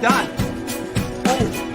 Done. Oh.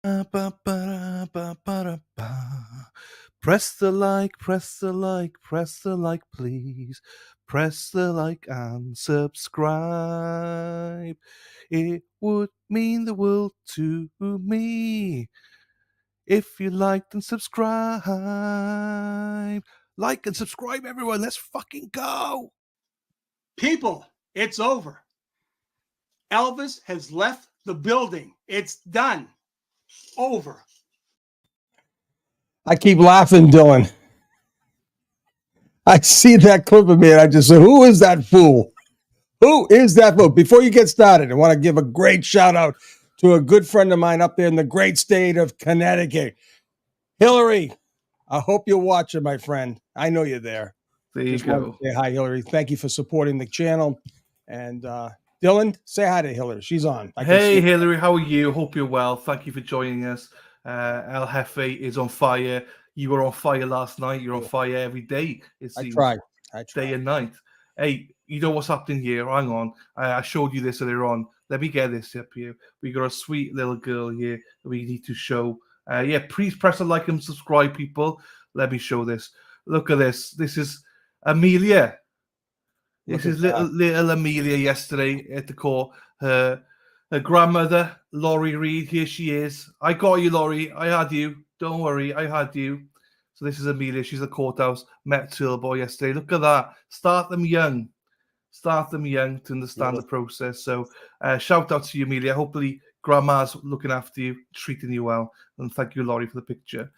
Press the like, press the like, press the like, please. Press the like and subscribe. It would mean the world to me if you liked and subscribe. Like and subscribe, everyone. Let's fucking go. People, it's over. Elvis has left the building. It's done. Over. I keep laughing, Dylan. I see that clip of me and I just say, who is that fool? Who is that fool? Before you get started, I want to give a great shout out to a good friend of mine up there in the great state of Connecticut. Hillary, I hope you're watching, my friend. I know you're there. There you Just wanted go. to say hi, Hillary. Thank you for supporting the channel. And Dylan, say hi to Hillary. She's on. Hey, Hillary, how are you? Hope you're well. Thank you for joining us. El Jefe is on fire. You were on fire last night. You're on fire every day, it seems. I try. Day and night. Hey, you know what's happening here? Hang on. I showed you this earlier on. Let me get this up here. We got a sweet little girl here that we need to show. Yeah, please press a like and subscribe, people. Let me show this. Look at this. This is Amelia. This is little Amelia yesterday at the court. Her grandmother, Laurie Reed, here she is. I got you, Laurie. I had you. Don't worry, I had you. So this is Amelia. She's at the courthouse. Met Turbo yesterday. Look at that. Start them young. Start them young to understand the process. So shout out to you, Amelia. Hopefully grandma's looking after you, treating you well. And thank you, Laurie, for the picture.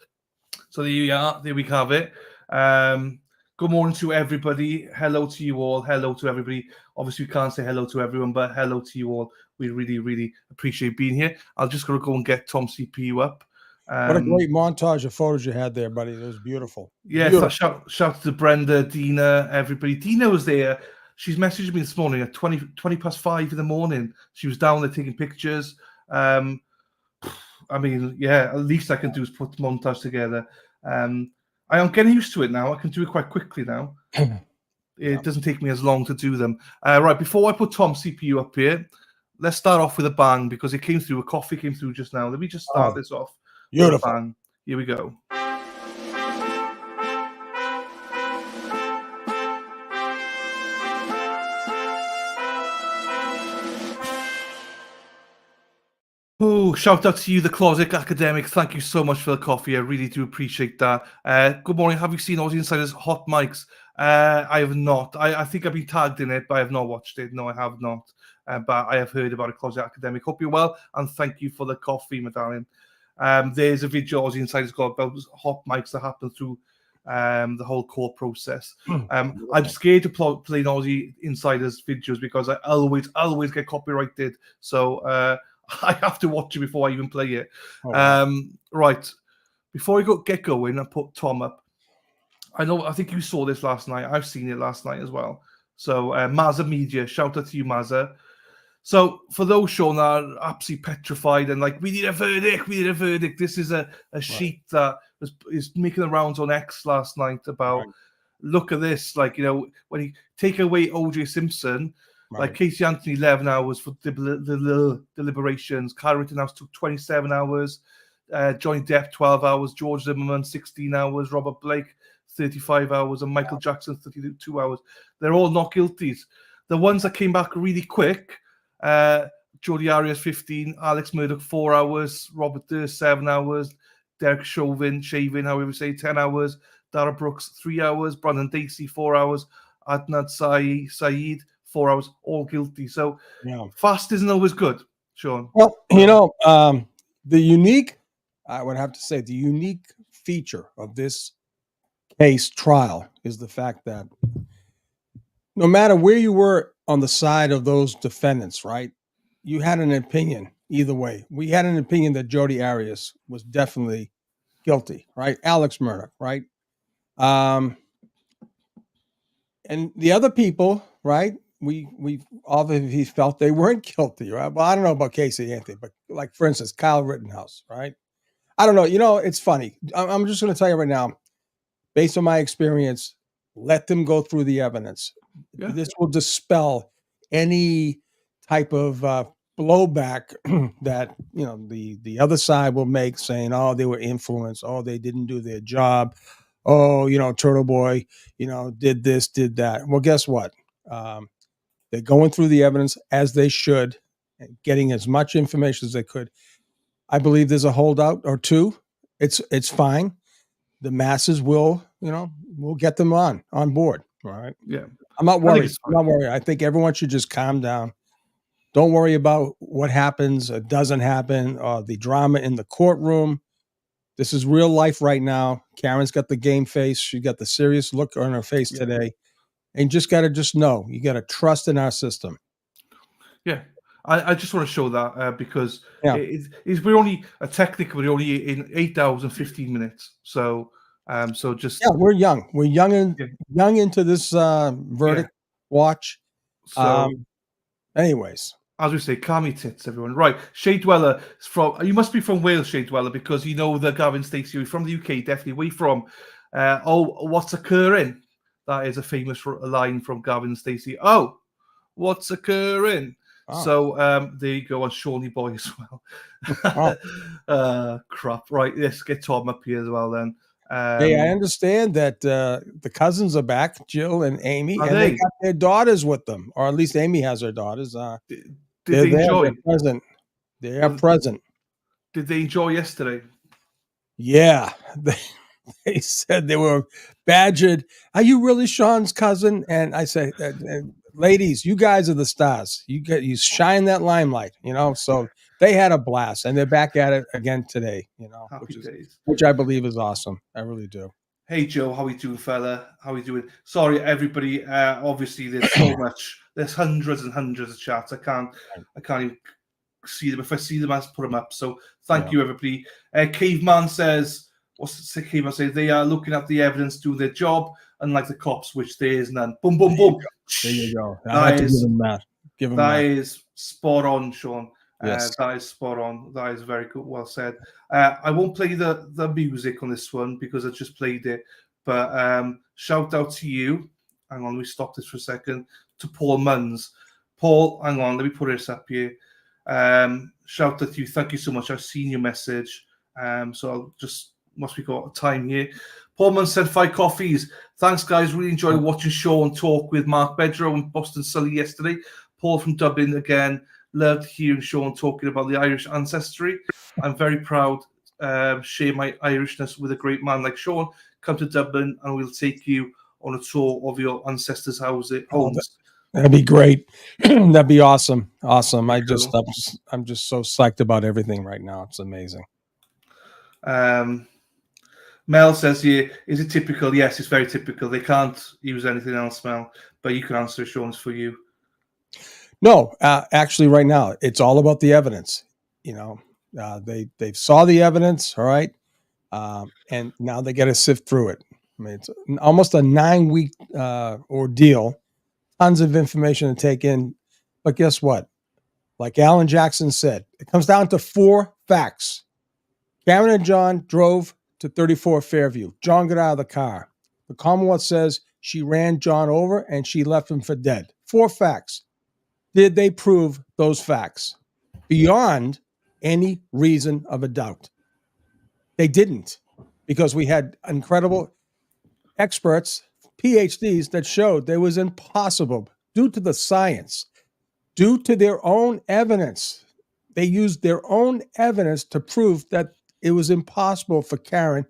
So there you are. There we have it. Good morning to everybody. Hello to you all. Hello to everybody. Obviously, we can't say hello to everyone, but hello to you all. We really, really appreciate being here. I'll just gotta go and get Tom's CPU up. What a great montage of photos you had there, buddy. It was beautiful. Yeah, beautiful. Shout to Brenda, Dina, everybody. Dina was there. She's messaged me this morning at 20 past 5 in the morning. She was down there taking pictures. I mean, yeah, at least I can do is put the montage together. I am getting used to it now. I can do it quite quickly now. It doesn't take me as long to do them. Right, before I put Tom's CPU up here, let's start off with a bang because it came through. A coffee came through just now. Let me just start this off. Beautiful. With a bang. Here we go. Oh, shout out to you, the Closet Academic. Thank you so much for the coffee. I really do appreciate that. Good morning. Have you seen Aussie Insider's Hot Mics? I have not. I think I've been tagged in it, but I have not watched it. No, I have not. But I have heard about a Closet Academic. Hope you're well, and thank you for the coffee, my darling. There's a video Aussie Insider's got about hot mics that happen through the whole court process. I'm scared to play Aussie Insider's videos because I always get copyrighted. So I have to watch it before I even play it. Right. Before I get going and put Tom up, I think you saw this last night. I've seen it last night as well. So Mazza Media, shout out to you, Mazza. So for those shown that are absolutely petrified and like, we need a verdict. This is a sheet that is making the rounds on X last night about, look at this, like, you know, when you take away O.J. Simpson, like Casey Anthony, 11 hours for deliberations. Kyle Rittenhouse took 27 hours. Johnny Depp, 12 hours. George Zimmerman, 16 hours. Robert Blake, 35 hours. And Michael Jackson, 32 hours. They're all not guilties. The ones that came back really quick, Jodi Arias, 15. Alex Murdoch, 4 hours. Robert Durst, 7 hours. Derek Chauvin, however you say, 10 hours. Dara Brooks, 3 hours. Brandon Dacey, 4 hours. Adnan Saeed, 4 hours, all guilty. So fast isn't always good, Sean. Well, you know, the unique, I would have to say, the unique feature of this case trial is the fact that no matter where you were on the side of those defendants, right, you had an opinion either way. We had an opinion that Jodi Arias was definitely guilty, right? Alex Murdoch, right? And the other people, right? We obviously felt they weren't guilty, right? Well, I don't know about Casey Anthony, but like, for instance, Kyle Rittenhouse, right? I don't know. You know, it's funny. I'm just going to tell you right now, based on my experience, let them go through the evidence. Yeah. This will dispel any type of blowback that the other side will make, saying, "Oh, they were influenced. Oh, they didn't do their job. Oh, Turtle Boy, did this, did that." Well, guess what? They're going through the evidence as they should, and getting as much information as they could. I believe there's a holdout or two. It's fine. The masses will get them on board. All right. Yeah. I'm not I think worried. it's I'm not worried. I think everyone should just calm down. Don't worry about what happens or doesn't happen, or the drama in the courtroom. This is real life right now. Karen's got the game face. She got the serious look on her face today. And you just got to know. You got to trust in our system. Yeah. I just want to show that because Yeah. we're only technically we're only in 8 hours and 15 minutes. So just we're young. We're young into this verdict watch. So anyways, as we say, calm your tits, everyone. Right, Shade Dweller you must be from Wales, Shade Dweller, because you know the Gavin Stacey. You're from the UK, definitely. Where you from? What's occurring? That is a famous line from Gavin Stacey. Oh, what's occurring? Oh. So there you go on Shawnee Boy as well. Crap. Right, let's get Tom up here as well then. Hey, I understand that the cousins are back, Jill and Amy, and they got their daughters with them, or at least Amy has her daughters. Did they enjoy? They're present. They are present. Did they enjoy yesterday? Yeah, they said they were badgered. Are you really Sean's cousin? And I say, ladies, you guys are the stars. You shine that limelight, So they had a blast, and they're back at it again today. Which I believe is awesome. I really do. Hey Joe, how we doing, fella? How we doing? Sorry, everybody. Obviously, there's so much. There's hundreds and hundreds of chats. I can't even see them. If I see them, I'll put them up. So thank you, everybody. Caveman says, what's the Caveman say? They are looking at the evidence, doing their job, unlike the cops, which there is none. Boom, boom, boom. There you go. I have to give him that. That is spot on, Sean. Yes. That is spot on. That is very good. Well said. I won't play the music on this one because I just played it. But shout out to you. Hang on, let me stop this for a second. To Paul Munns. Paul, hang on, let me put this up here. Shout out to you. Thank you so much. I've seen your message. So I'll just, must be got time here. Paul Munns said 5 coffees. Thanks, guys. Really enjoyed watching Sean talk with Mark Bedrow and Boston Sully yesterday. Paul from Dublin again. Loved hearing Sean talking about the Irish ancestry. I'm very proud share my Irishness with a great man like Sean. Come to Dublin and we'll take you on a tour of your ancestors' homes. That'd be great. That'd be awesome. Awesome. I'm just so psyched about everything right now. It's amazing. Mel says here, is it typical? Yes, it's very typical. They can't use anything else, Mel, but you can answer Sean's for you. No, actually, right now it's all about the evidence. They saw the evidence, all right, and now they got to sift through it. I mean, it's almost a 9-week ordeal, tons of information to take in. But guess what? Like Alan Jackson said, it comes down to 4 facts. Karen and John drove to 34 Fairview. John got out of the car. The Commonwealth says she ran John over and she left him for dead. 4 facts. Did they prove those facts beyond any reason of a doubt? They didn't, because we had incredible experts, PhDs, that showed it was impossible due to the science, due to their own evidence. They used their own evidence to prove that it was impossible for Karen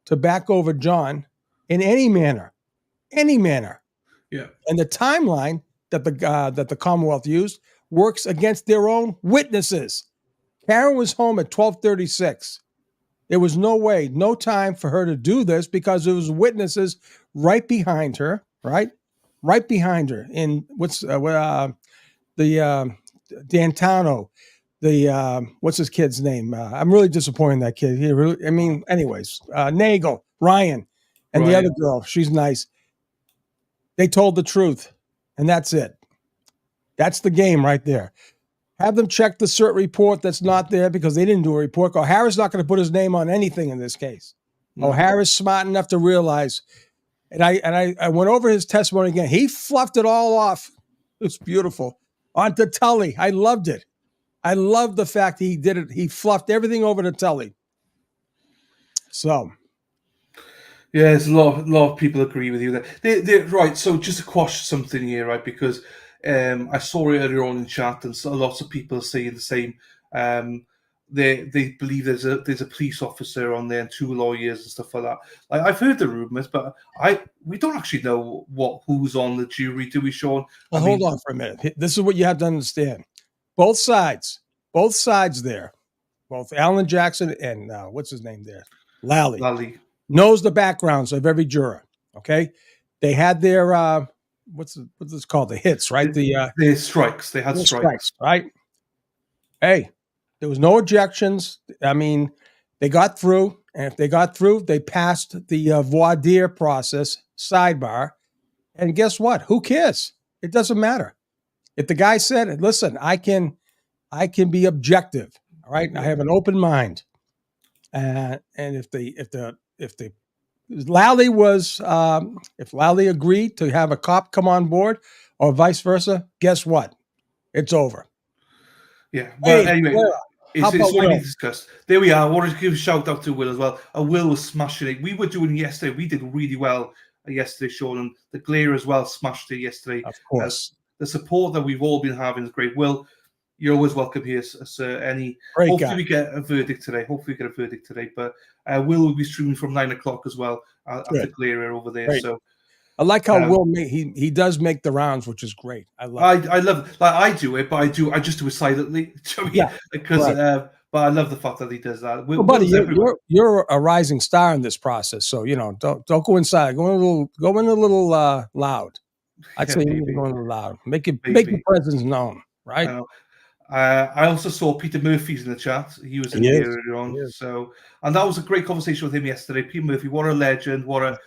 to back over John in any manner. Yeah. And the timeline that the Commonwealth used works against their own witnesses. Karen was home at 12:36. There was no way, no time for her to do this because there was witnesses right behind her, right? Right behind her. In the D'Antano, what's his kid's name? I'm really disappointed in that kid. Anyways, Nagel, Ryan, and the other girl, she's nice. They told the truth, and that's it. That's the game right there. Have them check the cert report that's not there because they didn't do a report. O'Hara's not going to put his name on anything in this case. No. O'Hara's smart enough to realize, and I went over his testimony again. He fluffed it all off. It was beautiful. On to Tully. I loved it. I love the fact he did it. He fluffed everything over to Tully. So, Yeah, there's a lot of people agree with you there. They right. So just to quash something here, right? Because I saw it earlier on in chat, and so lots of people are saying the same. They believe there's a police officer on there and 2 lawyers and stuff like that. Like, I've heard the rumors, but we don't actually know who's on the jury, do we, Sean? well, hold on for a minute. This is what you have to understand. Both sides there, both Alan Jackson and what's his name there, Lally, knows the backgrounds of every juror. Okay, they had their what's this called? The hits, right? The strikes. They had strikes, right? Hey, there was no objections. I mean, they got through, and if they got through, they passed the voir dire process sidebar. And guess what? Who cares? It doesn't matter. If the guy said, "Listen, I can be objective. All right, I have an open mind," and if Lally agreed to have a cop come on board, or vice versa, guess what? It's over. Yeah, but hey, anyway, Clara, it's already discussed. There we are. I wanted to give a shout out to Will as well. Will was smashing it. We were doing yesterday. We did really well yesterday, Sean, and the Glare as well smashed it yesterday. Of course. The support that we've all been having is great. Will, you're always welcome here, sir. Great hopefully guy. we get a verdict today. But Will will be streaming from 9 o'clock as well at the Glare over there. Great. So I like how Will he does make the rounds, which is great. I love it. Like, I do it, but I just do it silently. Because but I love the fact that he does that. Well, buddy, you're a rising star in this process, so don't go inside. Go in a little loud. I'd say you go in a little loud. Make your presence known, right? I also saw Peter Murphy's in the chat. He was in here earlier on. So, and that was a great conversation with him yesterday. Peter Murphy, what a legend, what a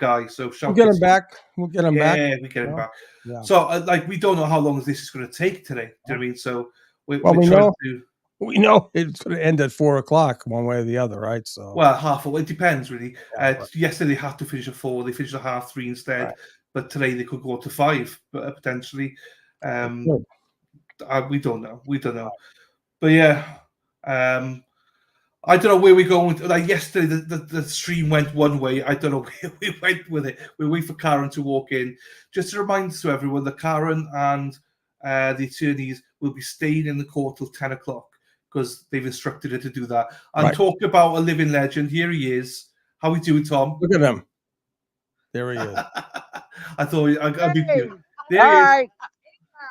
guy. So we'll get him back. Yeah, we get him back. Yeah. So, we don't know how long this is going to take today. Do you know what I mean? So, we know it's going to end at 4:00, one way or the other, right? So, well, half. It depends, really. Yesterday they had to finish at 4. They finished at 3:30 instead. Right. But today they could go to 5, potentially. We don't know. But yeah, I don't know where we're going with. Like, yesterday, the stream went one way. I don't know where we went with it. We wait for Karen to walk in. Just a reminder to everyone that Karen and the attorneys will be staying in the court till 10 o'clock because they've instructed her to do that. And talk about a living legend. Here he is. How we doing, Tom? Look at him. There he is. I thought I'd be good. There he is. Right.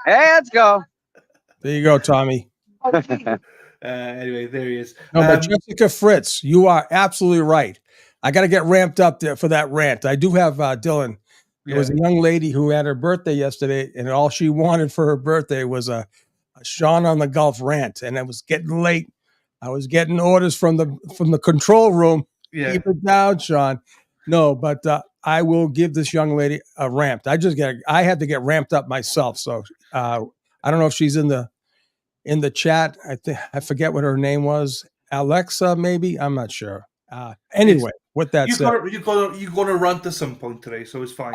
Hey, let's go. There you go, Tommy. Anyway, there he is. No, but Jessica Fritz, you are absolutely right. I got to get ramped up there for that rant. I do have Dylan. There was a young lady who had her birthday yesterday, and all she wanted for her birthday was a Sean on the Gulf rant. And it was getting late. I was getting orders from the control room. Yeah. Keep it down, Sean. No, but I will give this young lady a rant. I had to get ramped up myself. So I don't know if she's in the chat. I forget what her name was. Alexa, maybe. I'm not sure. Anyway, with that said, you're gonna rant at some point today, so it's fine.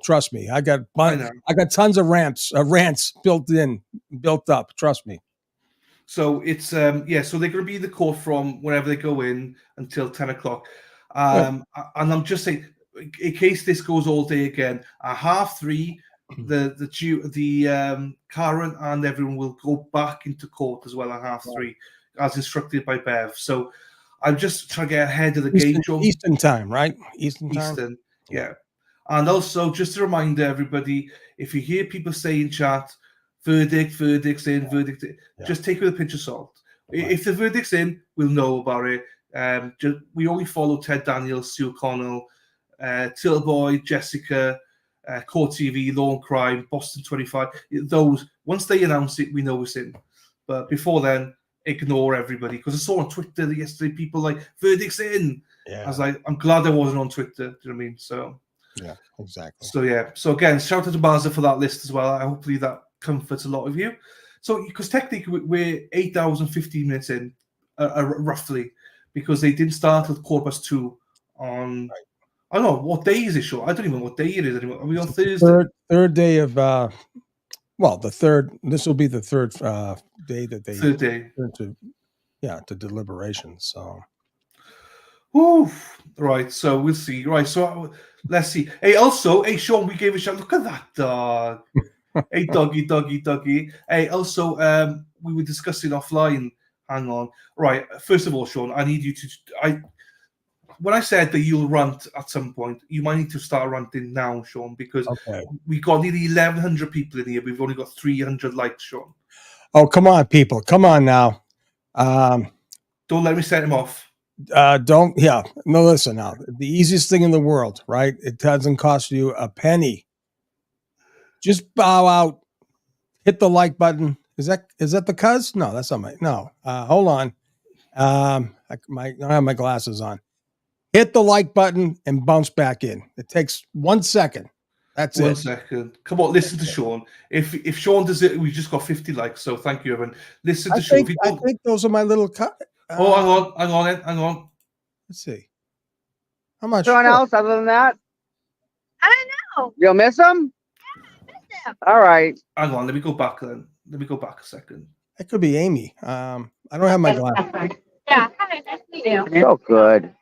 Trust me. I got tons of rants built up. Trust me. So it's so they're gonna be in the court from whenever they go in until 10 o'clock. And I'm just saying, in case this goes all day again, at 3:30, the Karen and everyone will go back into court as well at 3:30, as instructed by Bev. So I'm just trying to get ahead of the game. Eastern time, right? Eastern, yeah. And also, just to remind everybody, if you hear people say in chat, verdict's in, just take it with a pinch of salt. Right. If the verdict's in, we'll know about it. We only follow Ted Daniels, Sue O'Connell, Tillboy, Jessica, Court TV, Law and Crime, Boston 25. Those, once they announce it, we know it's in. But before then, ignore everybody. Because I saw on Twitter yesterday, people like, verdict's in. Yeah. I was like, I'm glad I wasn't on Twitter. Do you know what I mean? So, yeah, exactly. So, yeah. So, again, shout out to Baza for that list as well. Hopefully that comforts a lot of you. So, because technically we're 8 hours and 15 minutes in, roughly, because they didn't start at 2:15 on... Right. I don't know, what day is it, Sean? I don't even know what day it is anymore. Are we on Thursday? Third day of, Well, the third. This will be the third day that they Third day. turn to deliberation. So Oof. Right, so we'll see. Right, so let's see. Hey, also, hey, Sean, we gave a shout. Look at that dog. Hey, doggy. Hey, also, we were discussing offline. Hang on. Right, first of all, Sean, I need you to. When I said that you'll rant at some point, you might need to start ranting now, Sean, because okay. we got nearly 1,100 people in here. We've only got 300 likes, Sean. Oh, come on, people. Come on now. Don't let me set him off. Don't. Yeah. No. Listen now. The easiest thing in the world, right? It doesn't cost you a penny. Just bow out. Hit the like button. Is that the cuz? No, that's not my. No. Hold on. I don't have my glasses on. Hit the like button and bounce back in. It takes 1 second. That's it. 1 second. Come on, listen to Sean. If Sean does it, we've just got 50 likes. So thank you, everyone. Listen to Sean. I think those are my little cut. Oh, hang on. Let's see. How much? Anyone else other than that? I don't know. You'll miss them? I miss them. All right. Hang on. Let me go back then. Let me go back a second. That could be Amy. I don't have my glasses. Yeah, hi, nice to meet you. So good.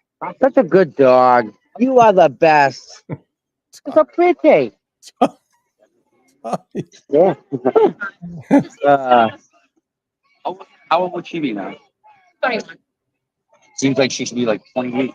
Such a good dog. You are the best. You're so pretty. Yeah. How old would she be now? 21. Seems like she should be like 28.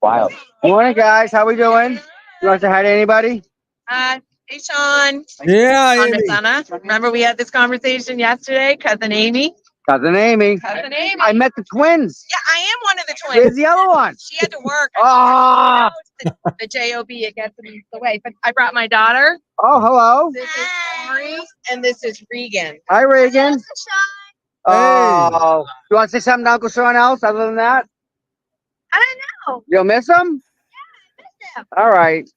Wild. Morning, guys. How we doing? You want to say hi to anybody? Hey, Sean. Yeah, Sean Amy. McDonough. Remember we had this conversation yesterday? Cousin Amy. Cousin Amy. Cousin Amy. I met the twins. Yeah, I am one of the Where's twins. the other one? She had to work. Ah. The JOB, it gets in the way. But I brought my daughter. Oh, hello. This is Maury, and this is Regan. Hi, Reagan. This is Sean. Oh. You want to say something to Uncle Sean else other than that? I don't know. You'll miss him? Miss them. All right.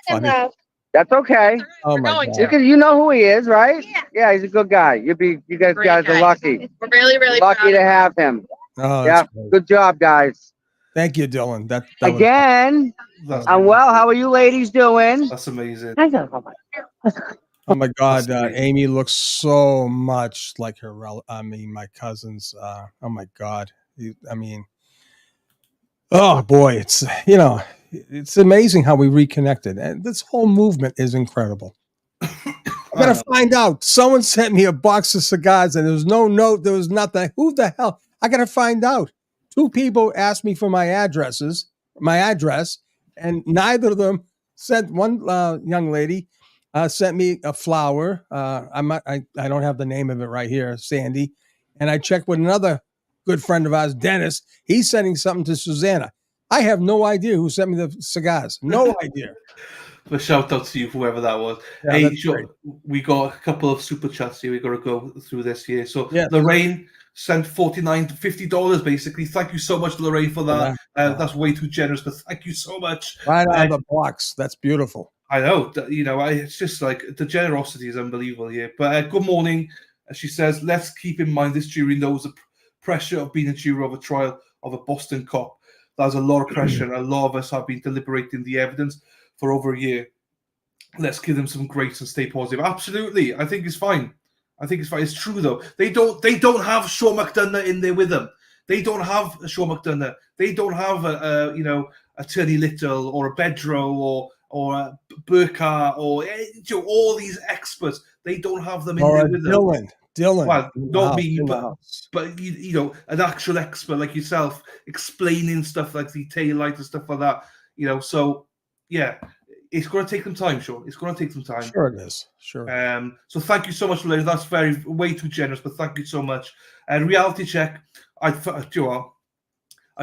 Funny. That's okay. Oh We're my going God. to. Because you know who he is, right? Yeah. Yeah, he's a good guy. You guys Great guys guy. are lucky. We're really, really Lucky proud to of her. have him. Oh, Yeah. that's great. Good job, guys. Thank you, Dylan. That was, Again. That's And well, how are you ladies doing? That's amazing. oh my God. That's amazing. Amy looks so much like her. My cousins. Oh my God. Oh boy, it's it's amazing how we reconnected, and this whole movement is incredible. I gotta find out. Someone sent me a box of cigars, and there was no note. There was nothing. Who the hell? I gotta find out. 2 people asked me for my address, and neither of them sent. One young lady sent me a flower. I don't have the name of it right here, Sandy. And I checked with another good friend of ours, Dennis. He's sending something to Susanna. I have no idea who sent me the cigars. No idea. But shout out to you, whoever that was. Yeah, hey, that's Sean, great. we got a couple of super chats here. We got to go through this here. So Yeah. Lorraine sent $49 to $50 basically. Thank you so much, Lorraine, for that. That's way too generous, but thank you so much. Right out of the box. That's beautiful. I know, it's just like the generosity is unbelievable here. But good morning. She says, let's keep in mind this jury knows the pressure of being a jury of a trial of a Boston cop. There's a lot of pressure, and a lot of us have been deliberating the evidence for over a year. Let's give them some grace and stay positive. Absolutely, I think it's fine. It's true though. They don't have Sean McDonough in there with them. They don't have a Sean McDonough. They don't have a Tony Little or a Bedro or a Burkhardt or all these experts. They don't have them in there with them. Dylan. Well, not me, in the but house. an actual expert like yourself explaining stuff like the tail light and stuff like that. So yeah, it's going to take some time, Sean. It's going to take some time. Sure it is. Sure. So thank you so much, Lorraine. That's way too generous, but thank you so much. Reality check. I've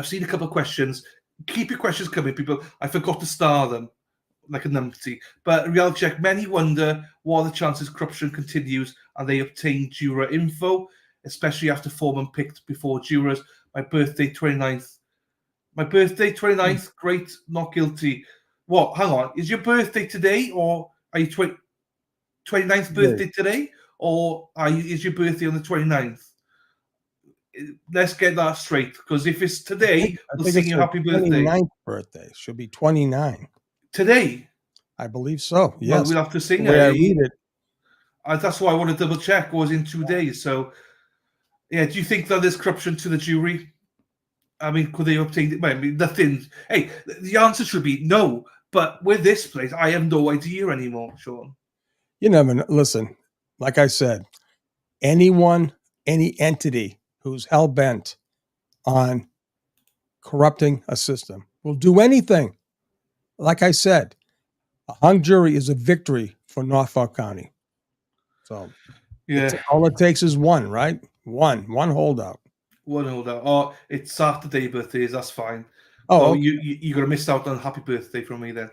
seen a couple of questions. Keep your questions coming, people. I forgot to star them like a numpty. But reality check. Many wonder what are the chances corruption continues and they obtain juror info, especially after foreman picked before jurors. My birthday, 29th. Great, not guilty. What? Hang on. Is your birthday today, or are you 29th birthday today, or is your birthday on the 29th? Let's get that straight, because if it's today, we'll sing you happy birthday. 29th birthday. Should be 29. Today? I believe so. Well, Yes. we'll have to see. The way I read it. That's why I want to double check. Was in 2 days. So, yeah. Do you think that there's corruption to the jury? I mean, could they obtain? Well, I mean, nothing. Hey, the answer should be no. But with this place, I have no idea anymore, Sean. You never know. Listen, like I said, anyone, any entity who's hell bent on corrupting a system will do anything. Like I said, a hung jury is a victory for Norfolk County. So Yeah. all it takes is one, right? One holdout. One holdout. Oh, it's Saturday birthdays. That's fine. Oh, okay. You're going to miss out on happy birthday from me then.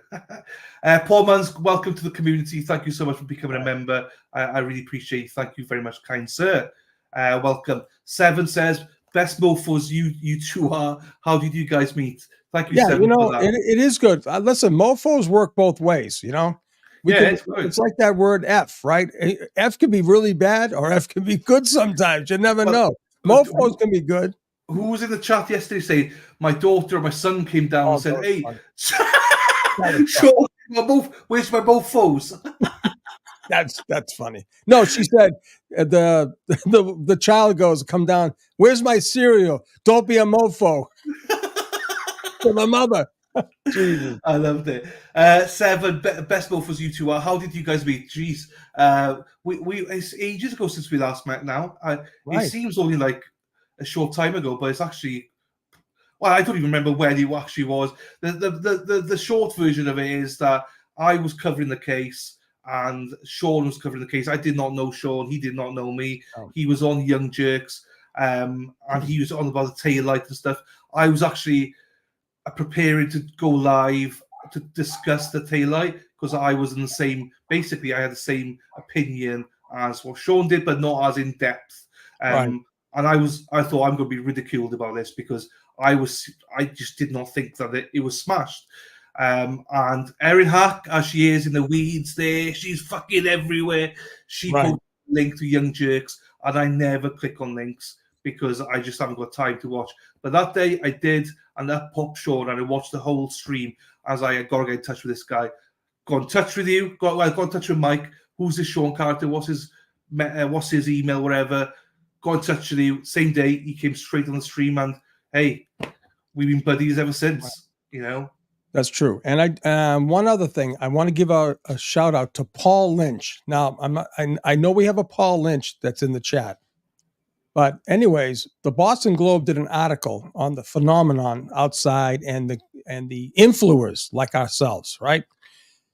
Paul Mans, welcome to the community. Thank you so much for becoming a member. I really appreciate it. Thank you very much, kind sir. Welcome. Seven says, best mofos you two are. How did you guys meet? Thank you, Seven, for that. it is good. Listen, mofos work both ways, you know? It's like that word F, right? F can be really bad or F can be good sometimes. You never know. Mofos can be good. Who was in the chat yesterday saying, my daughter or my son came down and said, hey, Sean, where's my mofos? That's funny. No, she said the child goes, come down. Where's my cereal? Don't be a mofo. To the mother. Jesus. I loved it. Seven, best mofos you two are. How did you guys meet? Jeez, it's ages ago since we last met. Now It seems only like a short time ago, but it's actually. Well, I don't even remember where he actually was. The short version of it is that I was covering the case and Sean was covering the case. I did not know Sean. He did not know me. Oh. He was on Young Jerks, and he was on about the tail light and stuff. I was actually preparing to go live to discuss the tail light because I was in the same. Basically, I had the same opinion as what Sean did, but not as in depth. And I thought I'm going to be ridiculed about this because I just did not think that it was smashed. And Erin Hack, as she is in the weeds there, she's fucking everywhere. She posted a link to Young Jerks, and I never click on links because I just haven't got time to watch. But that day I did, and that popped Sean, and I watched the whole stream as I got to get in touch with this guy. Got in touch with you, got in touch with Mike. Who's this Sean character? What's his email, whatever. Got in touch with you. Same day, he came straight on the stream, and hey, we've been buddies ever since. You know, that's true. And one other thing, I want to give a shout out to Paul Lynch. Now, I know we have a Paul Lynch that's in the chat, but anyways, the Boston Globe did an article on the phenomenon outside and the influencers like ourselves, right?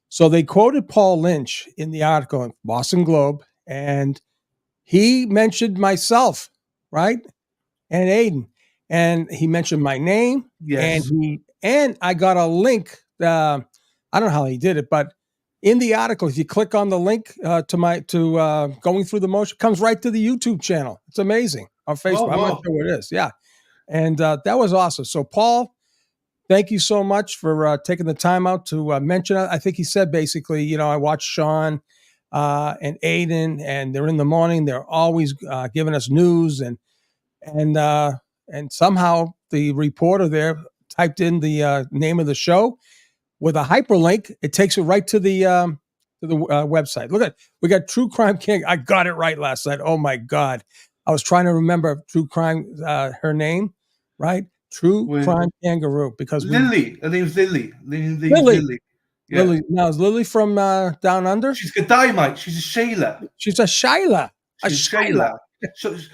So they quoted Paul Lynch in the article in Boston Globe, and he mentioned myself, right? And Aiden. And he mentioned my name. Yes. And I got a link. I don't know how he did it, but in the article, if you click on the link to going through the motion, comes right to the YouTube channel. It's amazing on Facebook. I'm not sure what it is. Yeah. And that was awesome. So Paul, thank you so much for taking the time out to mention it. I think he said basically, you know, I watched Sean and Aiden, and they're in the morning. They're always giving us news, and somehow the reporter there typed in the name of the show with a hyperlink. It takes it right to the website. Look at, we got True Crime King. I got it right last night. Oh my God, I was trying to remember True Crime, her name, right? Crime Kangaroo, because Lily. Her name's Lily. Lily. Yeah. Lily. Now, is Lily from Down Under? She's a Dynamite. She's a Shayla. She's a Shayla. She's Shayla.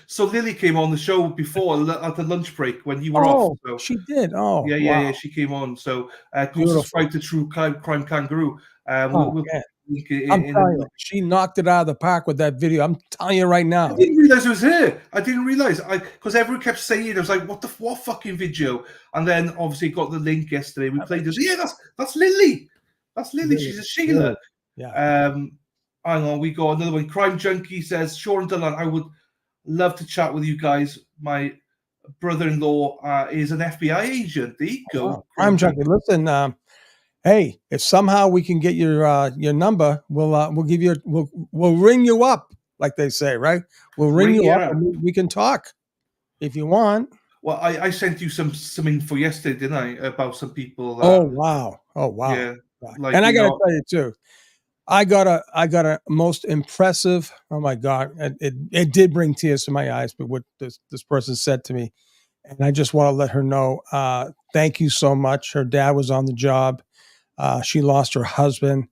So Lily came on the show before at the lunch break when you were off. So. She did. Oh, yeah. She came on. So subscribe to True Crime Kangaroo. I'm telling you, she knocked it out of the park with that video. I'm telling you right now. I didn't realize it was her. I didn't realize because everyone kept saying it. I was like, what fucking video? And then obviously got the link yesterday. We played it. Yeah, that's Lily. That's Lily. She's a Sheila. Yeah. Hang on, we got another one. Crime Junkie says, Sean Dillon, I would love to chat with you guys. My brother-in-law is an FBI agent. There you go. Oh, Crime Junkie. Listen, hey, if somehow we can get your number, we'll give you we'll ring you up, like they say, right? We'll ring you up and we can talk if you want. Well, I sent you some info yesterday, didn't I, about some people? Oh wow! Yeah, Like, And I you got to know, tell you too, I got a most impressive. Oh my God, it did bring tears to my eyes. But what this person said to me, and I just want to let her know, thank you so much. Her dad was on the job. She lost her husband,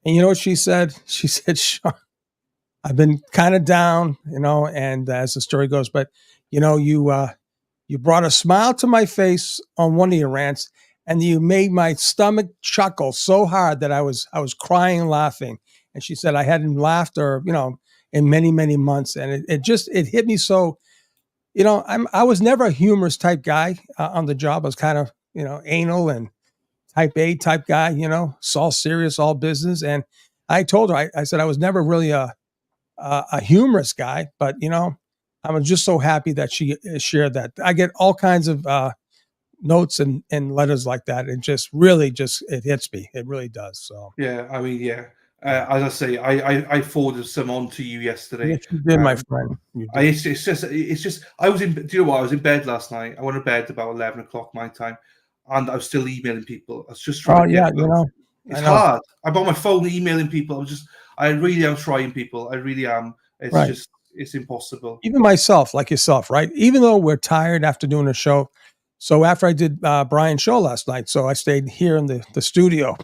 and you know what she said? She said, "Sean, I've been kind of down, and as the story goes, but you brought a smile to my face on one of your rants, and you made my stomach chuckle so hard that I was crying and laughing." And she said I hadn't laughed or in many many months, and it hit me so. I was never a humorous type guy on the job. I was kind of anal and type A type guy. It's all serious, all business. And I told her I said I was never really a humorous guy, but I was just so happy that she shared that. I get all kinds of notes and letters like that. It just really it hits me. It really does. So yeah, I mean, yeah. As I say, I forwarded some on to you yesterday. yes, you did, my friend. You did. It's just I was in. Do you know what? I was in bed last night. I went to bed about 11 o'clock my time, and I was still emailing people. I was just trying to get. It's I know. hard. I'm on my phone emailing people. I really am trying, people. I really am. It's Right. just, it's impossible. Even myself, like yourself, right? Even though we're tired after doing a show. So after I did Brian's show last night, so I stayed here in the studio,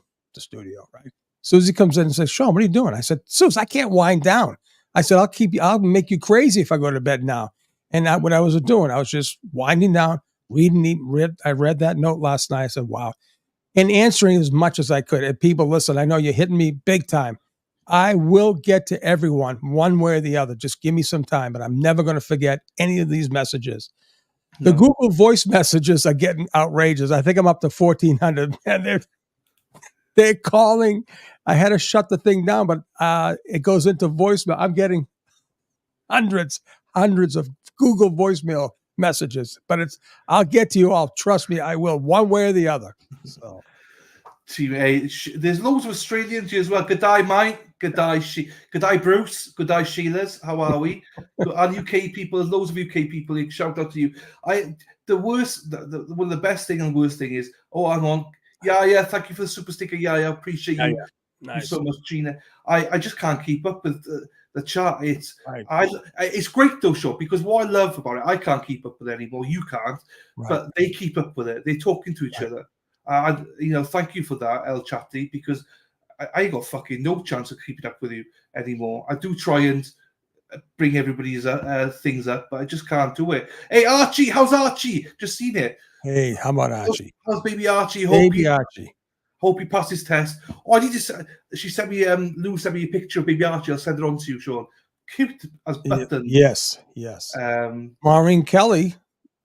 right? Susie comes in and says, "Sean, what are you doing?" I said, "Susie, I can't wind down." I said, I'll make you crazy if I go to bed now. And what I was doing, I was just winding down, I read that note last night. I said, wow. And answering as much as I could. And people, listen, I know you're hitting me big time. I will get to everyone one way or the other. Just give me some time, but I'm never going to forget any of these messages. The Google voice messages are getting outrageous. I think I'm up to 1,400, and they're calling. I had to shut the thing down, but it goes into voicemail. I'm getting hundreds of Google voicemail messages, but I'll get to you all. Trust me, I will, one way or the other. So. There's loads of Australians here as well. Good day, mate. Good day, Bruce. Good day, Sheila's. How are we? And UK people, there's loads of UK people. Shout out to you. The worst, one of the best thing and worst thing is, oh, hang on. Yeah, thank you for the super sticker. Yeah, I appreciate you. Nice. You so much, Gina. I just can't keep up with the chat. It's right. It's great though, Sean, because what I love about it, I can't keep up with it anymore. You can't, Right. but they keep up with it. They're talking to each other. Thank you for that, El Chatty, because I ain't got fucking no chance of keeping up with you anymore. I do try and bring everybody's things up, but I just can't do it. Hey, Archie, how's Archie? Just seen it. Hey, how about Archie? How's baby Archie? Archie. Hope he passes his test. Oh, I need to. She sent me. Lou sent me a picture of baby Archie. I'll send it on to you, Sean. Cute as button. Yes. Maureen Kelly,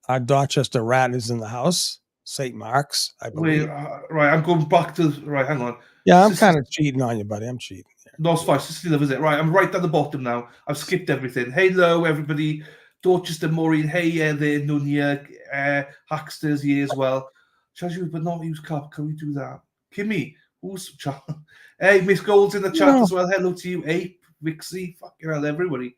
our Dorchester rat, is in the house. St. Mark's, I believe. Right, I'm going back to. Right, hang on. Yeah, I'm kind of cheating on you, buddy. I'm cheating. No, it's fine. Sister Love, is it? Right, I'm right down the bottom now. I've skipped everything. Hello, everybody. Dorchester, Maureen. Hey, there, Nunya. Hacksters here as well. Charge you, but not use cap. Can we do that? Kimmy, who's hey, Miss Gold's in the chat as well. Hello to you, Ape, Vixie, fucking hell, everybody.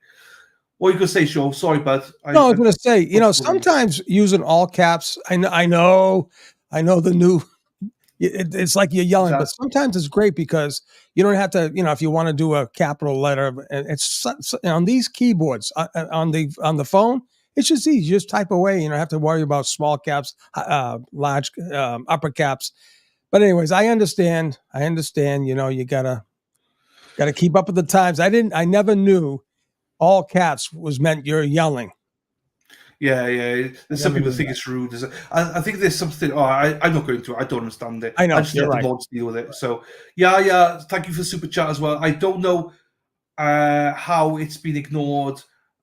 What are you gonna say, Sean? Sorry, bud. I was gonna say, sometimes using all caps. I know the new. It's like you're yelling, but sometimes it's great because you don't have to. If you want to do a capital letter, it's on these keyboards on the phone. It's just easy. You just type away. You don't have to worry about small caps, large upper caps. But anyways, I understand. You gotta keep up with the times. I never knew all caps was meant you're yelling. Yeah. There's some people think it's rude. I think there's something. I'm not going to. I don't understand it. I know. I just let the mods deal with it. So yeah. Thank you for the super chat as well. I don't know how it's been ignored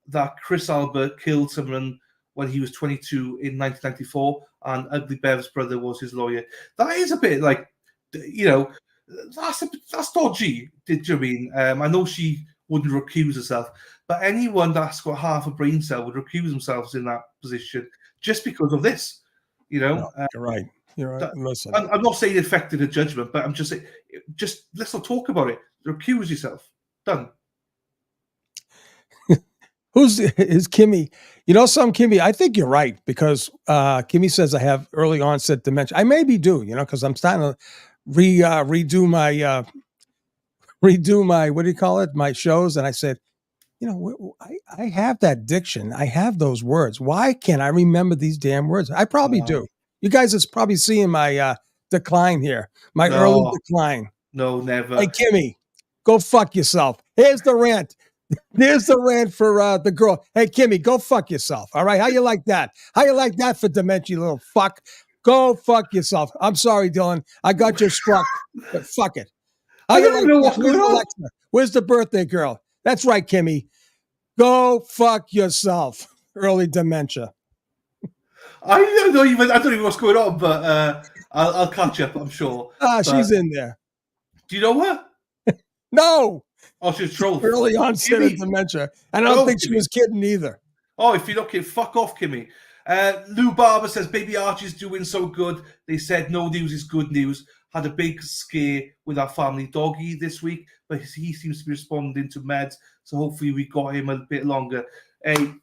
that Chris Albert killed someone when he was 22 in 1994, and Ugly Bev's brother was his lawyer. That is a bit like, that's dodgy. Did you mean? I know she wouldn't recuse herself, but anyone that's got half a brain cell would recuse themselves in that position just because of this. No, you're right. Listen, I'm not saying it affected her judgment, but I'm just saying, let's not talk about it. Recuse yourself. Done. Is Kimmy? Some Kimmy, I think you're right, because Kimmy says I have early onset dementia. I maybe do, because I'm starting to redo my what do you call it? My shows, and I said, I have that diction. I have those words. Why can't I remember these damn words? I probably do. You guys is probably seeing my decline here, my early No. decline. No, never. Hey, Kimmy, go fuck yourself. Here's the rant. There's the rant for the girl. Hey, Kimmy, go fuck yourself. All right. How you like that? How you like that for dementia, you little fuck? Go fuck yourself. I'm sorry, Dylan. I got you struck, but fuck it. How I you don't like even know that? what's going Where's on. Alexa? Where's the birthday girl? That's right, Kimmy. Go fuck yourself. Early dementia. I don't even know what's going on, but I'll catch up, I'm sure. She's in there. Do you know her? No. Oh, she's trolled. Early onset of Kimmy. dementia. And I don't think she Kimmy. was kidding either. Oh, if you're not kidding, fuck off, Kimmy. Lou Barber says, Baby Archie's doing so good. They said no news is good news. Had a big scare with our family doggy this week, but he seems to be responding to meds, so hopefully we got him a bit longer. Hey,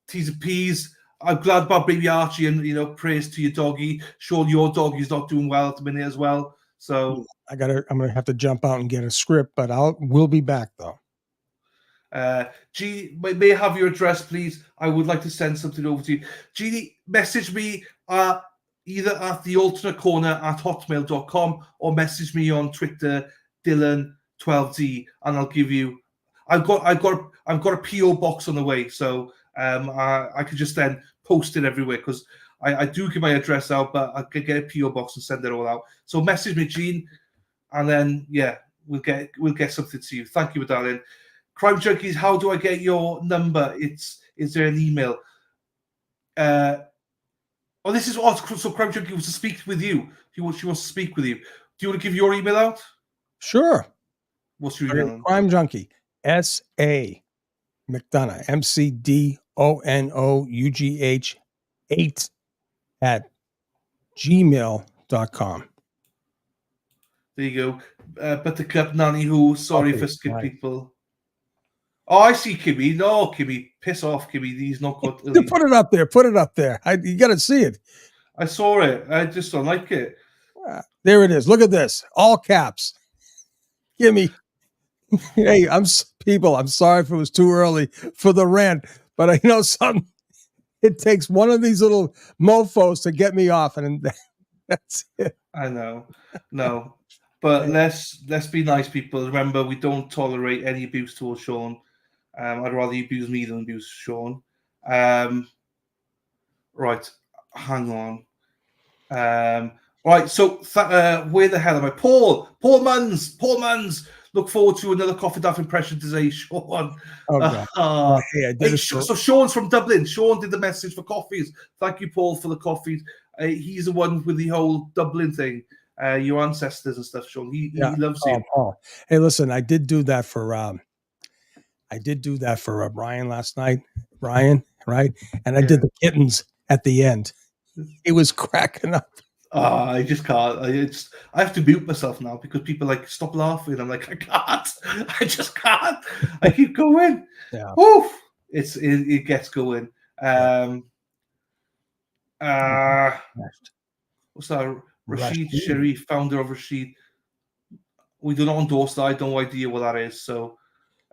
T's and P's. I'm glad about Baby Archie, and praise to your doggy. Sure, your doggy's not doing well at the minute as well. So I'm gonna have to jump out and get a script, but we'll be back though. G, may I have your address, please? I would like to send something over to you. G, message me either at thealternatecorner@hotmail.com or message me on Twitter, Dylan12Z, and I'll give you. I've got a PO box on the way, so I could just then post it everywhere because I do give my address out, but I could get a PO box and send it all out. So message me, Gene, and then we'll get something to you. Thank you, darling. Crime Junkies, how do I get your number? Is there an email? This is so Crime Junkie wants to speak with you. She wants to speak with you. Do you want to give your email out? Sure. What's your email? Crime Junkie, S.A. McDonough, McDonough 8 at gmail.com. There you go. Buttercup Nanny Who, sorry for skip people. Oh, I see Kimmy. No, Kimmy, piss off, Kimmy. He's not got. Put it up there. Put it up there. You got to see it. I saw it. I just don't like it. There it is. Look at this. All caps. Kimmy. Hey, I'm sorry if it was too early for the rant, but I know something. It takes one of these little mofos to get me off, and that's it. I know. No. But let's be nice, people. Remember, we don't tolerate any abuse towards Sean. I'd rather you abuse me than abuse Sean. Right, hang on. Right, so where the hell am I? Paul Munns. Look forward to another Coffee Daft impression today, Sean. Oh, God. I did it So Sean's from Dublin. Sean did the message for coffees. Thank you, Paul, for the coffees. He's the one with the whole Dublin thing. Your ancestors and stuff, Sean. He loves you. Paul. Hey, listen, I did do that for Brian last night. Brian, right? And I did the kittens at the end. It was cracking up. I just can't. I have to mute myself now because people stop laughing. I'm like, I can't. I just can't. I keep going. Yeah. Oof. It gets going. What's that? Rashid Sharif, founder of Rashid. We do not endorse that. I have no idea what that is. So,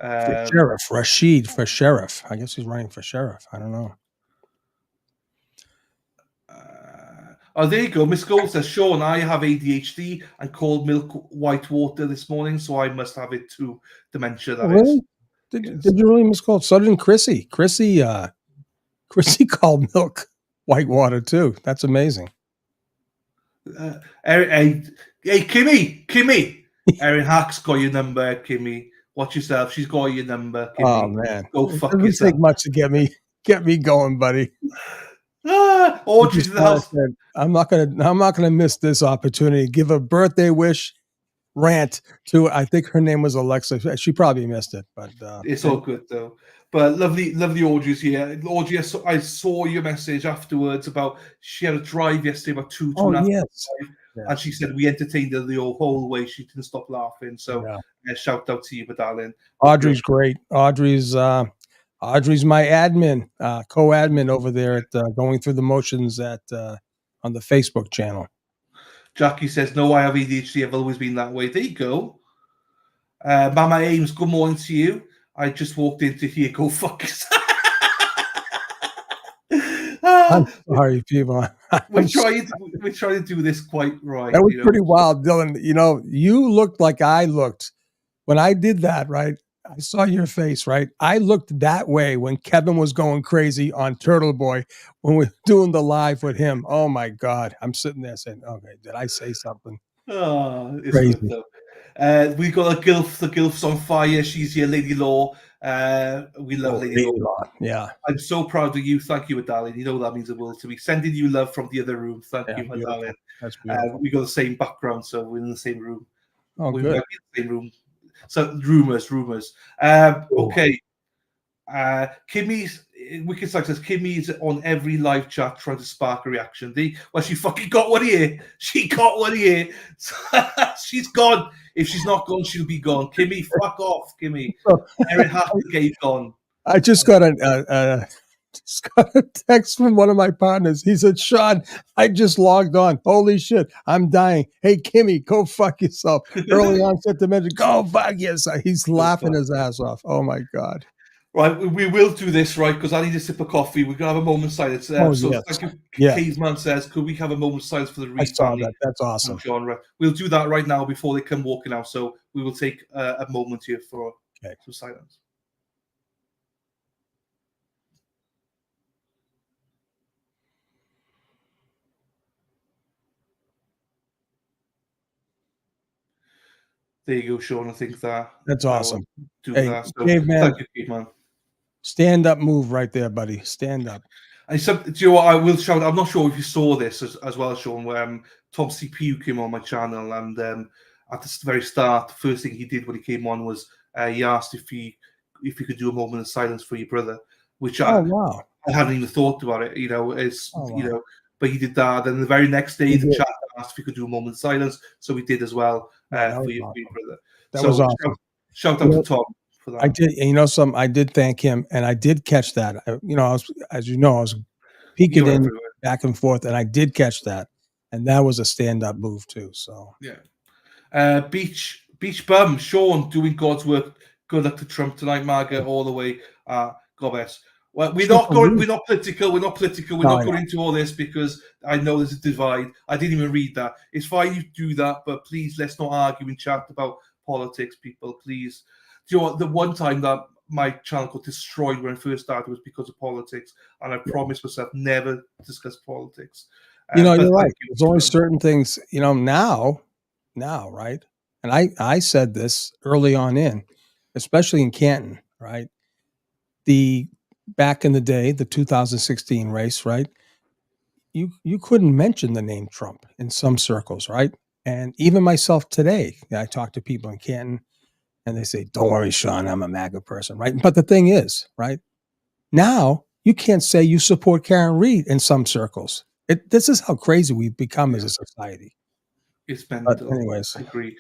for sheriff, Rashid for sheriff. I guess he's running for sheriff. I don't know. There you go. Miss Gold says, Sean, I have ADHD and called milk white water this morning, so I must have it too. Dementia, that really? is. Did you really miscall? So didn't Chrissy. Chrissy called milk white water too. That's amazing. Hey, Kimmy. Erin Hack's got your number, Kimmy. Watch yourself. She's got your number, Kimmy. Oh, man. Go fuck yourself. It doesn't take much to get me going, buddy. Audrey's in the house. I'm not gonna miss this opportunity. Give a birthday wish rant to, I think her name was Alexa. She probably missed it, but it's all good though. But lovely Audrey's here. Audrey, I saw your message afterwards about she had a drive yesterday about two and a half hours, and she said we entertained her the whole way. She didn't stop laughing. So shout out to you, darling. Audrey's great. Audrey's my admin, co-admin over there at Going Through the Motions on the Facebook channel. Jackie says, no, I have ADHD. I've always been that way. There you go. Mama Ames, good morning to you. I just walked into here. Go fuck yourself. I'm sorry, people. We're trying to do this quite right. That was pretty wild, Dylan. You know, you looked like I looked when I did that, right? I saw your face, right? I looked that way when Kevin was going crazy on Turtle Boy when we were doing the live with him. Oh my God. I'm sitting there saying, okay, did I say something? Oh, it's Crazy. good though. We got a Gilf. The Gilf's on fire. She's here, Lady Law. We love Lady Law. Yeah. I'm so proud of you. Thank you, darling. You know that means the world to me. Sending you love from the other room. Thank you, my darling. That's beautiful. We got the same background, so we're in the same room. Oh, we good. might be in the same room. So rumors. Okay. Kimmy's Wicked Side says Kimmy's on every live chat trying to spark a reaction. Well, she fucking got one here. She got one here. She's gone. If she's not gone, she'll be gone. Kimmy, fuck off, Kimmy. Erin Hathaway's gone. I just got a text from one of my partners. He said, Sean, I just logged on. Holy shit, I'm dying. Hey, Kimmy, go fuck yourself. Early onset dementia, go fuck yourself. He's laughing his ass off. Oh, my God. Right, we will do this, right, because I need a sip of coffee. We're going to have a moment's silence. Thank you. Caveman says, could we have a moment's silence for the Reed family? That. That's awesome. Genre. We'll do that right now before they come walking out. So we will take a moment here for some silence. There you go, Sean. I think that's awesome. Do that. So, Caveman, thank you, Caveman. Stand up move right there, buddy. Stand up. Do you know what? I will shout. I'm not sure if you saw this as well, Sean. Where Tom CPU came on my channel, and at the very start, the first thing he did when he came on was he asked if he could do a moment of silence for your brother, which I hadn't even thought about it. You know, but he did that. Then the very next day, the chat asked if he could do a moment of silence, so he did as well for your brother. That was awesome. Shout out to Tom. I did, I did thank him, and I did catch that. I was, as you know, I was peeking in back and forth, and I did catch that, and that was a stand-up move too. So Beach Bum, Sean doing God's work. Good luck to Trump tonight, MAGA all the way. God bless. Well, we're not political. We're not going into all this because I know there's a divide. I didn't even read that. It's fine you do that, but please let's not argue and chat about politics, people. Please. Do you know what? The one time that my channel got destroyed when I first started was because of politics, and I promised myself never to discuss politics. You're right. There's only certain things, now, right? And I said this early on especially in Canton, right? Back in the day, the 2016 race, right? You couldn't mention the name Trump in some circles, right? And even myself today, I talk to people in Canton, and they say, don't worry, Sean, I'm a MAGA person, right? But the thing is, right, now you can't say you support Karen Reed in some circles. This is how crazy we've become as a society. It's mental. But anyways. I agree.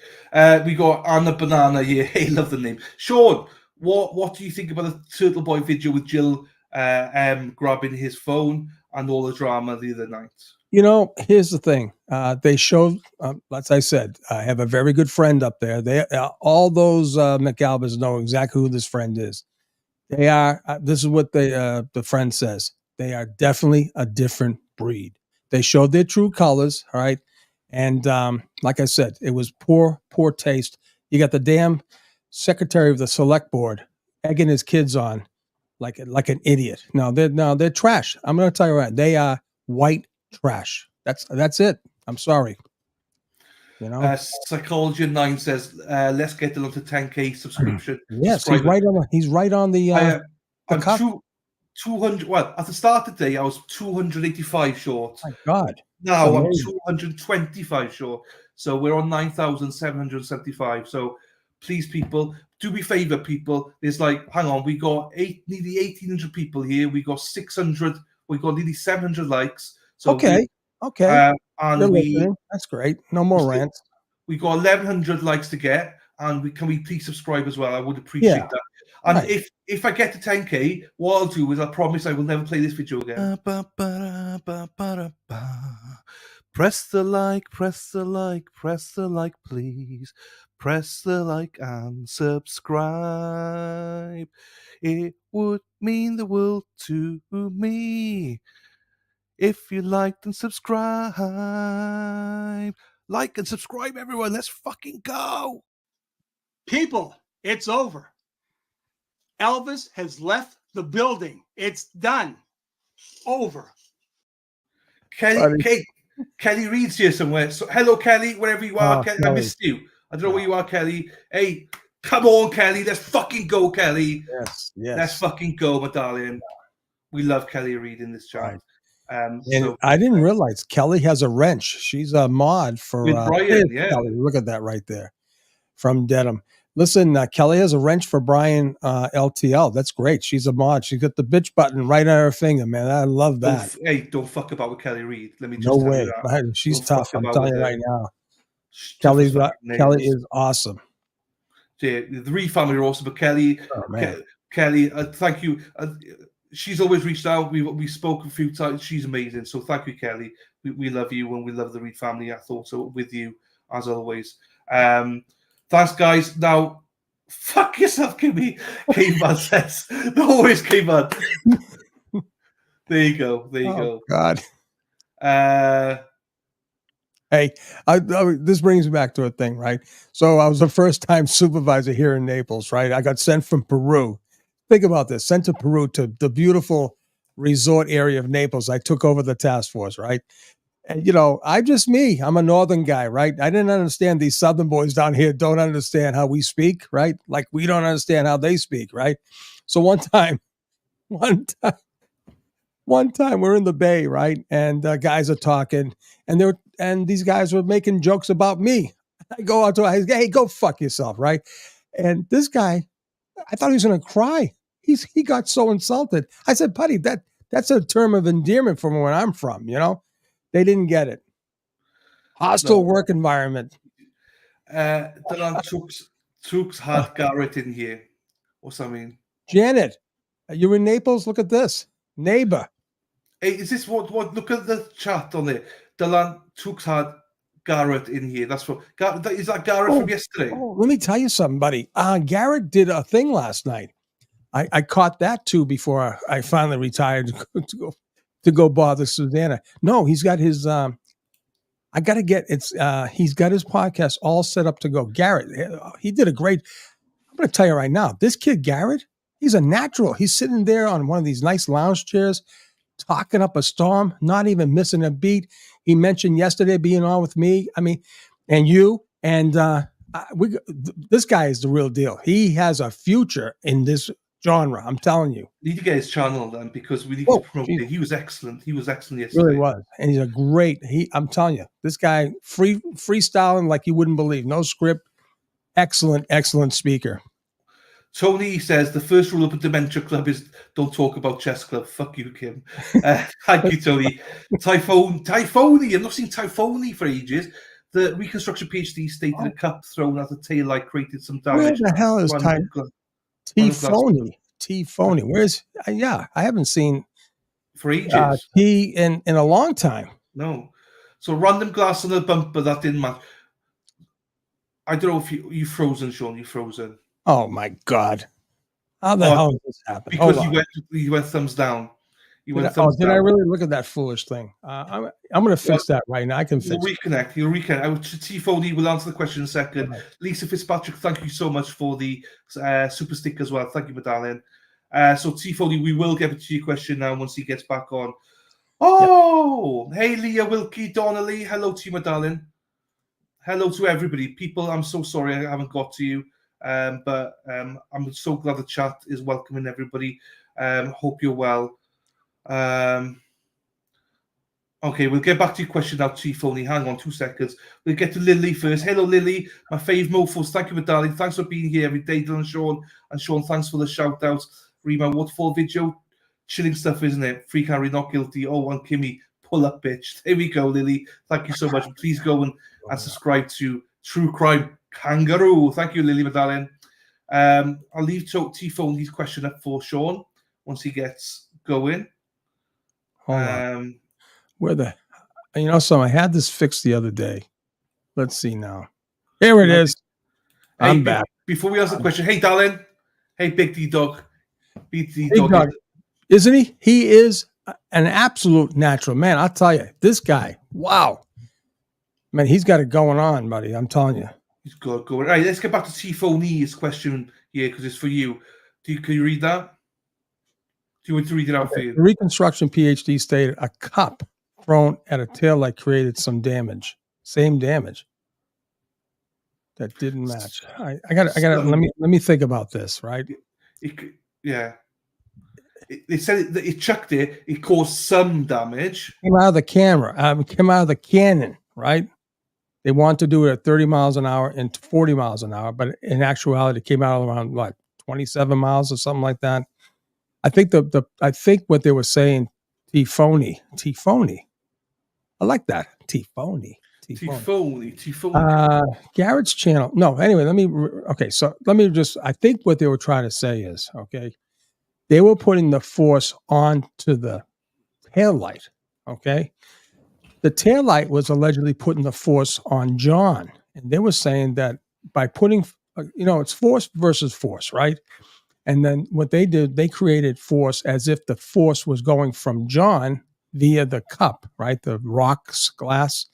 We got Anna Banana here. Hey, love the name. Sean, what do you think about the Turtle Boy video with Jill grabbing his phone and all the drama the other night? Here's the thing. They showed, as I said, I have a very good friend up there. All those McAlbers know exactly who this friend is. They are, this is what the friend says. They are definitely a different breed. They showed their true colors, all right? And like I said, it was poor taste. You got the damn secretary of the select board egging his kids on like an idiot. No, they're trash. I'm going to tell you right. They are white trash. That's it. I'm sorry. Psychology 9 says, let's get them to 10K subscription. Yes, he's right on the I'm 200. Well, at the start of the day, I was 285 short. My God. Now I'm 225 short. So we're on 9,775. So please, people, do me a favor, people. There's hang on, we got nearly 1,800 people here. We got 600. We got nearly 700 likes. So okay. And that's great. No more rants. We got 1,100 likes to get, and can we please subscribe as well? I would appreciate that. And if I get to 10K, what I'll do is I promise I will never play this video again. Press the like, press the like, press the like, please. Press the like and subscribe. It would mean the world to me if you liked and subscribe. Like and subscribe, everyone. Let's fucking go. People, it's over. Elvis has left the building. It's done. Over. Kelly Reed's here somewhere. So, hello, Kelly, wherever you are. Oh, Kelly, I Kelly. missed you. I don't know where you are, Kelly. Hey, come on, Kelly. Let's fucking go, Kelly. Yes, yes. Let's fucking go, my darling. We love Kelly Reed in this chat. Right. So And I didn't realize Kelly has a wrench. She's a mod for with Brian, there's yeah. Kelly. Look at that right there from Dedham. Listen, Kelly has a wrench for Brian LTL. That's great. She's a mod. She's got the bitch button right on her finger, man. I love that. Don't fuck about with Kelly Reed. Let me just No tell way. you that. She's Don't tough. fuck I'm about telling with you her. right now. Tough as fucking Kelly nails. is awesome. Yeah, the Reed family are awesome, but Kelly, Oh, man. Kelly, thank you. She's always reached out. We spoke a few times. She's amazing. So thank you, Kelly. We love you and we love the Reed family. I thought so with you as always. Thanks, guys. Now, fuck yourself, Kimmy. Caveman says. No worries, Caveman. There you go. There you go. God. Hey, this brings me back to a thing, right? So I was a first-time supervisor here in Naples, right? I got sent from Peru. Think about this, sent to Peru, to the beautiful resort area of Naples. I took over the task force, right? And, I'm just me. I'm a northern guy, right? I didn't understand these southern boys down here don't understand how we speak, right? Like we don't understand how they speak, right? So one time we're in the bay, right? And guys are talking, and these guys were making jokes about me. I go out to, hey, go fuck yourself, right? And this guy, I thought he was going to cry. He got so insulted. I said, buddy, that's a term of endearment from where I'm from. They didn't get it. Hostile work environment. Dylan Tooks had Garrett in here. What's that mean? Janet, you're in Naples. Look at this. Neighbor. Hey, is this what? Look at the chat on there. Dylan Tooks had Garrett in here. That's what. Is that Garrett from yesterday? Oh, let me tell you something, buddy. Garrett did a thing last night. I caught that too before I finally retired to go bother Susanna. No, he's got his. I got to get it's. He's got his podcast all set up to go. Garrett, he did a great. I'm going to tell you right now, this kid Garrett, he's a natural. He's sitting there on one of these nice lounge chairs, talking up a storm, not even missing a beat. He mentioned yesterday being on with me. I mean, and you and this guy is the real deal. He has a future in this genre. I'm telling you. Need to get his channel then because we need to promote it. He was excellent. He was excellent yesterday. Really was, and he's a great. I'm telling you, this guy freestyling like you wouldn't believe. No script. Excellent speaker. Tony says the first rule of a dementia club is don't talk about chess club. Fuck you, Kim. Thank you, Tony. Typhony. I've not seen Typhony for ages. The reconstruction PhD stated a cup thrown at the tail light created some damage. Where the hell is T-Phony? Where's I haven't seen for ages. T in a long time. No. So random glass on the bumper that didn't match. I don't know if you frozen, Sean. You frozen. Oh my God! How the hell did this happen? Because you went thumbs down. You went thumbs down. Did I really look at that foolish thing? I'm going to fix that right now. I can fix it. You'll reconnect. T-Phony will answer the question in a second. Right. Lisa Fitzpatrick, thank you so much for the super stick as well. Thank you, my darling. So T-Phony, we will get to your question now once he gets back on. Oh, yep. Hey, Leah Wilkie Donnelly. Hello to you, my darling. Hello to everybody. People, I'm so sorry I haven't got to you. But I'm so glad the chat is welcoming everybody. Hope you're well. Okay, we'll get back to your question now, T-Phony. Hang on 2 seconds. We'll get to Lily first. Hello, Lily. My fave mofos. Thank you, my darling. Thanks for being here every day, Dylan, Sean. And Sean, thanks for the shout-outs. Rima, waterfall video. Chilling stuff, isn't it? Free carry, not guilty. Oh, one Kimmy. Pull up, bitch. There we go, Lily. Thank you so much. Please go and subscribe to True Crime Kangaroo. Thank you, Lily, my darling. I'll leave T-Phony's question up for Sean once he gets going. Hold on. Where the You know, so I had this fixed the other day. Let's see now. Here it is. I'm Hey, back. Before we ask the question, hey, darling. Hey, Big D Dog. Big D Big Dog. Dog. Isn't he? He is an absolute natural man. I'll tell you, this guy, wow. Man, he's got it going on, buddy. I'm telling you. He's good. All right, let's get back to Tifoni's question here because it's for you. Can you read that? Do you want to read it out for The you? reconstruction PhD stated a cup thrown at a taillight created some damage. Same damage. That didn't match. I got. Let me think about this. Right. Yeah. They said that it chucked it. It caused some damage. Came out of the camera. Came out of the cannon. Right. They want to do it at 30 miles an hour and 40 miles an hour, but in actuality, it came out around what 27 miles or something like that. I think I think what they were saying, Tifoni. I like that. Tifoni. Garrett's channel. No, anyway, I think what they were trying to say is, okay, they were putting the force onto the taillight, okay? The taillight was allegedly putting the force on John. And they were saying that by putting, it's force versus force, right? And then what they did, they created force as if the force was going from John via the cup, right? The rocks, glass,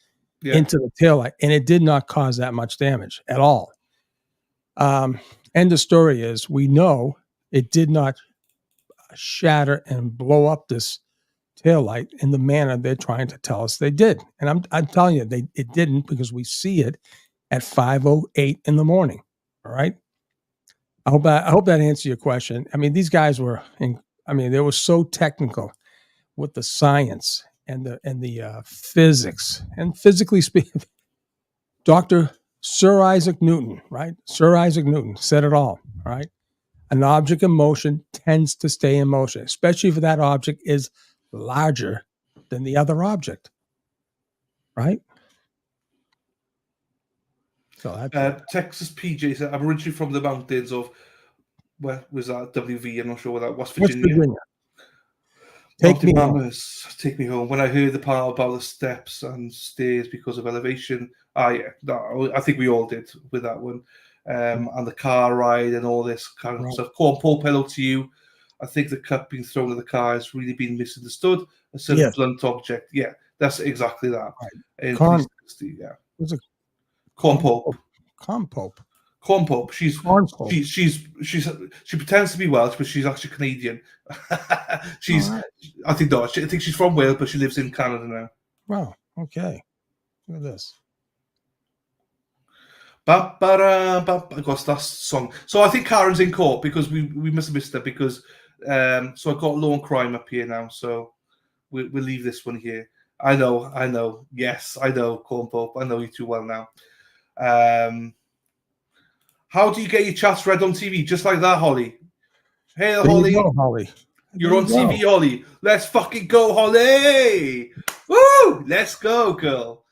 into the taillight. And it did not cause that much damage at all. And the story is, we know it did not shatter and blow up this taillight in the manner they're trying to tell us they did. And I'm telling you, it didn't, because we see it at 5:08 in the morning. All right. I hope that answers your question. I mean, these guys they were so technical with the science and the physics, and physically speaking, Dr. Sir Isaac Newton, right? Sir Isaac Newton said it all. All right. An object in motion tends to stay in motion, especially if that object is larger than the other object, right? So Texas PJ said, I'm originally from the mountains of, where was that? WV, I'm not sure what that was. West Virginia. Take me home. When I heard the part about the steps and stairs because of elevation, I think we all did with that one. And the car ride and all this kind of stuff. Paul, hello to you. I think the cup being thrown at the car has really been misunderstood. A certain blunt object. Yeah, that's exactly that. Right. Was it Corn Pope? She pretends to be Welsh, but she's actually Canadian. I think she's from Wales, but she lives in Canada now. Wow. Okay. Look at this. I got that song. So I think Karen's in court because we must have missed her because so I got law and crime up here now. So we'll leave this one here. I know. Yes, I know, Corn Pope. I know you too well now. How do you get your chats read on TV? Just like that, Holly. Hey, Holly. You go, Holly. You're on TV, Holly. Let's fucking go, Holly. Woo! Let's go, girl.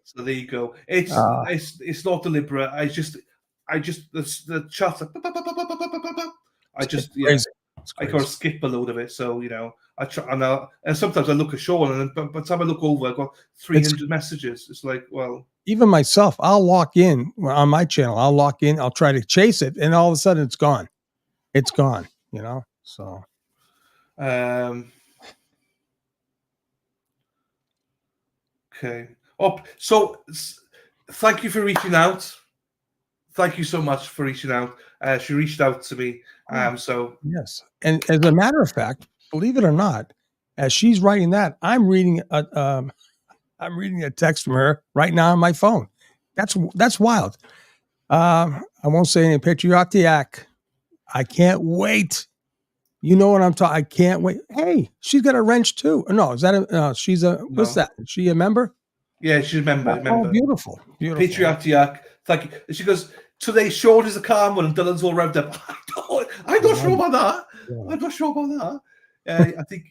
So there you go. It's not deliberate. I just the chat. I can't skip a load of it. So I try and sometimes I look at Sean, and by the time I look over, I've got 300 messages. It's like, well, even myself, I'll lock in on my channel. I'll try to chase it, and all of a sudden it's gone. It's gone. So. Okay. So thank you for reaching out. Thank you so much for reaching out. She reached out to me. So yes, and as a matter of fact, believe it or not, as she's writing that, I'm reading a text from her right now on my phone. That's wild. I won't say any patriotic. I can't wait. You know what I'm talking? I can't wait. Hey, she's got a wrench too. No, is that she's a what's that? Is she a member? Yeah, she's a member. Oh, beautiful. Patriotic. Thank you. She goes, today Sean is a calm one and Dylan's all revved up. I'm not sure about that. Yeah. I'm not sure about that. I think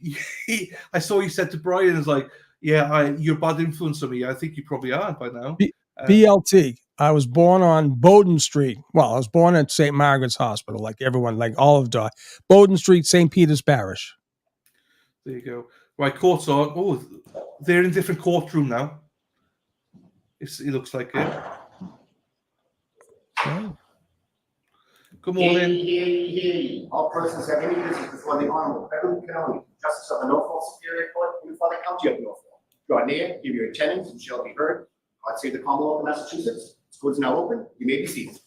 I saw you said to Brian, it's like, you're a bad influence on me. I think you probably are by now. BLT. I was born on Bowden Street. Well, I was born at St. Margaret's Hospital, like everyone, like all of Bowden Street, St. Peter's Parish. There you go. Right, court's on. Oh, they're in a different courtroom now. It looks like it. Oh. Good morning. All persons have any business before the Honorable Beverly County, Justice of the Norfolk Superior Court in the Father County of Norfolk. Draw near, give your attendance, and shall be heard. God save the Commonwealth of Massachusetts. School is now open. You may be seated.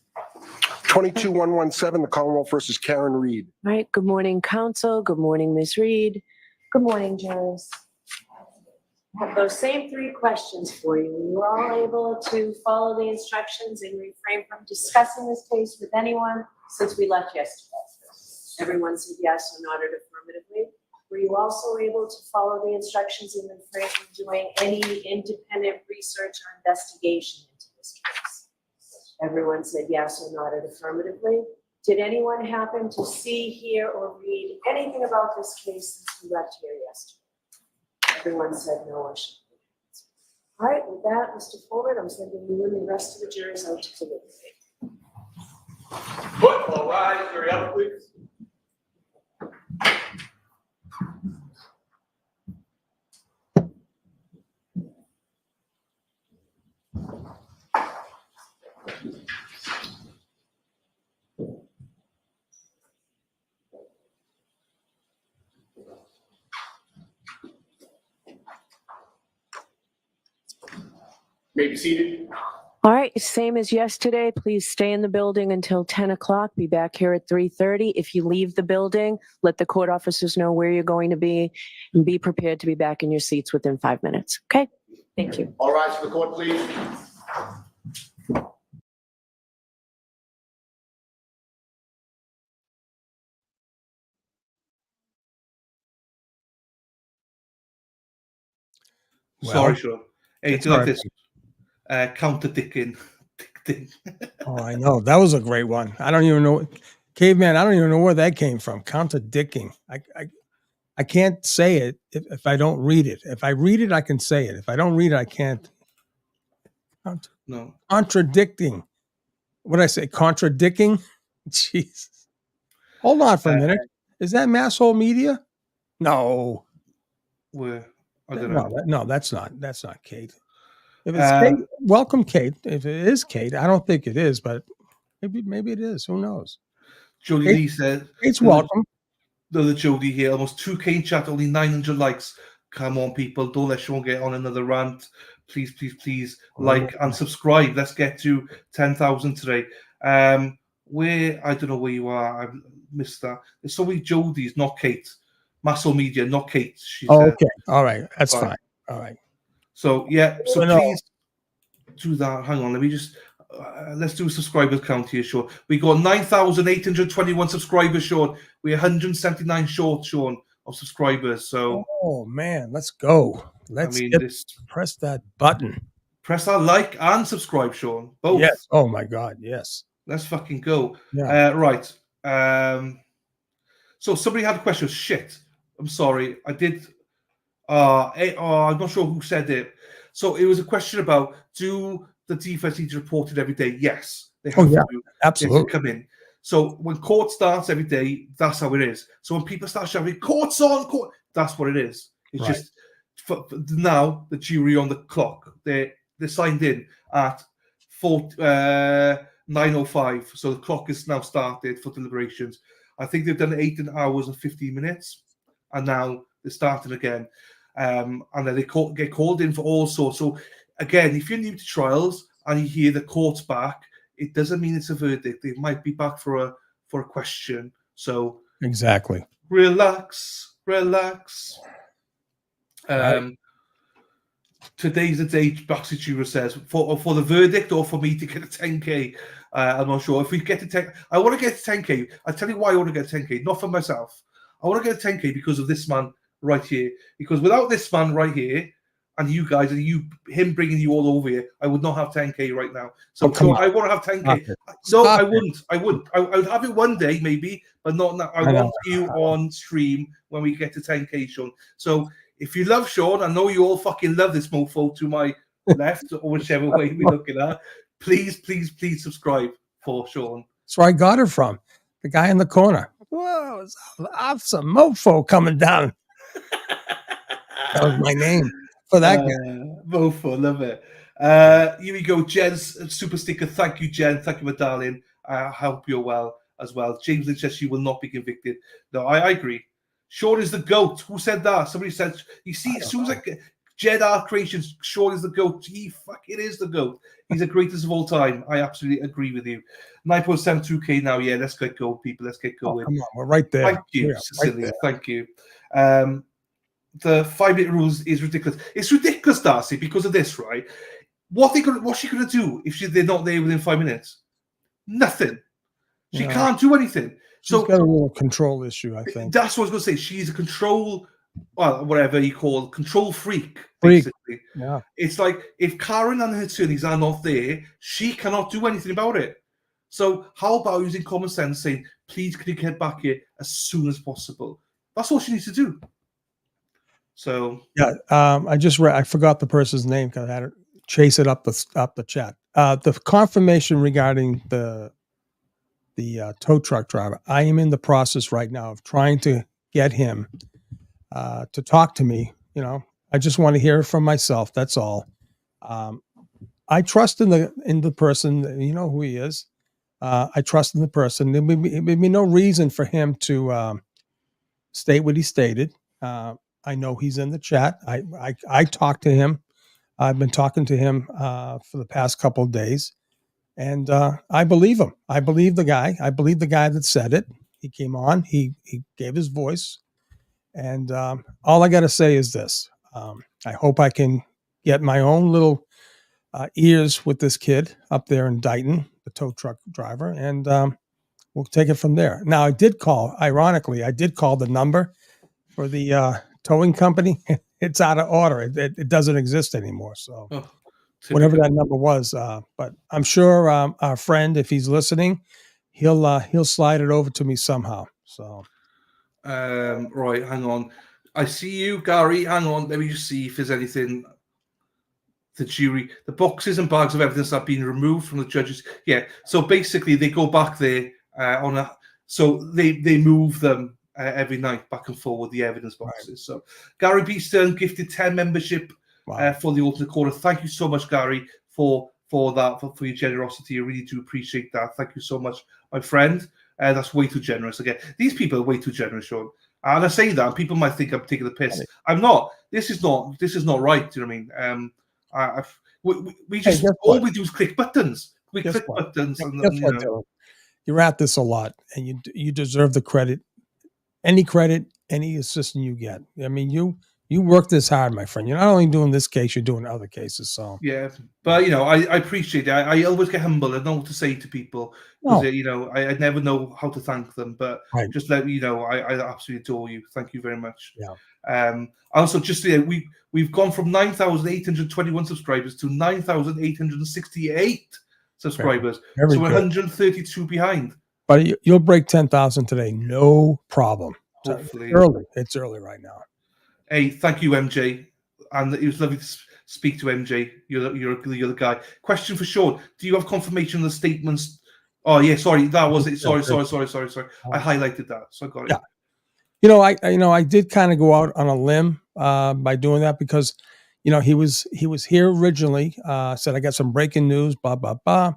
22-117, the Commonwealth versus Karen Reed. All right. Good morning, counsel. Good morning, Ms. Reed. Good morning, jurors. I have those same 3 questions for you. Were you all able to follow the instructions and refrain from discussing this case with anyone since we left yesterday? Everyone said yes or nodded affirmatively. Were you also able to follow the instructions and refrain from doing any independent research or investigation into this case? Everyone said yes or nodded affirmatively. Did anyone happen to see, hear, or read anything about this case since we left here yesterday? Everyone said no or should. All right, with that, Mr. Forward, I'm sending you and the rest of the jurors out to deliberate. All rise, hurry up, please. May be seated. All right, same as yesterday. Please stay in the building until 10 o'clock. Be back here at 3:30. If you leave the building, let the court officers know where you're going to be and be prepared to be back in your seats within 5 minutes. Okay? Thank you. All rise for the court, please. Sorry, Sean. Hey, it's do like all right. this. Counter-dicking. Oh, I know. That was a great one. I don't even know. Caveman, I don't even know where that came from. Contradicting. I can't say it if I don't read it. If I read it, I can say it. If I don't read it, I can't. No. Contradicting. What did I say? Contradicting? Jesus. Hold on for a minute. Is that Masshole Media? No. Where? I don't know. No, that's not Kate. If it's Kate, welcome, Kate. If it is Kate, I don't think it is, but maybe it is. Who knows? Jody Kate, Lee said, Kate's welcome. The Jody here, almost 2K in chat, only 900 likes. Come on, people. Don't let Sean get on another rant. Please, please, please like and subscribe. Let's get to 10,000 today. Where, I don't know where you are. I missed that. There's so many Jodys, not Kate. Muscle Media, not Kate. She said. Okay. All right. That's fine. All right. So, yeah. So, no. please do that. Hang on. Let me just... let's do a subscribers count here, Sean. We got 9,821 subscribers, Sean. We're 179 short, Sean, of subscribers. So, oh man, let's go. Press that button. Press that like and subscribe, Sean. Both. Yes. Oh my God. Yes. Let's fucking go. Yeah. Right. So somebody had a question. Shit. I'm sorry. I did. I'm not sure who said it. So it was a question about, do the defense need to report it every day? Yes, they have to. Absolutely. They have to come in. So when court starts every day, that's how it is. So when people start shouting, "Court's on, court," that's what it is. It's just for now the jury on the clock. They're signed in at 9:05. So the clock is now started for deliberations. I think they've done 8 hours and 15 minutes, and now they're starting again. And then they get called in for all sorts. So again, if you're new to trials and you hear the court's back, it doesn't mean it's a verdict. They might be back for a question. So exactly. Relax. Today's the day, Baxter Jura says, for the verdict or for me to get a 10K. I'm not sure. If we get to 10, I want to get to 10K. I'll tell you why I want to get 10K. Not for myself. I want to get 10K because of this man right here. Because without this man right here, and you guys, and him bringing you all over here, I would not have 10K right now. So I want to have 10K. No, I wouldn't. I would have it one day maybe, but not now. I want you on stream when we get to 10K, Sean. So if you love Sean, I know you all fucking love this mofo to my left or whichever way we're looking at. Please subscribe for Sean. That's where I got her from. The guy in the corner. Whoa, I have some mofo coming down. That was my name for that guy. Mofo, love it. Here we go, Jen's super sticker. Thank you, Jen. Thank you, my darling. I hope you're well as well. James Lynch says she will not be convicted. No, I agree. Sean is the GOAT. Who said that? Somebody said, you see, as soon as Jed Art Creations, Sean is the GOAT. He fucking is the GOAT. He's the greatest of all time. I absolutely agree with you. 9.72K now. Yeah, let's get going, people. Let's get going. Come on, we're right there. Thank you, Cecilia. Thank you. The 5-minute rules is ridiculous. It's ridiculous, Darcy, because of this, right? What's she gonna do if they're not there within 5 minutes? Nothing. She can't do anything. She's got a little control issue, I think. That's what I was gonna say. She's a control, well, whatever you call it, control freak, basically. Yeah. It's like if Karen and her attorneys are not there, she cannot do anything about it. So how about using common sense, saying, please can you get back here as soon as possible? That's all she needs to do. So yeah, I forgot the person's name because I had to chase it up the chat. The confirmation regarding the tow truck driver. I am in the process right now of trying to get him to talk to me. You know, I just want to hear it from myself. That's all. I trust in the person. You know who he is. I trust in the person. There would be no reason for him to state what he stated. I know he's in the chat. I talked to him. I've been talking to him for the past couple of days, and I believe him. I believe the guy. I believe the guy that said it. He came on. He gave his voice, and all I got to say is this: I hope I can get my own little ears with this kid up there in Dighton, the tow truck driver, and we'll take it from there. Now, I did call. Ironically, I did call the number for the towing company. It's out of order. It doesn't exist anymore. So whatever that number was, but I'm sure our friend, if he's listening, he'll slide it over to me somehow. So right, hang on. I see you, Gary. Hang on. Let me just see if there's anything. The jury, the boxes and bags of evidence have been removed from the judges. Yeah. So basically, they go back there so they move them every night back and forward, the evidence boxes. Right. So Gary B. Stern gifted 10 membership for the alternate quarter. Thank you so much, Gary, for that, for your generosity. I really do appreciate that. Thank you so much, my friend. That's way too generous. Again, these people are way too generous, Sean. And I say that, and people might think I'm taking the piss. I'm not. This is not right. Do you know what I mean? We just all we do is click buttons. We click buttons. And, you're at this a lot, and you deserve the credit. Any credit, any assistance you get. I mean, you work this hard, my friend. You're not only doing this case, you're doing other cases. So yeah, but you know, I appreciate it. I always get humble. I know what to say to people because you know I never know how to thank them. But just let you know, I absolutely adore you. Thank you very much. Yeah. Also, just we've gone from 9,821 subscribers to 9,868 subscribers. Very so we're good. 132 behind. But you'll break 10,000 today, no problem. Hopefully, it's early right now. Hey, thank you, MJ, and it was lovely to speak to MJ. You're the guy. Question for Sean: do you have confirmation of the statements? Oh yeah, sorry, that was it. Sorry. I highlighted that, so I got it. Yeah. You know, I did kind of go out on a limb by doing that because, you know, he was here originally. Said I got some breaking news, blah blah blah,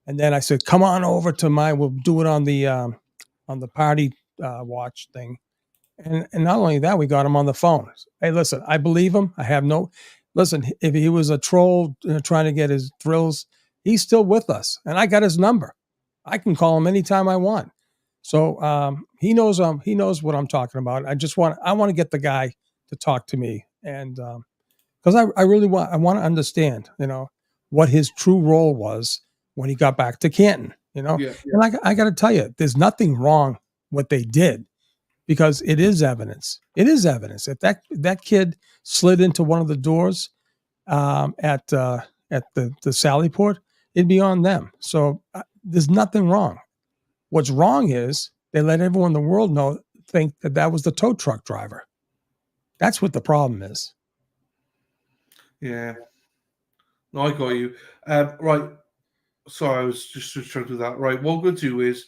and then I said, come on over to we'll do it on the party watch thing, and not only that, we got him on the phone. Hey, listen, I believe him. I have no. Listen, if he was a troll trying to get his thrills, he's still with us, and I got his number. I can call him anytime I want. So he knows what I'm talking about. I want to get the guy to talk to me, and because I really want to understand, you know, what his true role was when he got back to Canton, you know. Yeah. And I got to tell you, there's nothing wrong what they did because it is evidence. It is evidence. If that kid slid into one of the doors at the Sallyport, it'd be on them. So there's nothing wrong. What's wrong is they let everyone in the world think that was the tow truck driver. That's what the problem is. Yeah. No, I got you. Right. Sorry, I was just trying to do that. Right. What I'm going to do is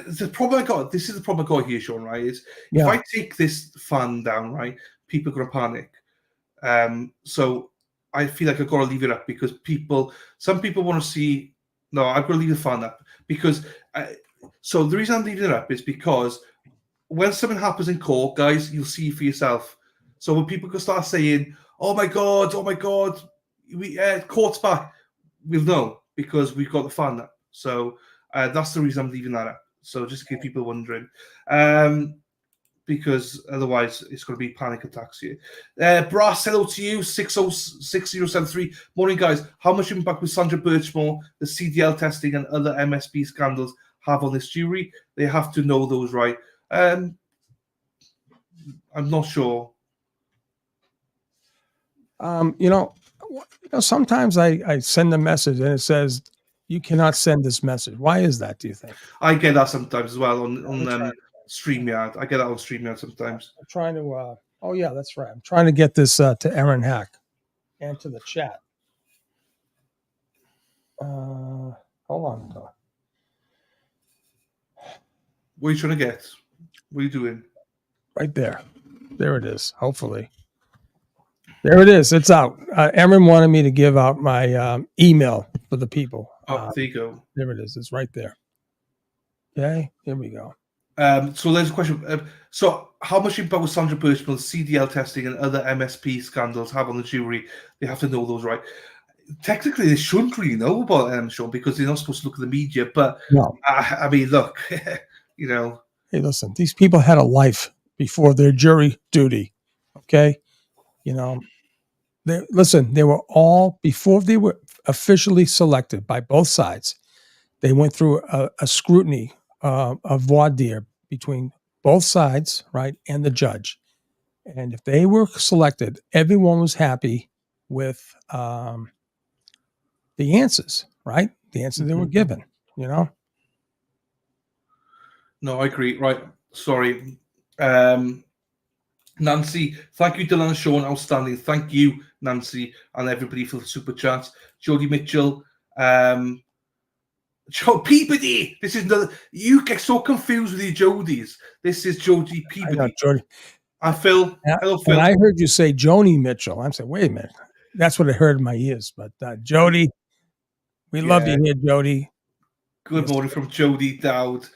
the problem I got. This is the problem I got here, Sean. Right? Is if Yeah. I take this fan down, right, people are gonna panic. So I feel like I've got to leave it up because some people want to see. No, I've got to leave the fan up because. So the reason I'm leaving it up is because when something happens in court, guys, you'll see for yourself. So when people can start saying, oh my God, we court's back, we'll know because we've got the fan up. So that's the reason I'm leaving that up. So just to keep people wondering. Because otherwise it's going to be panic attacks here. Brass, hello to you, 6073. Morning, guys. How much impact will Sandra Birchmore, the CDL testing, and other MSP scandals have on this jury? They have to know those, right? I'm not sure. Sometimes I send a message and it says, you cannot send this message. Why is that, do you think? I get that sometimes as well on StreamYard. I get that on StreamYard sometimes. I'm trying to, oh yeah, that's right. I'm trying to get this to Aaron Hack and to the chat. Hold on. What are you trying to get? What are you doing? Right there. There it is. Hopefully. There it is. It's out. Aaron wanted me to give out my email for the people. Oh, there you go. There it is. It's right there. Okay. Here we go. So there's a question. So how much impact will Sandra Birchmill's CDL testing and other MSP scandals have on the jury? They have to know those, right? Technically, they shouldn't really know about them, Sean, because they're not supposed to look at the media. But no. I mean, look, Hey, listen, these people had a life before their jury duty. Okay. They were all, before they were officially selected by both sides, they went through a scrutiny of voir dire between both sides, right, and the judge. And if they were selected, everyone was happy with the answers, right? The answers they were given, No, I agree. Right. Sorry. Nancy, thank you, Dylan and Sean. Outstanding. Thank you, Nancy, and everybody for the super chats. Jodie Mitchell. Joe Peabody. This is another. You get so confused with your Jodies. This is Jodie Peabody. I know, Jodie. And Phil. Hello, Phil. And I heard you say Joni Mitchell. I'm saying, wait a minute. That's what I heard in my ears. But Jodie, we love you here, Jodie. Good morning from Jodie Dowd,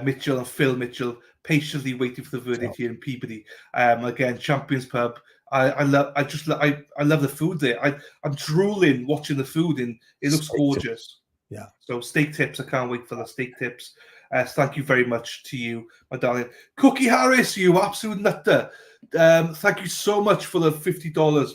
Mitchell, and Phil Mitchell. Patiently waiting for the verdict here in Peabody. Again, Champions Pub. I love the food there. I'm drooling watching the food, and it looks gorgeous. Yeah. So steak tips. I can't wait for the steak tips. Thank you very much to you, my darling. Cookie Harris, you absolute nutter. Thank you so much for the $50.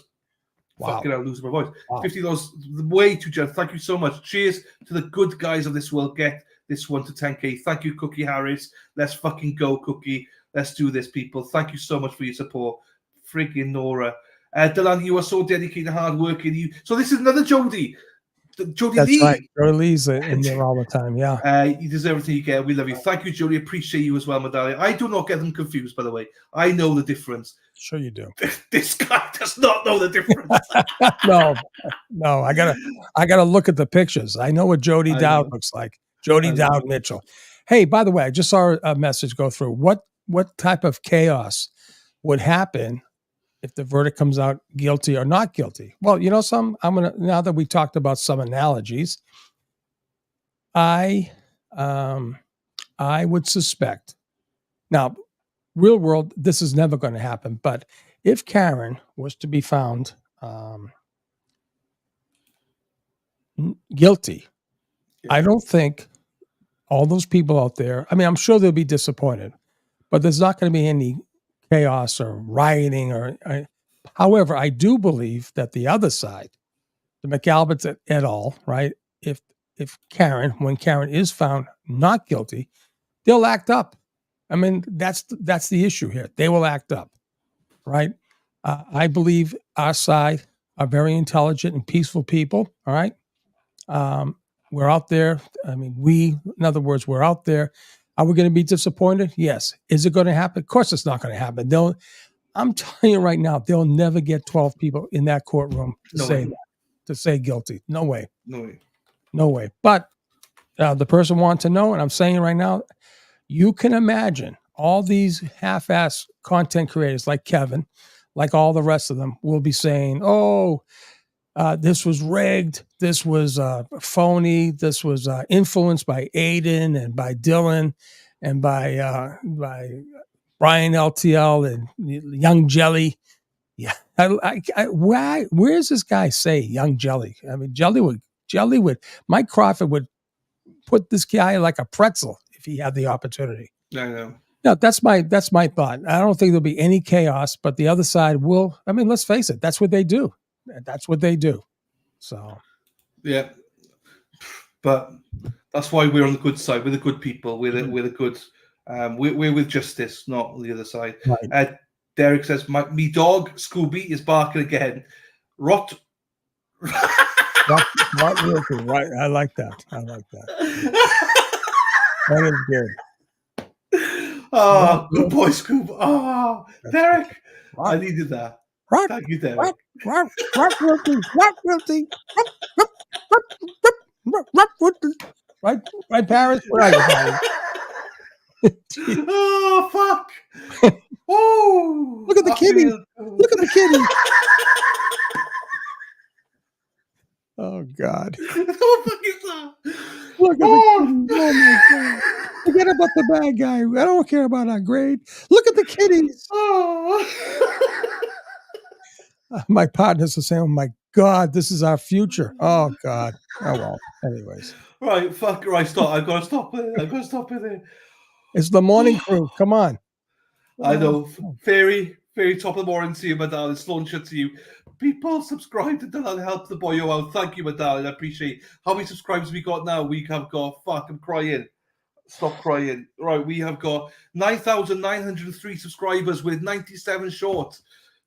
Wow. Fucking, I'll lose my voice. Wow. $50, way too generous. Thank you so much. Cheers to the good guys of this world. Get this one to 10K. Thank you, Cookie Harris. Let's fucking go, Cookie. Let's do this, people. Thank you so much for your support. Freaking Nora. Dylan, you are so dedicated and hardworking. So this is another Jodie. Jodie That's Lee. right. Jodie Lee's in there all the time. Yeah. You deserve everything you get. We love you. Thank you, Jodie. Appreciate you as well, my darling. I do not get them confused, by the way. I know the difference. Sure you do. This guy does not know the difference. No. I gotta look at the pictures. I know what Jodie Dowd looks like. Jodie Dowd Mitchell. Hey, by the way, I just saw a message go through. What type of chaos would happen if the verdict comes out guilty or not guilty? Well, now that we talked about some analogies, I would suspect, now, real world, this is never going to happen, but if Karen was to be found guilty, I don't think all those people out there, I mean, I'm sure they'll be disappointed, but there's not going to be any chaos or rioting however, I do believe that the other side, the McAlberts et al., right? If when Karen is found not guilty, they'll act up. I mean, that's the issue here. They will act up, right? I believe our side are very intelligent and peaceful people. All right. We're out there. I mean, in other words, we're out there. Are we going to be disappointed? Yes. Is it going to happen? Of course it's not going to happen. I'm telling you right now, they'll never get 12 people in that courtroom to say guilty. No way. No way. No way. But the person wanted to know, and I'm saying right now, You can imagine all these half-ass content creators like Kevin, like all the rest of them, will be saying, "Oh, this was rigged. This was phony. This was influenced by Aiden and by Dylan and by Brian LTL and Young Jelly." Yeah, why? Where's this guy say Young Jelly? I mean, Jelly would. Mike Crawford would put this guy like a pretzel if he had the opportunity. I know. No, that's my thought. I don't think there'll be any chaos, but the other side will. I mean, let's face it. That's what they do. That's what they do. So, yeah, but that's why we're on the good side. We're the good people. We're the good. We're with justice, not the other side. Right. Derek says, "Me dog Scooby is barking again." Rot. Right. I like that. That is good. Oh, good boy, Scoob. Oh, Derek. I needed that. Thank you, Derek. Right, Paris? Where are you, Paris? Oh, fuck. Oh, look at the kitty. Look at the kitty. Oh, God. What the fuck is that? Look at the kitty. Oh, my God. Forget about the bad guy. I don't care about our grade. Look at the kitties. Oh. My partners are saying, "Oh, my God, this is our future." Oh, God. Oh, well. Anyways. Right, fuck. Right, stop. I've got to stop it there. It's the morning crew. Come on. I know. Fairy, top of the morning to you, my darling. Launch it to you. People subscribe to Dylan, help the boyo out. Thank you, my darling. I appreciate it. How many subscribers we got now? We have got, fuck, I'm crying. Stop crying. Right, we have got 9,903 subscribers with 97 short.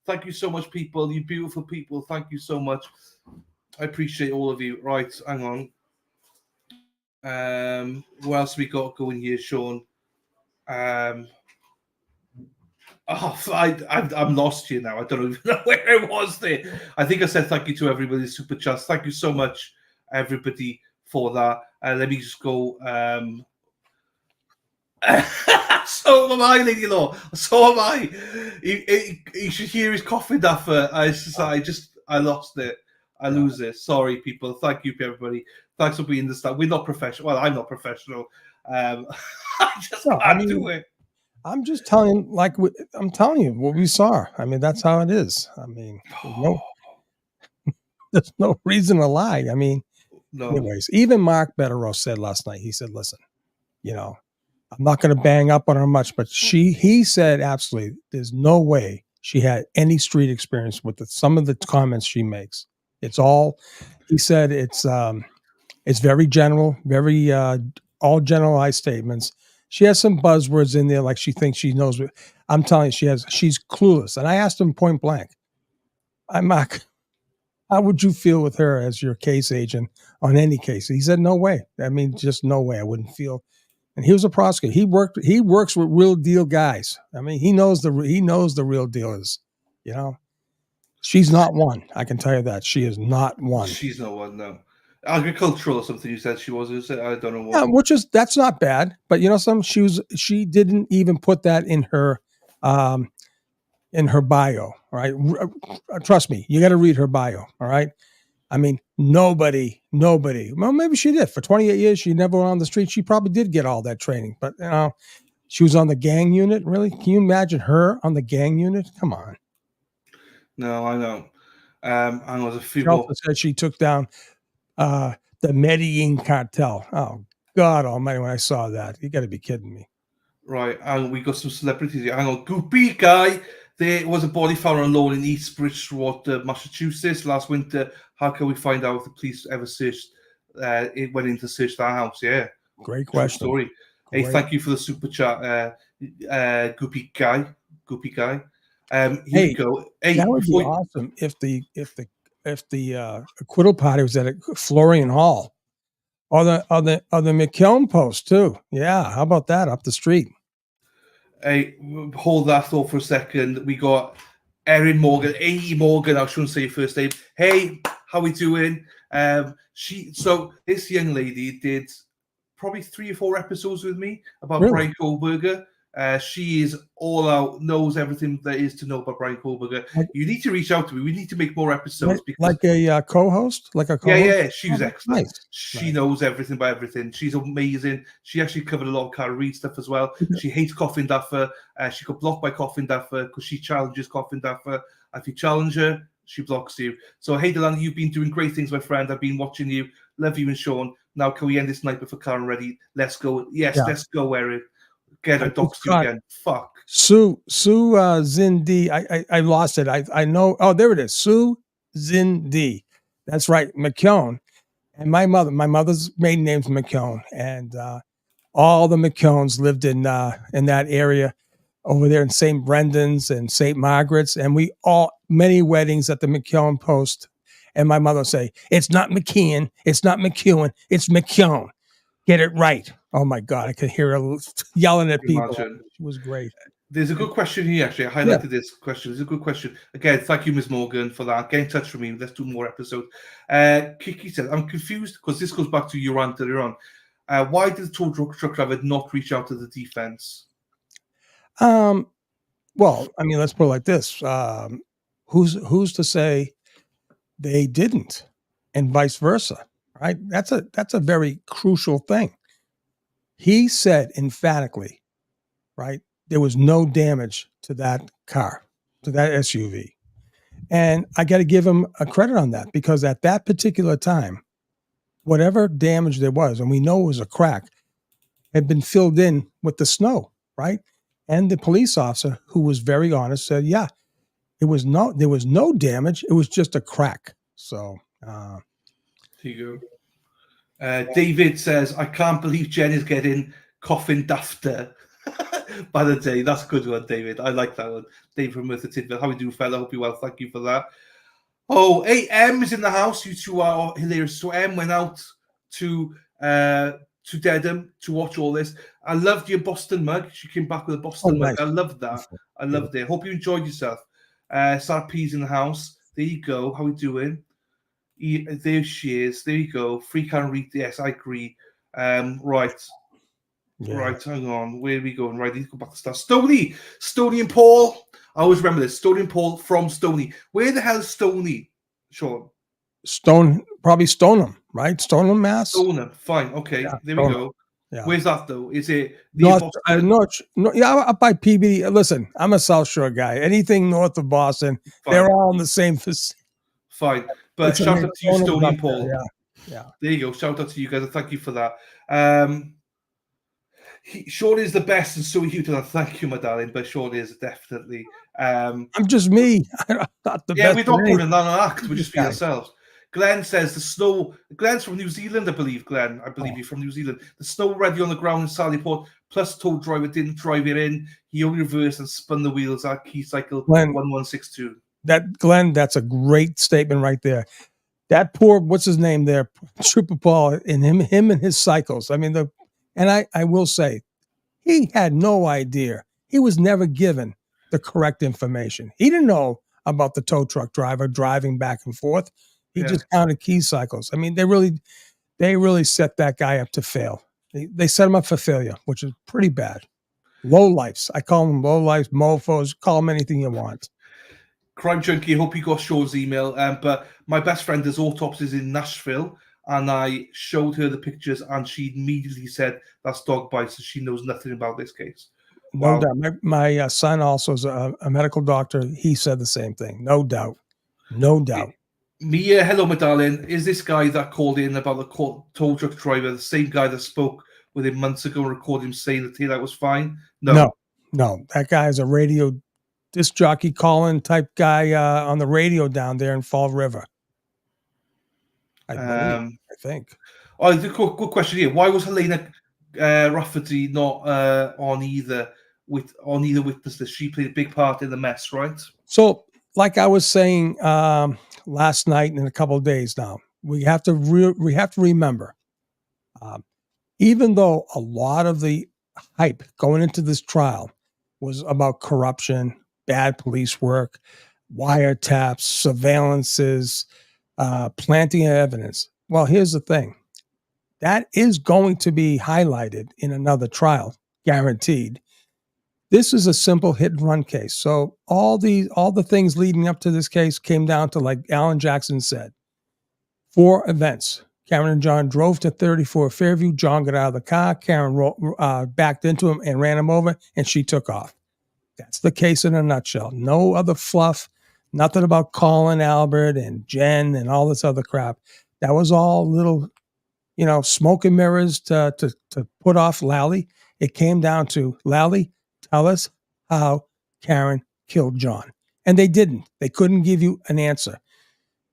Thank you so much, people. You beautiful people. Thank you so much. I appreciate all of you. Right, hang on. What else we got going here, Sean? I'm lost here now. I don't even know where I was there. I think I said thank you to everybody super chats. Thank you so much, everybody, for that. Let me just go. So am I, lady law. So am I. You should hear his coffee duffer. I lost it. I lose it. Sorry, people. Thank you, everybody. Thanks for being this. We're not professional. Well, I'm not professional. I just can't do it. I'm just telling, I'm telling you what we saw. I mean, that's how it is. I mean, there's no reason to lie. I mean, anyways, even Mark Betteros said last night, he said, "Listen, I'm not going to bang up on her much, but he said absolutely, there's no way she had any street experience with some of the comments she makes. It's all," he said, it's very general, very all generalized statements. She has some buzzwords in there, like she thinks she knows. I'm telling you, she's clueless. And I asked him point blank, "Mark, how would you feel with her as your case agent on any case?" He said, "No way. I mean, just no way. I wouldn't feel." And he was a prosecutor. He works with real deal guys. I mean, he knows the real deal is, she's not one. I can tell you that she is not one. She's not one, no. Agricultural or something you said she was. I don't know what. Yeah, that's not bad. But she didn't even put that in her bio. All right. Trust me, you got to read her bio. All right. I mean, nobody. Well, maybe she did. For 28 years, she never went on the street. She probably did get all that training. But she was on the gang unit. Really? Can you imagine her on the gang unit? Come on. No, I know. And was a few she also said she took down the Medellin cartel. Oh, God almighty, when I saw that. You got to be kidding me. Right, and we got some celebrities here. Hang on, Goopy guy. There was a body found on loan in East Bridgewater, Massachusetts last winter. How can we find out if the police ever searched? It went in to search that house. Yeah, great question. True story. Great. Hey, thank you for the super chat, Goopy guy. Here we go. Hey, that would be awesome if the acquittal party was at Florian Hall, or the McKelm post too. Yeah, how about that up the street? Hey, hold that thought for a second. We got Erin Morgan, A.E. Morgan. I shouldn't say your first name. Hey, how we doing? So this young lady did probably 3 or 4 episodes with me about Really? Brian Kohlberger. She is all out, knows everything there is to know about Brian Kohlberger. Like- You need to reach out to me. We need to make more episodes because Like a co-host, like a yeah, co-host. yeah, she was Oh, that's excellent. nice. She Nice. knows everything about everything. She's amazing. She actually covered a lot of Cara Reid stuff as well. She hates Coffin Duffer. She got blocked by Coffin Duffer because she challenges Coffin Duffer. If you challenge her, she blocks you. So, hey, Delaney, you've been doing great things, my friend. I've been watching you. Love you and Sean. Now, can we end this night before Karen ready? Let's go. Yes, Yeah. let's go, Eric. Get her I doxed you forgot. again. Fuck. Sue Zindi. I lost it. I know. Oh, there it is. Sue Zindi. That's right. McKeown. And my mother's maiden name's McKeown, and all the McKeowns lived in that area over there in St. Brendan's and St. Margaret's, and many weddings at the McKeown Post. And my mother would say, "It's not McKeon, it's not McEwen, it's McKeown. Get it right." Oh my God, I could hear her yelling at people. Imagine. She was great. There's a good question here, actually. I highlighted this question. There's a good question. Again, thank you, Ms. Morgan, for that. Get in touch with me. Let's do more episodes. Kiki says, I'm confused because this goes back to your rant earlier on. Why did the tow truck driver not reach out to the defense? Well, I mean, let's put it like this. Who's to say they didn't, and vice versa, right? That's a very crucial thing. He said emphatically, right, there was no damage to that car, to that SUV. And I got to give him a credit on that, because at that particular time, whatever damage there was, and we know it was a crack, had been filled in with the snow, right? And the police officer, who was very honest, said, yeah, there was no damage. It was just a crack. So Here you go. David says, I can't believe Jen is getting coffin dafter by the day. That's a good one, David. I like that one. David from Merthyr Tydfil. How are you doing, fella? Hope you're well. Thank you for that. Oh, hey, M is in the house. You two are hilarious. So M went out to Dedham to watch all this. I loved your Boston mug. She came back with a Boston mug. Nice. I loved that. I loved it. Hope you enjoyed yourself. Sarah P's in the house. There you go. How are we doing? There she is. There you go. Free can read. Yes, I agree. Right. Yeah. Right, hang on. Where are we going? Right, let's go back to start. Stoney and Paul. I always remember this. Stoney and Paul from Stoney. Where the hell is Stoney, Sean? Probably Stoneham, right? Stoneham, Mass. Stoneham. Fine. Okay, Yeah, there we Stoneham. go. Yeah. Where's that though? Is it North, Boston? yeah, up by PBD. Listen, I'm a South Shore guy. Anything north of Boston, Fine. they're all in the same facility. Fine. But It's shout amazing. out to you, Stoneham Stoney up and Paul. there, yeah. There you go. Shout out to you guys. And thank you for that. Sean is the best, and so are you. Thank you, my darling. But Sean is definitely. I'm just me. I'm not the Yeah, best. we're not at putting anything. on an act. We're just being Guy. ourselves. Glenn says the snow. Glenn's from New Zealand, I believe. Glenn, I believe you're from New Zealand. The snow already on the ground in Sallyport. Plus, tow driver didn't drive it in. He only reversed and spun the wheels at key cycle Glenn, 1162. Glenn, that's a great statement right there. That poor, what's his name there, Trooper Paul, and him and his cycles. I mean, I will say, he had no idea. He was never given the correct information. He didn't know about the tow truck driver driving back and forth. He just counted key cycles. I mean, they really set that guy up to fail. They set him up for failure, which is pretty bad. Low lifes. I call them low lifes, mofos, call them anything you want. Crime Junkie, hope you got Sean's email. But my best friend does autopsies in Nashville, and I showed her the pictures, and she immediately said that's dog bites, so she knows nothing about this case. No doubt. My son also is a medical doctor. He said the same thing. No doubt. No doubt. Mia, hello, my darling. Is this guy that called in about the tow truck driver the same guy that spoke with him months ago and recorded him saying that that was fine? No. That guy is a radio disc jockey calling type guy on the radio down there in Fall River. I think. Oh, good question here. Why was Helena Rafferty not on either witness list? She played a big part in the mess, right? So, like I was saying last night and in a couple of days now, we have to remember, even though a lot of the hype going into this trial was about corruption, bad police work, wiretaps, surveillances, planting of evidence. Well, here's the thing. That is going to be highlighted in another trial, guaranteed. This is a simple hit and run case. So all the things leading up to this case came down to, like Alan Jackson said, 4 events. Karen and John drove to 34 Fairview. John got out of the car. Karen backed into him and ran him over, and she took off. That's the case in a nutshell. No other fluff. Nothing about Colin, Albert, and Jen, and all this other crap. That was all little, smoke and mirrors to put off Lally. It came down to, Lally, tell us how Karen killed John. And they didn't. They couldn't give you an answer.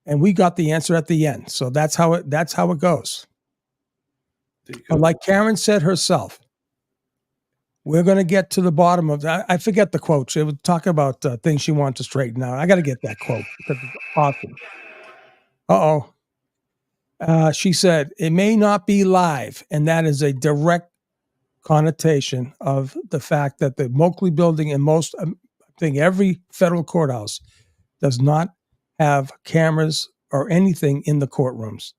And we got the answer at the end. So that's how it goes. But like Karen said herself, we're going to get to the bottom of that. I forget the quote. She was talking about things she wanted to straighten out. I got to get that quote because it's awesome. She said, it may not be live. And that is a direct connotation of the fact that the Moakley building and I think every federal courthouse does not have cameras or anything in the courtrooms.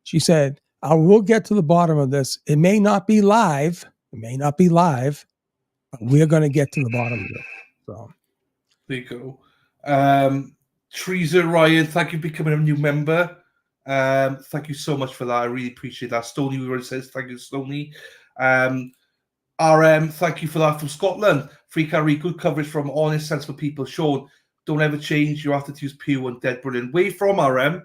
She said, I will get to the bottom of this. It may not be live. But we're going to get to the bottom of it. So there you go. Teresa Ryan, thank you for becoming a new member. Thank you so much for that. I really appreciate that. Stoney already says thank you, Stoney. RM, thank you for that from Scotland. Free carry, good coverage from honest, sensible people. Sean, don't ever change. You have to use P1 dead brilliant. Where from, RM?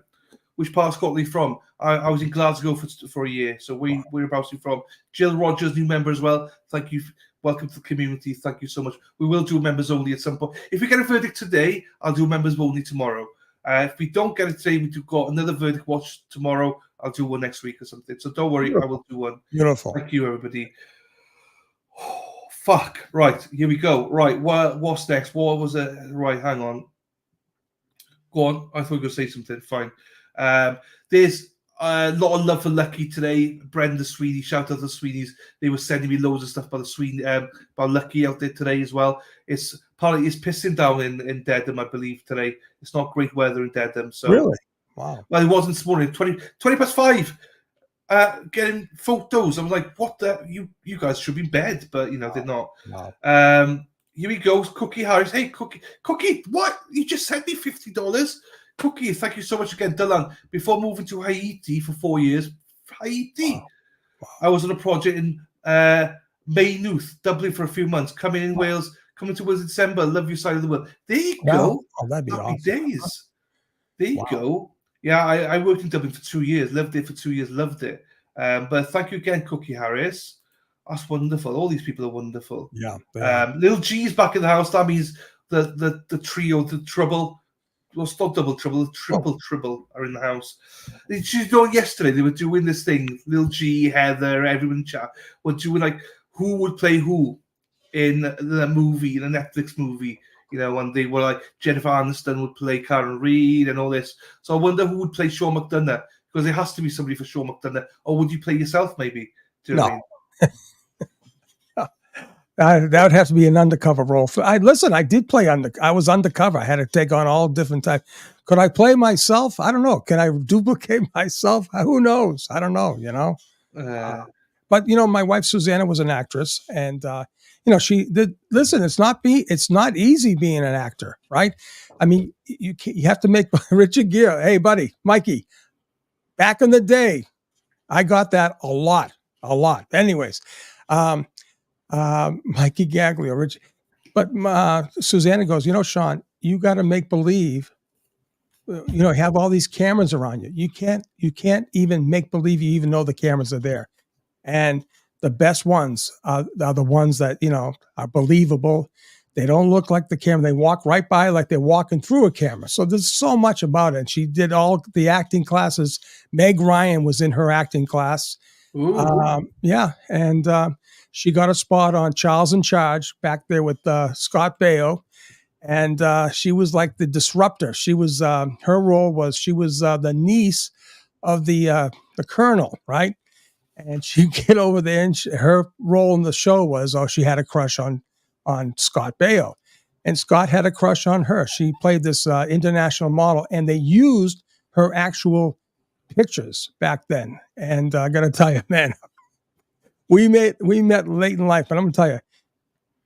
Which part of Scotland are you from? I was in Glasgow for a year. So whereabouts are you from? Jill Rogers, new member as well. Thank you. Welcome to the community. Thank you so much. We will do members only at some point. If we get a verdict today, I'll do members only tomorrow. If we don't get it today, we've got another verdict watch tomorrow. I'll do one next week or something. So don't worry, I will do one. Beautiful. Thank you, everybody. Oh, fuck. Right, here we go. Right, what's next? What was it? Right, hang on. Go on. I thought you were going to say something. Fine. There's a lot of love for Lucky today. Brenda Sweeney, shout out to the Sweeneys. They were sending me loads of stuff about the Sweeney, about Lucky out there today as well. It's pissing down in Dedham, I believe, today. It's not great weather in Dedham. So really? Wow. Well, it wasn't this morning. 20 past 5. Getting photos. I was like, what the? You guys should be in bed, but they're not. Wow. Here he goes, Cookie Harris. Hey, Cookie, what? You just sent me $50. Cookie, thank you so much again, Dylan. Before moving to Haiti for 4 years, Haiti. Wow. I was on a project in Maynooth, Dublin for a few months. Coming in Wales, coming to Wales in December. Love your side of the world. There you go. Oh, that'd be Happy awesome. days. There you go. Yeah, I worked in Dublin for 2 years. Lived there for 2 years. Loved it. But thank you again, Cookie Harris. That's wonderful. All these people are wonderful. Yeah. Little G's back in the house. That means the trio, the trouble. Well, it's not double trouble, triple trouble are in the house. Yesterday they were doing this thing. Lil G, Heather, everyone in chat were doing like who would play who in the movie, in a Netflix movie, and they were like Jennifer Aniston would play Karen Reed and all this. So I wonder who would play Sean McDonough, because there has to be somebody for Sean McDonough. Or would you play yourself maybe? Do you know what I mean? That would have to be an undercover role. I did play I was undercover. I had to take on all different types. Could I play myself? I don't know. Can I duplicate myself? Who knows? I don't know. But my wife Susanna was an actress, and she did. Listen, it's not easy being an actor, right? I mean, you have to make Richard Gere. Hey, buddy, Mikey. Back in the day, I got that a lot. Anyways. Mikey Gaglio, Rich, but Susanna goes, Sean, you got to make believe, have all these cameras around you. You can't even make believe you even know the cameras are there. And the best ones are the ones that, are believable. They don't look like the camera. They walk right by like they're walking through a camera. So there's so much about it. And she did all the acting classes. Meg Ryan was in her acting class. And she got a spot on Charles in Charge back there with Scott Baio, and she was like the disruptor. She was her role was she was the niece of the colonel, right? And she'd get over there, and her role in the show was she had a crush on Scott Baio, and Scott had a crush on her. She played this international model, and they used her actual pictures back then, and I got to tell you, man, we met late in life, but I'm gonna tell you,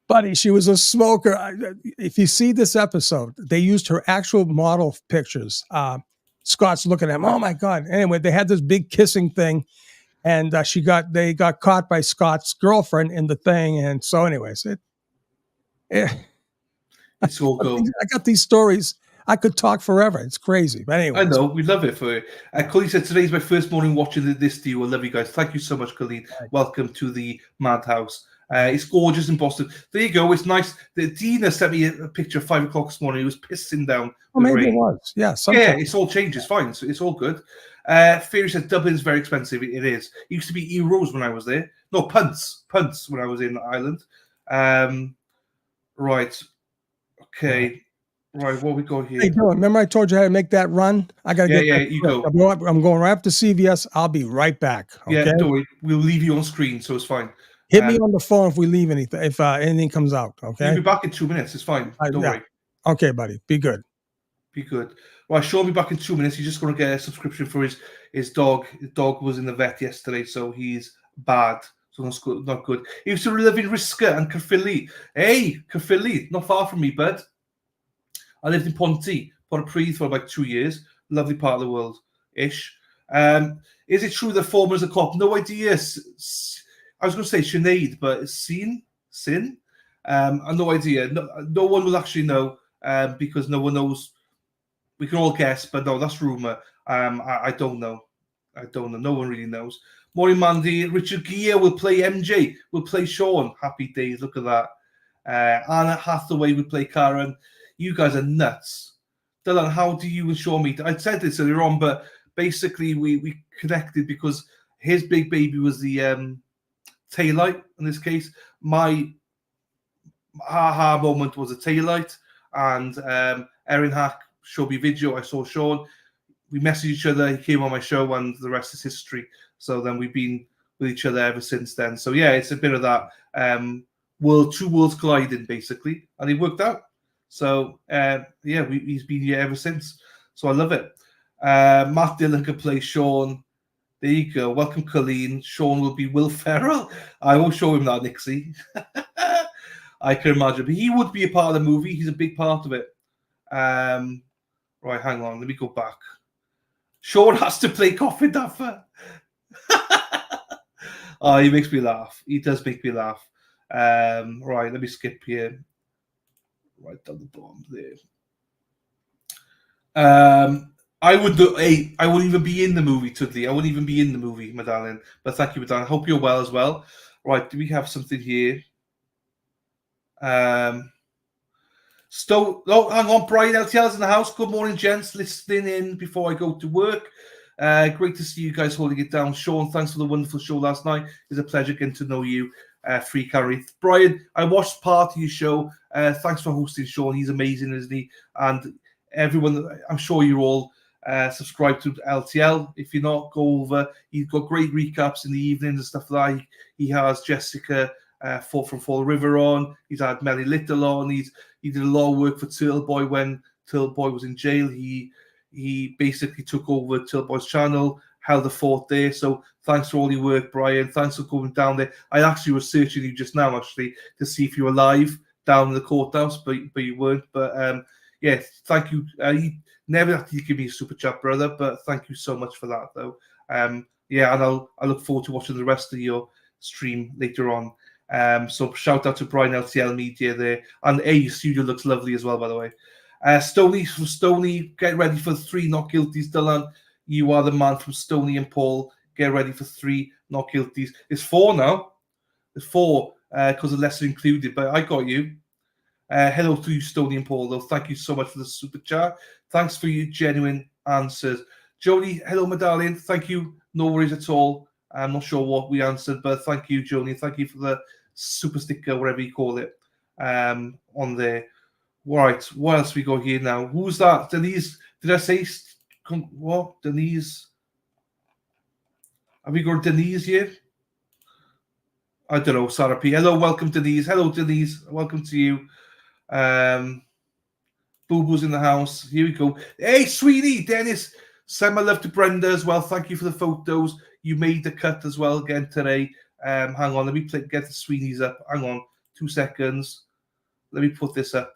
buddy, she was a smoker. If you see this episode, they used her actual model pictures. Scott's looking at him. Oh my God! Anyway, they had this big kissing thing, and they got caught by Scott's girlfriend in the thing, and so, anyways, It's all go. I got these stories. I could talk forever. It's crazy. But anyway. I know. We love it for you. Colleen said, today's my first morning watching this deal. I love you guys. Thank you so much, Colleen. Welcome to the Madhouse. It's gorgeous in Boston. There you go. It's nice. Dina sent me a picture of 5 o'clock this morning. It was pissing down. Well, maybe rain. it was. Yeah. Yeah, it's all changed. It's fine. So it's all good. Fairy said Dublin's very expensive. It is. It used to be euros when I was there. No, punts when I was in Ireland. Right. Okay. Right, what we got here? Hey, Dylan, remember I told you how to make that run? I got to get that. You go. I'm going right up to CVS. I'll be right back. Okay? Yeah, don't worry. We'll leave you on screen, so it's fine. Hit me on the phone if we leave anything, if anything comes out. Okay. You'll be back in 2 minutes. It's fine. Don't worry. Okay, buddy. Be good. Be good. Right, Sean will be back in 2 minutes. He's just going to get a subscription for his dog. His dog was in the vet yesterday, so he's bad. So that's good, not good. He used to live in Risca and Caerphilly. Hey, Caerphilly, not far from me, bud. I lived in Pontypridd for about 2 years. Lovely part of the world-ish. Is it true that former is a cop? No idea. I was going to say Sinead, but it's Sin? I have no idea. No one will actually know because no one knows. We can all guess, but no, that's rumour. I don't know. No one really knows. Morning, Mandy. Richard Gere will play MJ. Will play Sean. Happy days. Look at that. Anna Hathaway will play Karen. You guys are nuts. Dylan, how do you and Sean meet? I said this earlier on, but basically we connected because his big baby was the taillight in this case. My aha moment was a taillight, and Erin Hack showed me video. I saw Sean. We messaged each other. He came on my show, and the rest is history. So then we've been with each other ever since then. So yeah, it's a bit of that two worlds colliding basically, and it worked out. So he's been here ever since. So I love it. Matt Dillon can play Sean. There you go. Welcome, Colleen. Sean will be Will Ferrell. I will show him that, Nixie. I can imagine. But he would be a part of the movie. He's a big part of it. Right, hang on. Let me go back. Sean has to play Coffin Duffer. Oh, he makes me laugh. He does make me laugh. Right, let me skip here. Right down the bottom there. I wouldn't even be in the movie, Tudley. I wouldn't even be in the movie, my darling. But thank you, my darling. Hope you're well as well. Right, do we have something here? Hang on. Brian LTL's in the house. Good morning, gents. Listening in before I go to work. Great to see you guys holding it down. Sean, thanks for the wonderful show last night. It's a pleasure getting to know you. Free carry. Brian, I watched part of your show. Thanks for hosting, Sean. He's amazing, isn't he? And everyone, I'm sure you're all subscribed to LTL. If you're not, go over. He's got great recaps in the evenings and stuff like that. He has Jessica from Fall River on. He's had Melly Little on. He did a lot of work for Turtle Boy when Turtle Boy was in jail. He basically took over Turtle Boy's channel, held the fort there. So thanks for all your work, Brian. Thanks for coming down there. I actually was searching you just now, actually, to see if you were live down in the courthouse, but you weren't. But yeah, thank you. You never have to give me a super chat, brother, but thank you so much for that, though. Yeah, and I look forward to watching the rest of your stream later on. So shout out to Brian LTL Media there. And your studio looks lovely as well, by the way. Stoney, get ready for 3 not guilties, Dylan. You are the man from Stoney and Paul. Get ready for 3 not guilties. It's 4 now. It's 4 because of lesser included, but I got you. Hello to you, Stoney and Paul, though. Thank you so much for the super chat. Thanks for your genuine answers. Jody, hello, my darling. Thank you. No worries at all. I'm not sure what we answered, but thank you, Jody. Thank you for the super sticker, whatever you call it, on there. Right, what else we got here now? Who's that? Denise? Did I say what? Denise? Have we got Denise here? I don't know, Sarah P. Hello, welcome, Denise. Hello, Denise. Welcome to you. Boo Boo's in the house. Here we go. Hey, sweetie, Dennis. Send my love to Brenda as well. Thank you for the photos. You made the cut as well again today. Hang on, let me get the Sweeney's up. Hang on, 2 seconds. Let me put this up.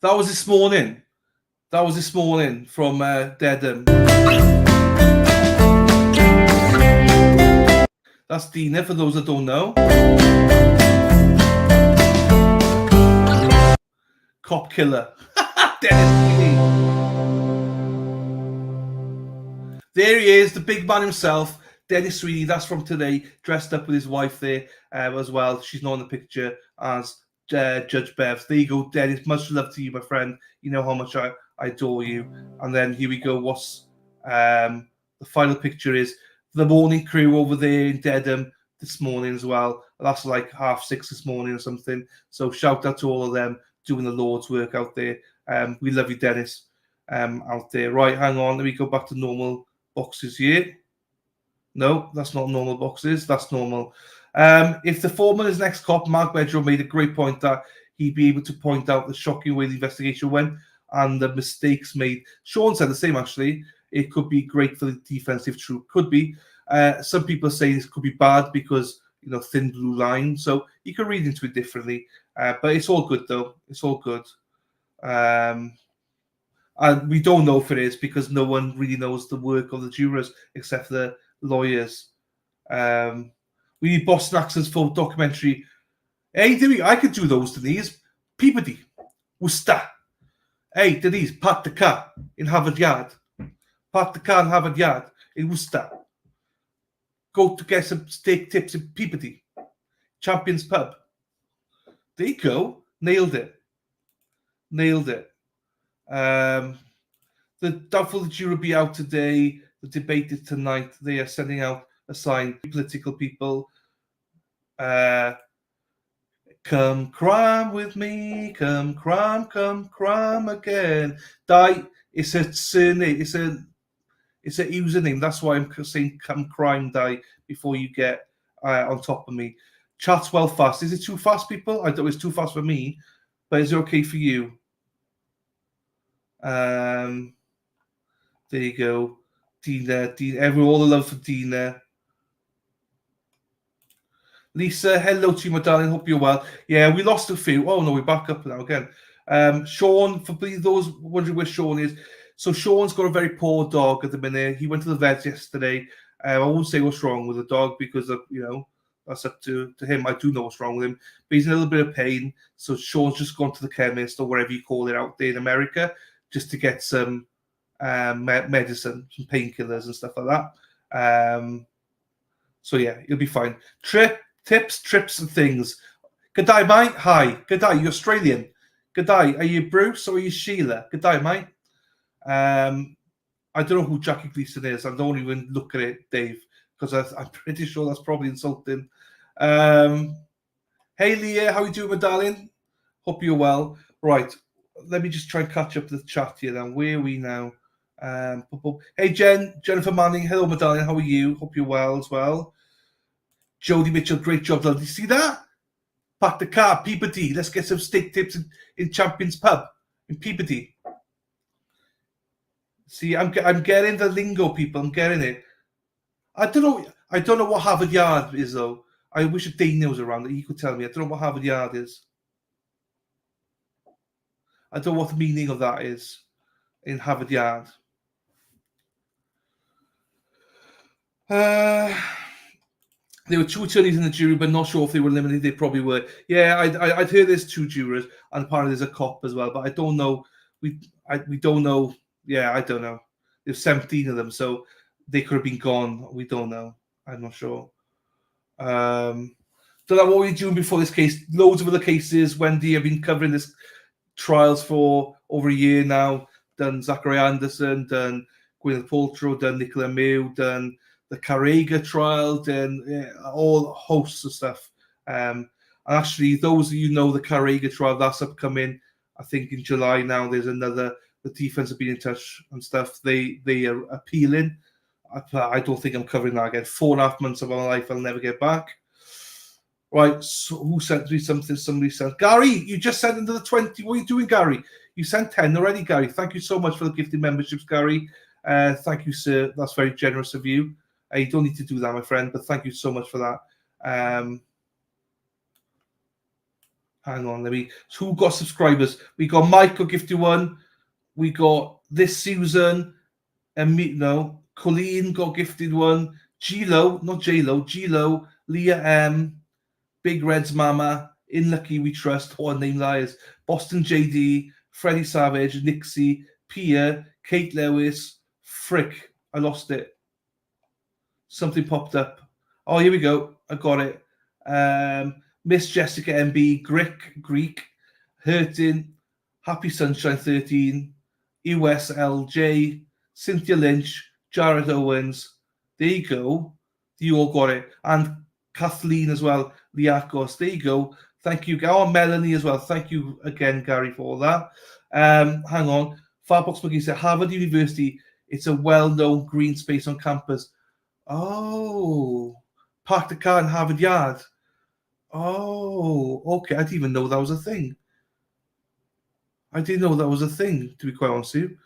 That was this morning. That was this morning from Dedham. That's Dina, for those that don't know. Cop killer. There he is, the big man himself, Dennis Sweeney. That's from today, dressed up with his wife there as well. She's not in the picture as Judge Bev. There you go, Dennis. Much love to you, my friend. You know how much I adore you. And then here we go. What's the final picture is the morning crew over there in Dedham this morning as well. That's like 6:30 this morning or something. So shout out to all of them doing the Lord's work out there. We love you, Dennis, out there. Right, hang on. Let me go back to normal boxes here. No, that's not normal boxes. That's normal. If the foreman is next cop, Mark Bedrow made a great point that he'd be able to point out the shocking way the investigation went and the mistakes made. Sean said the same, actually. It could be great for the defensive troop. Could be. Some people say this could be bad because, you know, thin blue line. So you can read into it differently. But it's all good, though. It's all good. And we don't know if it is because no one really knows the work of the jurors except for the lawyers. We need Boston accents for documentary. Hey, I could do those, Denise. Peabody, Worcester. Hey, Denise, park the car in Harvard Yard. Park the car in Harvard Yard in Worcester. Go to get some steak tips in Peabody. Champions Pub. There you go. Nailed it. Nailed it. The doubtful the jury will be out today. The debate is tonight. They are sending out a sign. Political people. Come crime with me. Come crime again. Die. It's a surname. It's a username. That's why I'm saying come crime die before you get on top of me. Chat's well fast. Is it too fast, people? I thought it's too fast for me, but is it okay for you? There you go. Dina, everyone, all the love for Dina. Lisa, hello to you, my darling. Hope you're well. Yeah, we lost a few. Oh, no, we're back up now again. Sean, for those wondering where Sean is. So Sean's got a very poor dog at the minute. He went to the vet yesterday. I won't say what's wrong with the dog because, that's up to him. I do know what's wrong with him. But he's in a little bit of pain. So Sean's just gone to the chemist or wherever you call it out there in America just to get some medicine, some painkillers and stuff like that. So, yeah, he'll be fine. Tips, trips and things. Good day, mate. Hi. Good day. You're Australian. Good day. Are you Bruce or are you Sheila? Good day, mate. I don't know who Jackie Gleason is. I don't even look at it, Dave, because I'm pretty sure that's probably insulting. Hey, Leah. How are you doing, my darling? Hope you're well. Right. Let me just try and catch up to the chat here then. Where are we now? Hey, Jennifer Manning. Hello, my darling. How are you? Hope you're well as well. Jodie Mitchell, great job. Did you see that? Park the car, Peabody. Let's get some steak tips in Champions Pub in Peabody. See, I'm getting the lingo, people. I'm getting it. I don't know what Harvard Yard is, though. I wish Dana was around that he could tell me. I don't know what Harvard Yard is. I don't know what the meaning of that is in Harvard Yard. There were 2 attorneys in the jury, but not sure if they were limited. They probably were. Yeah, I'd heard there's 2 jurors, and apparently there's a cop as well. But I don't know. We don't know. Yeah, I don't know. There's 17 of them, so they could have been gone. We don't know. I'm not sure. Don't know what we're doing before this case. Loads of other cases. Wendy, I've been covering this trials for over a year now. Done Zachary Anderson, done Gwyneth Paltrow, done Nicola Mew, done the Carrega trial, done all hosts of stuff. And actually, those of you know the Carrega trial, that's upcoming. I think in July now. There's another the defense have been in touch and stuff. They are appealing. I don't think I'm covering that again. 4.5 months of my life I'll never get back. Right, so who sent me something? Somebody sent. Gary, you just sent into the 20. What are you doing, Gary? You sent 10 already, Gary. Thank you so much for the gifted memberships, Gary. Thank you, sir. That's very generous of you. You don't need to do that, my friend, but thank you so much for that. Hang on, so who got subscribers? We got Mike, got gifted one. We got this Susan, and Colleen got gifted one. Gilo, not J-Lo, Gilo, Leah M, Big Red's Mama, In Lucky We Trust, All Name Liars, Boston JD, Freddie Savage, Nixie, Pia, Kate Lewis, Frick. I lost it. Something popped up. Oh, here we go. I got it. Miss Jessica MB, Greek, Hurting, Happy Sunshine 13, USLJ, Cynthia Lynch, Jared Owens. There you go. You all got it. And Kathleen as well, Liakos. There you go. Thank you. Oh, Melanie as well. Thank you again, Gary, for all that. Hang on. Farbox McGee said, Harvard University, it's a well-known green space on campus. Oh, park the car in Harvard Yard. Oh, okay. I didn't even know that was a thing. I didn't know that was a thing, to be quite honest with you.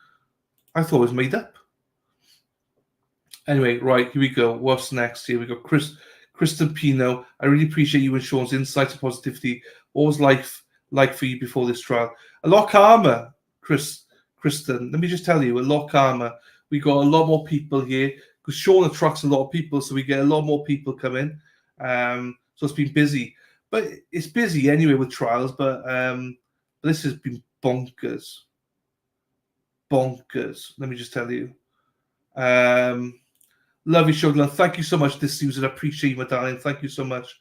I thought it was made up. Anyway, right, here we go. What's next? Here we go. Kristen Pino. I really appreciate you and Sean's insights and positivity. What was life like for you before this trial? A lot calmer, Kristen. Let me just tell you, a lot calmer. We got a lot more people here because Sean attracts a lot of people, so we get a lot more people coming. So it's been busy, but it's busy anyway with trials. But this has been bonkers. Let me just tell you. Love you, Shoglan. Thank you so much, this Susan. I appreciate you, my darling. Thank you so much.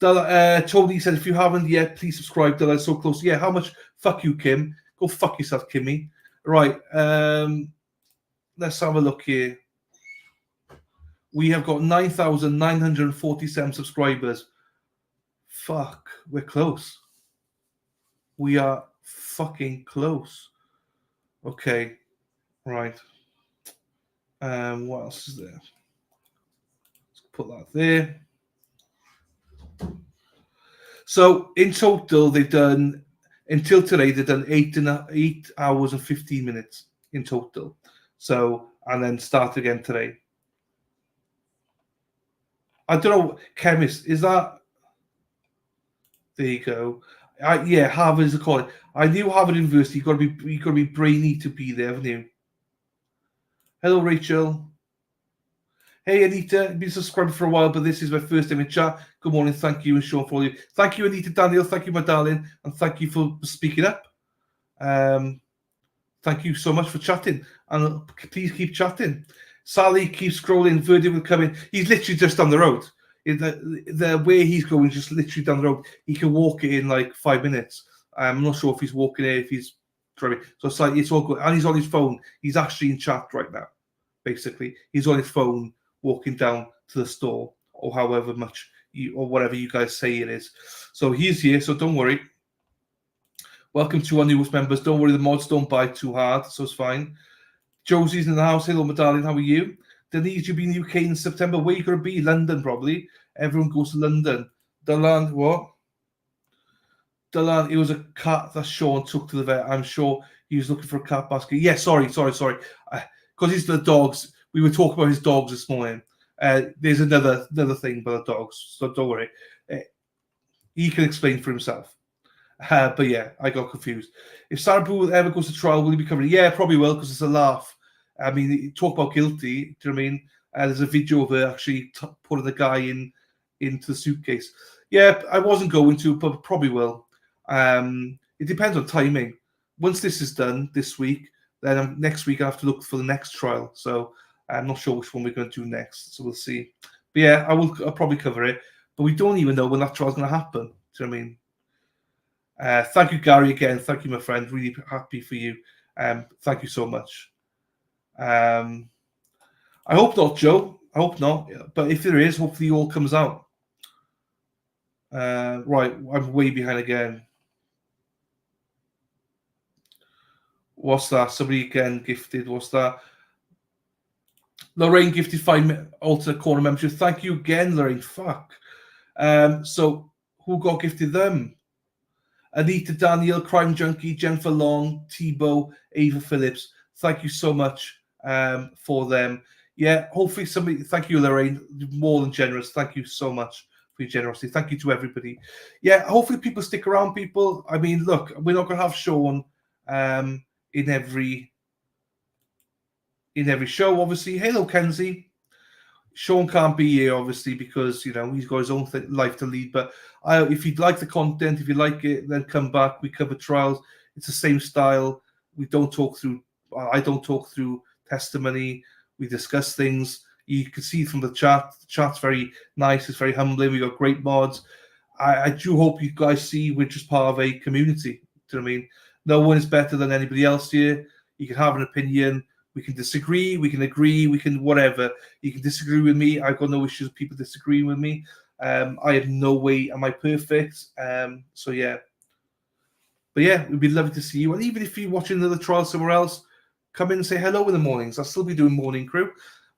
Tony said, if you haven't yet, please subscribe. Della, so close. Yeah, how much? Fuck you, Kim. Go fuck yourself, Kimmy. Right. Let's have a look here. We have got 9,947 subscribers. Fuck, we're close. We are fucking close. Okay, right. What else is there? Let's put that there. So in total, they've done, until today, they've done 8 hours and 15 minutes in total. So, and then start again today. I don't know, chemist, is that? There you go. Yeah, Harvard is a college. I knew Harvard University. You got to be brainy to be there, haven't you? Hello, Rachel. Hey, Anita. I've been subscribed for a while, but this is my first time in chat. Good morning. Thank you, and Sean, for all you. Thank you, Anita, Daniel. Thank you, my darling, and thank you for speaking up. Thank you so much for chatting, and please keep chatting. Sally keeps scrolling. Verdi will come in. He's literally just down the road. The way he's going is just literally down the road. He can walk it in like 5 minutes. I'm not sure if he's walking it, if he's driving. So it's like it's all good. And he's on his phone. He's actually in chat right now. Basically, he's on his phone walking down to the store or however much or whatever you guys say it is. So he's here. So don't worry. Welcome to our newest members. Don't worry, the mods don't bite too hard, so it's fine. Josie's in the house. Hello, my darling. How are you? Denise, you'll be in the UK in September. Where you going to be? London, probably. Everyone goes to London. Dylan, what? Dylan, it was a cat that Sean took to the vet. I'm sure he was looking for a cat basket. Yeah, sorry. Because it's the dogs. We were talking about his dogs this morning. There's another thing about the dogs, so don't worry. He can explain for himself. But yeah, I got confused. If Sarah Boo ever goes to trial, will he be covered? Yeah, probably will, because it's a laugh. I mean, talk about guilty. Do you know what I mean? There's a video of her actually putting the guy into the suitcase. Yeah, I wasn't going to, but probably will. It depends on timing. Once this is done this week, then next week I have to look for the next trial. So I'm not sure which one we're going to do next. So we'll see. But yeah, I'll probably cover it. But we don't even know when that trial's going to happen. Do you know what I mean? Thank you, Gary, again. Thank you, my friend. Really happy for you. Thank you so much. I hope not, Joe. I hope not. But if there is, hopefully it all comes out. Right, I'm way behind again. What's that? Somebody again gifted. What's that? Lorraine gifted 5 alternate corner membership. Thank you again, Lorraine. Fuck. So who got gifted them? Anita Daniel, Crime Junkie, Jennifer Long, Tebow, Ava Phillips. Thank you so much for them. Yeah, hopefully somebody. Thank you, Lorraine. More than generous. Thank you so much for your generosity. Thank you to everybody. Yeah, hopefully people stick around. People. I mean, look, we're not going to have Sean in every show. Obviously, hello, Kenzie. Sean can't be here, obviously, because he's got his own life to lead. But if you'd like the content, if you like it, then come back. We cover trials. It's the same style. We don't talk through. I don't talk through testimony. We discuss things. You can see from the chat. The chat's very nice. It's very humbling. We got great mods. I do hope you guys see we're just part of a community. Do you know what I mean? No one is better than anybody else here. You can have an opinion. We can disagree, we can agree, we can whatever. You can disagree with me. I've got no issues with people disagreeing with me. I have no way am I perfect. So yeah. But yeah, it'd be lovely to see you. And even if you're watching another trial somewhere else, come in and say hello in the mornings. I'll still be doing morning crew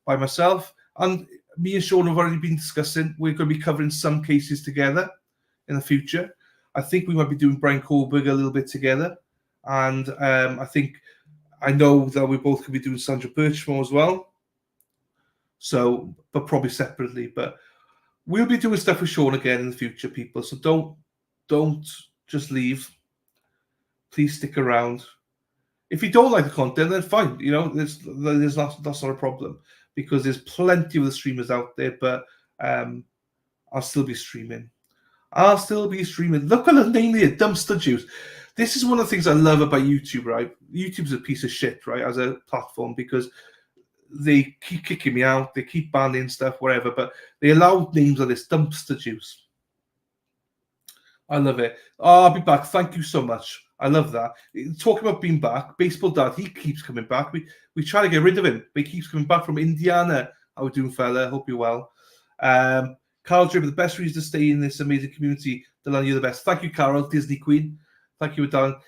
by myself. And me and Sean have already been discussing. We're going to be covering some cases together in the future. I think we might be doing Brian Kohlberg a little bit together. And I know that we both could be doing Sandra Birchmore as well. So, but probably separately. But we'll be doing stuff with Sean again in the future, people. So don't just leave. Please stick around. If you don't like the content, then fine. That's not a problem, because there's plenty of the streamers out there. But I'll still be streaming. Look at the name here, Dumpster Juice. This is one of the things I love about YouTube, right? YouTube's a piece of shit, right, as a platform, because they keep kicking me out, they keep banning stuff, whatever, but they allow names like this, Dumpster Juice. I love it. Oh, I'll be back. Thank you so much. I love that. Talking about being back, Baseball Dad, he keeps coming back. We try to get rid of him, but he keeps coming back from Indiana. How we doing, fella? Hope you're well. Carol Dribber, the best reason to stay in this amazing community. Delaney, you're the best. Thank you, Carol, Disney Queen. Thank you, darling.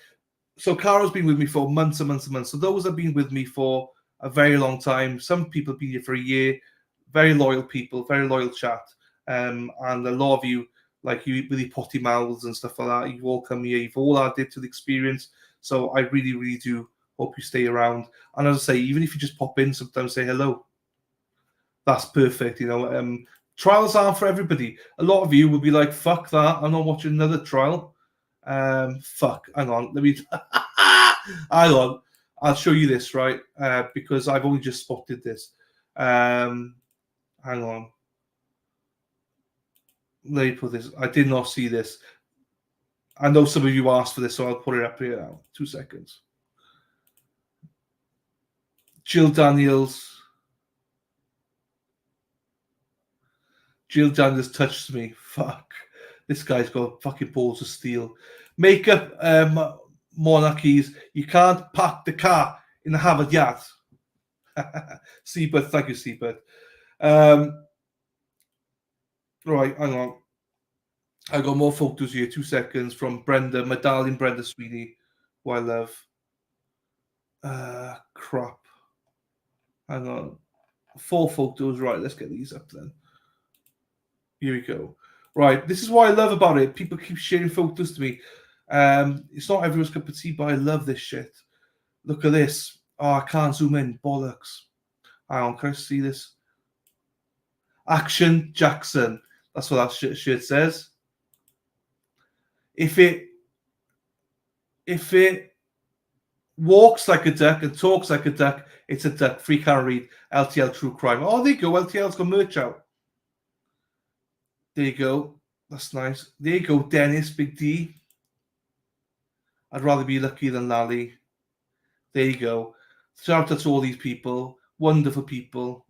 So Carol's been with me for months and months and months. So those have been with me for a very long time. Some people have been here for a year. Very loyal people, very loyal chat. And a lot of you, like you with your potty mouths and stuff like that, you've all come here. You've all added to the experience. So I really, really do hope you stay around. And as I say, even if you just pop in sometimes, say hello. That's perfect. Trials aren't for everybody. A lot of you will be like, fuck that, I'm not watching another trial. Fuck, hang on, let me hang on, I'll show you this, right? Because I've only just spotted this. Hang on, let me put this. I did not see this. I know some of you asked for this, so I'll put it up here now. 2 seconds. Jill Daniels touched me. Fuck. This guy's got fucking balls of steel. Makeup monarchies. You can't park the car in the Harvard yard. Seabird, thank you, Seabird. Right, hang on. I got more photos here. 2 seconds from Brenda, my darling Brenda Sweeney, who I love. Crap. Hang on. 4 photos. Right, let's get these up then. Here we go. Right, this is what I love about it. People keep sharing photos to me. It's not everyone's cup of tea, but I love this shit. Look at this. Oh, I can't zoom in. Bollocks. Hang on, can I see this? Action Jackson. That's what that shirt says. If it walks like a duck and talks like a duck, it's a duck. Free Karen Reid, LTL True Crime. Oh, there you go. LTL's got merch out. There you go. That's nice. There you go, Dennis, Big D. I'd rather be lucky than Lally. There you go. Shout out to all these people. Wonderful people.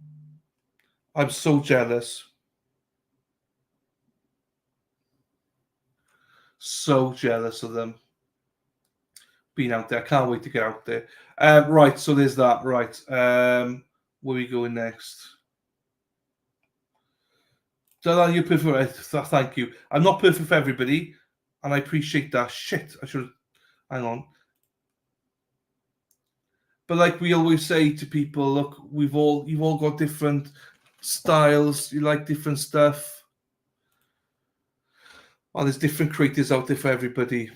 I'm so jealous. So jealous of them being out there. I can't wait to get out there. Right, so there's that. Right. Where are we going next? You're perfect. Thank you. I'm not perfect for everybody, and I appreciate that. Shit, I should. Hang on. But like we always say to people, look, you've all got different styles. You like different stuff. Well, there's different creators out there for everybody.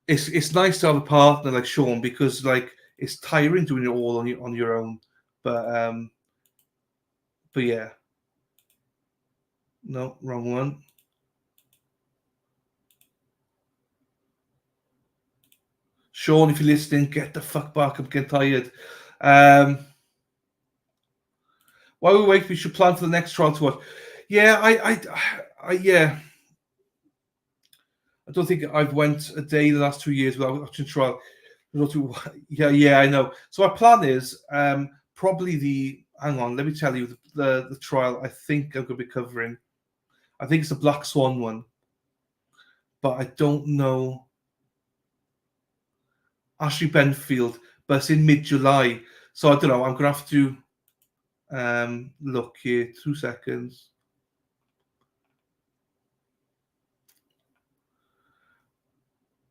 It's nice to have a partner like Sean because like it's tiring doing it all on your own. But yeah. No, wrong one. Sean, if you're listening, get the fuck back. I'm getting tired. While we wait, we should plan for the next trial to watch. Yeah, yeah. I don't think I've went a day the last 2 years without watching trial. Yeah, I know. So our plan is probably hang on, let me tell you the trial I think I'm going to be covering. I think it's the Black Swan one, but I don't know. Ashley Benfield, but it's in mid-July. So I don't know. I'm going to have to look here. 2 seconds.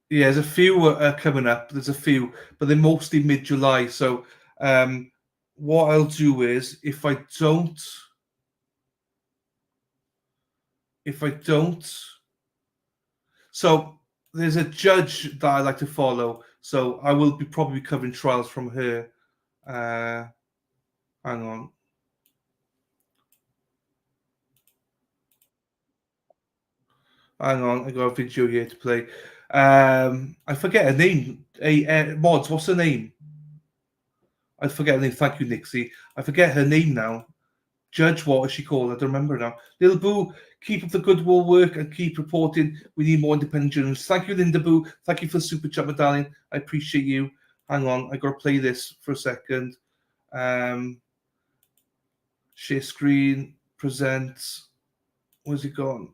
Yeah, there's a few coming up. There's a few, but they're mostly mid-July. So what I'll do is if I don't, so there's a judge that I like to follow. So I will be probably covering trials from her. Hang on. Hang on, I got a video here to play. I forget her name. Mods, what's her name? I forget her name. Thank you, Nixie. I forget her name now. Judge, what is she called? I don't remember now. Little Boo, keep up the good war work and keep reporting. We need more independent journalists. Thank you, Linda Boo. Thank you for the super chat, medallion. I appreciate you. Hang on, I got to play this for a second. Share screen, presents. Where's it gone?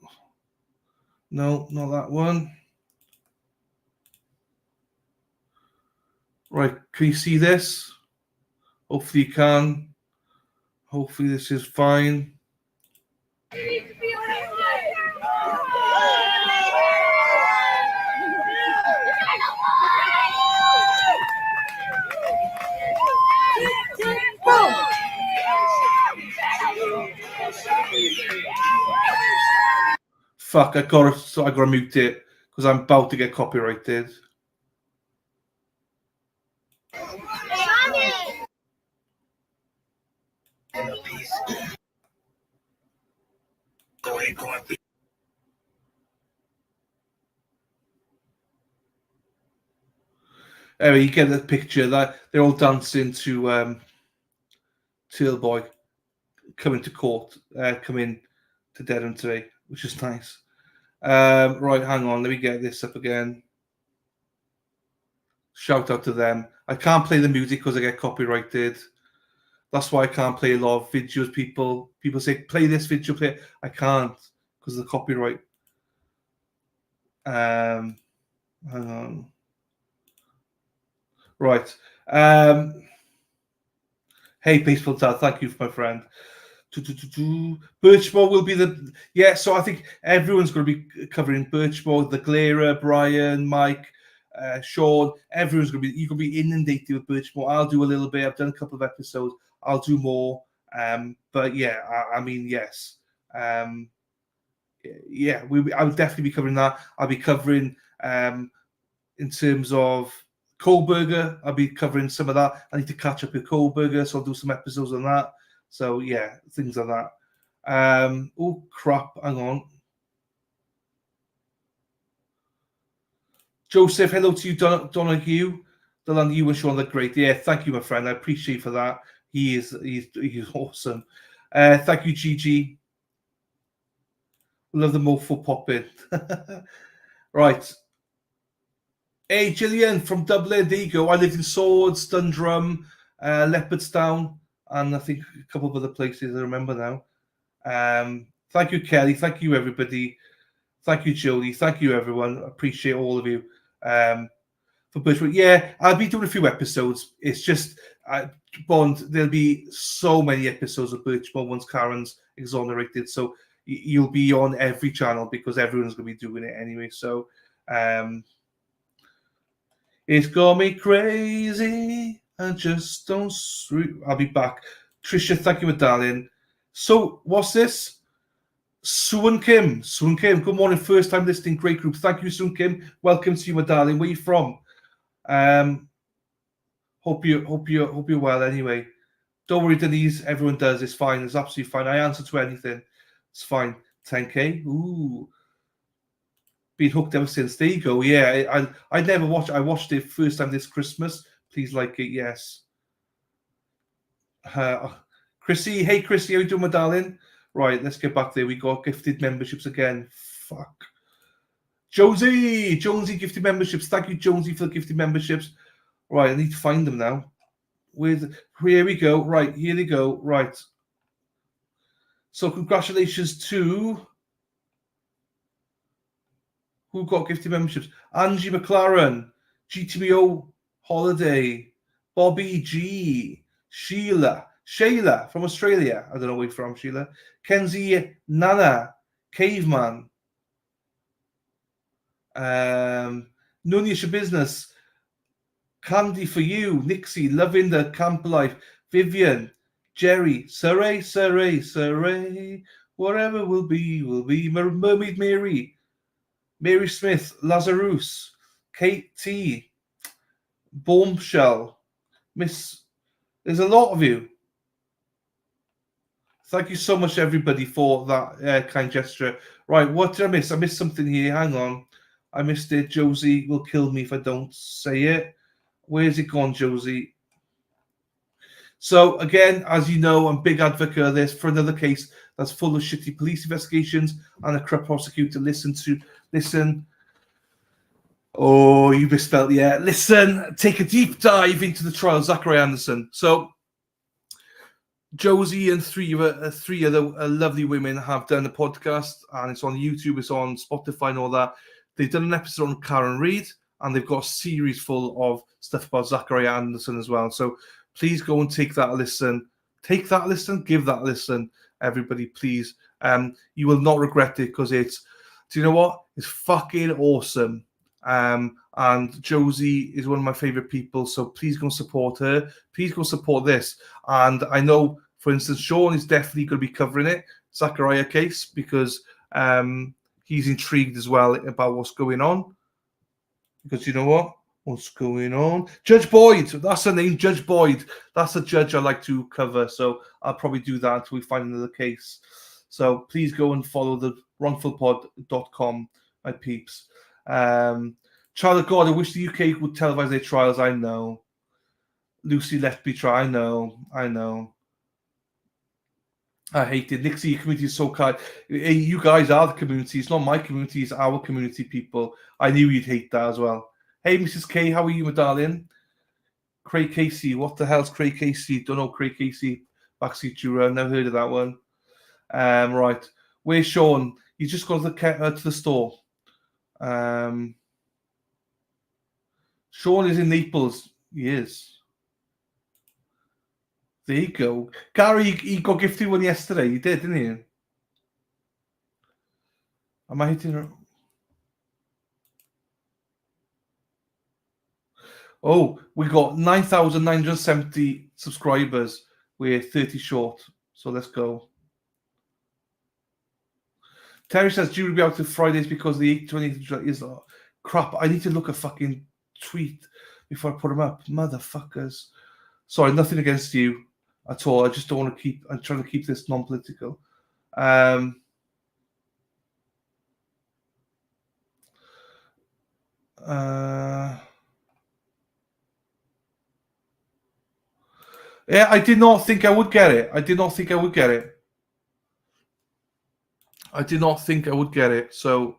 No, not that one. Right, can you see this? Hopefully you can. Hopefully this is fine. Fuck, I gotta mute it because I'm about to get copyrighted. Anyway, you get the picture that they're all dancing to Teal Boy coming to court, coming to Dedham today, which is nice. Right, hang on, let me get this up again. Shout out to them. I can't play the music because I get copyrighted. That's why I can't play a lot of videos. People say play this video, play it. I can't because of the copyright. Hang on. Right. Hey, Peaceful Dad, thank you, my friend. Birchmore will be so I think everyone's going to be covering Birchmore, the Glera, Brian, Mike, Sean. Everyone's going to be, you can be inundated with Birchmore. I'll do a little bit. I've done a couple of episodes. I'll do more. But yeah, I mean, yes. Yeah, I will definitely be covering that. I'll be covering in terms of Kohlberger. I'll be covering some of that. I need to catch up with Kohlberger, so I'll do some episodes on that. So yeah, things like that. Oh crap! Hang on. Joseph, hello to you, Donahue. Donahue, you and Sean, they're great. Yeah, thank you, my friend. I appreciate for that. He's awesome. Thank you, Gigi. Love the mofo pop in. Right. Hey, Gillian from Dublin. There you go. I lived in Swords, Dundrum, Leopardstown, and I think a couple of other places I remember now. Thank you, Kelly. Thank you, everybody. Thank you, Jodie. Thank you, everyone. Appreciate all of you. For Birchwood, yeah, I'll be doing a few episodes. It's just Bond. There'll be so many episodes of Birchwood once Karen's exonerated. So you'll be on every channel because everyone's going to be doing it anyway. So it's got me crazy. And just don't. I'll be back. Trisha, thank you, my darling. So, what's this? Suan Kim. Suan Kim, good morning. First time listening. Great group. Thank you, Suan Kim. Welcome to you, my darling. Where are you from? Hope you're well anyway. Don't worry, Denise. Everyone does. It's fine. It's absolutely fine. I answer to anything. It's fine. 10K. Ooh. Been hooked ever since. There you go. Yeah, I never watched. I watched it first time this Christmas. Please like it. Yes. Chrissy. Hey, Chrissy. How you doing, my darling? Right. Let's get back there. We got gifted memberships again. Fuck. Jonesy gifted memberships. Thank you, Jonesy, for the gifted memberships. Right. I need to find them now. Here we go. Right. Here they go. Right. So congratulations to who got gifted memberships? Angie McLaren, GTBO Holiday, Bobby G, Shayla from Australia. I don't know where you're from, Sheila. Kenzie Nana, Caveman. None of your business. Candy for you, Nixie, Lovinda, Camp Life, Vivian, Jerry, Saray, whatever will be, Mermaid Mary, Mary Smith, Lazarus, Kate T, Bombshell, Miss. There's a lot of you. Thank you so much, everybody, for that kind gesture. Right, what did I miss? I missed something here. Hang on. I missed it. Josie will kill me if I don't say it. Where's it gone, Josie? So, again, as you know, I'm a big advocate of this for another case that's full of shitty police investigations and a corrupt prosecutor. Listen. Oh, you misspelled, yeah. Listen, take a deep dive into the trial of Zachary Anderson. So, Josie and three other lovely women have done a podcast, and it's on YouTube, it's on Spotify and all that. They've done an episode on Karen Reid, and they've got a series full of stuff about Zachary Anderson as well. So please go and take that a listen. Give that a listen, everybody, please. You will not regret it because do you know what? It's fucking awesome. And Josie is one of my favorite people, so please go support her. Please go support this. And I know, for instance, Sean is definitely going to be covering it, Zachariah case, because he's intrigued as well about what's going on. Because you know what? What's going on? Judge Boyd, that's the name, Judge Boyd. That's the judge I like to cover, so I'll probably do that until we find another case. So please go and follow the wrongfulpod.com, my peeps. Child of God, I wish the UK would televise their trials. I know. Lucy left me try. I know. I hate it. Nixie, your community is so kind. Hey, you guys are the community. It's not my community, it's our community, people. I knew you'd hate that as well. Hey, Mrs. K, how are you, my darling? Craig Casey. What the hell's Craig Casey? Don't know Craig Casey. Backseat Juror. Never heard of that one. Right. Where's Sean? He's just gone to the store. Sean is in Naples. He is. There you go. Gary, he got gifted one yesterday. He did, didn't he? Am I hitting her? Oh, we got 9,970 subscribers. We're 30 short. So let's go. Terry says, due to be out to Fridays because the 820 is crap. I need to look a fucking tweet before I put them up. Motherfuckers. Sorry, nothing against you at all. I just don't want to keep. I'm trying to keep this non-political. Yeah, I did not think I would get it. So,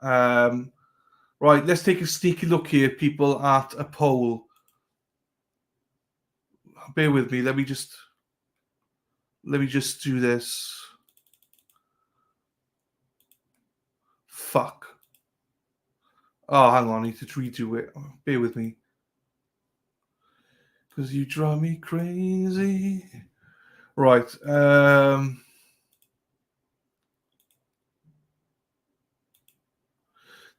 right, let's take a sneaky look here, people, at a poll. Bear with me. Let me just do this. Fuck. Oh, hang on. I need to redo it. Bear with me. Because you drive me crazy. Right.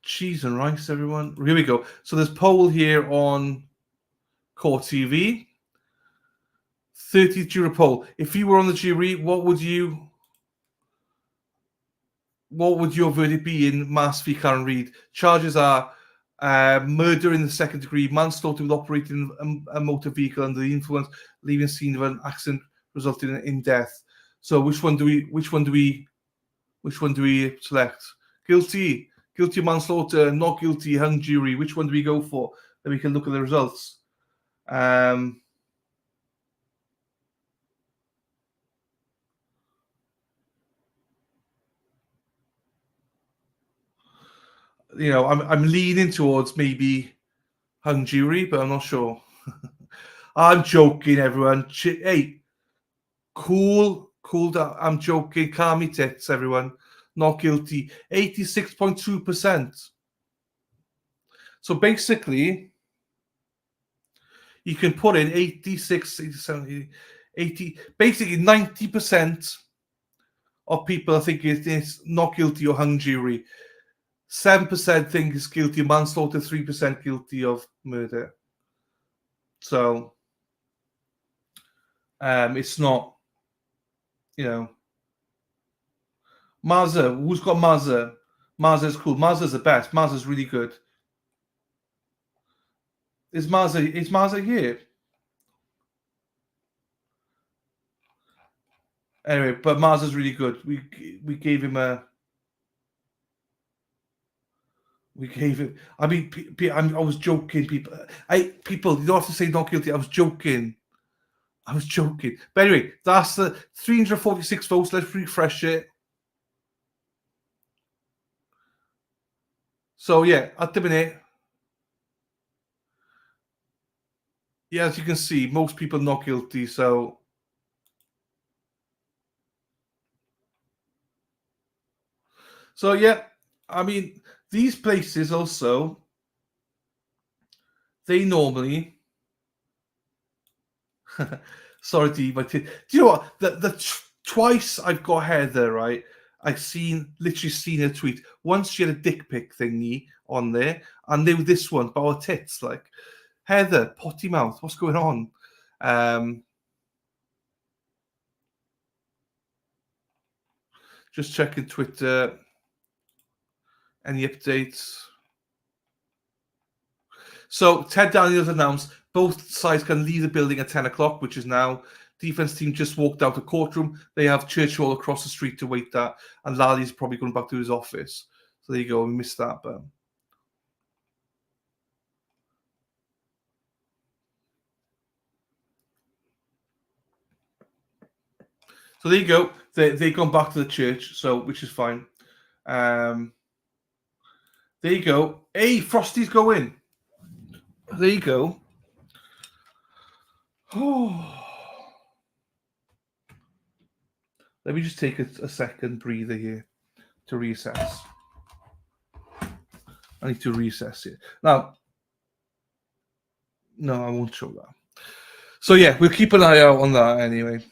Cheese and rice, everyone. Here we go. So there's poll here on Court TV. 30 jury poll. If you were on the jury, what would your verdict be in Mass v. Karen Reid? Charges are murder in the second degree, manslaughter with operating a motor vehicle under the influence, leaving scene of an accident resulting in death. So which one do we select? Guilty of manslaughter, not guilty, hung jury. Which one do we go for? Then we can look at the results. You know, I'm leaning towards maybe hung jury, but I'm not sure. I'm joking, everyone. Hey, cool down. I'm joking. Calm your tits, everyone. Not guilty. 86.2%. So basically, you can put in 86, 87, 80. Basically, 90% of people think it's not guilty or hung jury. 7% think it's guilty of manslaughter, 3% guilty of murder. So it's not, you know. Mazza, who's got Mazza? Mazza's cool. Mazza's the best. Mazza's really good. Is Mazza here? Anyway, but Mazza's really good. We gave him a. I mean, I was joking. People, you don't have to say not guilty. I was joking. But anyway, that's the 346 votes. Let's refresh it. So yeah, at the minute, yeah, as you can see, most people not guilty. So yeah, I mean, these places also, they normally. Sorry, D, but do you know what? The twice I've got Heather, right? I've literally seen her tweet. Once she had a dick pic thingy on there, and then this one about her tits. Like, Heather, potty mouth, what's going on? Just checking Twitter. Any updates? So Ted Daniels announced both sides can leave the building at 10 o'clock, which is now. Defense team just walked out of courtroom. They have Churchill across the street to wait that, and Lally's probably going back to his office. So there you go. We missed that, but. So there you go. They've gone back to the church, so which is fine. There you go. Hey, Frosty's going. There you go. Oh. Let me just take a second breather here to reassess. I need to reassess it. Now, no, I won't show that. So yeah, we'll keep an eye out on that anyway.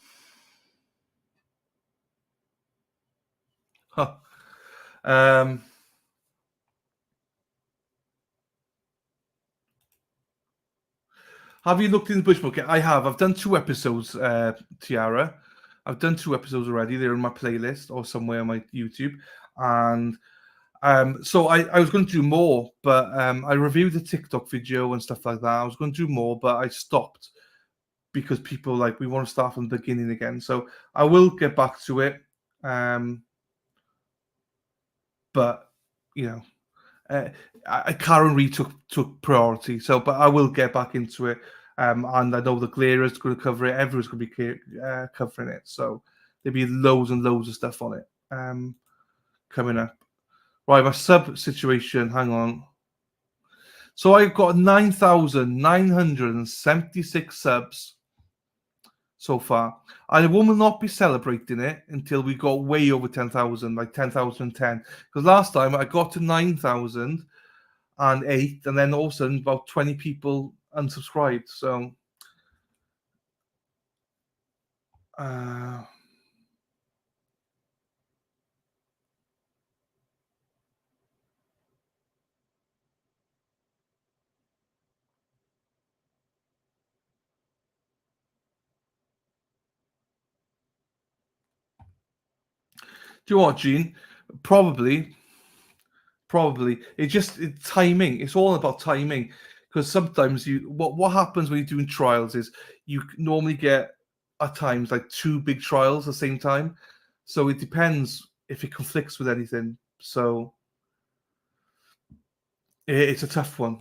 Huh. Have you looked in the Bush Book? I have. I've done 2 episodes, Tiara. I've done 2 episodes already. They're in my playlist or somewhere on my YouTube. And so I was going to do more, but I reviewed the TikTok video and stuff like that. I was going to do more, but I stopped because people we want to start from the beginning again. So I will get back to it. But you know, Karen Reid took priority. So, but I will get back into it. And I know the Glera's going to cover it. Everyone's going to be covering it. So there'll be loads and loads of stuff on it coming up. Right, my sub situation. Hang on. So I've got 9,976 subs so far. I will not be celebrating it until we got way over 10,000, like 10,010. Because last time I got to 9,008, and then all of a sudden about 20 people unsubscribed. So you know what, Gene? Probably. It's timing. It's all about timing. Because sometimes what happens when you're doing trials is you normally get at times like 2 big trials at the same time. So it depends if it conflicts with anything. So it's a tough one.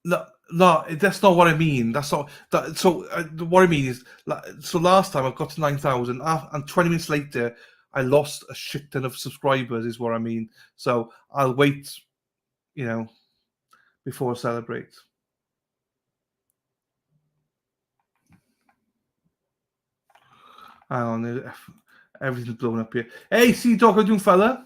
No, that's not what I mean. That's not that. So what I mean is, so last time I got to 9,000, and 20 minutes later, I lost a shit ton of subscribers. Is what I mean. So I'll wait, before I celebrate. Hang on, everything's blown up here. Hey, see, Doc, how you doing, fella?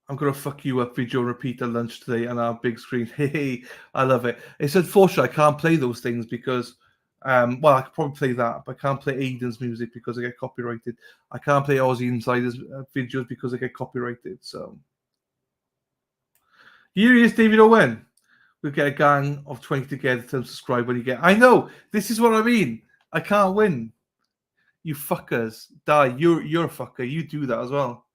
I'm gonna fuck you up video repeat at lunch today on our big screen. Hey, I love it. It's unfortunate I can't play those things because, well, I could probably play that, but I can't play Aiden's music because I get copyrighted. I can't play Aussie Insiders videos because I get copyrighted. So here he is, David Owen. We'll get a gang of 20 together to subscribe when you get. I know this is what I mean. I can't win. You fuckers, die. You're a fucker. You do that as well.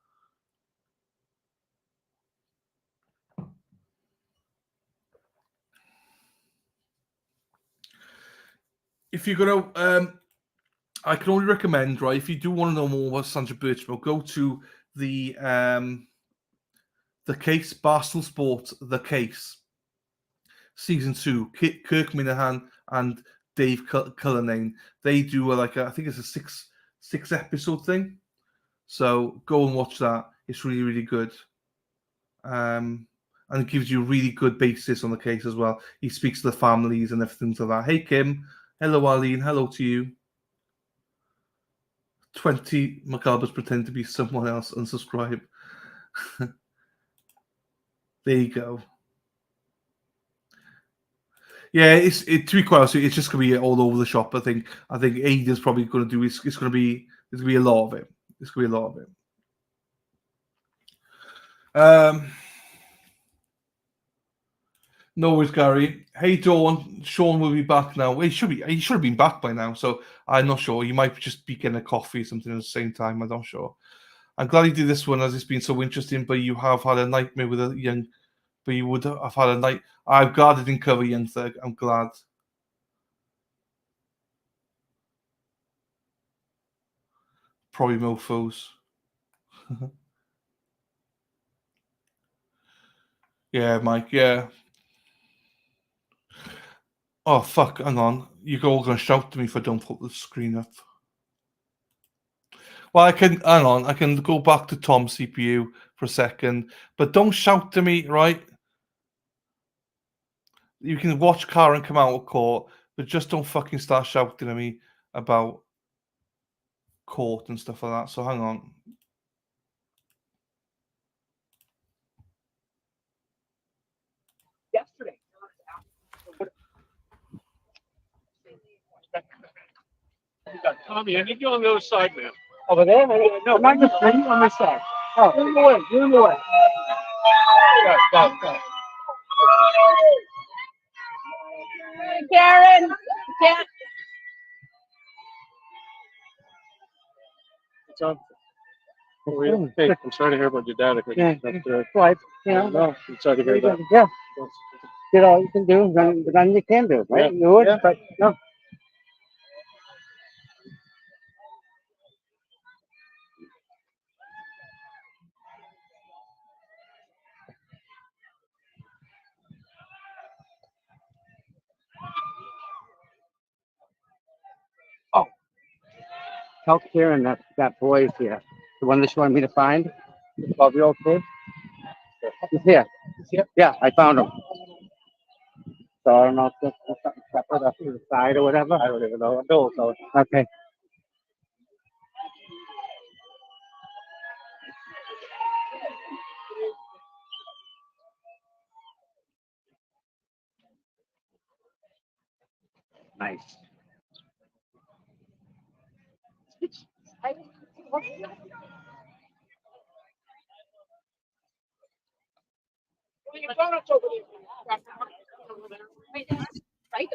If you're gonna, I can only recommend, right? If you do want to know more about Sandra Birchmore, go to the Case, Barstool Sport, The Case, season 2. Kirk Minahan and Dave Cullinane. They do I think it's a six episode thing. So go and watch that. It's really, really good. And it gives you a really good basis on the case as well. He speaks to the families and everything like that. Hey, Kim. Hello, Arlene. Hello to you. 20 Macabres pretend to be someone else. Unsubscribe. There you go. Yeah, to be quite honest, it's just gonna be all over the shop. I think Aiden's probably gonna do. There's gonna be a lot of it. There's gonna be a lot of it. No worries, Gary. Hey, Dawn. Sean will be back now. Well, he should have been back by now. So I'm not sure. You might just be getting a coffee or something at the same time. I'm not sure. I'm glad you did this one as it's been so interesting. But you have had a nightmare with a young. But you would have had a night. I'm glad I didn't cover Young Thug. I'm glad. Probably mofos. Yeah, Mike. Yeah. Oh, fuck. Hang on. You're all going to shout to me if I don't put the screen up. Well, I can. Hang on. I can go back to Tom's CPU for a second. But don't shout to me, right? You can watch Karen come out of court, but just don't fucking start shouting at me about court and stuff like that. So hang on. Yesterday. Tommy, I need you on the other side, man. Over there? No, not just on this side. Oh, you're in the way. You're in the way. Go. Karen, can't. It's on. Hey, I'm sorry to hear about your dad. Right. Yeah. No, I'm sorry to hear that. Yeah. Did all you can do, then you can do, right? Yeah. You would, Yeah. but no. Oh, tell Karen that boy's here. The one that she wanted me to find, the 12-year-old kid. He's here. Yeah, I found him. So I don't know if that's something separate up to the side or whatever. I don't even know. No, so okay. Nice. McDonough over there. Right.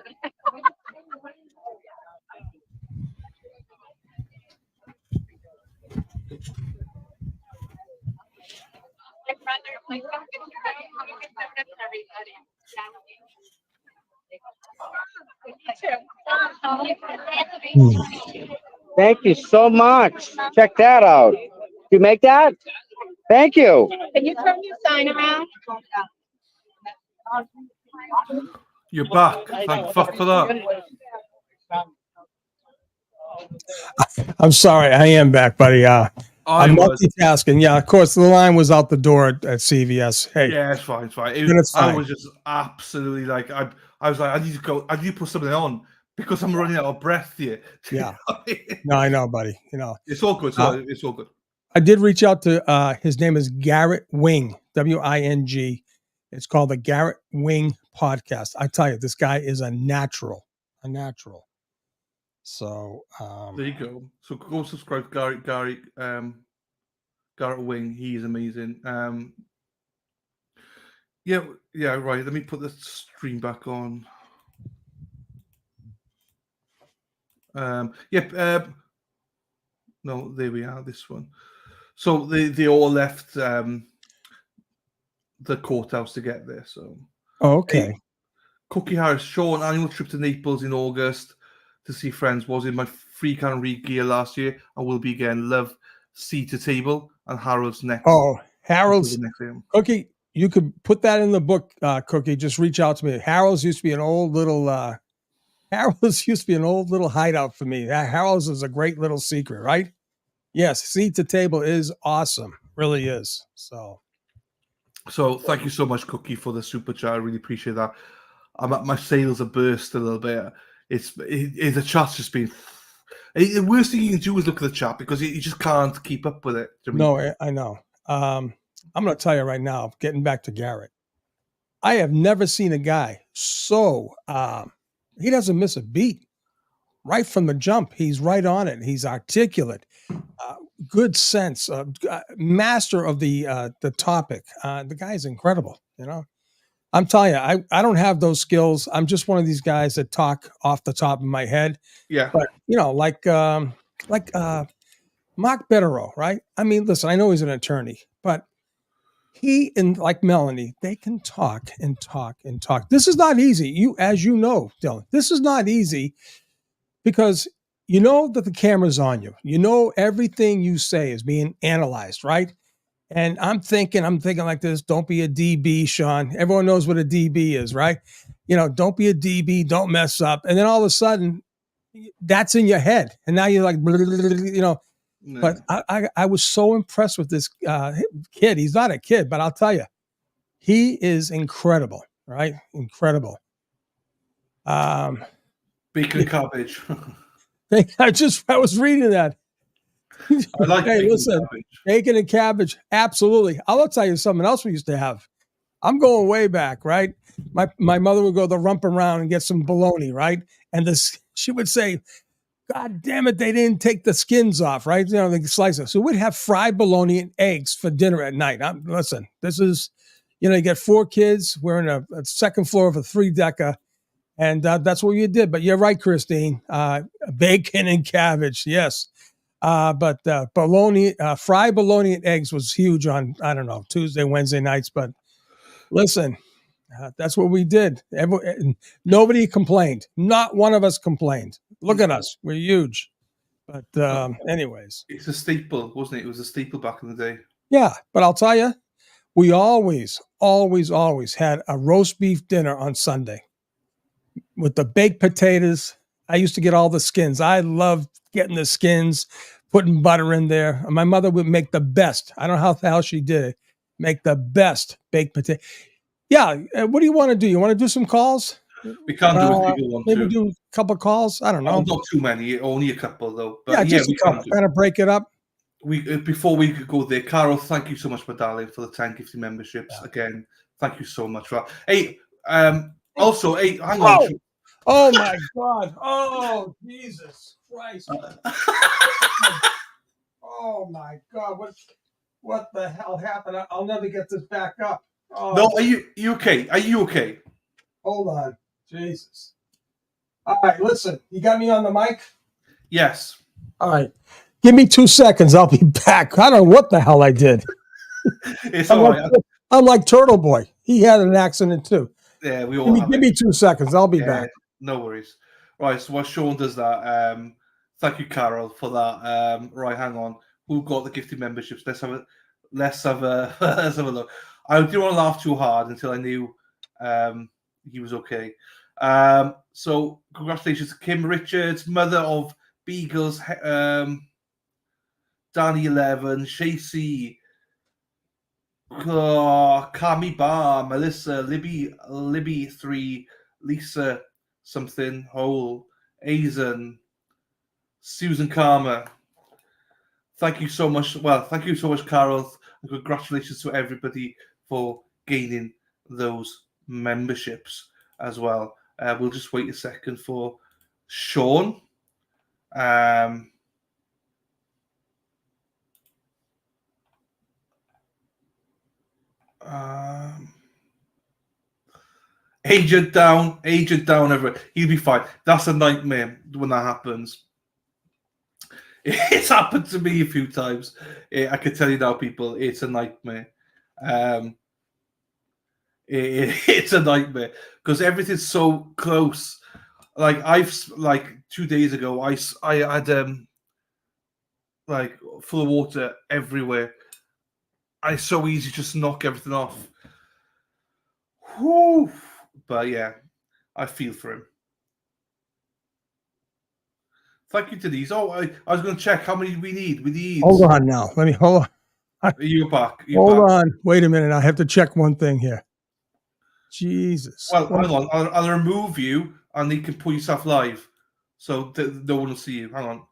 Thank you so much. Check that out. You make that? Thank you. Can you turn your sign around? You're back. Thank fuck for that. I'm sorry, I am back, buddy. I'm was. multitasking. Yeah, of course, the line was out the door at CVS. Hey, Yeah, it's fine. It's fine. it's I fine. was just absolutely like, I was like, I need to go. I need to put something on because I'm running out of breath here. Yeah. No, I know, buddy. It's all good. It's all good. I did reach out to his name is Garrett Wing, Wing. It's called the Garrett Wing Podcast. I tell you, this guy is a natural. So There you go. So go subscribe to Garrett Wing. He's amazing. Yeah, right. Let me put the stream back on. No, there we are. This one. So they all left the courthouse to get there. So okay. Cookie Harris, Sean, annual trip to Naples in August to see friends. Was in my free can read gear last year. I will be again. Love Sea to Table and Harold's next. Oh, Harold's next game. Cookie. You could put that in the book, Cookie. Just reach out to me. Harold's used to be an old little. Harold's used to be an old little hideout for me. Harold's is a great little secret, right? Yes, Seat to Table is awesome. Really is. So thank you so much, Cookie, for the super chat. I really appreciate that. My sails are burst a little bit. The chat's just been. The worst thing you can do is look at the chat because you just can't keep up with it. No, I know. I'm going to tell you right now, getting back to Garrett, I have never seen a guy so, he doesn't miss a beat. Right from the jump, he's right on it. He's articulate, good sense, master of the topic. The guy's incredible, I'm telling you, I don't have those skills. I'm just one of these guys that talk off the top of my head. Yeah. But, like Mark Betterow, right? I mean, listen, I know he's an attorney, but he and like Melanie, they can talk and talk and talk. This is not easy. As you know, Dylan, this is not easy because you know that the camera's on you. You know everything you say is being analyzed, right? And I'm thinking like this. Don't be a DB, Sean. Everyone knows what a DB is, right? Don't be a DB. Don't mess up. And then all of a sudden, that's in your head, and now you're like, No. But I was so impressed with this kid. He's not a kid, but I'll tell you, he is incredible, right? Incredible. Bacon and cabbage. I was reading that. I like bacon and cabbage. Absolutely. I'll tell you something else we used to have. I'm going way back, right? My mother would go the rump around and get some bologna, right? And she would say, God damn it, they didn't take the skins off, right? They slice it. So we'd have fried bologna and eggs for dinner at night. Listen, this is, you get 4 kids. We're in a second floor of a 3-decker. And that's what you did. But you're right, Christine. Bacon and cabbage, yes. But bologna, fried bologna and eggs was huge on, I don't know, Tuesday, Wednesday nights. But listen, that's what we did. Nobody complained. Not one of us complained. Look at us. We're huge. But anyways. It's a staple, wasn't it? It was a staple back in the day. Yeah. But I'll tell you, we always had a roast beef dinner on Sunday with the baked potatoes. I used to get all the skins. I loved getting the skins, putting butter in there. My mother would make the best. I don't know how the hell she did it. Make the best baked potato. Yeah. What do you want to do? You want to do some calls? We can't do it if you want maybe do a couple of calls. I don't know. Not too many. Only a couple though. But just a couple. Kind of break it up. Before we could go there, Carol, thank you so much, my darling, for the 10 gifting memberships. Yeah. Again, thank you so much for that. Hey, also, hang on. Oh my God! Oh Jesus Christ! Oh my God! What the hell happened? I'll never get this back up. Oh. No, are you okay? Are you okay? Hold on, Jesus! All right, listen. You got me on the mic? Yes. All right. Give me 2 seconds. I'll be back. I don't know what the hell I did. It's all right. I'm like Turtle Boy. He had an accident too. Yeah, we all have Give it. me 2 seconds. I'll be Yeah, back. no worries. Right, so while Sean does that, thank you, Carol, for that. Right, hang on. Who got the gifted memberships? Let's have a let's have a look. I didn't want to laugh too hard until I knew he was okay. So congratulations to Kim Richards, mother of Beagles, Danny 11, Shacey, Kami Bar, Melissa, Libby 3, Lisa something, Hole, Azen, Susan Karma. Thank you so much. Well, thank you so much, Carol. And congratulations to everybody for gaining those memberships as well. We'll just wait a second for Sean. Agent down, everywhere. He'll be fine. That's a nightmare when that happens. It's happened to me a few times. I can tell you now, people, it's a nightmare. It's a nightmare because everything's so close. Like 2 days ago, I had like full of water everywhere. It's so easy to just knock everything off. Whew. But yeah, I feel for him. Thank you, Denise. Oh, I was going to check how many we need. We need. Hold on now. Let me hold on. You're back. Hold on. Wait a minute. I have to check one thing here. Jesus. Well, hang on. I'll remove you, and you can put yourself live, so no one will see you. Hang on.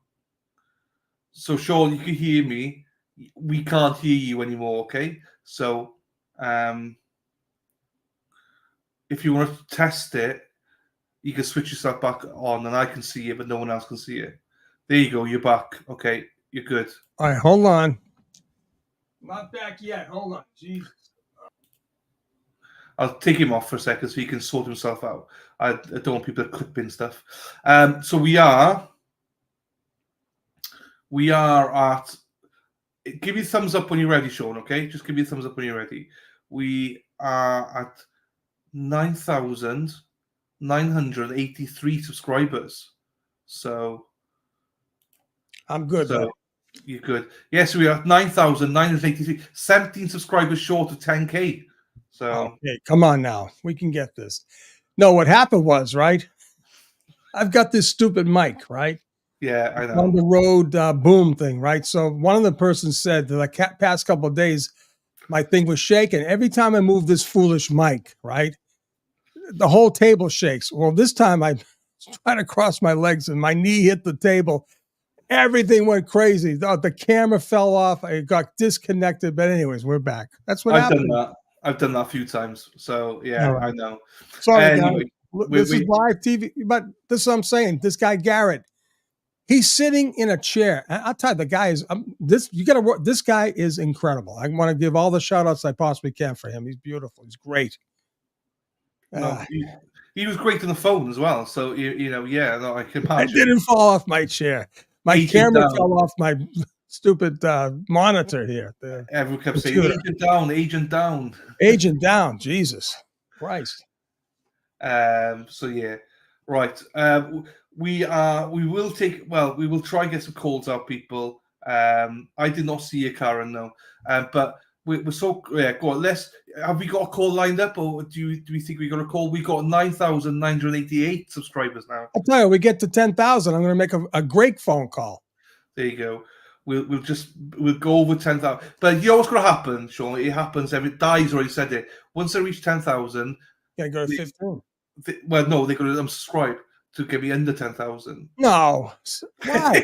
So, Sean, you can hear me. We can't hear you anymore. Okay. So, if you want to test it, you can switch yourself back on, and I can see you, but no one else can see you. There you go. You're back. Okay. You're good. All right. Hold on. Not back yet. Hold on. Jesus. I'll take him off for a second so he can sort himself out. I don't want people to clip in stuff. So we are at. Give me a thumbs up when you're ready, Sean. Okay, just give me a thumbs up when you're ready. We are at 9,983 subscribers. So I'm good. So you're good. Yes, we are at 9,983. 17 subscribers short of 10K. So okay, come on now. We can get this. No, what happened was, right? I've got this stupid mic, right? Yeah, I know. On the road boom thing, right? So one of the persons said that the past couple of days, my thing was shaking. Every time I move this foolish mic, right? The whole table shakes. Well, this time I was trying to cross my legs and my knee hit the table. Everything went crazy. The camera fell off. I got disconnected. But anyways, we're back. That's what happened. I've done that a few times. So yeah, right. I know. Sorry, anyway, guys. This is live TV, but this is what I'm saying. This guy Garrett, he's sitting in a chair. I'll tell you, the guy is this guy is incredible. I want to give all the shout outs I possibly can for him. He's beautiful. He's great. He was great on the phone as well. So yeah, no, I can imagine. I didn't fall off my chair. My camera fell off my stupid monitor here. Everyone kept saying, "Agent down, agent down, agent down." Jesus Christ. So yeah, right. We will try and get some calls out, people. I did not see you, Karen, no. But we're so yeah. Go on. Have we got a call lined up, or do we think we got a call? We got 9,988 subscribers now. I'll tell you, we get to 10,000. I'm going to make a great phone call. There you go. We'll go over 10,000. But you know what's going to happen, Sean? It happens every. Di's already said it. Once they reach 10,000, yeah, go to 15. Well, no, they're going to unsubscribe to get me under 10,000. No, why?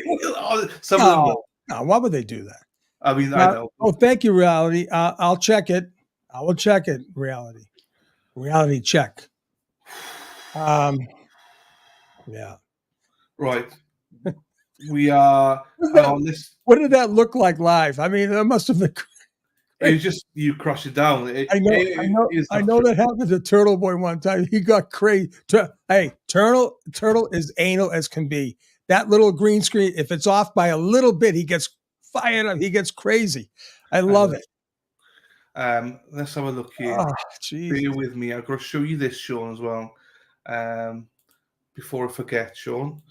No, why would they do that? I mean, I know. Oh, thank you, Reality. I'll check it. I will check it, Reality. Reality check. Yeah. Right. We are on this. What did that look like live? I mean, that must have been. It was just you crush it down. I know that happened to Turtle Boy one time. He got crazy. Hey, Turtle is anal as can be. That little green screen, if it's off by a little bit, he gets fired up. He gets crazy. I love it. Let's have a look here. Oh, jeez. Bear with me. I've got to show you this, Sean, as well. Before I forget, Sean.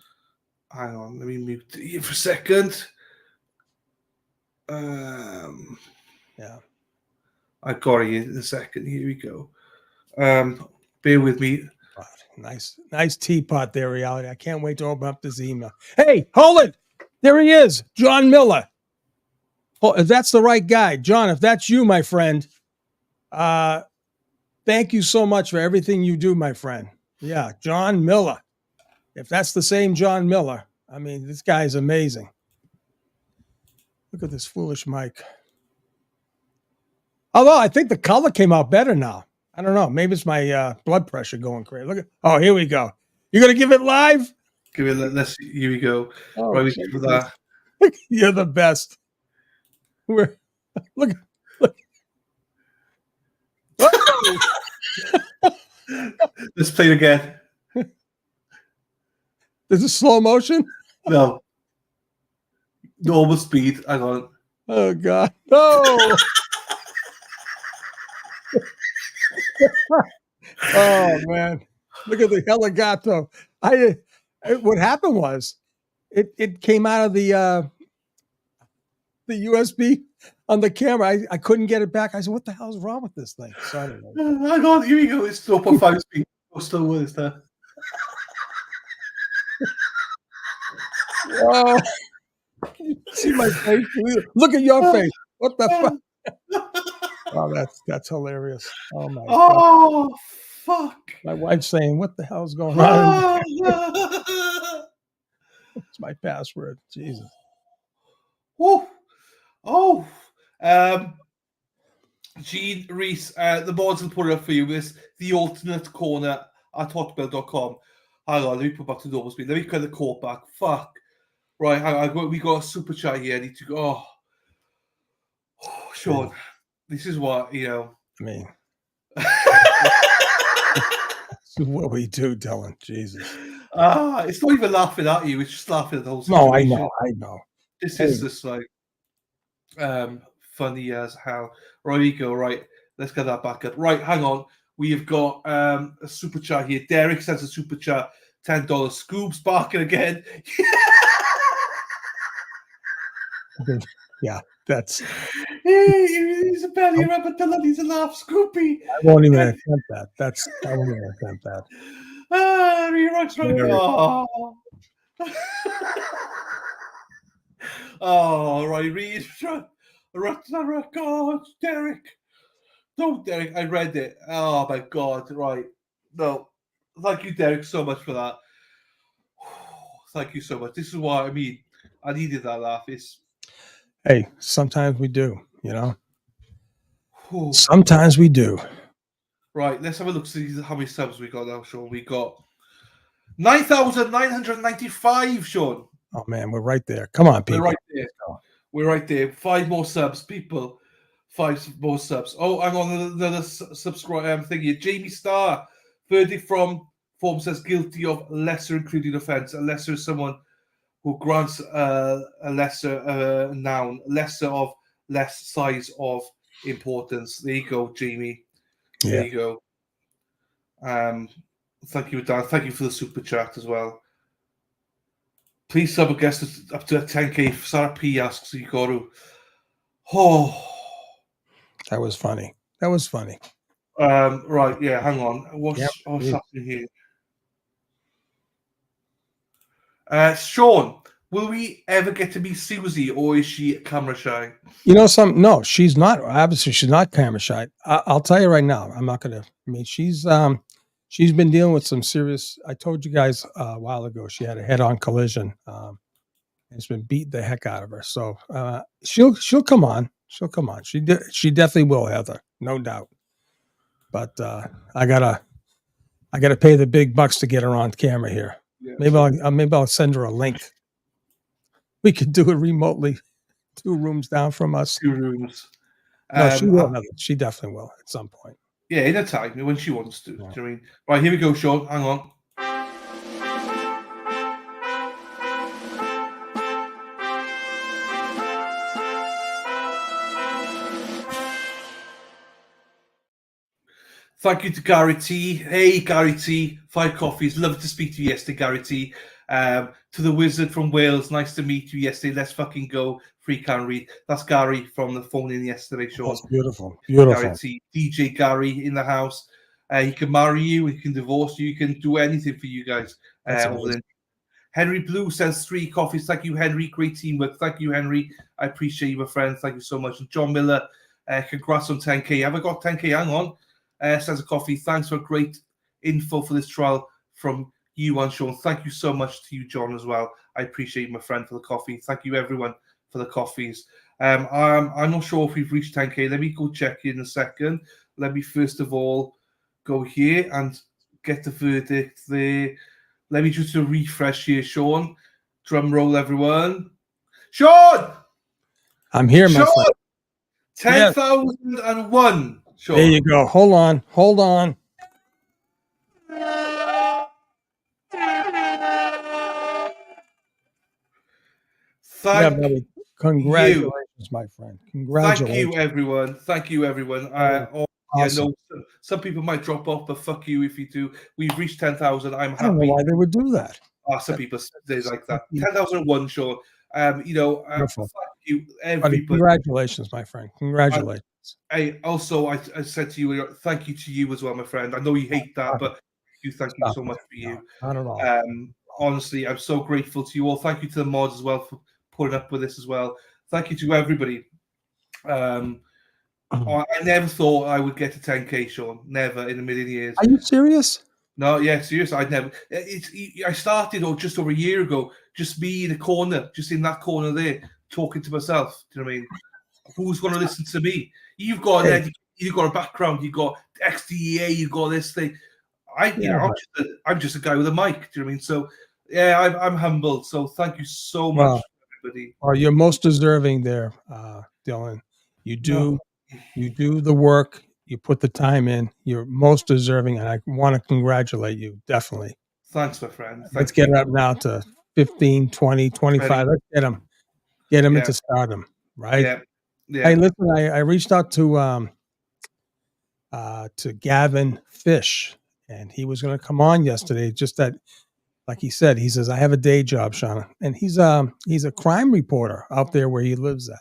Hang on, let me mute you for a second. Yeah. I got it in a second. Here we go. Bear with me. Nice teapot there, Reality. I can't wait to open up this email. Hey, hold it. There he is, John Miller. Oh, if that's the right guy, John, if that's you, my friend, thank you so much for everything you do, my friend. Yeah, John Miller. If that's the same John Miller, I mean, this guy is amazing. Look at this foolish mic. Although I think the color came out better now. I don't know. Maybe it's my blood pressure going crazy. Look at. Oh, here we go. You're gonna give it live? Give it. Let's. Here we go. Oh, right for that. You're the best. We're look. Oh! Let's play it again. Is it slow motion? No. Normal speed. Hang on. Oh God. No. Oh man. Look at the Heligato. What happened was it came out of the USB on the camera. I couldn't get it back. I said, what the hell is wrong with this thing? So anyway. Hang on, here we go. It's still up on 5 speed. We're still with us there. Oh, see my face? Look at your face. What the fuck? Oh, that's hilarious. Oh my God. Fuck. My wife's saying, what the hell's going on? It's my password. Jesus. Gene Reese, the mods will put it up for you. It's the alternate corner at hotmail.com. Hang on, let me put back to normal speed. Let me cut the quote back. Fuck. Right, hang on. We got a super chat here. I need to go. Oh, Sean, this is what, you know. I mean, this is what we do, Dylan. Jesus. It's not even laughing at you. It's just laughing at the whole situation. No, I know. This is just like funny as hell. Right, we go. Right, let's get that back up. Right, hang on. We've got a super chat here. Derek sends a super chat, $10. Scoob's barking again. Yeah, that's. He's a belly rubber Dylan. He's a laugh, Scoopy. I won't even attempt that. I won't even attempt that. Right, read. Derek. Don't, Derek. I read it. Oh, my God. Right. No. Thank you, Derek, so much for that. Thank you so much. This is what I mean. I needed that laugh. Hey, sometimes we do, you know? Sometimes we do. Right, let's have a look, see how many subs we got now, Sean. We got 9,995, Sean. Oh, man, we're right there. Come on, people. We're right there. We're right there. 5 more subs, people. 5 more subs. Oh, hang on, another subscribe thing here. Jamie Starr, verdict from form says guilty of lesser including offence. A lesser is someone who grants a lesser noun, lesser of less size of importance. There you go, Jamie. There you go. Thank you, Dan. Thank you for the super chat as well. Please sub a guest up to 10k. Sarah P asks you got to. Oh, that was funny. That was funny. Right, yeah. Hang on. What's happening here? Sean, will we ever get to meet Susie, or is she camera shy? You know something? No, she's not. Obviously, she's not camera shy. I'll tell you right now. I'm not gonna. I mean, she's been dealing with some serious. I told you guys a while ago. She had a head-on collision. It's been beat the heck out of her. So she'll come on. She'll come on. She definitely will, Heather, no doubt. But I gotta pay the big bucks to get her on camera here. Yeah, maybe I'll send her a link. We could do it remotely, 2 rooms down from us. 2 rooms. No, she will. She definitely will at some point. Yeah, in a time when she wants to. Yeah. Do you know what I mean? Right, here we go, Sean. Hang on. Thank you to Gary T. Hey, Gary T. 5 coffees. Loved to speak to you yesterday, Gary T. To the wizard from Wales. Nice to meet you yesterday. Let's fucking go. Free can read. That's Gary from the phone in yesterday, Sean. That's beautiful. Beautiful. Gary T. DJ Gary in the house. He can marry you. He can divorce you. He can do anything for you guys. Over there. Henry Blue says 3 coffees. Thank you, Henry. Great teamwork. Thank you, Henry. I appreciate you, my friend. Thank you so much. And John Miller, congrats on 10K. Have I got 10K? Hang on. Says a coffee. Thanks for great info for this trial from you and Sean. Thank you so much to you, John, as well. I appreciate you, my friend, for the coffee. Thank you, everyone, for the coffees. I'm not sure if we've reached 10K. Let me go check in a second. Let me first of all go here and get the verdict there. Let me just refresh here, Sean. Drum roll, everyone. Sean! I'm here, my friend. 10,001. Sean. There you go. Hold on. Hold on. Thank Congratulations, my friend. Congratulations. Thank you, everyone. Thank you, everyone. Awesome. I know some people might drop off, but fuck you if you do. We've reached 10,000. I'm happy. I don't know why they would do that. Some people say like that. 10,001, Sean. Thank you, everybody. Congratulations, my friend. Congratulations. I said to you, thank you to you as well, my friend. I know you hate that, but thank you so much for you. Not at all. Honestly, I'm so grateful to you all. Thank you to the mods as well for putting up with this as well. Thank you to everybody. I never thought I would get to 10K, Sean. Never in a million years. Are you serious? No, yeah, seriously. I'd never. I started just over a year ago, just me in a corner, just in that corner there, talking to myself. Do you know what I mean? Who's going to listen to me? You've got you've got a background. You've got XDEA. You've got this thing. I'm just a guy with a mic. Do you know what I mean? So yeah, I'm humbled. So thank you so much, everybody. Well, you're most deserving there, Dylan. You do the work. You put the time in. You're most deserving, and I want to congratulate you, definitely. Thanks, my friend. Let's get it up now to 15, 20, 25. Let's get them into stardom, right? Yeah. Hey, listen, I reached out to Gavin Fish, and he was going to come on yesterday. Just that, like he said, he says, I have a day job, Shauna, and he's a crime reporter out there where he lives at.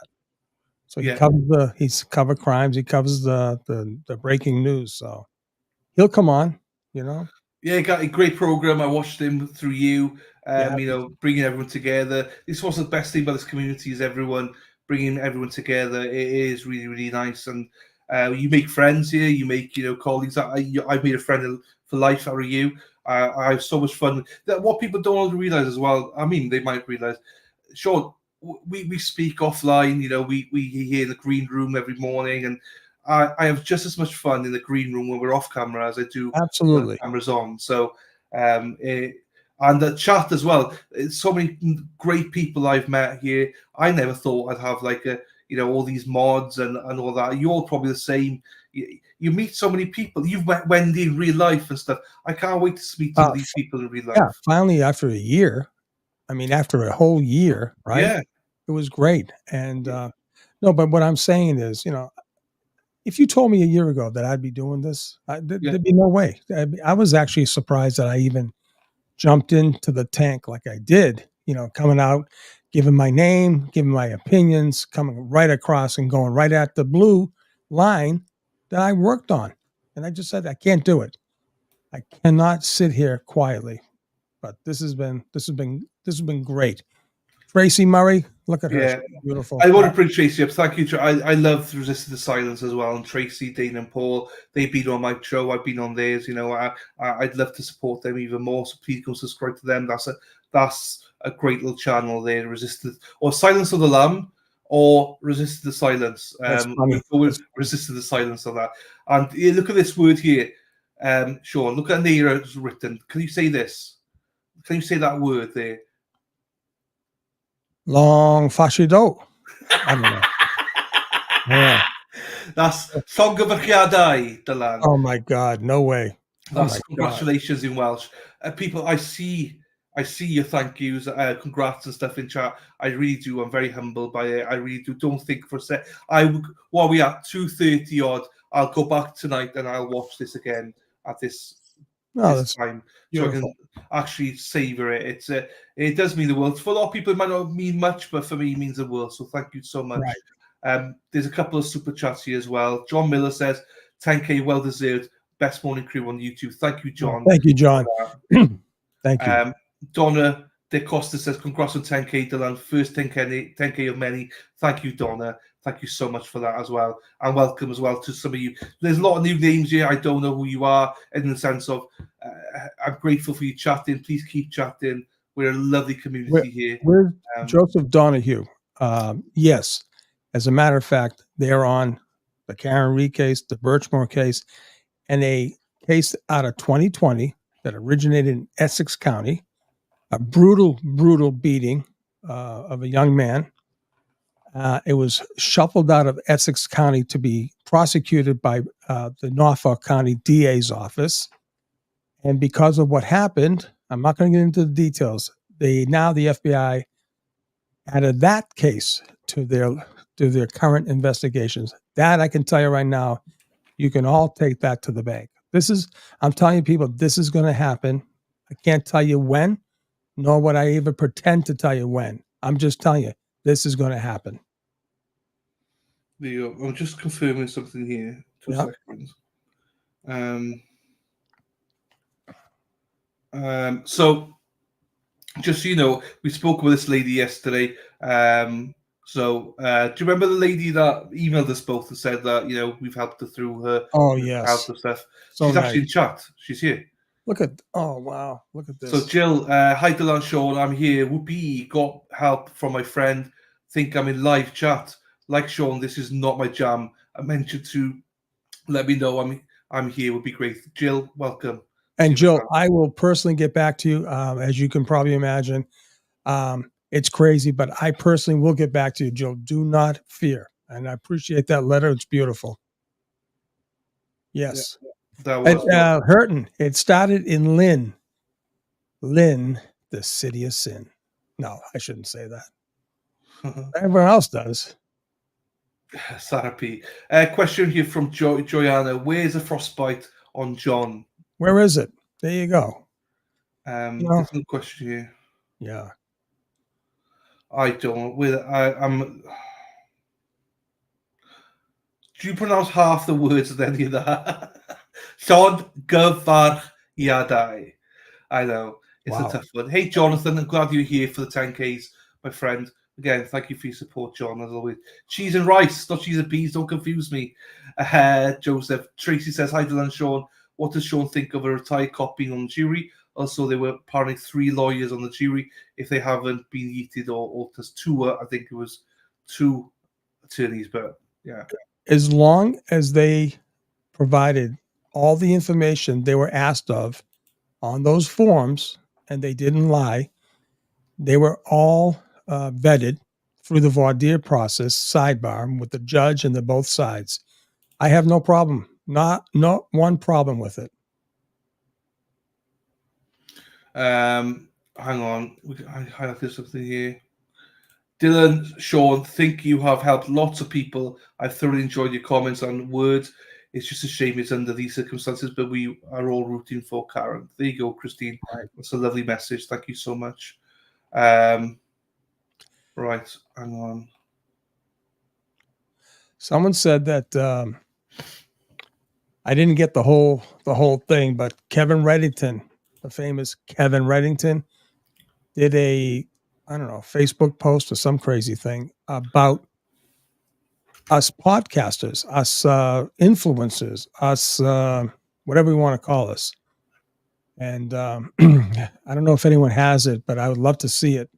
So he covers crimes. He covers the breaking news. So he'll come on, you know. Yeah, got a great program. I watched him through you. You know, bringing everyone together. This was the best thing about this community is everyone bringing everyone together. It is really, really nice, and you make friends here. You make colleagues. I made a friend for life out of you. I have so much fun. What people don't realize as well. I mean, they might realize. Sean, we speak offline. We hear in the green room every morning, and I have just as much fun in the green room when we're off camera as I do when the camera's on. So, and the chat as well. So many great people I've met here. I never thought I'd have all these mods and all that. You're probably the same. You meet so many people. You've met Wendy in real life and stuff. I can't wait to speak to these people in real life. Yeah, finally after a year. I mean, after a whole year, right? Yeah. It was great. And no, but what I'm saying is, if you told me a year ago that I'd be doing this, there'd be no way. I was actually surprised that I even jumped into the tank like I did, coming out, giving my name, giving my opinions, coming right across and going right at the blue line that I worked on. And I just said, I can't do it. I cannot sit here quietly. But this has been great. Tracy Murray, look at her. Yeah. She's beautiful. I want to bring Tracy up. Thank you. I love Resisted the Silence as well. And Tracy, Dane, and Paul, they've been on my show. I've been on theirs. I'd love to support them even more. So please go subscribe to them. That's a great little channel there. Resisted or Silence of the Lamb or Resisted the Silence. Resisted the Silence on that. And look at this word here. Sean, look at Nira it's written. Can you say this? Can you say that word there? Long fascido. I don't know. Yeah. That's Llongyfarchiadau, Dylan. Oh my God, no way. That's congratulations in Welsh. People, I see your thank yous, congrats and stuff in chat. I really do. I'm very humbled by it. I really do. Don't think for a sec. What are we at? 230 odd. I'll go back tonight and I'll watch this again at this time, so I can actually savor it. It does mean the world. For a lot of people, it might not mean much, but for me, it means the world. So thank you so much. Right. There's a couple of super chats here as well. John Miller says, 10K well deserved. Best morning crew on YouTube. Thank you, John. Thank you, John. Thank you. Donna De Costa says, congrats on 10K, Dylan. First 10K of many. Thank you, Donna. Thank you so much for that as well. And welcome as well to some of you. There's a lot of new names here. I don't know who you are, in the sense of I'm grateful for you chatting. Please keep chatting. We're a lovely community here. Where's Joseph Donahue? Yes. As a matter of fact, they're on the Karen Reed case, the Birchmore case, and a case out of 2020 that originated in Essex County, a brutal beating of a young man. It was shuffled out of Essex County to be prosecuted by the Norfolk County DA's office. And because of what happened, I'm not going to get into the details. The FBI added that case to their current investigations. That I can tell you right now, you can all take that to the bank. I'm telling you people, this is going to happen. I can't tell you when, nor would I even pretend to tell you when. I'm just telling you, this is going to happen. There you go. I'm just confirming something here. 2 seconds. So, just so you know, we spoke with this lady yesterday. Do you remember the lady that emailed us both and said that, we've helped her through her health and stuff? So she's actually in chat. She's here. Oh, wow. Look at this. So, Jill, hi, Dylan, Sean. I'm here. Whoopee. Got help from my friend. Think I'm in live chat. Like Sean, this is not my jam. I mentioned to let me know I'm here. Would be great. Jill, welcome. And Jill, I will personally get back to you. As you can probably imagine, it's crazy, but I personally will get back to you, Jill. Do not fear. And I appreciate that letter. It's beautiful. Yes. Yeah, that was Hurton. It started in Lynn, the city of sin. No, I shouldn't say that. Everyone else does. Therapy. Question here from Joanna. Where's the frostbite on John? Where is it? There you go. There's no question here. Yeah. I don't. I'm. Do you pronounce half the words of any of that? Sod gyfar iadau. I know. It's a tough one. Hey, Jonathan, I'm glad you're here for the 10Ks, my friend. Again, thank you for your support, John, as always. Cheese and rice, not cheese and peas. Don't confuse me. Joseph. Tracy says, hi, Dylan, Sean. What does Sean think of a retired cop being on the jury? Also, there were apparently 3 lawyers on the jury. If they haven't been yeeted or just 2, I think it was 2 attorneys, but yeah. As long as they provided all the information they were asked of on those forms and they didn't lie, they were all vetted through the voir dire process, sidebar, with the judge and both sides. I have no problem. Not one problem with it. Hang on. I highlighted something here. Dylan, Sean, think you have helped lots of people. I thoroughly enjoyed your comments on words. It's just a shame it's under these circumstances, but we are all rooting for Karen. There you go, Christine. Right. That's a lovely message. Thank you so much. Right, hang on. Someone said that I didn't get the whole thing, but Kevin Reddington, the famous Kevin Reddington, did a Facebook post or some crazy thing about us podcasters, us influencers, us whatever we want to call us. And I don't know if anyone has it, but I would love to see it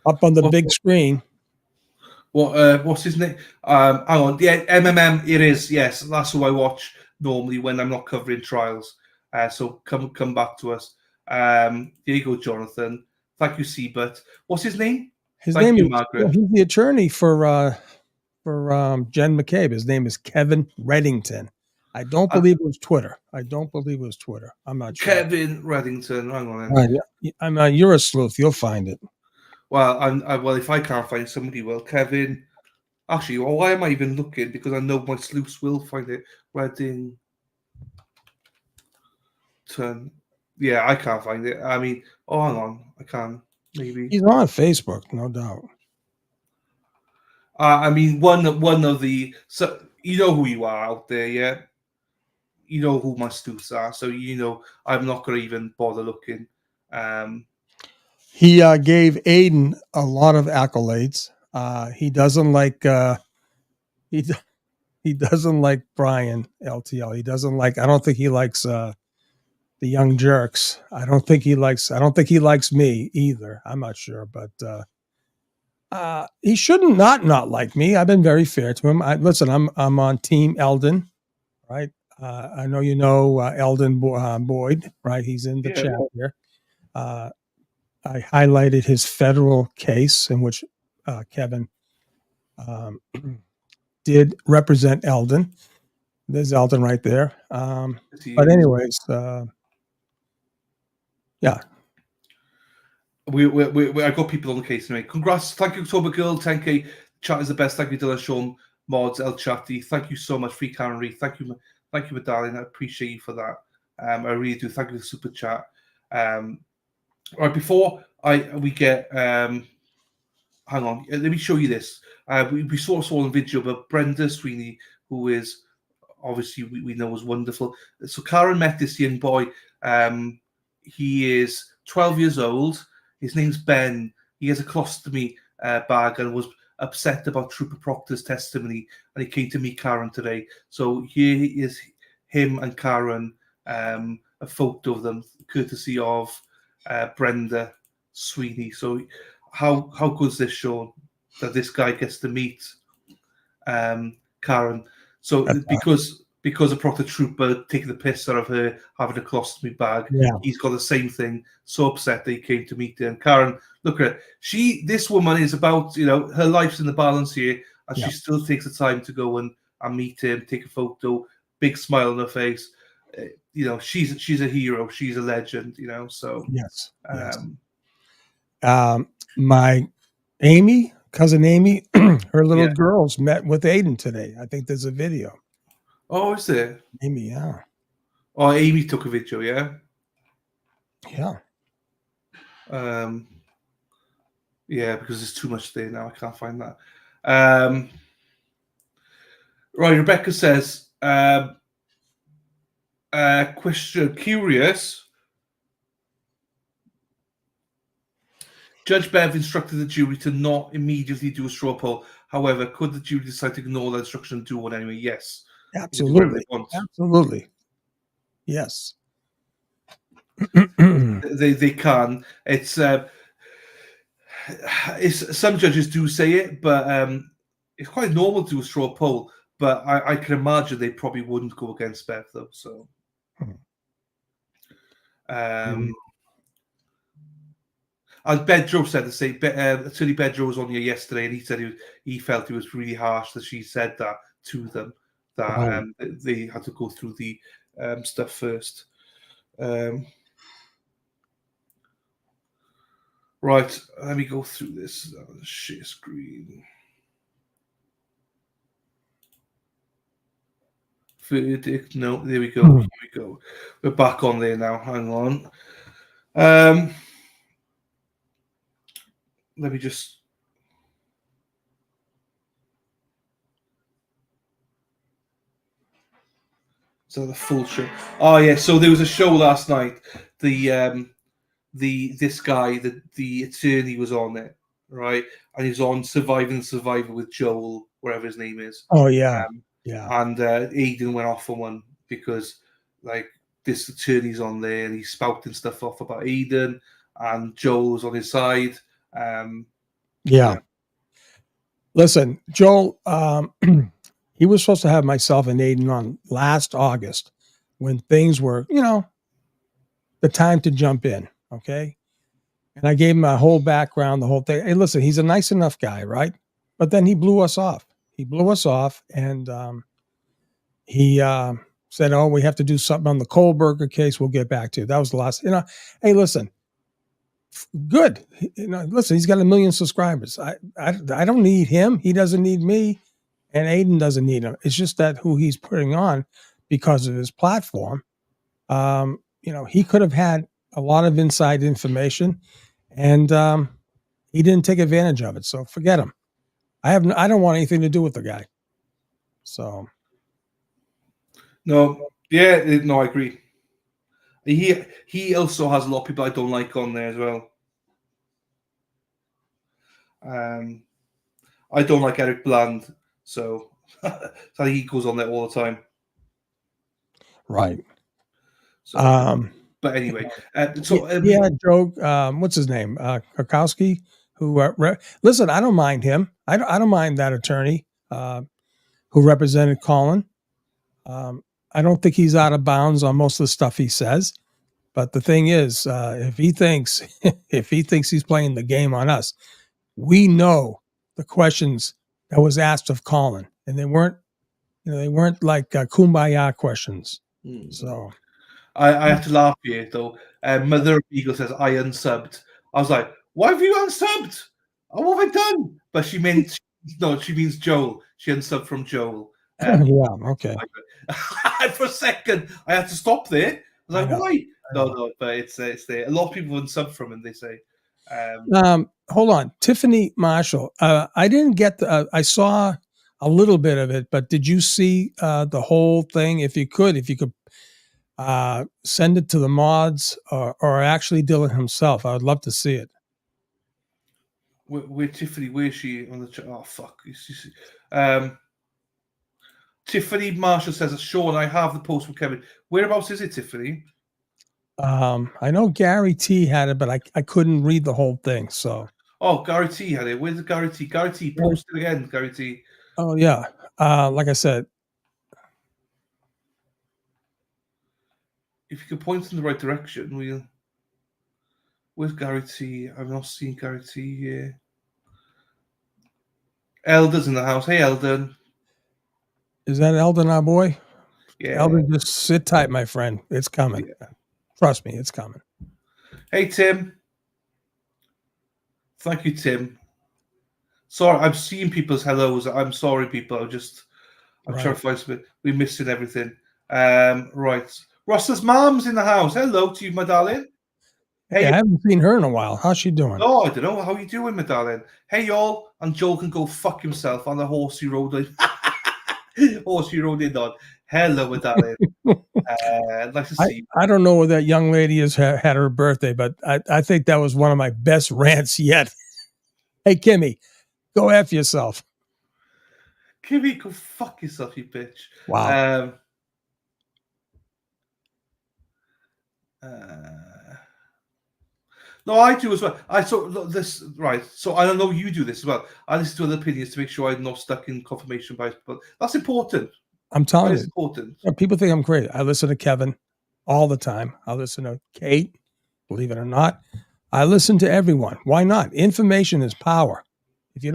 up on the big screen. What's his name? Hang on. Yeah, MMM. It is. Yes, that's who I watch normally when I'm not covering trials. So come back to us. There you go, Jonathan. Thank you, Siebert. What's his name? Thank you, Margaret. He's the attorney for Jen McCabe. His name is Kevin Reddington. I don't believe it was Twitter. I'm not sure. Kevin Reddington. Hang on. Right. You're a sleuth. You'll find it. Well, well, if I can't find it, somebody will. Kevin. Actually, well, why am I even looking? Because I know my sleuths will find it. Reddington. Yeah, I can't find it. I mean, oh, hang on. I can. Maybe. He's on Facebook, no doubt. I mean, one of the... So, you know who you are out there, yeah? You know who my sleuths are. So, you know, I'm not going to even bother looking. He gave Aiden a lot of accolades. He doesn't like he doesn't like Brian LTL. He doesn't like. I don't think he likes the young jerks. I don't think he likes me either. I'm not sure, but he shouldn't not like me. I've been very fair to him. Listen, I'm on Team Eldon, right? I know you know Eldon Boyd, right? He's in the chat here. I highlighted his federal case in which Kevin did represent Eldon. There's Eldon right there. But anyways, yeah. I got people on the case anyway. Congrats. Thank you, October Girl. 10K. Chat is the best. Thank you, Dylan, Sean, Mods, El Chatty. Thank you so much, Free Karen Reed. Thank you, my darling. I appreciate you for that. I really do. Thank you for the super chat. Right, before we get hang on, let me show you this. We saw a video about Brenda Sweeney, who is obviously we know is wonderful. So Karen met this young boy. He is 12 years old. His name's Ben. He has a colostomy bag and was upset about Trooper Proctor's testimony, and he came to meet Karen today. So here is him and Karen, a photo of them, courtesy of Brenda Sweeney. So how good is this, Sean, that this guy gets to meet Karen? So because of Proctor Trooper taking the piss out of her having a colostomy bag, he's got the same thing. So upset that he came to meet her. And Karen, look at her. This woman is about, her life's in the balance here, and she still takes the time to go and meet him, take a photo, big smile on her face. She's a hero. She's a legend. So yes. My cousin Amy, her little girls met with Aiden today. I think there's a video. Oh, is there? Amy, yeah. Oh, Amy took a video, yeah? Yeah. Yeah, because there's too much there now. I can't find that. Right, Rebecca says, question, curious. Judge Bev instructed the jury to not immediately do a straw poll. However, could the jury decide to ignore that instruction and do one anyway? Yes. Absolutely. Absolutely. Yes. They can. It's some judges do say it, but it's quite normal to do a straw poll. But I can imagine they probably wouldn't go against Bev though. So, and Bedro said the same. Attorney Bedro was on here yesterday, and he said he felt it was really harsh that she said that to them, that they had to go through the stuff first. Right, let me go through this. Share screen. Verdict. No, there we go. Here we go. We're back on there now. Hang on. Let me just. So the full show. Oh yeah. So there was a show last night. This guy, the attorney, was on it, right? And he's on Surviving the Survivor with Joel, whatever his name is. Oh yeah, And Aiden went off on one because this attorney's on there and he's spouting stuff off about Aiden, and Joel was on his side. Listen, Joel, he was supposed to have myself and Aiden on last August when things were, the time to jump in. Okay. And I gave him a whole background, the whole thing. Hey, listen, he's a nice enough guy, right? But then he blew us off. And he said, "Oh, we have to do something on the Kohlberger case. We'll get back to it." That was the last. Hey, listen, Good. Listen, he's got 1 million subscribers. I don't need him. He doesn't need me, and Aiden doesn't need him. It's just that who he's putting on because of his platform. He could have had a lot of inside information, and he didn't take advantage of it. So forget him. I don't want anything to do with the guy. So no, I agree. He also has a lot of people I don't like on there as well. I don't like Eric Bland, so he goes on there all the time. Right. So, but anyway, Joe. What's his name? Krakowski. Who? Listen, I don't mind him. I don't mind that attorney who represented Colin. I don't think he's out of bounds on most of the stuff he says. But the thing is, if he thinks he's playing the game on us, we know the questions that was asked of Colin, and they weren't like kumbaya questions. So I have to laugh here though. Mother of Eagle says I unsubbed. I was like, why have you unsubbed? What have I done? But she means Joel. She unsubbed from Joel. Yeah, okay. For a second, I had to stop there. I was like, why? No, but it's there. A lot of people unsubbed from him. They say. Hold on, Tiffany Marshall. I didn't get I saw a little bit of it, but did you see the whole thing? If you could send it to the mods or actually Dylan himself, I would love to see it. Where Tiffany? Where is she on the chat? Oh fuck! Tiffany Marshall says, "Sean, I have the post from Kevin. Whereabouts is it, Tiffany?" I know Gary T had it, but I couldn't read the whole thing. So. Oh, Gary T had it. Where's the Gary T? Gary T, post it again, Gary T. Oh yeah. Like I said, if you could point in the right direction, where's Gary T? I've not seen Gary T here. Eldon's in the house. Hey, Eldon. Is that Eldon, our boy? Yeah. Eldon, just sit tight, my friend. It's coming. Yeah. Trust me, it's coming. Hey, Tim. Thank you, Tim. Sorry, I'm seeing people's hellos. I'm sorry, people. I'm trying to find something. We're missing everything. Right. Ross's mom's in the house. Hello to you, my darling. Hey, I haven't seen her in a while. How's she doing? Oh, I don't know. How you doing, my darling? Hey, y'all. And Joel can go fuck himself on the horse he rode in. Horse he rode in on. Hello, my darling. Nice to see you. I don't know where that young lady has had her birthday, but I think that was one of my best rants yet. Hey, Kimmy, go F yourself. Kimmy, go fuck yourself, you bitch. Wow. No, I do as well. I saw this, right. So I don't know you do this as well. I listen to other opinions to make sure I'm not stuck in confirmation bias, but that's important. I'm telling you. Important. People think I'm crazy. I listen to Kevin all the time. I listen to Kate, believe it or not. I listen to everyone. Why not? Information is power. You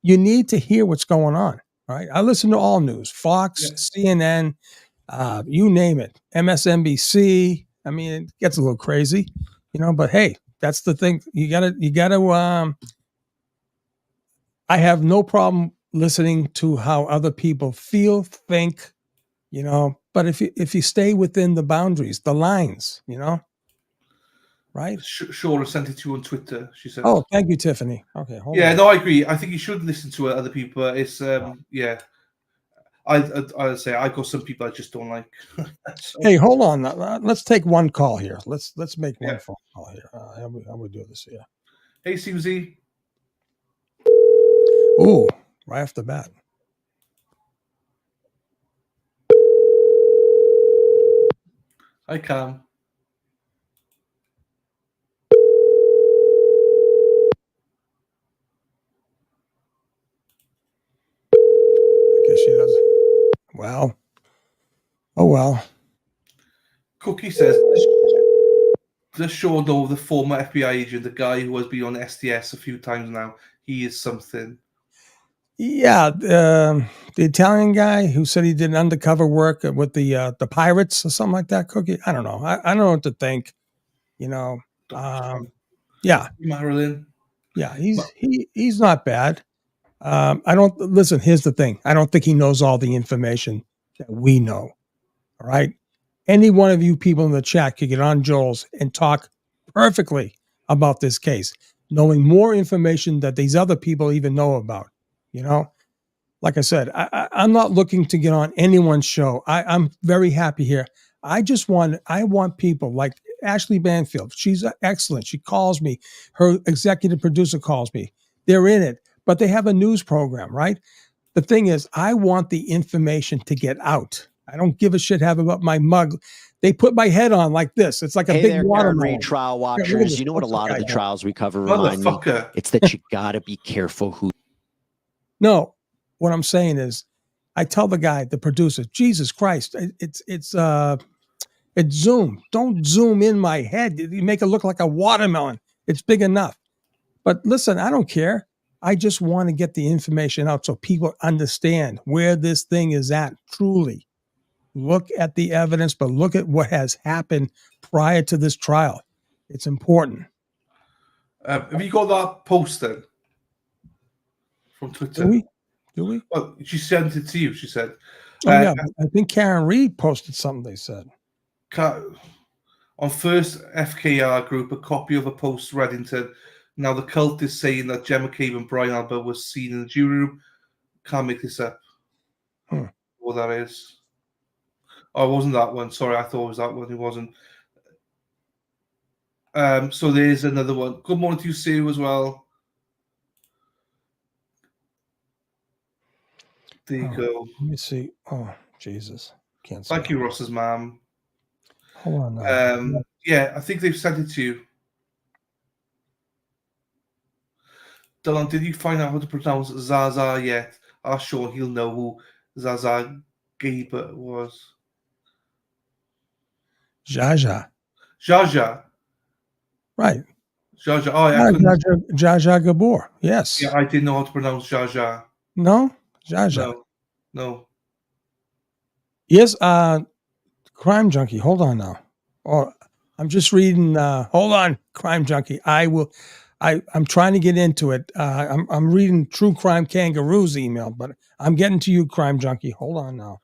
need to hear what's going on, right? I listen to all news, Fox, CNN, you name it, MSNBC. I mean, it gets a little crazy, but hey, that's the thing. You gotta, I have no problem listening to how other people feel, think, but if you stay within the boundaries, the lines, right? Shora sent it to you on Twitter. She said, "Oh, thank you, Tiffany." Okay, hold on. No, I agree. I think you should listen to other people. It's I'd say I got some people I just don't like. So. Hey, hold on. Let's take one call here. Let's make one phone call here. How we do this here? Hey, Susie. Ooh, right off the bat. Hi, Cam. I guess she doesn't. Well. Oh, well. Cookie says, does Sean know the former FBI agent, the guy who has been on SDS a few times now? He is something. Yeah, the Italian guy who said he did undercover work with the pirates or something like that. Cookie, I don't know. I don't know what to think. Yeah, Marilyn. yeah, he's not bad. I don't listen. Here's the thing: I don't think he knows all the information that we know. All right, any one of you people in the chat could get on Joel's and talk perfectly about this case, knowing more information that these other people even know about. You know, like I said, I'm not looking to get on anyone's show. I'm very happy here. I want people like Ashley Banfield. She's excellent. She calls me. Her executive producer calls me. They're in it, but they have a news program, right? The thing is, I want the information to get out. I don't give a shit have about my mug. They put my head on like this. It's like a Hey big there, Karen watermelon. Reed trial Yeah, look at watchers. this. You know what a What's lot of guy the doing? trials we cover remind me? Motherfucker. It's that you gotta be careful who. No, what I'm saying is, I tell the guy, the producer, Jesus Christ, it's Zoom. Don't zoom in my head. You make it look like a watermelon. It's big enough. But listen, I don't care. I just want to get the information out so people understand where this thing is at truly. Look at the evidence, but look at what has happened prior to this trial. It's important. Have you got that post then from Twitter? Do we? Well, she sent it to you. She said. Oh yeah, I think Karen Reed posted something. They said on first FKR group, a copy of a post Reddington. Now the cult is saying that Gemma Cave and Brian Albert was seen in the jury room. Can't make this up. What that is? Oh, it wasn't that one. Sorry, I thought it was that one. It wasn't. So there's another one. Good morning to you, Sue, as well. There you go. Let me see. Oh, Jesus. Can't see. Thank you, Ross's mom. Hold on now. Yeah, I think they've sent it to you. Dylan, did you find out how to pronounce Zaza yet? Ask Sean, he'll know who Zaza Gaber was. Jaja. Jaja. Right. Jaja. Oh, yeah. Jaja Gabor. Yes. Yeah, I didn't know how to pronounce Jaja. No? Jaja. No. Yes, Crime Junkie. Hold on now. Oh, I'm just reading. Hold on, Crime Junkie. I'm trying to get into it. I'm reading True Crime Kangaroo's email, but I'm getting to you, Crime Junkie. Hold on now.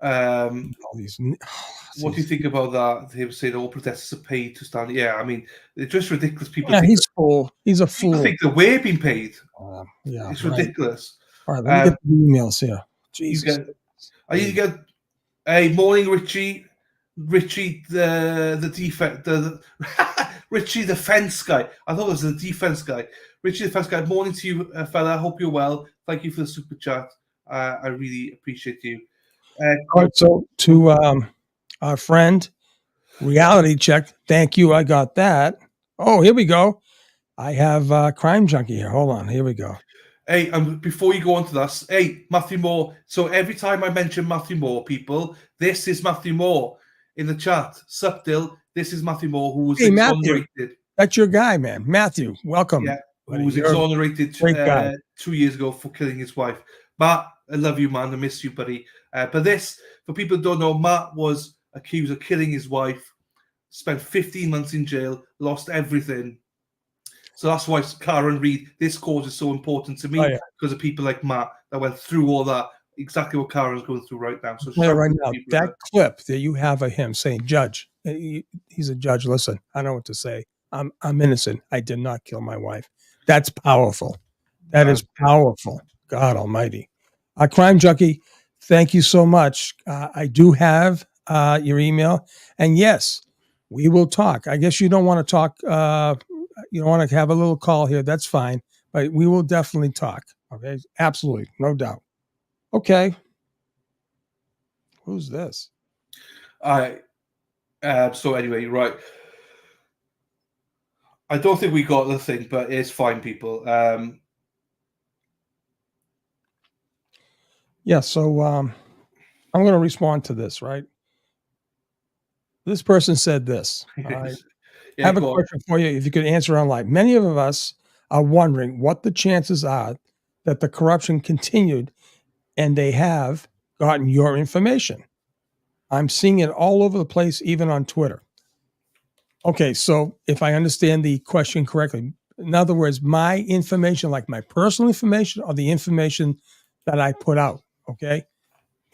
All these. What do you think about that? They were saying all protesters are paid to stand. Yeah, I mean, it's just ridiculous. People. Yeah, he's full. He's a fool. People think that we're being paid. Yeah, it's ridiculous. All right, let me get the emails here. Jesus. You get. Hey, morning, Richie. Richie, the defense, Richie, the fence guy. I thought it was the defense guy. Richie, the fence guy. Morning to you, fella. Hope you're well. Thank you for the super chat. I really appreciate you. All right, so to our friend, Reality Check. Thank you. I got that. Oh, here we go. I have Crime Junkie here. Hold on. Here we go. Hey, before you go on to that, hey, Matthew Moore. So every time I mention Matthew Moore, people, this is Matthew Moore in the chat. Subtil, this is Matthew Moore, who was exonerated. Matthew, that's your guy, man. Matthew, welcome. Yeah, who was exonerated 2 years ago for killing his wife. Matt, I love you, man. I miss you, buddy. But this, for people who don't know, Matt was accused of killing his wife, spent 15 months in jail, lost everything. So that's why Karen Reed, this cause is so important to me because of people like Matt that went through all that, exactly what Karen's going through right now. So right now, that clip that you have of him saying, "Judge," he's a judge. Listen, I don't know what to say. I'm innocent. I did not kill my wife. That's powerful. That is powerful. God Almighty. Crime Junkie, thank you so much. I do have your email, and yes, we will talk. I guess you don't want to talk. You don't want to have a little call here. That's fine, but we will definitely talk. Okay, absolutely, no doubt. Okay, who's this? So anyway, right. I don't think we got the thing, but it's fine, people. Yeah, so I'm going to respond to this, right? This person said this. All right. I have a question for you. If you could answer online. Many of us are wondering what the chances are that the corruption continued and they have gotten your information. I'm seeing it all over the place, even on Twitter. Okay, so if I understand the question correctly, in other words, my information, like my personal information, or the information that I put out. Okay.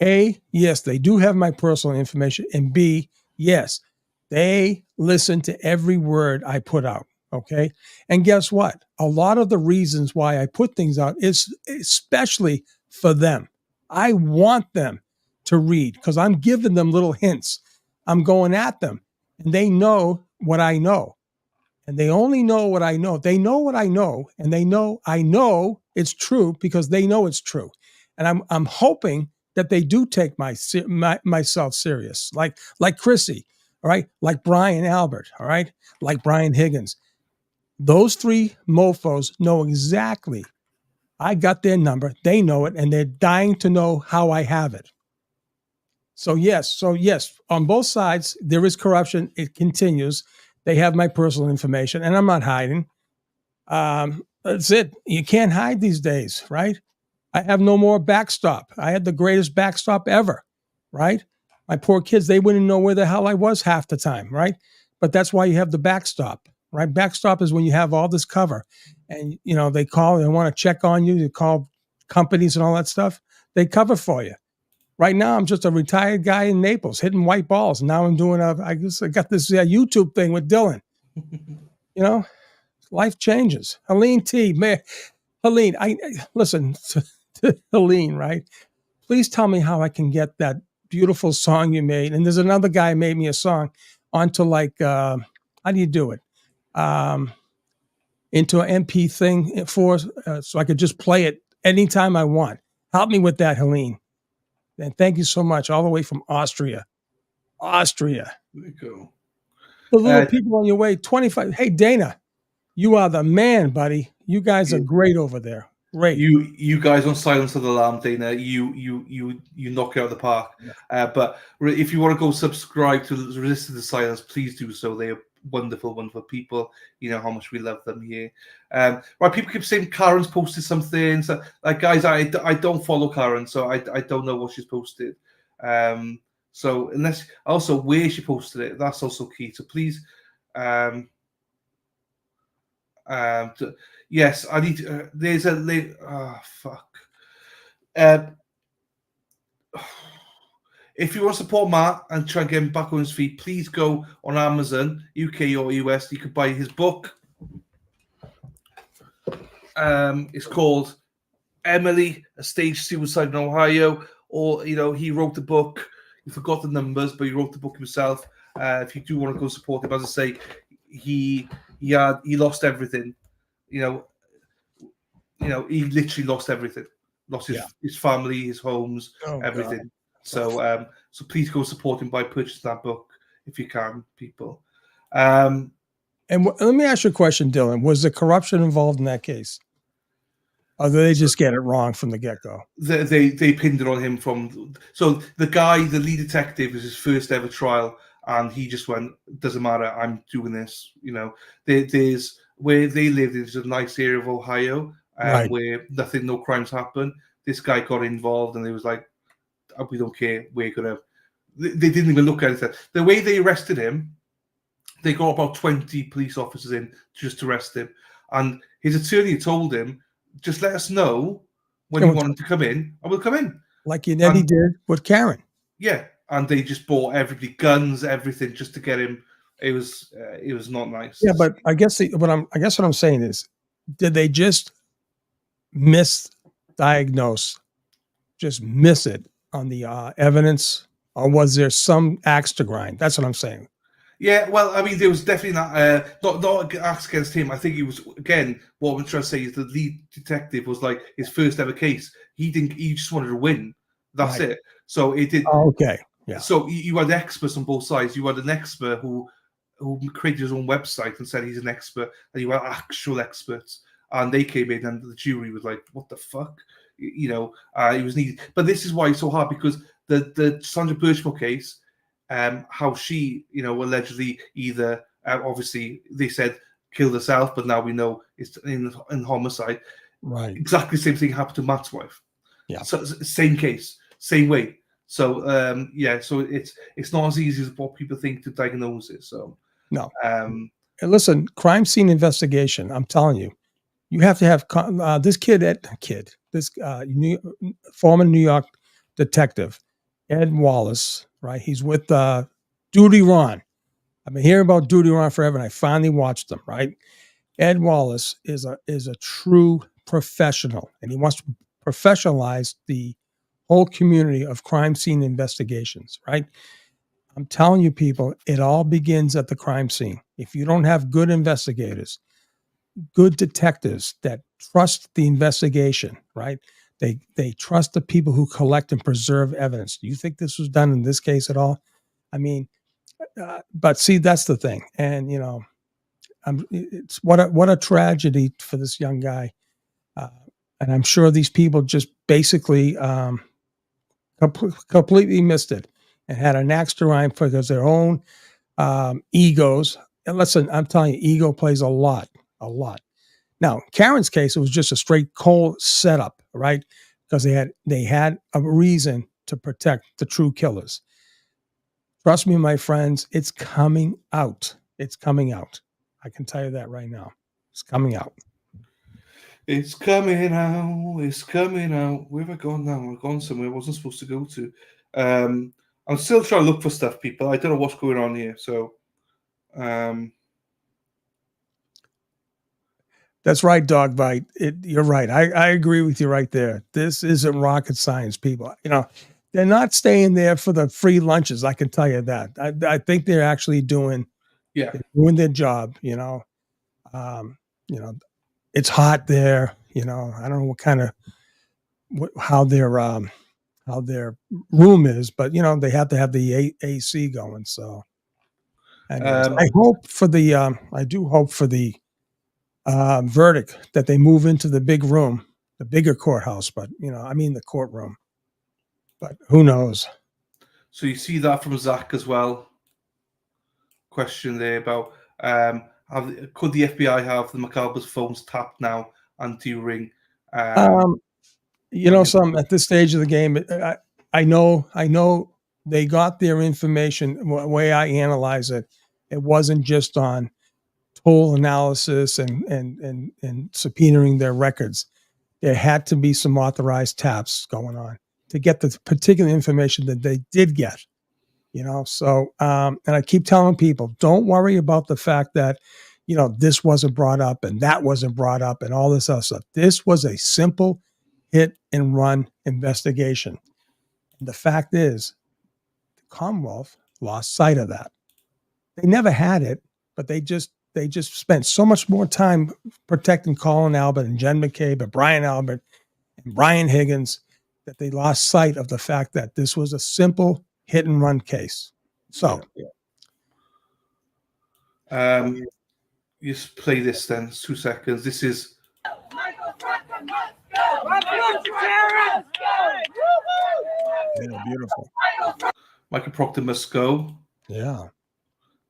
A, yes, they do have my personal information. And B, yes, they listen to every word I put out. Okay. And guess what? A lot of the reasons why I put things out is especially for them. I want them to read because I'm giving them little hints. I'm going at them and they know what I know. And they only know what I know. They know what I know, and they know I know it's true because they know it's true. And I'm hoping that they do take myself serious, like Chrissy, all right, like Brian Albert, all right, like Brian Higgins. Those three mofos know exactly. I got their number. They know it, and they're dying to know how I have it. So yes, on both sides there is corruption. It continues. They have my personal information, and I'm not hiding. That's it. You can't hide these days, right? I have no more backstop. I had the greatest backstop ever, right? My poor kids, they wouldn't know where the hell I was half the time, right? But that's why you have the backstop, right? Backstop is when you have all this cover, and they call, they want to check on you, they call companies and all that stuff. They cover for you. Right now, I'm just a retired guy in Naples hitting white balls. Now I'm doing I got this YouTube thing with Dylan. Life changes. Helene T, man, Helene, I listen to Helene, right? Please tell me how I can get that beautiful song you made. And there's another guy who made me a song onto how do you do it? Into an MP thing so I could just play it anytime I want. Help me with that, Helene. And thank you so much, all the way from Austria. There you go. The little people on your way, 25. Hey, Dana, you are the man, buddy. You guys are great over there. Great. You guys on Silence of the Lamb, Dana, you knock it out of the park. Yeah. But if you want to go subscribe to Resistance to Silence, please do so. They are wonderful, wonderful people. You know how much we love them here. Right, people keep saying Karen's posted something. So, guys, I don't follow Karen, so I don't know what she's posted. So unless also where she posted it, that's also key. So please, yes, I need. There's a link. Oh fuck. If you want to support Matt and try and get him back on his feet, please go on Amazon, UK or US. You could buy his book. It's called Emily, a Staged Suicide in Ohio. Or he wrote the book. He forgot the numbers, but he wrote the book himself. If you do want to go support him, as I say, he lost everything. He literally lost everything. Lost his family, his homes, everything. God. So please go support him by purchasing that book if you can, people. And let me ask you a question, Dylan. Was the corruption involved in that case? Or did they just get it wrong from the get-go? They pinned it on him so the lead detective was his first ever trial, and he just went, doesn't matter, I'm doing this. There's where they lived, there's a nice area of Ohio right. where no crimes happen. This guy got involved, and they was like, we don't care, we're gonna. They didn't even look at it. The way they arrested him, they got about 20 police officers in just to arrest him, and his attorney told him, just let us know when you want him to come in, and we'll come in. Like he did with Karen. Yeah, and they just bought everybody guns, everything, just to get him. It was not nice. Yeah, but I guess what I'm saying is, did they just misdiagnose, just miss it on the evidence, or was there some axe to grind? That's what I'm saying. Yeah, well, I mean, there was definitely not axe against him. I think he was, again, what I'm trying to say is the lead detective was like his first ever case. He just wanted to win. That's right. It. So it did. Oh, okay. Yeah. So you had experts on both sides. You had an expert who created his own website and said he's an expert, and you had actual experts, and they came in, and the jury was like, "What the fuck?" He was needed. But this is why it's so hard, because the Sandra Birchmore case, how she, allegedly either obviously they said killed herself, but now we know it's in homicide. Right. Exactly the same thing happened to Matt's wife. Yeah. So same case, same way. So so it's not as easy as what people think to diagnose it. So No. And listen, crime scene investigation. I'm telling you, you have to have this former New York detective, Ed Wallace, right? He's with Duty Ron. I've been hearing about Duty Ron forever, and I finally watched them, right? Ed Wallace is a true professional, and he wants to professionalize the whole community of crime scene investigations, right? I'm telling you, people, it all begins at the crime scene. If you don't have good investigators, good detectives that trust the investigation, right? They trust the people who collect and preserve evidence. Do you think this was done in this case at all? I mean, but see, that's the thing, and it's what a tragedy for this young guy, and I'm sure these people just basically completely missed it and had an axe to grind because their own egos. And listen, I'm telling you, ego plays a lot. Now, Karen's case, it was just a straight cold setup, right? Because they had a reason to protect the true killers. Trust me, my friends, it's coming out. It's coming out. I can tell you that right now. It's coming out. It's coming out. It's coming out. Where have I gone now? I've gone somewhere I wasn't supposed to go to. I'm still trying to look for stuff, people. I don't know what's going on here. So, that's right, Dog Bite. You're right. I agree with you right there. This isn't rocket science, people. They're not staying there for the free lunches. I can tell you that. I think they're actually doing their job. It's hot there. I don't know how their room is, but they have to have the AC going. So, anyways, I do hope for the verdict that they move into the big room, the bigger courthouse. But the courtroom. But who knows? So you see that from Zach as well. Question there about could the FBI have the McAlbert's phones tapped now and do ring? Some at this stage of the game, I know they got their information. The way I analyze it, it wasn't just on toll analysis and subpoenaing their records. There had to be some authorized taps going on to get the particular information that they did get. So and I keep telling people, don't worry about the fact that this wasn't brought up and that wasn't brought up and all this other stuff. This was a simple hit and run investigation. And the fact is, the Commonwealth lost sight of that. They never had it, but they just spent so much more time protecting Colin Albert and Jen McCabe and Brian Albert and Brian Higgins that they lost sight of the fact that this was a simple hit and run case. So, just play this then. 2 seconds. This is. Beautiful. Michael Proctor must go. Yeah.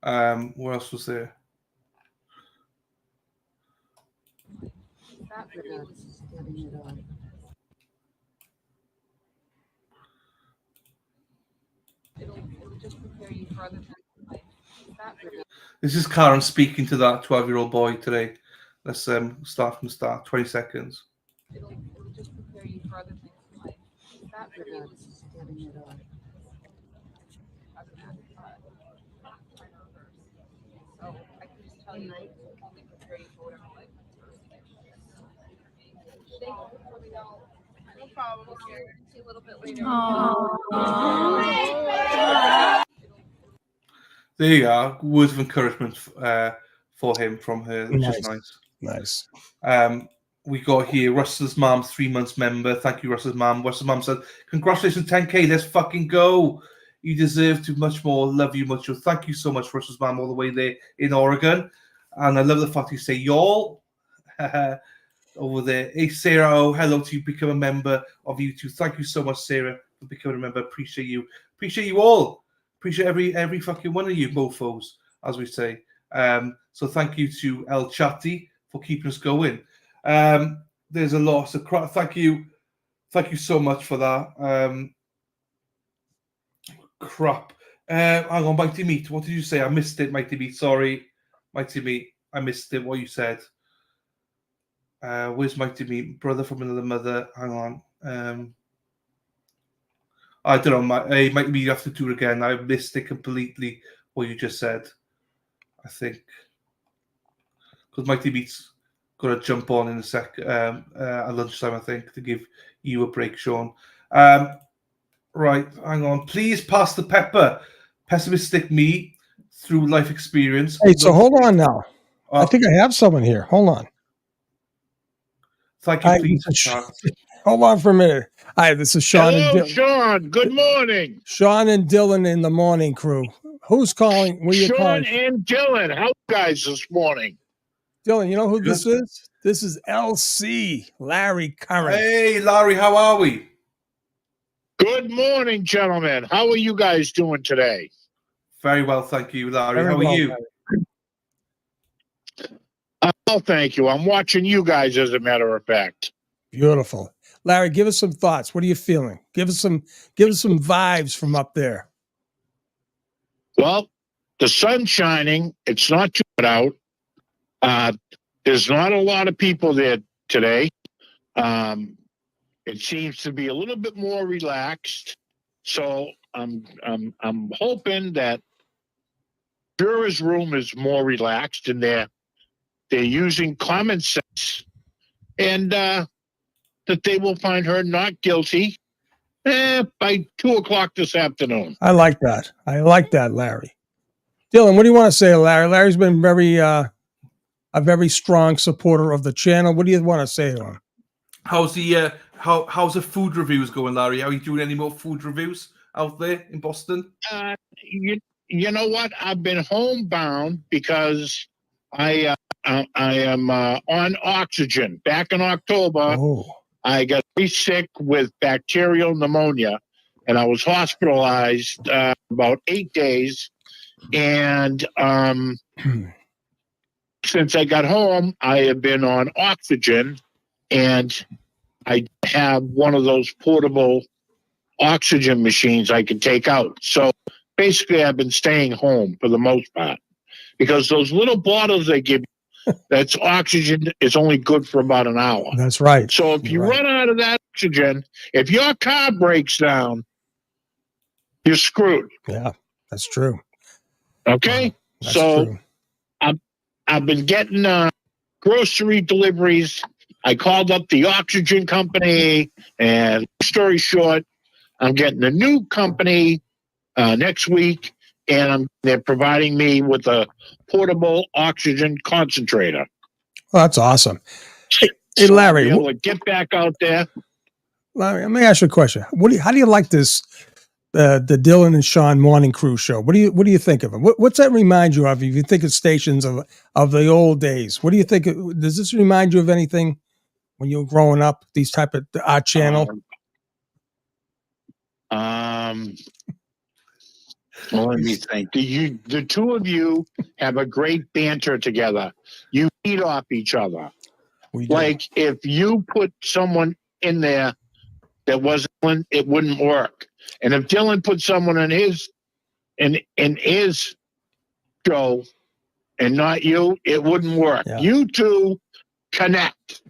What else was there? This is Karen speaking to that 12-year-old boy today. Let's start from the start. 20 seconds. It'll just prepare you for other things in life. That video is getting it on. So I can just tell you, only prepare you for whatever life no problem. We'll see you a little bit later. There you are. Words of encouragement for him from her, which is nice. Nice. We got here Russell's mom, 3 months member. Thank you, Russell's mom. Russell's mom said, "Congratulations, 10K. Let's fucking go. You deserve to much more. Love you much." So thank you so much, Russell's mom, all the way there in Oregon. And I love the fact you say y'all over there. Hey, Sarah, oh, hello to you. Become a member of YouTube. Thank you so much, Sarah, for becoming a member. Appreciate you. Appreciate you all. Appreciate every fucking one of you mofos, as we say. So thank you to El Chatti for keeping us going. There's a lot. So thank you so much for that. Crap. Hang on, Mighty Meat. What did you say? I missed it, Mighty Meat. Sorry, Mighty Meat. I missed it. What you said. Where's Mighty Meat? Brother from another mother. Hang on. I don't know. Mighty Meat, you have to do it again. I missed it completely. What you just said. I think because Mighty Meat's got to jump on in a sec at lunchtime. I think to give you a break, Sean. Right, hang on. Please pass the pepper. Pessimistic me through life experience. Hey, so hold on now. I think I have someone here. Hold on. Thank you, please. Hold on for a minute. Hi, this is Sean and Hello, Dylan. Sean. Good morning. Sean and Dylan in the morning crew. Who's calling? Where you Sean calling? and Dylan. How you guys this morning? Dylan, you know who this is? This is LC, Larry Curran. Hey, Larry, how are we? Good morning, gentlemen. How are you guys doing today? Very well, thank you, Larry. Very how are well, you? Larry. Oh, thank you. I'm watching you guys, as a matter of fact. Beautiful. Larry, give us some thoughts. What are you feeling? Give us some vibes from up there. Well, the sun's shining. It's not too hot out. There's not a lot of people there today. It seems to be a little bit more relaxed. So I'm hoping that juror's room is more relaxed and they're using common sense, and that they will find her not guilty by 2:00 this afternoon. I like that. I like that, Larry. Dylan, what do you want to say, Larry? Larry's been a very strong supporter of the channel. What do you want to say to him? How's the food reviews going, Larry? Are you doing any more food reviews out there in Boston? You know what? I've been homebound because I am on oxygen. Back in October, I got very sick with bacterial pneumonia, and I was hospitalized about 8 days. And since I got home, I have been on oxygen, and I have one of those portable oxygen machines I can take out. So basically, I've been staying home for the most part because those little bottles they give you, that's oxygen, is only good for about an hour. That's right. So if you run out of that oxygen, if your car breaks down, you're screwed. Yeah, that's true. Okay? That's so true. I've been getting grocery deliveries. I called up the oxygen company, and long story short, I'm getting a new company next week, and they're providing me with a portable oxygen concentrator. Well, that's awesome. Hey, Larry, I'll be able to get back out there. Larry, let me ask you a question. How do you like this? The Dylan and Sean Morning Crew show. What do you think of it? What's that remind you of? If you think of stations of the old days, what do you think? Does this remind you of anything when you were growing up? These type of our channel. Well, let me think. The two of you have a great banter together. You feed off each other. Like if you put someone in there that wasn't, it wouldn't work. And if Dylan put someone in his show and not you, it wouldn't work. Yeah. You two connect.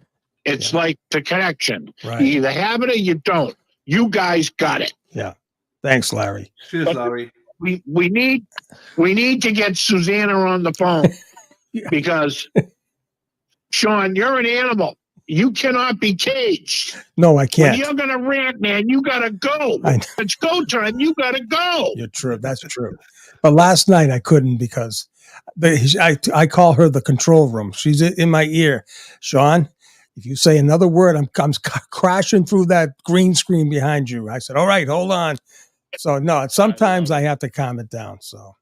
It's like the connection. Right. You either have it or you don't. You guys got it. Yeah. Thanks, Larry. Cheers, Larry. We need to get Susanna on the phone because Sean, you're an animal. You cannot be caged. No, I can't. When you're gonna rant, man, you gotta go. It's go time. You gotta go. You're true. That's true. But last night I couldn't because I call her the control room. She's in my ear. Sean, if you say another word, I'm crashing through that green screen behind you. I said, all right, hold on. So no, sometimes I have to calm it down. So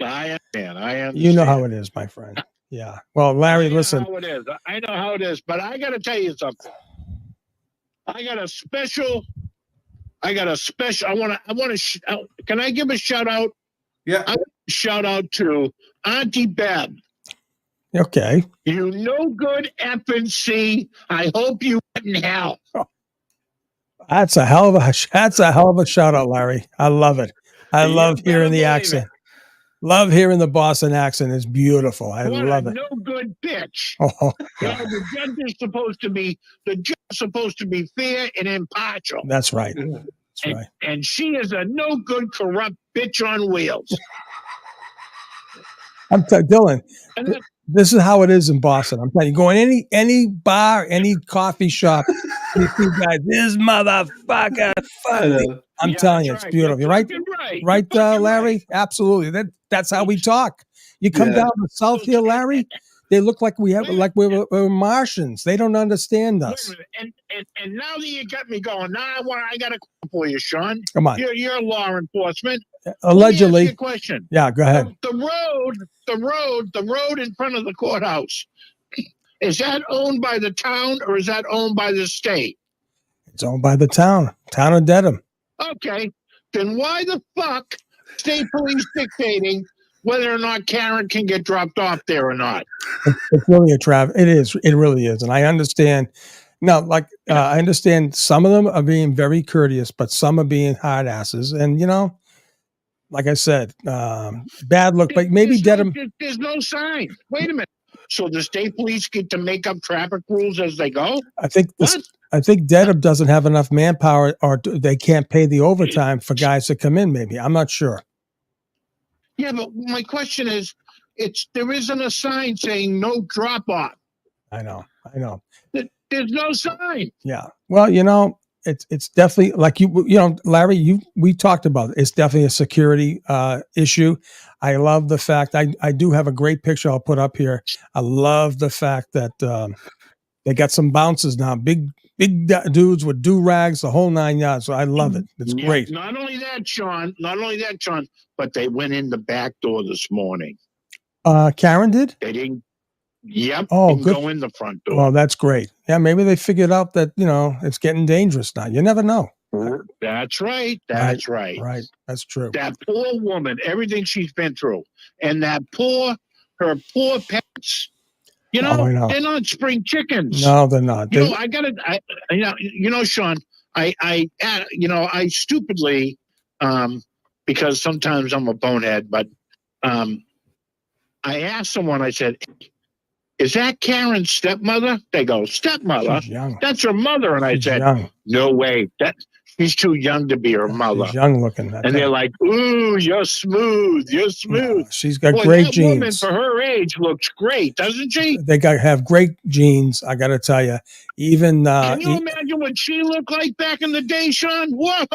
I understand. You know how it is, my friend. Yeah. Well, Larry, listen. I know how it is, but I got to tell you something. I got a special. I want to. Can I give a shout out? Yeah. I want to shout out to Auntie Beb. Okay. You no good FNC. I hope you get in hell. That's a hell of a shout out, Larry. I love it. I You love better hearing the believe accent. Love hearing the Boston accent. It's beautiful. I What love a it. no good bitch. Oh, You know, the judge is supposed to be fair and impartial. that's right. That's right. And she is a no good, corrupt bitch on wheels. Dylan, And that, this is how it is in Boston. I'm telling you, go in any bar, any coffee shop, you see guys, this motherfucker, fuck me. I'm telling you, that's it's right. beautiful. You're You're right, fucking right. right, You're fucking Larry. right. Absolutely. That's how we talk. You come Yeah. down the south here, Larry. They look like we're Martians. They don't understand Wait us. a minute. And now that you got me going, now I got a question for you, Sean. Come on. You're law enforcement. Allegedly. Let me ask you a question. Yeah, go ahead. The road in front of the courthouse, is that owned by the town or is that owned by the state? It's owned by the town of Dedham. Okay, then why the fuck state police dictating whether or not Karen can get dropped off there or not? It's really a It is. It really is. And I understand. No, I understand some of them are being very courteous, but some are being hard asses. And, like I said, bad look, but maybe Dedham. There's no sign. Wait a minute. So the state police get to make up traffic rules as they go? I think Dedham doesn't have enough manpower, or they can't pay the overtime for guys to come in. Maybe I'm not sure. Yeah, but my question is, there isn't a sign saying no drop off. I know. There's no sign. Yeah. Well, it's definitely like Larry. We talked about it. It's definitely a security issue. I love the fact I do have a great picture I'll put up here. I love the fact that they got some bouncers now, big dudes with do rags, the whole 9 yards. So I love it. It's great. Not only that, Sean, but they went in the back door this morning. Karen did? They didn't. Yep. Oh, didn't good. Go in the front door. Well, that's great. Yeah, maybe they figured out that it's getting dangerous now. You never know. That's right. That's right. Right. That's true. That poor woman, everything she's been through, and her poor pets. I know. They're not spring chickens. No, they're not. Sean, I stupidly, because sometimes I'm a bonehead, but I asked someone, I said, is that Karen's stepmother? They go, stepmother? She's young. That's her mother. And She's I said, young. no way. She's too young to be her mother. She's young looking. And they're like, ooh, you're smooth. You're smooth. Yeah, she's got Boy, great that genes. woman for her age looks great, doesn't she? They have great genes. I got to tell you. Even can you imagine what she looked like back in the day, Sean? Whoa!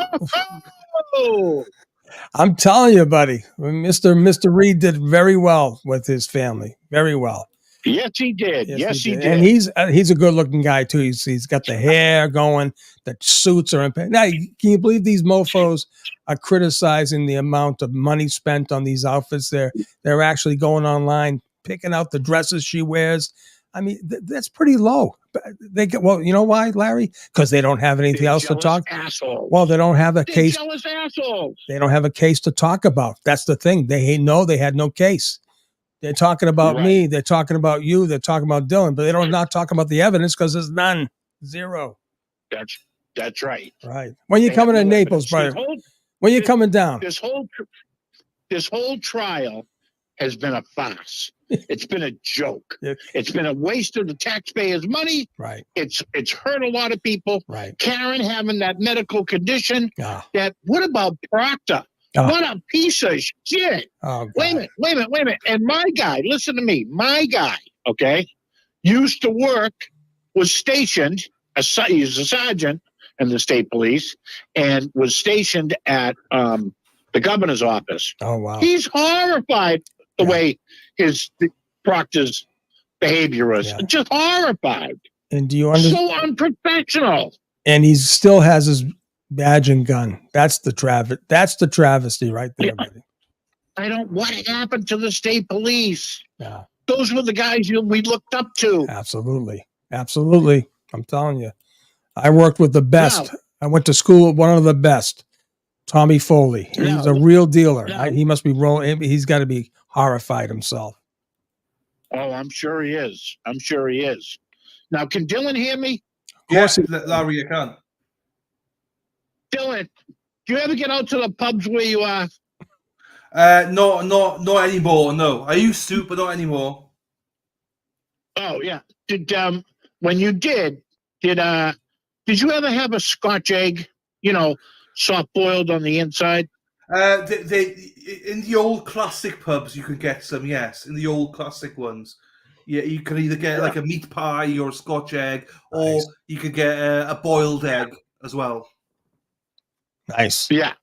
I'm telling you, buddy, Mr. Reed did very well with his family. Very well. Yes, he did. Yes, he did. And he's a good looking guy too. He's got the hair going. The suits are in. Now, can you believe these mofo's are criticizing the amount of money spent on these outfits? They're actually going online, picking out the dresses she wears. I mean, that's pretty low. You know why, Larry? Because they don't have anything else to talk. Assholes. Well, they don't have a case. Jealous assholes. They don't have a case to talk about. That's the thing. They had no case. They're talking about me. They're talking about you. They're talking about Dylan, but they don't not talk about the evidence because there's none. Zero. That's right. Right. When you coming to Naples, brother? When you coming down? This whole trial has been a farce. It's been a joke. It's been a waste of the taxpayers' money. Right. It's hurt a lot of people. Right. Karen having that medical condition. Ah. What about Proctor? Oh. What a piece of shit. Oh, wait a minute. And my guy, listen to me. My guy, okay, used to work, was stationed, he's a sergeant in the state police, and was stationed at the governor's office. Oh, wow. He's horrified the way Proctor's behavior is. Yeah. Just horrified. And do you understand? So unprofessional. And he still has his badge and gun. That's the travesty right there, buddy. What happened to the state police? Yeah. Those were the guys we looked up to. Absolutely. I'm telling you. I worked with the best. I went to school with one of the best. Tommy Foley. He's a real dealer. He must be rolling. He's got to be horrified himself. Oh, I'm sure he is. Now, can Dylan hear me? Yes, Larry, I can. Dylan, do you ever get out to the pubs where you are? Not anymore. No, I used to, but not anymore. Oh yeah. Did when you did you ever have a Scotch egg? You know, soft boiled on the inside. They in the old classic pubs you can get some. Yes, in the old classic ones. Yeah, you can either get like a meat pie or a Scotch egg, or Nice. you could get a boiled egg as well. Nice. Yeah.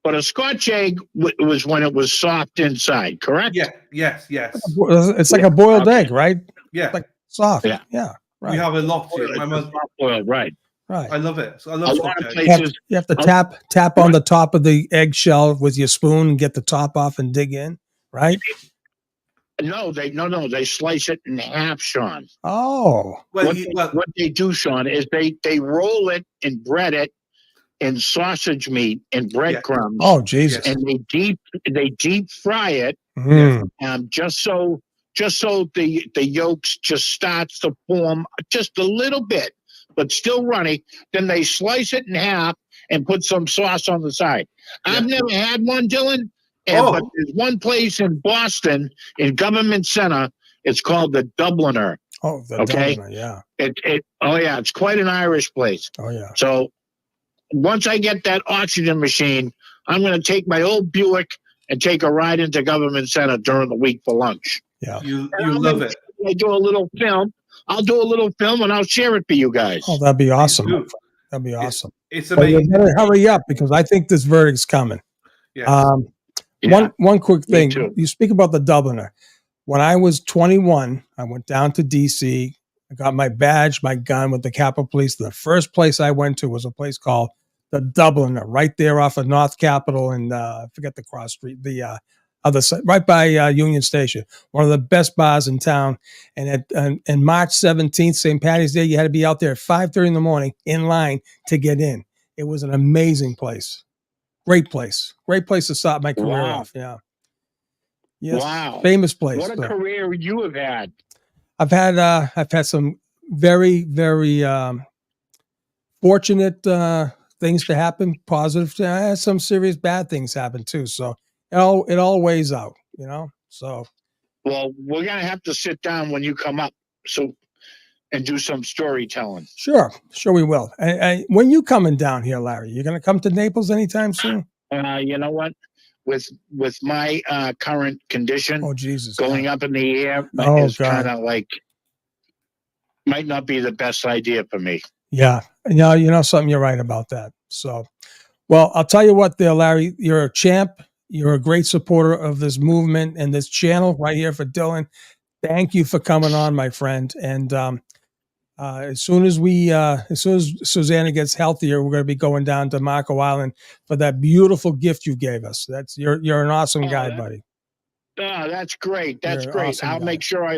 But a Scotch egg was when it was soft inside, correct? Yeah. Yes. Yes. It's like a boiled egg, right? Yeah. Like soft. Yeah. Yeah. We Right. have a lot here. My mother, Soft boiled, right? Right. I love it. So I A love lot Scotch of egg. places. You have to tap on the top of the eggshell with your spoon and get the top off and dig in, right? No, they slice it in half, Sean. Oh. What they do, Sean, is they roll it and bread it in sausage meat and breadcrumbs. Oh, Jesus. And they deep fry it, just so the yolks just starts to form just a little bit, but still runny. Then they slice it in half and put some sauce on the side. I've never had one, Dylan. But there's one place in Boston, in Government Center. It's called the Dubliner. Oh, the Dubliner, yeah. It's quite an Irish place. Oh, yeah. So once I get that oxygen machine, I'm going to take my old Buick and take a ride into Government Center during the week for lunch. Yeah, you love it. I do a little film. I'll do a little film and I'll share it for you guys. Oh, that'd be awesome. That'd be awesome. It's But you amazing. better hurry up because I think this verdict's coming. Yes. One quick thing. too. You speak about the Dubliner. When I was 21, I went down to DC. I got my badge, my gun with the Capitol Police. The first place I went to was a place called the Dubliner, right there off of North Capitol and I forget the cross street, the other side, right by Union Station. One of the best bars in town. And and March 17th, St. Patty's Day, you had to be out there at 5:30 in the morning in line to get in. It was an amazing place. Great place to start my career off. Yeah. Yes. Wow. Famous place. What a career you have had. I've had some very, very fortunate things to happen, positive. I had some serious bad things happen too. So it all weighs out, you know. So Well, we're gonna have to sit down when you come up and do some storytelling. sure we will. When you coming down here, Larry? You gonna come to Naples anytime soon? You know what? With my current condition, Oh Jesus, going up in the air is kind of like might not be the best idea for me. Yeah, you know something. You're right about that. So, well, I'll tell you what, there, Larry. You're a champ. You're a great supporter of this movement and this channel right here for Dylan. Thank you for coming on, my friend. And as soon as Susanna gets healthier, we're going to be going down to Marco Island for that beautiful gift you gave us. You're an awesome guy, buddy. Oh, that's great. That's You're an great. awesome I'll guy. make sure I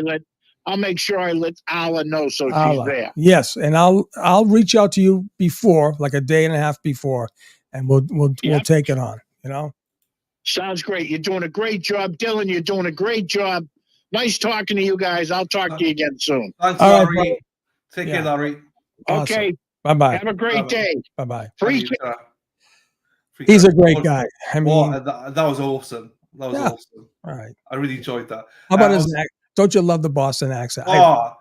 let Ala know so she's Ala. there. Yes, and I'll reach out to you before, like a day and a half before, and we'll take it on. You know. Sounds great. You're doing a great job, Dylan. You're doing a great job. Nice talking to you guys. I'll talk to you again soon. Thanks, All right, Larry. Take care, Larry. Awesome. Okay. Bye-bye. Have a great day. Bye-bye. He's a great guy. I mean, that was awesome. That was awesome. All right. I really enjoyed that. How about his accent? Don't you love the Boston accent? I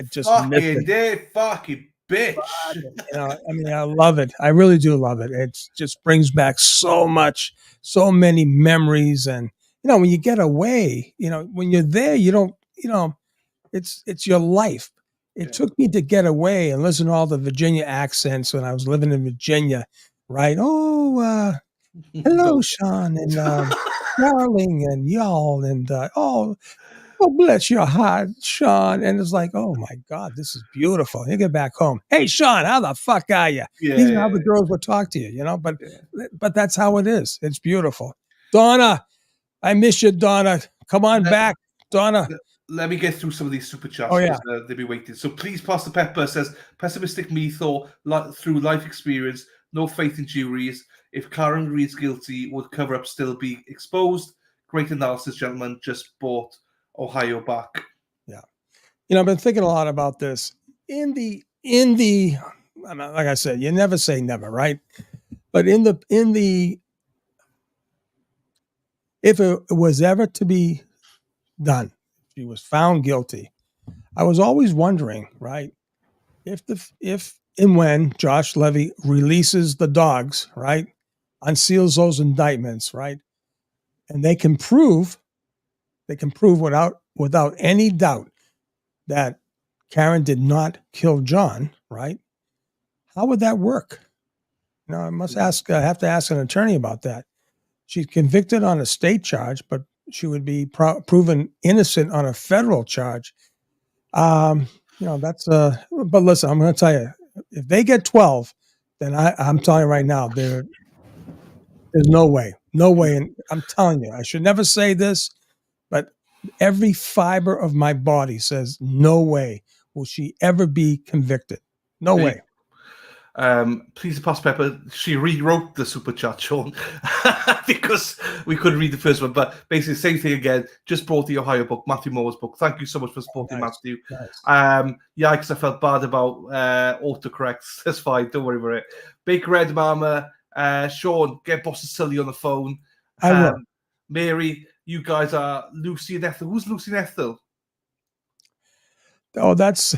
just miss it. Fucking bitch. You know, I mean, I love it. I really do love it. It just brings back so many memories. And, you know, when you get away, you know, when you're there, you don't, you know, it's your life. It took me to get away and listen to all the Virginia accents when I was living in Virginia, right? Oh, hello, Sean, and darling, and y'all, and oh, bless your heart, Sean. And it's like, oh my God, this is beautiful. You get back home. Hey, Sean, how the fuck are you? These are how the girls would talk to you, you know, but that's how it is. It's beautiful. Donna, I miss you, Donna. Come on back, Donna. Let me get through some of these super chats. Oh, yeah. They'll be waiting. So please, Pastor Pepper says, pessimistic me thought through life experience, no faith in juries. If Karen Reed's guilty, would cover up still be exposed? Great analysis, gentlemen. Just bought Ohio back. Yeah. You know, I've been thinking a lot about this. In the like I said, you never say never, right? But in the if it was ever to be done, she was found guilty. I was always wondering, right, if and when Josh Levy releases the dogs, right, unseals those indictments, right, and they can prove without any doubt that Karen did not kill John, right? How would that work? You know, I have to ask an attorney about that. She's convicted on a state charge, but she would be proven innocent on a federal charge. You know, that's but listen, I'm going to tell you, if they get 12, then I'm telling you right now, there's no way, and I'm telling you, I should never say this, but every fiber of my body says no way will she ever be convicted. No way. Please pass Pepper. She rewrote the super chat, Sean, because we couldn't read the first one. But basically, same thing again. Just brought the Ohio book, Matthew Moore's book. Thank you so much for supporting Matthew. Nice. Yeah, because I felt bad about autocorrects. That's fine. Don't worry about it. Big Red Mama, Sean, get Boss Sully on the phone. I will. Mary, you guys are Lucy and Ethel. Who's Lucy and Ethel? Oh, that's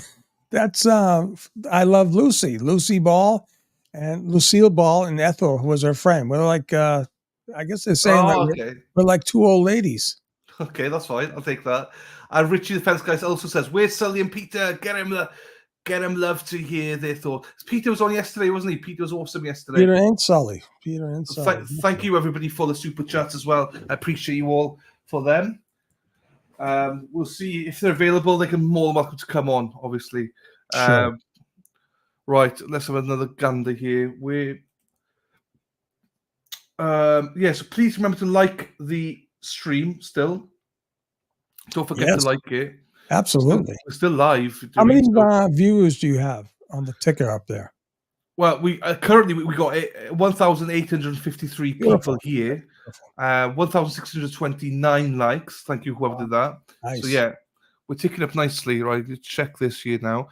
I love Lucy Ball, and Lucille Ball and Ethel, who was her friend. We're like I guess they're saying we're like two old ladies. Okay, that's fine. I'll take that. And Richie the Fence Guy also says, "Where's Sully and Peter? Get him love to hear their thoughts." Peter was on yesterday, wasn't he? Peter was awesome yesterday. Peter and Sully. Thank you everybody for the super chats as well. I appreciate you all for them. We'll see if they're available. They can more than welcome to come on, obviously. Sure. Right, let's have another gander here. So please remember to like the stream still. Don't forget to like it. Absolutely. We're still live. How many viewers do you have on the ticker up there? Well, we currently we got 1,853 people here. 1,629 likes. Thank you, whoever did that. Nice. So yeah, we're ticking up nicely, right? Let's check this here now.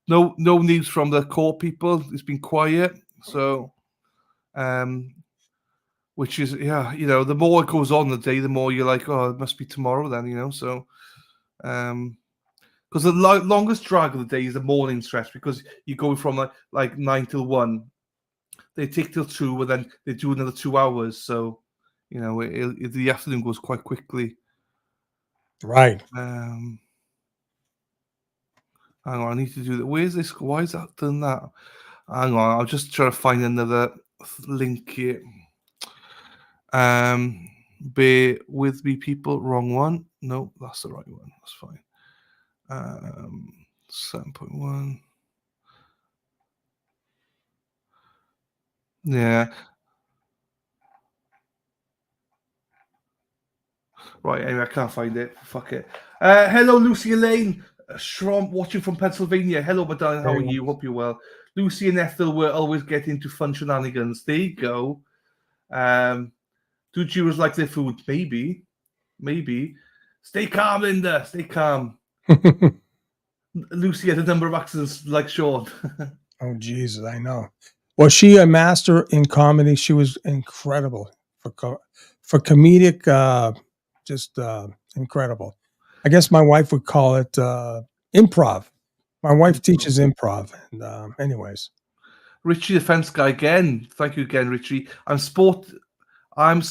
No news from the core people. It's been quiet. So, which is the more it goes on the day, the more you're like, oh, it must be tomorrow then, So, because the longest drag of the day is the morning stretch because you go from like 9 till 1. They take till 2, and then they do another 2 hours. So, the afternoon goes quite quickly. Right. Hang on, I need to do that. Where's this? Why is that done that? Hang on, I'll just try to find another link here. Bear with me, people. Wrong one. No, that's the right one. That's fine. 7.1. Yeah. Right, anyway, I can't find it. Fuck it. Hello, Lucy Elaine. Shrom watching from Pennsylvania. Hello, my darling. How are you? Hope you're well. Lucy and Ethel will always get into fun shenanigans. There you go. Do Jews like their food? Maybe. Stay calm, Linda. Stay calm. Lucy had a number of accidents like Sean. Oh, Jesus, I know. Was she a master in comedy? She was incredible for comedic, just incredible. I guess my wife would call it improv. My wife teaches improv. And anyways. Richie the Fence Guy again. Thank you again, Richie. I'm sporting. Having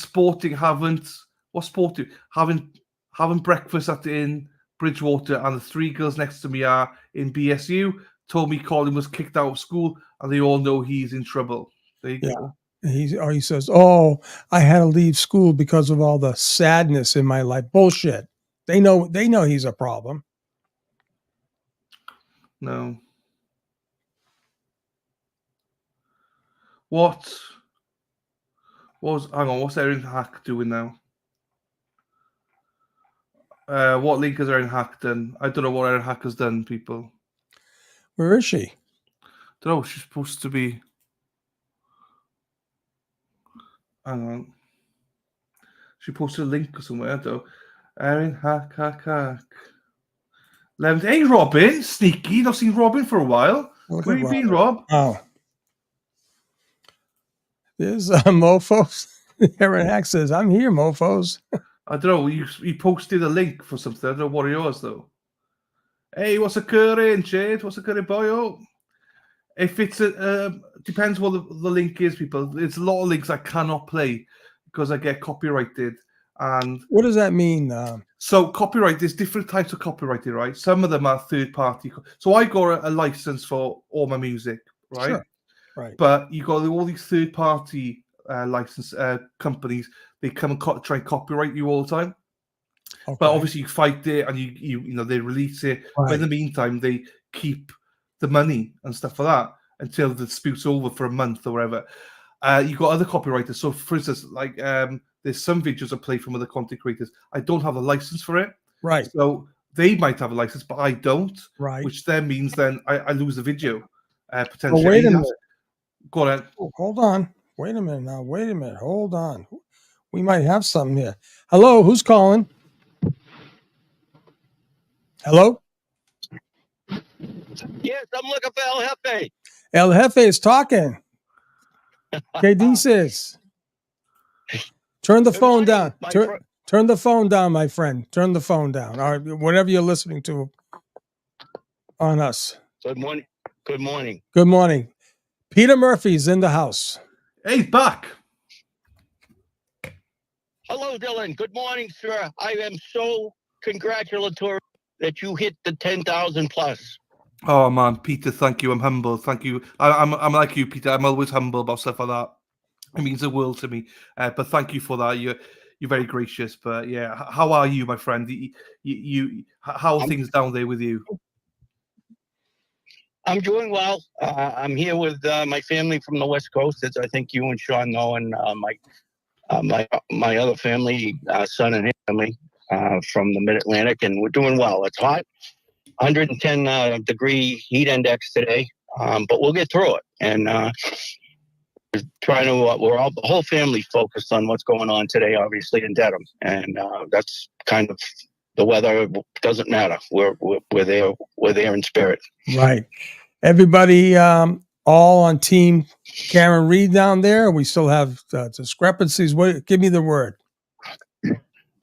breakfast at the inn Bridgewater, and the 3 girls next to me are in BSU. Told me Colin was kicked out of school, and they all know he's in trouble. There you go. He says, "Oh, I had to leave school because of all the sadness in my life." Bullshit. They know he's a problem. No. What's Erin Hack doing now? What link has Erin Hack done? I don't know what Erin Hack has done, people. Where is she? Don't know. She's supposed to be. Hang on. She posted a link somewhere, though. Erin Hack. 11th. Hey, Robin. Sneaky. Not seen Robin for a while. Where you been, Rob? Oh. There's mofos. Erin Hack says, "I'm here, mofos." I don't know. You posted a link for something. I don't know what it was though. Hey, what's occurring, Jade? What's occurring, boyo? If it's depends what the link is, people. There's a lot of links I cannot play because I get copyrighted. And what does that mean? So copyright, there's different types of copyrighted, right? Some of them are third party. So I got a license for all my music, right? Sure. Right. But you got all these third party license companies. They come and try and copyright you all the time. Okay. But obviously you fight it and you know they release it. Right. But in the meantime, they keep the money and stuff like that until the dispute's over for a month or whatever. You got other copywriters. So for instance, like there's some videos I play from other content creators. I don't have a license for it. Right. So they might have a license, but I don't. Right. Which then means then I lose the video potentially. Well, wait a minute. Go on. Oh, hold on. Wait a minute now. Wait a minute. Hold on. We might have something here. Hello, who's calling? Hello? Yes, I'm looking for El Jefe. El Jefe is talking. ¿Qué dices? Turn the phone down. Turn the phone down, my friend. Turn the phone down. Or whatever you're listening to on us. Good morning. Good morning. Good morning. Peter Murphy's in the house. Hey, back. Hello, Dylan. Good morning, sir. I am so congratulatory that you hit the 10,000 plus. Oh man, Peter, thank you. I'm humble. Thank you. I'm like you, Peter. I'm always humble about stuff like that. It means the world to me. But thank you for that. You're very gracious. But yeah, how are you, my friend? How are things down there with you? I'm doing well. I'm here with my family from the West Coast, as I think you and Sean know, and my other family, son and his family from the Mid-Atlantic, and we're doing well. It's hot, 110 degree heat index today, but we'll get through it. And we're trying to, the whole family focused on what's going on today, obviously in Dedham, and that's kind of the weather. Doesn't matter. We're there. We're there in spirit. Right. Everybody all on team Karen Reed down there. We still have discrepancies. Give me the word.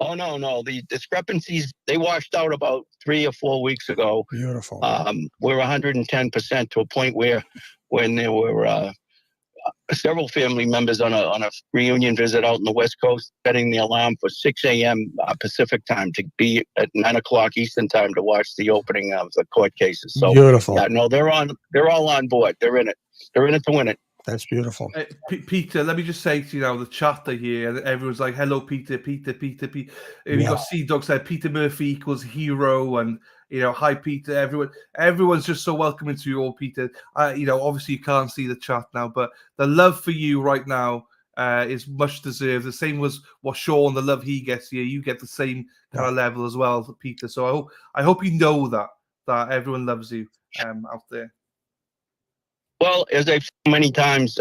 Oh, no. The discrepancies, they washed out about 3 or 4 weeks ago. Beautiful. We're 110% to a point where when there were several family members on a reunion visit out in the West Coast, setting the alarm for 6 a.m. Pacific time to be at 9 o'clock Eastern time to watch the opening of the court cases. So beautiful. Yeah, no, they're all on board. They're in it. They're in it to win it. That's beautiful. Peter, let me just say to you now, the chat here, and everyone's like, hello, Peter. You got Sea-Dog said, Peter Murphy equals hero, and, hi, Peter. Everyone's just so welcoming to you all, Peter. Obviously you can't see the chat now, but the love for you right now is much deserved. The same was what Sean, the love he gets here. You get the same kind of level as well, Peter. So I hope you know that everyone loves you out there. Well, as I've said many times,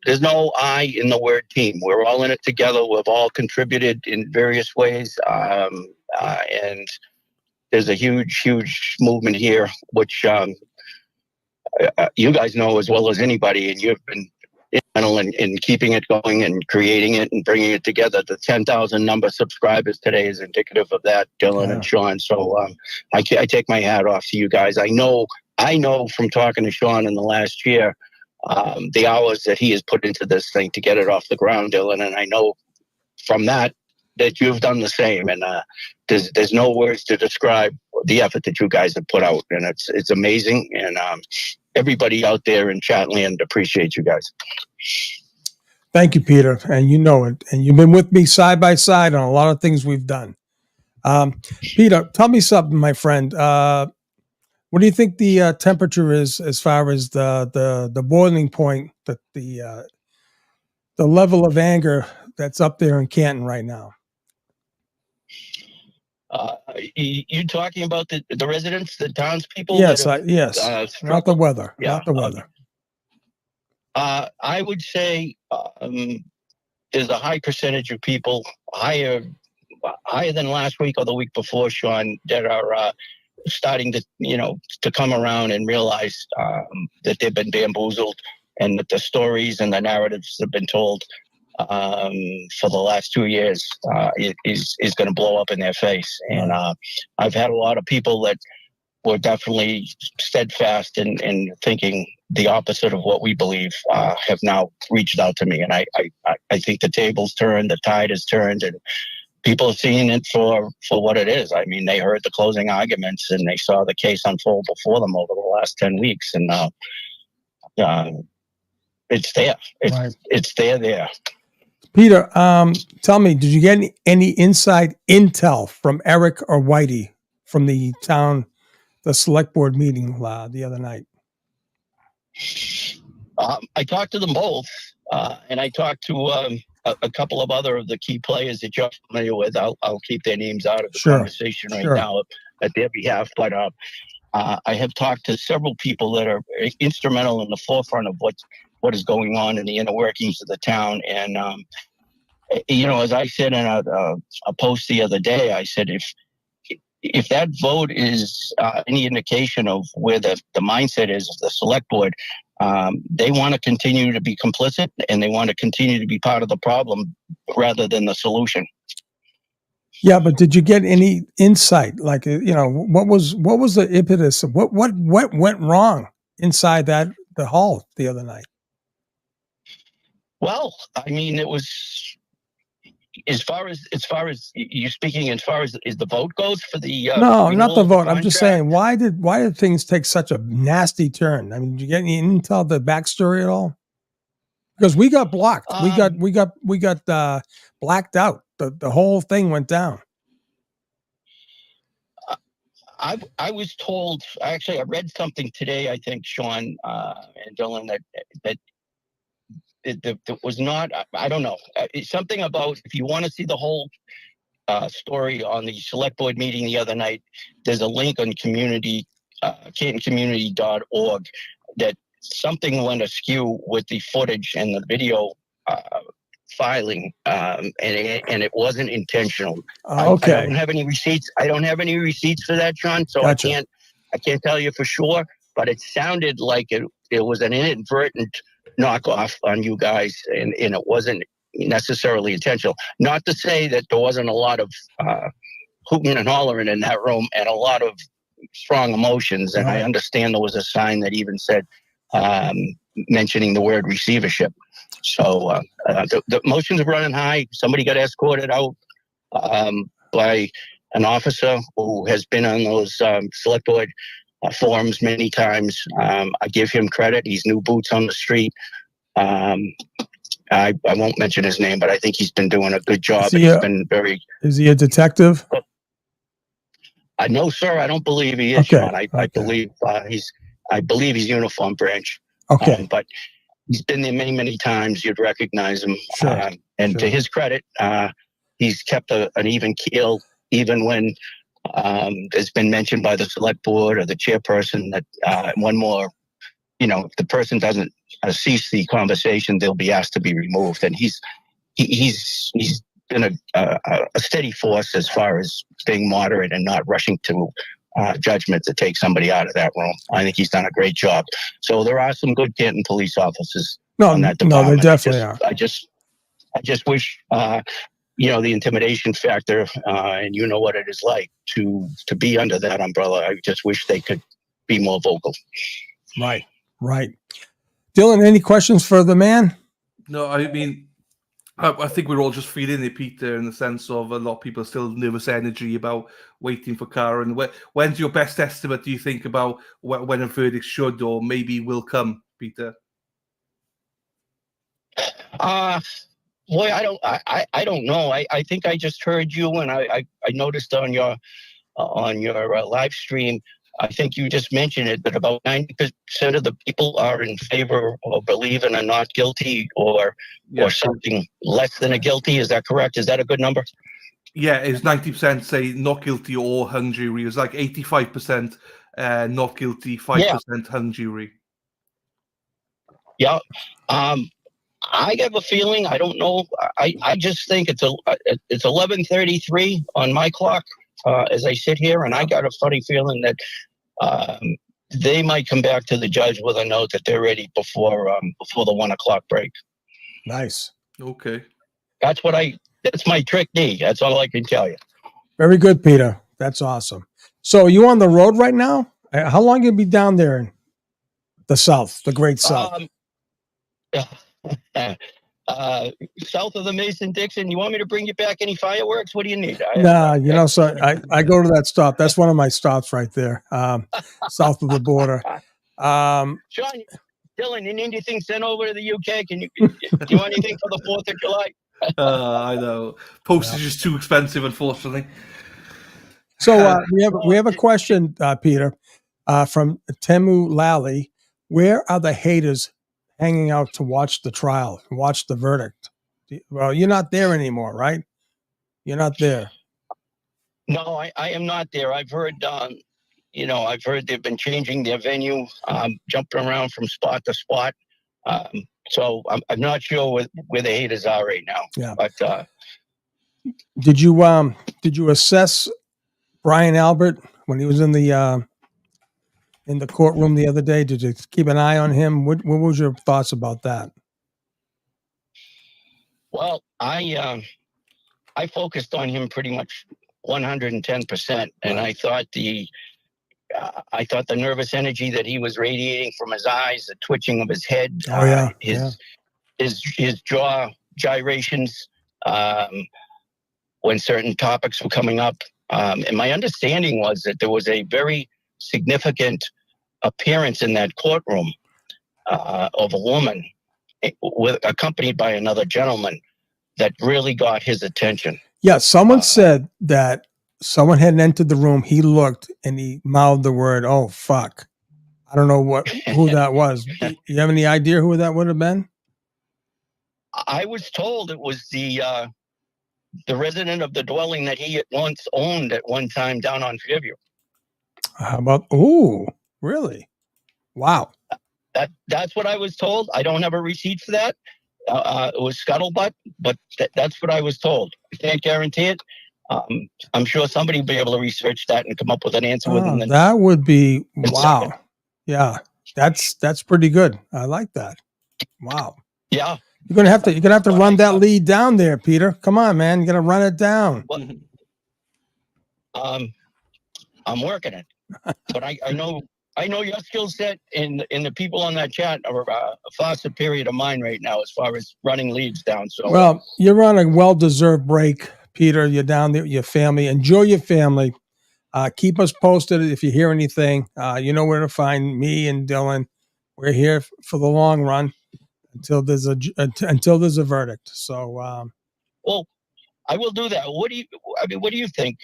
there's no I in the word team. We're all in it together. We've all contributed in various ways. And there's a huge movement here, which you guys know as well as anybody, and you've been instrumental in keeping it going and creating it and bringing it together. The 10,000 number subscribers today is indicative of that, Dylan and Sean. So I take my hat off to you guys. I know from talking to Sean in the last year, the hours that he has put into this thing to get it off the ground, Dylan, and I know from that you've done the same. And there's no words to describe the effort that you guys have put out, and it's amazing. And everybody out there in Chatland appreciates you guys. Thank you, Peter, and you know it. And you've been with me side by side on a lot of things we've done. Peter, tell me something, my friend. What do you think the temperature is as far as the boiling point, that the level of anger that's up there in Canton right now? You talking about the residents, the townspeople? Yes, not the weather. Yeah, not the weather. I would say there's a high percentage of people, higher than last week or the week before, Sean, that are starting to come around and realize that they've been bamboozled and that the stories and the narratives have been told for the last 2 years is going to blow up in their face. And I've had a lot of people that were definitely steadfast in thinking the opposite of what we believe have now reached out to me. And I think the table's turned, the tide has turned, and people are seeing it for what it is. I mean, they heard the closing arguments and they saw the case unfold before them over the last 10 weeks. And it's there. It's there. Peter, tell me, did you get any inside intel from Eric or Whitey from the select board meeting the other night? I talked to them both, and I talked to a couple of other of the key players that you're familiar with. I'll keep their names out of the conversation right now at their behalf. But I have talked to several people that are instrumental in the forefront of what is going on in the inner workings of the town. And as I said in a post the other day, I said if that vote is any indication of where the mindset is of the select board, they want to continue to be complicit and they want to continue to be part of the problem rather than the solution. Yeah, but did you get any insight? Like, what was the impetus of what went wrong inside the hall the other night? Well, I mean, it was as far as you're speaking, as far as the vote goes for the no, not the vote. I'm just contract. saying, why did things take such a nasty turn? I mean, did you get any intel, the backstory at all? Because we got blocked. We got blacked out. The whole thing went down. I was told, actually, I read something today, I think, Sean and Dylan, that it was not, I don't know, it's something about, if you want to see the whole story on the select board meeting the other night, there's a link on CantonCommunity.org that something went askew with the footage and the video filing, and it wasn't intentional. Okay. I don't have any receipts. I don't have any receipts for that, Sean. So Gotcha. I can't tell you for sure. But it sounded like it was an inadvertent knockoff on you guys, and it wasn't necessarily intentional. Not to say that there wasn't a lot of hooting and hollering in that room and a lot of strong emotions. And I understand there was a sign that even said mentioning the word receivership. So the emotions are running high. Somebody got escorted out by an officer who has been on those select board forums many times. I give him credit. He's new boots on the street. I won't mention his name, but I think he's been doing a good job. He's been very. Is he a detective? No, sir. I don't believe he is, Okay. Sean. I believe he's uniform branch. Okay. But he's been there many, many times. You'd recognize him. Sure. To his credit, he's kept an even keel, even when there's been mentioned by the select board or the chairperson that one more, if the person doesn't cease the conversation, they'll be asked to be removed. And he's been a steady force as far as staying moderate and not rushing to judgment to take somebody out of that room. I think he's done a great job. So there are some good Canton police officers on that department. No, they definitely are. I just wish, the intimidation factor, and you know what it is like to be under that umbrella. I just wish they could be more vocal. Right. Dylan, any questions for the man? No, I mean, I think we're all just feeling it, Peter, in the sense of a lot of people are still nervous energy about waiting for Karen. When's your best estimate, do you think, about when a verdict should or maybe will come, Peter? Boy, I don't know. I think I just heard you, and I noticed on your live stream, I think you just mentioned it, that about 90% of the people are in favor or believe in a not guilty or something less than a guilty. Is that correct? Is that a good number? Yeah, it's 90% say not guilty or hung jury. It was like 85% not guilty, 5% hung jury. Yeah. I have a feeling, I don't know. I just think it's 11:33 on my clock as I sit here, and I got a funny feeling that they might come back to the judge with a note that they're ready before the 1 o'clock break. Nice. Okay. That's my technique. That's all I can tell you. Very good, Peter. That's awesome. So you on the road right now? How long you be down there in the South, the great South? South of the Mason-Dixon. You want me to bring you back any fireworks? What do you need? Nah, so I go to that stop. That's one of my stops right there, south of the border. Sean, Dylan, you need anything sent over to the UK? Do you want anything for the 4th of July? I know. Postage is too expensive, unfortunately. So we have a question, Peter, from Temu Lally. Where are the haters hanging out to watch the trial, watch the verdict? Well, you're not there anymore, right? You're not there. No, I am not there. I've heard, I've heard they've been changing their venue, jumping around from spot to spot. So I'm not sure where the haters are right now. Yeah. But did you assess Brian Albert when he was in the courtroom the other day? Did you keep an eye on him? What was your thoughts about that? Well, I focused on him pretty much 110%, and I thought the nervous energy that he was radiating from his eyes, the twitching of his head, his jaw gyrations when certain topics were coming up. And my understanding was that there was a very significant appearance in that courtroom of a woman accompanied by another gentleman that really got his attention. Yeah, someone said that someone had entered the room. He looked and he mouthed the word, "Oh fuck." I don't know who that was. You have any idea who that would have been? I was told it was the resident of the dwelling that he once owned at one time down on Fairview. How about? Ooh, really? Wow. That's what I was told. I don't have a receipt for that. It was scuttlebutt, but that's what I was told. I can't guarantee it. I'm sure somebody will be able to research that and come up with an answer within the. That would be wow. Yeah, that's pretty good. I like that. Wow. Yeah. You're gonna have to run that lead down there, Peter. Come on, man. You gotta run it down. Well, I'm working it, but I know your skill set and the people on that chat are a far superior to mine right now as far as running leads down. So well, you're on a well-deserved break, Peter. You're down there with your family. Enjoy your family. Keep us posted if you hear anything. You know where to find me and Dylan. We're here for the long run until there's a verdict. So, well, I will do that. What do you think?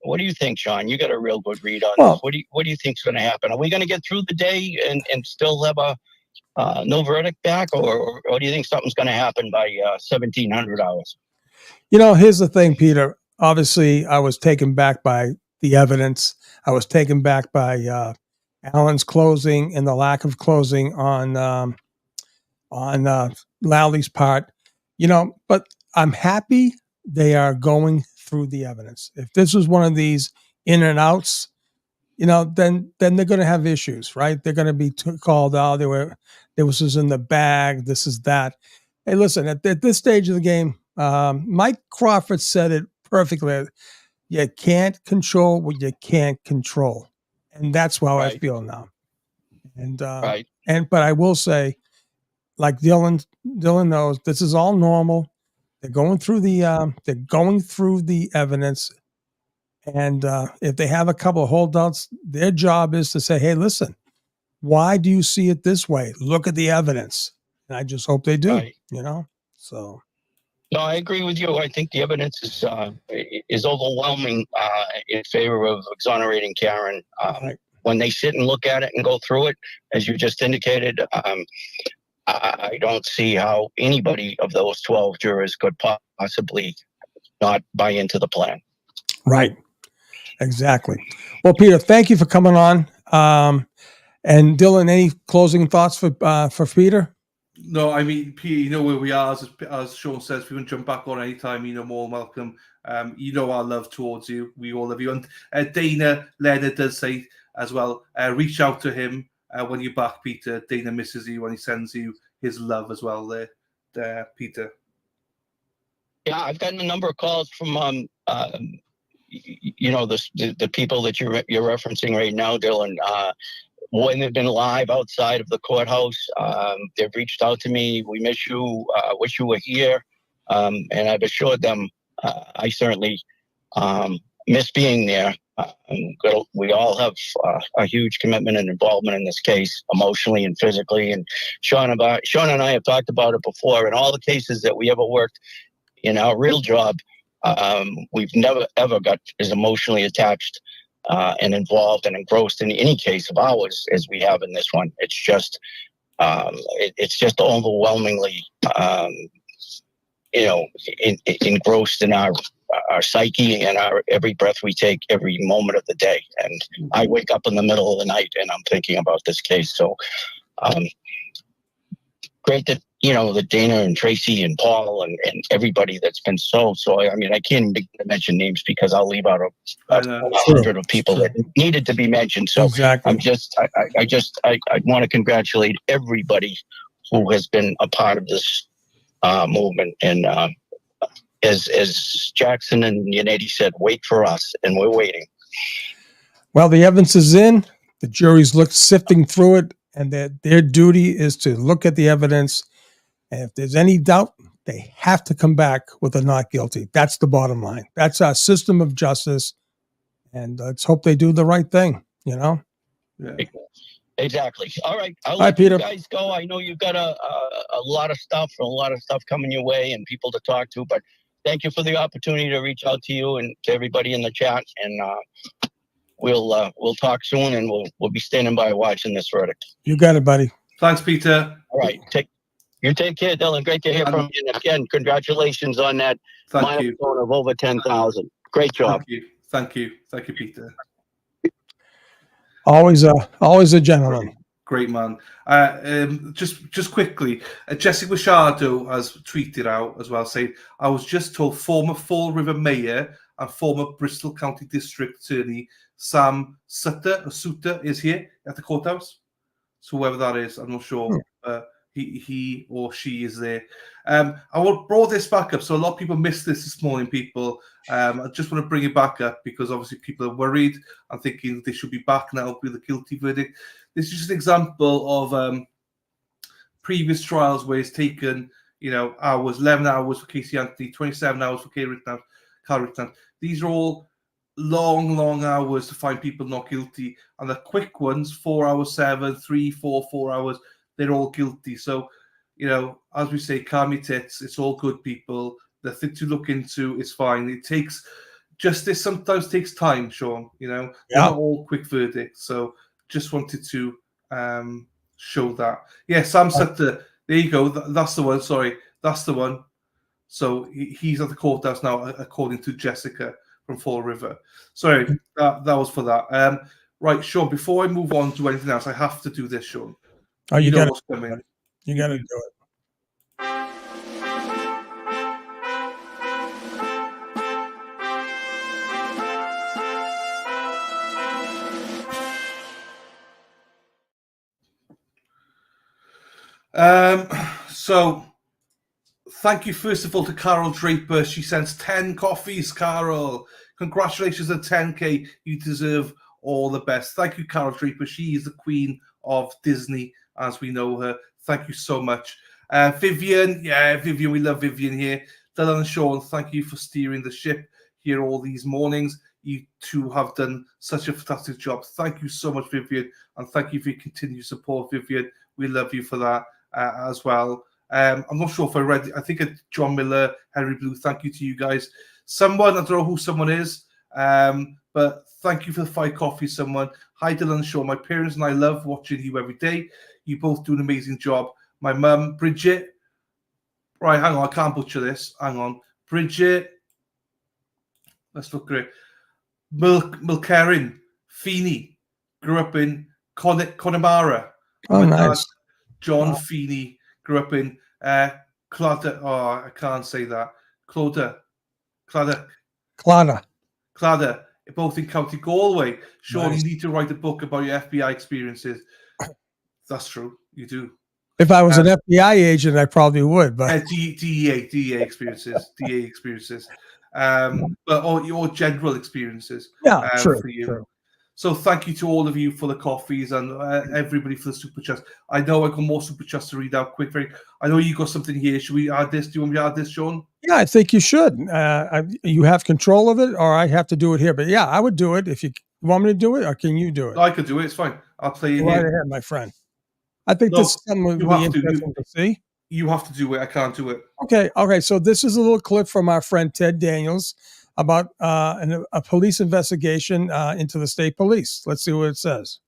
What do you think, Sean? You got a real good read on this. What do you think's going to happen? Are we going to get through the day and still have a no verdict back, or do you think something's going to happen by 1700 hours? Here's the thing, Peter. Obviously, I was taken back by the evidence. I was taken back by Alan's closing and the lack of closing on Lally's part. But I'm happy they are going through the evidence. If this was one of these in and outs, then they're going to have issues, right? They're going to be called out. There was in the bag. This is that. Hey, listen, at this stage of the game, Mike Crawford said it perfectly. You can't control what you can't control. And that's how I feel now. And, but I will say, like Dylan knows, this is all normal. They're going through the evidence. And if they have a couple of holdouts, their job is to say, hey, listen, why do you see it this way? Look at the evidence. And I just hope they do, so. No, I agree with you. I think the evidence is overwhelming in favor of exonerating Karen. When they sit and look at it and go through it, as you just indicated, I don't see how anybody of those 12 jurors could possibly not buy into the plan. Right. Exactly. Well, Peter, thank you for coming on. And Dylan, any closing thoughts for Peter? No, I mean, Peter, you know where we are. As Sean says, if you want to jump back on anytime, more than welcome. Our love towards you. We all love you. And Dana Leonard does say as well, reach out to him when you're back, Peter. Dana misses you when he sends you his love as well there Peter. Yeah, I've gotten a number of calls from the people that you're referencing right now, Dylan. When they've been live outside of the courthouse, they've reached out to me. We miss you. Wish you were here. And I've assured them I certainly miss being there. We all have a huge commitment and involvement in this case, emotionally and physically. And Sean and I have talked about it before. In all the cases that we ever worked in our real job, we've never ever got as emotionally attached and involved and engrossed in any case of ours as we have in this one. It's just overwhelmingly engrossed in our psyche and our every breath we take, every moment of the day. And I wake up in the middle of the night and I'm thinking about this case. So great that that Dana and Tracy and Paul and everybody that's been I mean, I can't even mention names because I'll leave out a hundred of people that needed to be mentioned. So exactly. I want to congratulate everybody who has been a part of this movement. And as Jackson and Yanedi said, wait for us, and we're waiting. Well, the evidence is in. The jury's sifting through it, and their duty is to look at the evidence. And if there's any doubt, they have to come back with a not guilty. That's the bottom line. That's our system of justice. And let's hope they do the right thing, Yeah. Exactly. All right. I'll Hi, let Peter. you guys go. I know you've got a lot of stuff coming your way and people to talk to, but thank you for the opportunity to reach out to you and to everybody in the chat. And we'll talk soon, and we'll be standing by watching this verdict. You got it, buddy. Thanks, Peter. All right. Take care, Dylan. Great to hear from you. And again, congratulations on that milestone of over 10,000. Great job. Thank you, Peter. Always a gentleman. Great man. Just quickly, Jessica Machado has tweeted out as well, saying, "I was just told former Fall River Mayor and former Bristol County District Attorney Sam Sutter is here at the courthouse." So whoever that is, I'm not sure. He or she is there. I brought this back up. So a lot of people missed this morning, people. I just want to bring it back up because obviously people are worried and thinking they should be back now with a guilty verdict. This is just an example of previous trials where it's taken, hours, 11 hours for Casey Anthony, 27 hours for Carl Rittenhouse. These are all long hours to find people not guilty. And the quick ones, 4 hours, 7, 3, 4 hours, they're all guilty. So, as we say, calm your tits. It's all good, people. The thing to look into is fine. It takes justice sometimes takes time, Sean. They're not all quick verdicts. So, just wanted to show that. Yeah, Sam Sutter. There you go. That's the one. Sorry, that's the one. So he's at the courthouse now, according to Jessica from Fall River. Sorry, that was for that. Right, Sean. Before I move on to anything else, I have to do this, Sean. Oh, you got what's coming. You got to do it. So thank you first of all to Carol Draper. She sends 10 coffees, Carol. Congratulations on 10K. You deserve all the best. Thank you, Carol Draper. She is the queen of Disney as we know her. Thank you so much. Vivian, Vivian, we love Vivian here. Dylan and Sean, thank you for steering the ship here all these mornings. You two have done such a fantastic job. Thank you so much, Vivian, and thank you for your continued support, Vivian. We love you for that as well. I'm not sure if I read, I think John Miller, Henry Blue, thank you to you guys. Someone, I don't know who someone is, but thank you for the 5 coffees, someone. Hi, Dylan and Sean. My parents and I love watching you every day. You both do an amazing job. My mum, Bridget. Right, hang on. I can't butcher this. Hang on. Bridget. Let's look great. Mulcairn Feeney. Grew up in Connemara. Oh, nice. John Feeney. Grew up in Claddagh. Oh, I can't say that. Claddagh. Both in County Galway. Sean, you need to write a book about your FBI experiences. That's true. You do. If I was an FBI agent, I probably would. But DEA experiences, but all your general experiences. yeah, true, for you. true. So thank you to all of you for the coffees and everybody for the super chats. I know I got more super chats to read out quick. I know you got something here. Should we add this? Do you want me to add this, Sean? Yeah, I think you should. You have control of it, or I have to do it here. But yeah, I would do it if you want me to do it, or can you do it? I could do it. It's fine. I'll play it Go right here. ahead, my friend. I think this is something would be interesting to see. You have to do it. I can't do it. Okay. So this is a little clip from our friend Ted Daniels about a police investigation into the state police. Let's see what it says.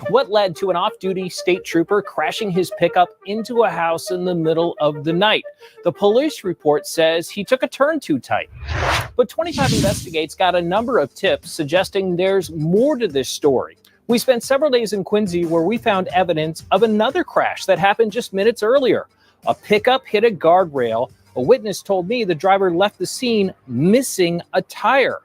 What led to an off-duty state trooper crashing his pickup into a house in the middle of the night? The police report says he took a turn too tight. But 25 Investigates got a number of tips suggesting there's more to this story. We spent several days in Quincy where we found evidence of another crash that happened just minutes earlier. A pickup hit a guardrail. A witness told me the driver left the scene missing a tire.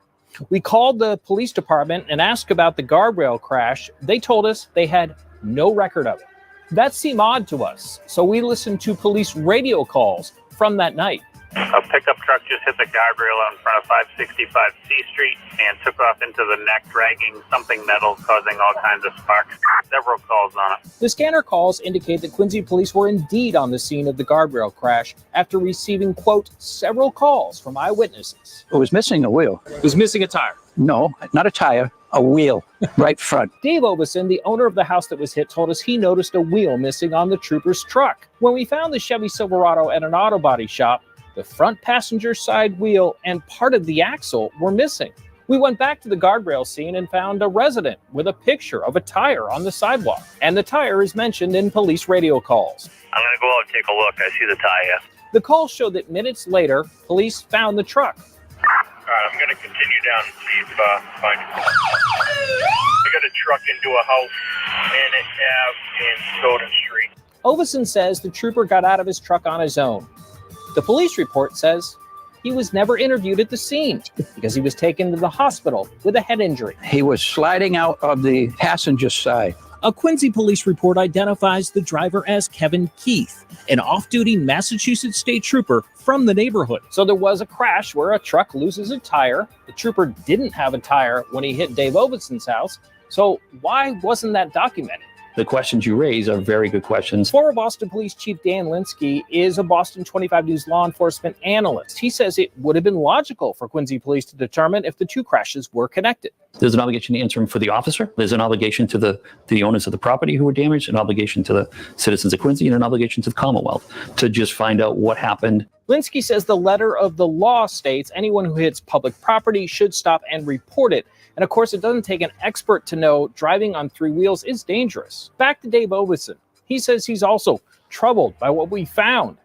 We called the police department and asked about the guardrail crash. They told us they had no record of it. That seemed odd to us, so we listened to police radio calls from that night. A pickup truck just hit the guardrail in front of 565 C Street and took off into the neck, dragging something metal, causing all kinds of sparks. Several calls on it. The scanner calls indicate that Quincy police were indeed on the scene of the guardrail crash after receiving, quote, several calls from eyewitnesses. It was missing a wheel. It was missing a tire. No, not a tire, a wheel, right front. Dave Obeson, the owner of the house that was hit, told us he noticed a wheel missing on the trooper's truck. When we found the Chevy Silverado at an auto body shop, the front passenger side wheel and part of the axle were missing. We went back to the guardrail scene and found a resident with a picture of a tire on the sidewalk. And the tire is mentioned in police radio calls. I'm going to go out and take a look. I see the tire. The calls show that minutes later, police found the truck. All right, I'm going to continue down and see if I find it. I got a truck into a house, Manette Ave and Soden Street. Oveson says the trooper got out of his truck on his own. The police report says he was never interviewed at the scene because he was taken to the hospital with a head injury. He was sliding out of the passenger side. A Quincy police report identifies the driver as Kevin Keith, an off-duty Massachusetts state trooper from the neighborhood. So there was a crash where a truck loses a tire. The trooper didn't have a tire when he hit Dave Oveson's house. So why wasn't that documented? The questions you raise are very good questions. Former Boston Police Chief Dan Linsky is a Boston 25 News law enforcement analyst. He says it would have been logical for Quincy police to determine if the two crashes were connected. There's an obligation to answer them for the officer. There's an obligation to the owners of the property who were damaged, an obligation to the citizens of Quincy, and an obligation to the Commonwealth to just find out what happened. Linsky says the letter of the law states anyone who hits public property should stop and report it. And of course, it doesn't take an expert to know driving on three wheels is dangerous. Back to Dave Oveson. He says he's also troubled by what we found.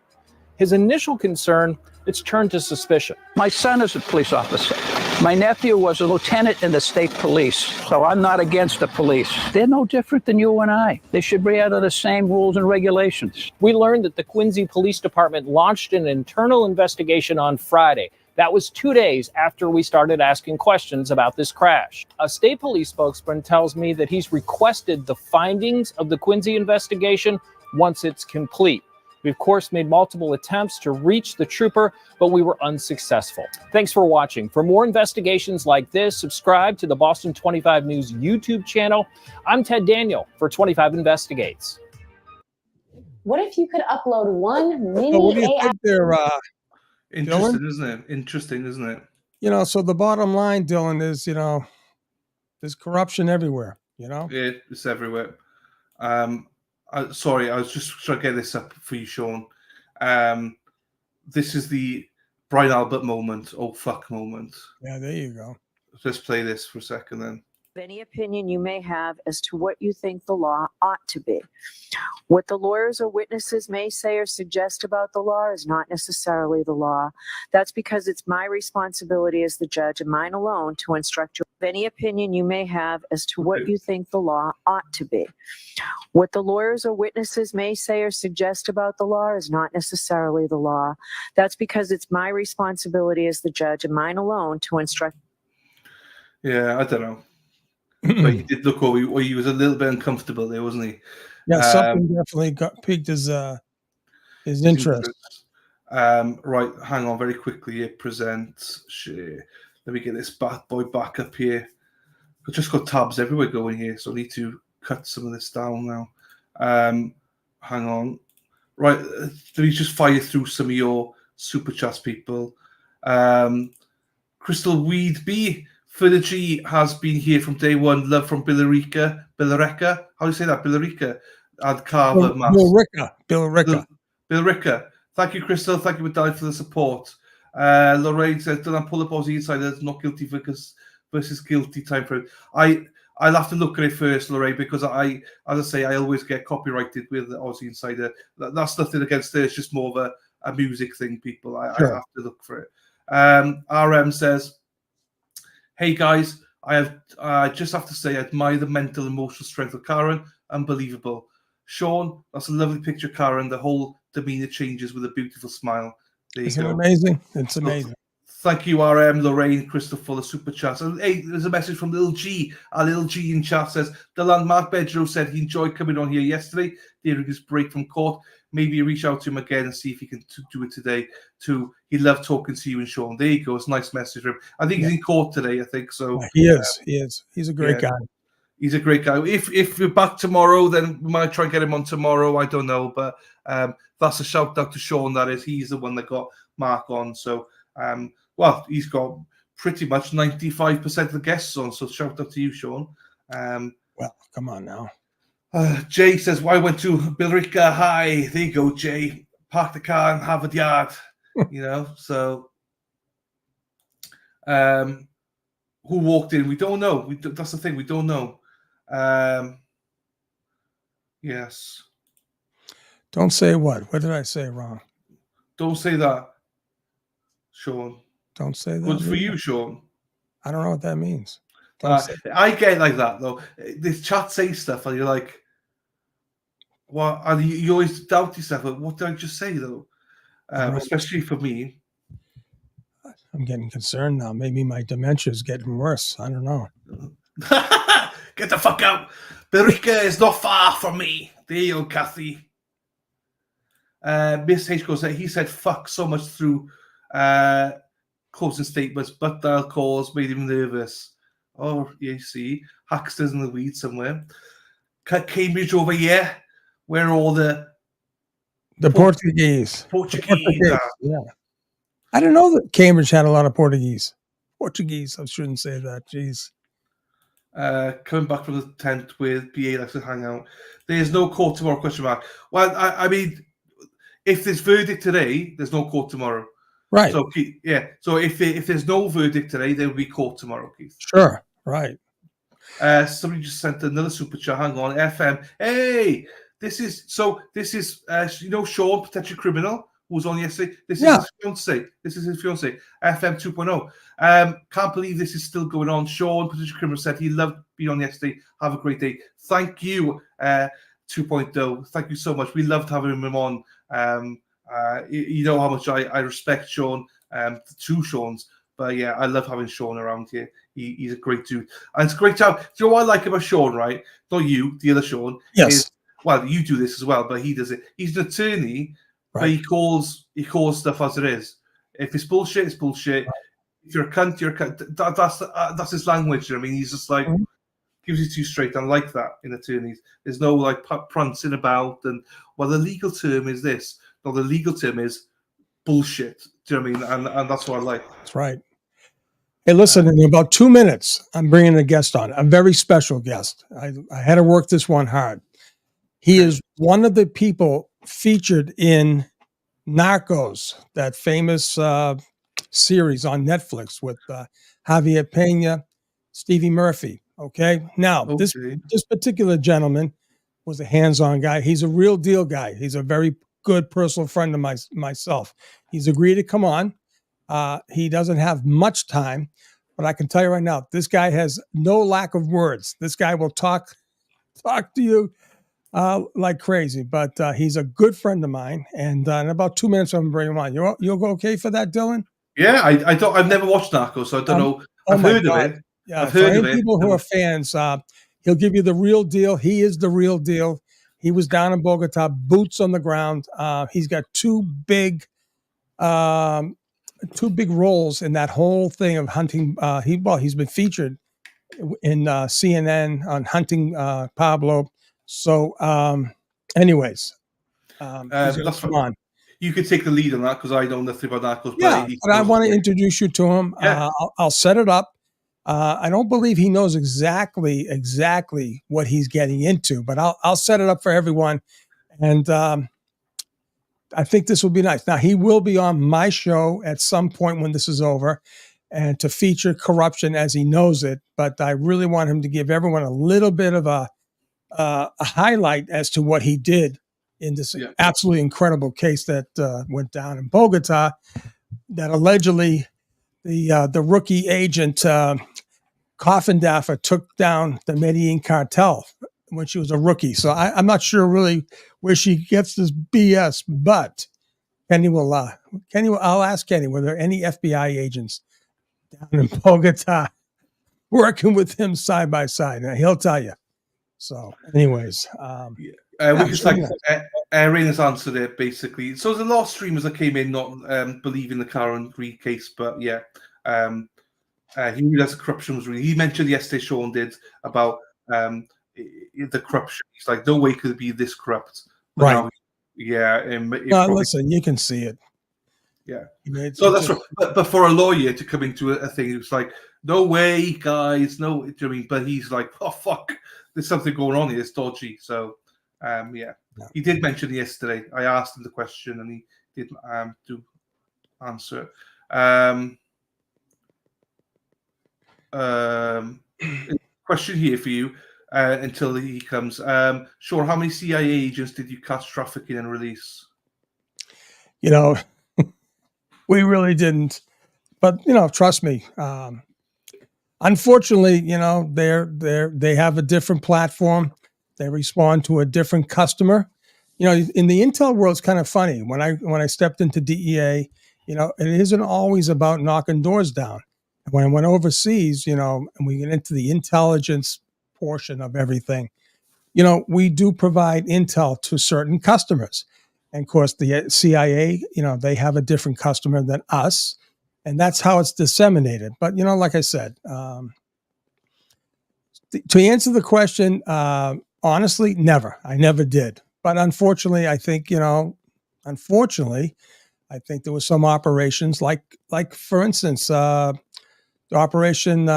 His initial concern, it's turned to suspicion. My son is a police officer. My nephew was a lieutenant in the state police, so I'm not against the police. They're no different than you and I. They should be under the same rules and regulations. We learned that the Quincy Police Department launched an internal investigation on Friday. That was 2 days after we started asking questions about this crash. A state police spokesman tells me that he's requested the findings of the Quincy investigation once it's complete. We, of course, made multiple attempts to reach the trooper, but we were unsuccessful. Thanks for watching. For more investigations like this, subscribe to the Boston 25 News YouTube channel. I'm Ted Daniel for 25 Investigates. What if you could upload one mini So what do you AI? think there, Interesting, Dylan? isn't it? Interesting, isn't it? So the bottom line, Dylan, is, there's corruption everywhere, It's everywhere. Sorry, I was just trying to get this up for you, Sean. This is the Brian Albert moment, oh fuck moment. Yeah, there you go. Let's play this for a second then. Any opinion you may have as to what you think the law ought to be. What the lawyers or witnesses may say or suggest about the law is not necessarily the law. That's because it's my responsibility as the judge and mine alone to instruct you. Any opinion you may have as to what you think the law ought to be. What the lawyers or witnesses may say or suggest about the law is not necessarily the law. That's because it's my responsibility as the judge and mine alone to instruct. Yeah, I don't know. But he did look over. He was a little bit uncomfortable there, wasn't he? Yeah, something definitely piqued his interest. Right, hang on very quickly. Present share. Let me get this bad boy back up here. I've just got tabs everywhere going here, so I need to cut some of this down now. Hang on. Right, let me just fire through some of your super chats, people. Crystal Weedby for the G has been here from day one. Love from Billerica. How do you say that? Billerica and Carver. Bill Ricker. Thank you, Crystal. Thank you, Medallion, for the support. Lorraine says, "Don't pull up Aussie Insiders, not guilty versus guilty time frame." I'll have to look at it first, Lorraine, because I always get copyrighted with the Aussie Insider. That's nothing against it. It's just more of a music thing, people. I have to look for it. RM says, "Hey guys, I just have to say I admire the mental and emotional strength of Karen. Unbelievable. Sean, that's a lovely picture, Karen. The whole demeanor changes with a beautiful smile. There you go. Amazing. It's amazing. Thank you, RM, Lorraine, Christopher, for the super chat. And hey, there's a message from Lil G. Our Lil G in chat says, the landmark Bedrow said he enjoyed coming on here yesterday during his break from court. Maybe reach out to him again and see if he can do it today too. He loved talking to you and Sean. There you go. It's a nice message from him. I think he's in court today, I think. So he is. He's a great guy. He's a great guy. If you're back tomorrow, then we might try and get him on tomorrow. I don't know. But that's a shout out to Sean, that is. He's the one that got Mark on. So well, he's got pretty much 95% of the guests on, so shout out to you, Sean. Well, come on now. Jay says, "Why went to Billerica High?" There you go, Jay. Park the car in Harvard Yard. So who walked in? We don't know. That's the thing. We don't know. Yes. Don't say what? What did I say wrong? Don't say that, Sean. Don't say that. Good for you, Sean. I don't know what that means. I get like that though. This chat says stuff, and you're like, "What?" And you always doubt yourself. Like, what did I just say though? Especially for me. I'm getting concerned now. Maybe my dementia is getting worse. I don't know. Get the fuck out. Billerica is not far from me. There you go, Kathy. Miss H goes, he said fuck so much through closing statements, but dial calls made him nervous. Oh, you see, Hacksters in the weed somewhere. Cambridge over here, where all the Portuguese. Yeah. I didn't know that Cambridge had a lot of Portuguese. I shouldn't say that. Jeez. Coming back from the tent with BA likes to hang out. There's no court tomorrow, question mark. Well, I mean, if there's verdict today, there's no court tomorrow. Right. So, yeah. So if there's no verdict today, there will be court tomorrow, Keith. Sure. Right. Somebody just sent another super chat. Hang on. FM. Hey, this is Sean, potential criminal, who was on yesterday. This is his fiance. FM 2.0. Can't believe this is still going on. Sean, potential criminal, said he loved being on yesterday. Have a great day. Thank you, 2.0. Thank you so much. We loved having him on. You know how much I respect Sean, two Seans. But yeah, I love having Sean around here. He's a great dude. And it's a great job. Do you know what I like about Sean, right? Not you, the other Sean. Yes. Well, you do this as well, but he does it. He's an attorney, right. But he calls stuff as it is. If it's bullshit, it's bullshit. Right. If you're a cunt, you're a cunt. That's his language. I mean, he's just like, gives it to you straight. I like that in attorneys. There's no like prancing about and, well, the legal term is this. No, the legal term is bullshit. Do you know what I mean? And that's what I like. That's right. Hey, listen, in about 2 minutes, I'm bringing a guest on, a very special guest. I had to work this one hard. He is one of the people featured in Narcos, that famous series on Netflix with Javier Pena, Stevie Murphy. Okay. Now, this particular gentleman was a hands-on guy. He's a real deal guy. He's a very good personal friend of myself. He's agreed to come on. He doesn't have much time, but I can tell you right now, this guy has no lack of words. This guy will talk to you like crazy, but he's a good friend of mine. And in about 2 minutes, I'm going to bring him on. You'll go okay for that, Dylan? Yeah, I've never watched Narcos, so I don't know. I've heard of it. Yeah, I've heard of it. People who are fans, he'll give you the real deal. He is the real deal. He was down in Bogota, boots on the ground. He's got two big roles in that whole thing of hunting. He's been featured in CNN on hunting Pablo. So, anyways, That's come on. You could take the lead on that because I know nothing about Narcos. Yeah, but I want to introduce you to him. Yeah. I'll set it up. I don't believe he knows exactly what he's getting into, but I'll set it up for everyone. And I think this will be nice. Now, he will be on my show at some point when this is over and to feature corruption as he knows it. But I really want him to give everyone a little bit of a highlight as to what he did in this absolutely incredible case that went down in Bogota, that allegedly the rookie agent Coffindaffer took down the Medellin cartel when she was a rookie. So I'm not sure really where she gets this BS, but I'll ask Kenny, were there any FBI agents down in Bogota working with him side by side? And he'll tell you. So anyways, we just Raina's answered it basically. So there's a lot of streamers that came in not believing the Karen Reid case, but yeah, he realized the corruption was real. He mentioned yesterday, Sean did, about the corruption. He's like, no way could it be this corrupt. But right. Now, yeah. Listen, you can see it. Yeah. So that's right. But for a lawyer to come into a thing, it's like, no way, guys, no. Do you know what I mean? But he's like, oh fuck, there's something going on here. It's dodgy. So, yeah. He did mention it yesterday. I asked him the question, and he did do answer it. Question here for you until he comes. Sean, how many CIA agents did you catch trafficking and release? We really didn't, but trust me. Unfortunately, they have a different platform. They respond to a different customer. In the intel world, it's kind of funny. When I stepped into DEA, it isn't always about knocking doors down. When I went overseas, and we get into the intelligence portion of everything, we do provide intel to certain customers. And of course, the CIA, they have a different customer than us. And that's how it's disseminated. But, like I said, to answer the question, honestly, never. I never did. But unfortunately, I think, there was some operations like for instance, the Operation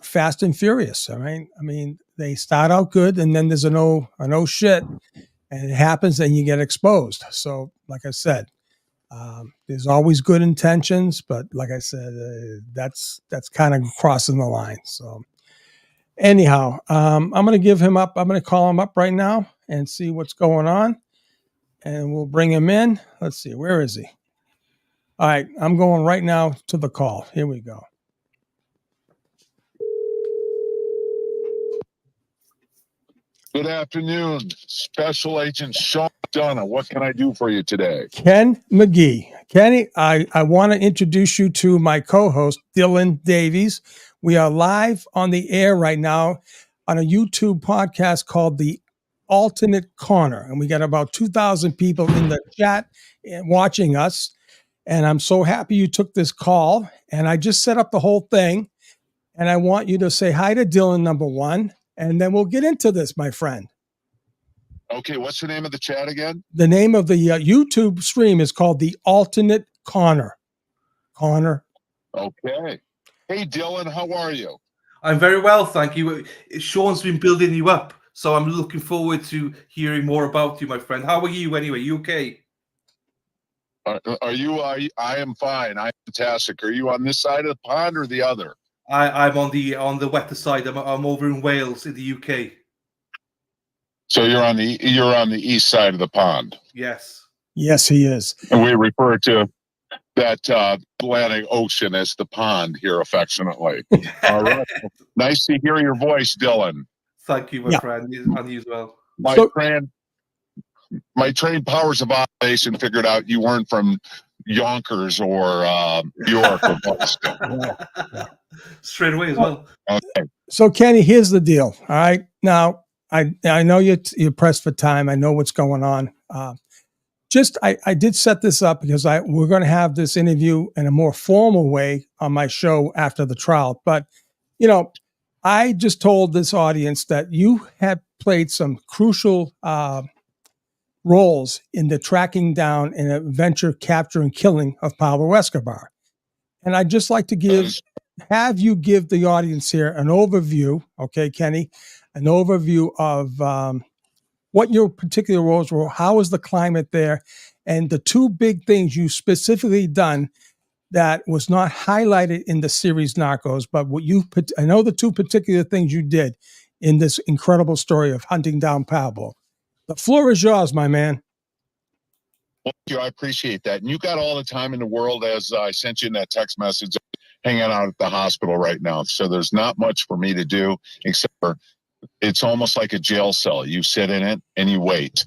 Fast and Furious. All right. I mean, they start out good and then there's an oh shit, and it happens and you get exposed. So, like I said, there's always good intentions, but like I said, that's kind of crossing the line. So anyhow, I'm going to give him up. I'm going to call him up right now and see what's going on, and we'll bring him in. Let's see. Where is he? All right. I'm going right now to the call. Here we go. Good afternoon, Special Agent Sean McDonough. What can I do for you today? Ken McGee. Kenny, I want to introduce you to my co-host, Dylan Davies. We are live on the air right now on a YouTube podcast called The Alternate Corner. And we got about 2,000 people in the chat watching us. And I'm so happy you took this call. And I just set up the whole thing. And I want you to say hi to Dylan, number one. And then we'll get into this, my friend. Okay, what's the name of the chat again? The name of the YouTube stream is called The Alternate Corner. Okay. Hey, Dylan, how are you? I'm very well, thank you. Sean's been building you up, so I'm looking forward to hearing more about you, my friend. How are you anyway? You okay? I am fine. I'm fantastic. Are you on this side of the pond or the other? I'm on the wetter side. I'm over in Wales, in the UK. So you're on the east side of the pond. Yes. Yes, he is. And we refer to that Atlantic Ocean as the pond here affectionately. All right. Nice to hear your voice, Dylan. Thank you, my friend, and you as well. My trained powers of observation figured out you weren't from Yonkers or York or Boston. Straight away as well. Okay. So, Kenny, here's the deal. All right. Now, I know you're pressed for time. I know what's going on. I did set this up because we're going to have this interview in a more formal way on my show after the trial. But, I just told this audience that you had played some crucial roles in the tracking down and adventure capture and killing of Pablo Escobar. And I'd just like to have you give the audience here an overview, okay, Kenny, an overview of what your particular roles were, how is the climate there, and the two big things you specifically done that was not highlighted in the series Narcos, but I know the two particular things you did in this incredible story of hunting down Pablo. The floor is yours, my man. Thank you. I appreciate that. And you got all the time in the world, as I sent you in that text message, hanging out at the hospital right now. So there's not much for me to do, except for it's almost like a jail cell. You sit in it and you wait.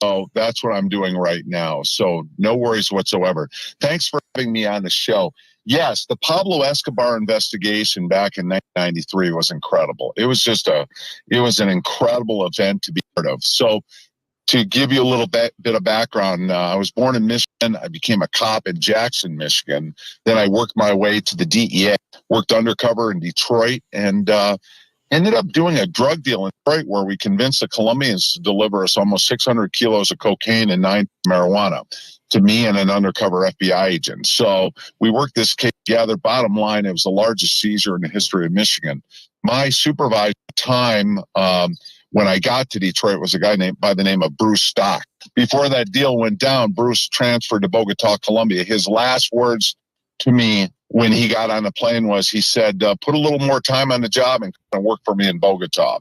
So that's what I'm doing right now. So no worries whatsoever. Thanks for having me on the show. Yes, the Pablo Escobar investigation back in 1993 was incredible. It was an incredible event to be part of. So to give you a little bit of background, I was born in Michigan. I became a cop in Jackson, Michigan. Then I worked my way to the DEA, worked undercover in Detroit, and ended up doing a drug deal in Detroit where we convinced the Colombians to deliver us almost 600 kilos of cocaine and 9 marijuana to me and an undercover FBI agent. So we worked this case together. Bottom line, it was the largest seizure in the history of Michigan. My supervisor at the time, when I got to Detroit, was a guy by the name of Bruce Stock. Before that deal went down, Bruce transferred to Bogota, Colombia. His last words to me when he got on the plane was, he said, put a little more time on the job and work for me in Bogota.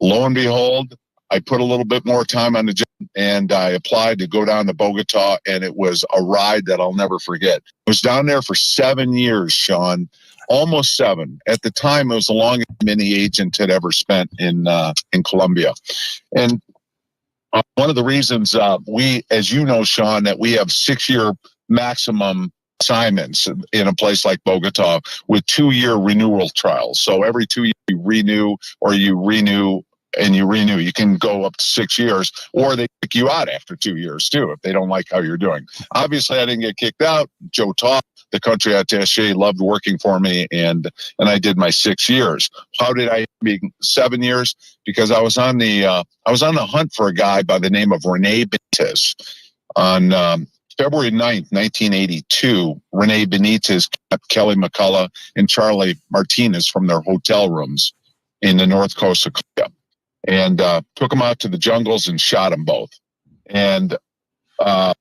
Lo and behold, I put a little bit more time on the job and I applied to go down to Bogota, and it was a ride that I'll never forget. I was down there for 7 years, Sean, almost 7. At the time, it was the longest any agent had ever spent in Colombia. And one of the reasons we, as you know, Sean, that we have 6-year maximum assignments in a place like Bogota with 2-year renewal trials. So every 2 years you renew and you renew. You can go up to 6 years, or they kick you out after 2 years too if they don't like how you're doing. Obviously, I didn't get kicked out. Joe Toff, the country attaché, loved working for me, and I did my 6 years. How did I be 7 years? Because I was on the hunt for a guy by the name of Rene Benitez. On February 9th, 1982, Rene Benitez kept Kelly McCullough and Charlie Martinez from their hotel rooms in the north coast of Colombia, and took them out to the jungles and shot them both. And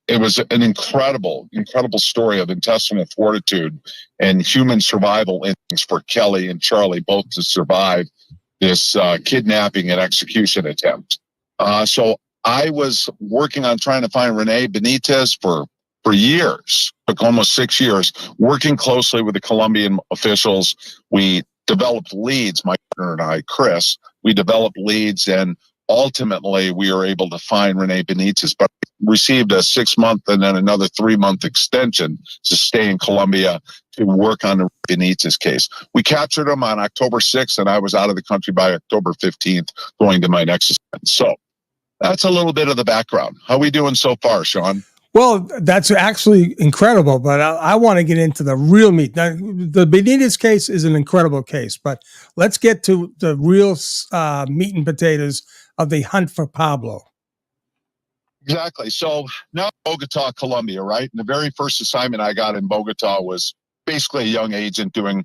it was an incredible story of intestinal fortitude and human survival instincts for Kelly and Charlie both to survive this kidnapping and execution attempt. So I was working on trying to find Rene Benitez for years, took almost 6 years, working closely with the Colombian officials. We developed leads, my partner and I, Chris, we developed leads, and ultimately we were able to find Rene Benitez, but received a 6-month and then another 3-month extension to stay in Colombia to work on the Benitez case. We captured him on October 6th, and I was out of the country by October 15th, going to my next assignment. So that's a little bit of the background. How are we doing so far, Sean? Well, that's actually incredible, but I want to get into the real meat. Now, the Benitez case is an incredible case, but let's get to the real meat and potatoes of the hunt for Pablo. Exactly. So now Bogota, Colombia, right? And the very first assignment I got in Bogota was basically a young agent doing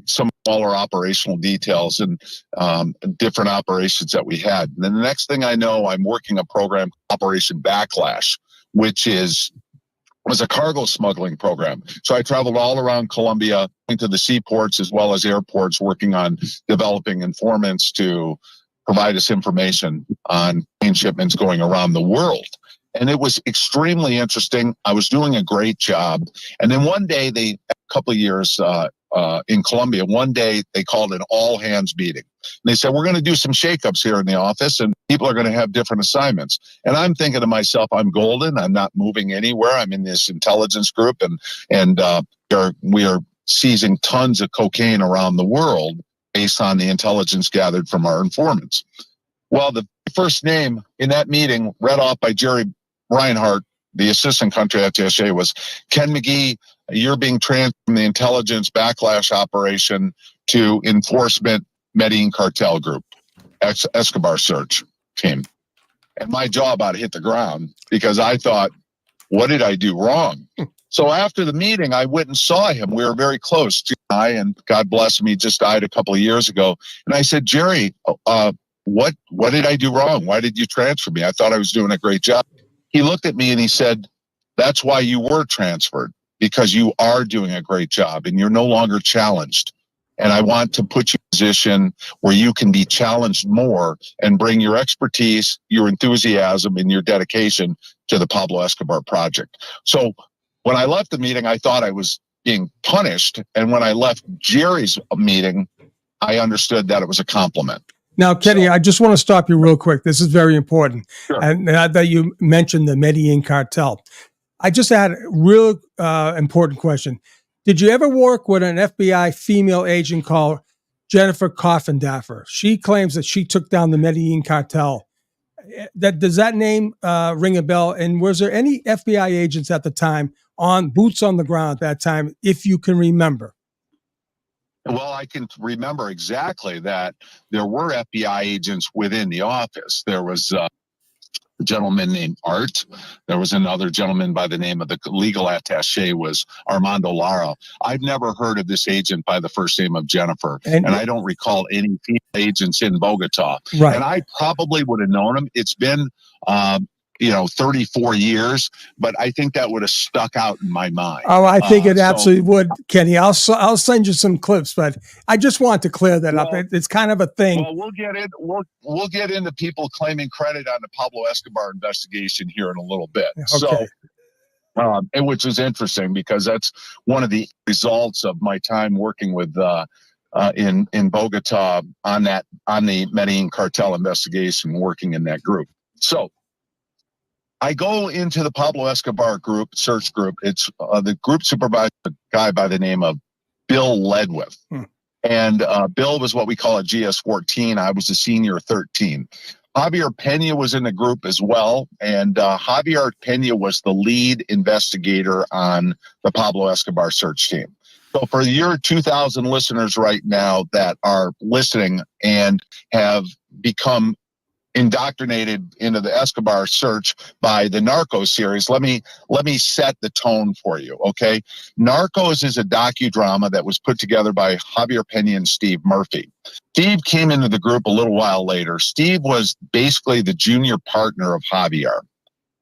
some smaller operational details and different operations that we had. And then the next thing I know, I'm working a program, Operation Backlash, which was a cargo smuggling program. So I traveled all around Colombia, into the seaports as well as airports, working on developing informants to provide us information on plane shipments going around the world. And it was extremely interesting. I was doing a great job. And then one day, a couple of years in Colombia, one day they called an all hands meeting. And they said, we're going to do some shakeups here in the office, and people are going to have different assignments. And I'm thinking to myself, I'm golden. I'm not moving anywhere. I'm in this intelligence group, and we are seizing tons of cocaine around the world based on the intelligence gathered from our informants. Well, the first name in that meeting, read off by Jerry Reinhardt, the assistant country attaché, was Ken McGee. You're being transferred from the intelligence backlash operation to enforcement Medellin cartel group, Escobar search team. And my jaw about to hit the ground because I thought, what did I do wrong? So after the meeting, I went and saw him. We were very close, and God bless him, he just died a couple of years ago. And I said, Jerry, what did I do wrong? Why did you transfer me? I thought I was doing a great job. He looked at me and he said, that's why you were transferred, because you are doing a great job and you're no longer challenged. And I want to put you in a position where you can be challenged more and bring your expertise, your enthusiasm, and your dedication to the Pablo Escobar project. So when I left the meeting, I thought I was being punished. And when I left Jerry's meeting, I understood that it was a compliment. Now, Kenny, I just want to stop you real quick. This is very important. Sure. And that you mentioned the Medellin cartel. I just had a real important question. Did you ever work with an FBI female agent called Jennifer Coffindaffer? She claims that she took down the Medellin cartel. Does that name ring a bell? And was there any FBI agents at the time on boots on the ground at that time, if you can remember? Well, I can remember exactly that there were FBI agents within the office. There was a gentleman named Art. There was another gentleman by the name of the legal attaché was Armando Lara. I've never heard of this agent by the first name of Jennifer, and I don't recall any female agents in Bogota. Right. And I probably would have known him. It's been 34 years, but I think that would have stuck out in my mind. Oh, I think it absolutely would, Kenny. I'll send you some clips, but I just want to clear that up. It's kind of a thing. Well, we'll get into people claiming credit on the Pablo Escobar investigation here in a little bit. Okay. So, which is interesting because that's one of the results of my time working with in Bogota on the Medellin cartel investigation, working in that group. So I go into the Pablo Escobar search group. It's the group supervisor, a guy by the name of Bill Ledwith. And Bill was what we call a GS-14. I was a senior 13. Javier Pena was in the group as well. And Javier Pena was the lead investigator on the Pablo Escobar search team. So for your 2,000 listeners right now that are listening and have become indoctrinated into the Escobar search by the Narcos series, let me set the tone for you, okay? Narcos is a docudrama that was put together by Javier Pena and Steve Murphy. Steve came into the group a little while later. Steve was basically the junior partner of Javier.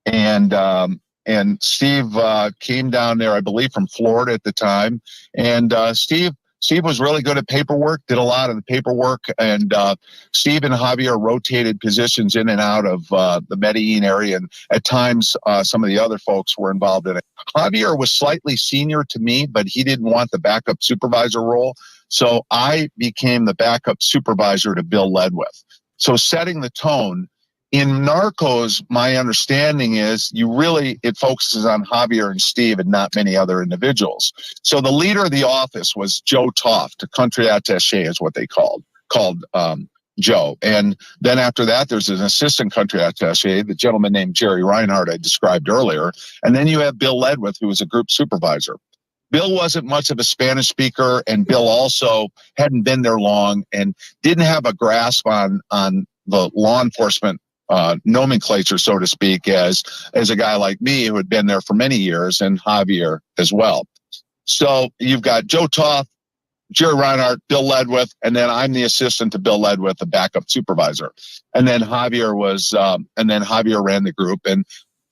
And Steve came down there, I believe, from Florida at the time. And Steve was really good at paperwork, did a lot of the paperwork, and Steve and Javier rotated positions in and out of the Medellin area, and at times some of the other folks were involved in it. Javier was slightly senior to me, but he didn't want the backup supervisor role, so I became the backup supervisor to Bill Ledwith. So setting the tone, in Narcos, my understanding is it focuses on Javier and Steve and not many other individuals. So the leader of the office was Joe Toft, a country attaché is what they called Joe. And then after that, there's an assistant country attaché, the gentleman named Jerry Reinhardt I described earlier. And then you have Bill Ledwith, who was a group supervisor. Bill wasn't much of a Spanish speaker, and Bill also hadn't been there long and didn't have a grasp on the law enforcement nomenclature, so to speak, as a guy like me who had been there for many years, and Javier as well. So you've got Joe Toth, Jerry Reinhardt, Bill Ledwith, and then I'm the assistant to Bill Ledwith, the backup supervisor. And then Javier ran the group,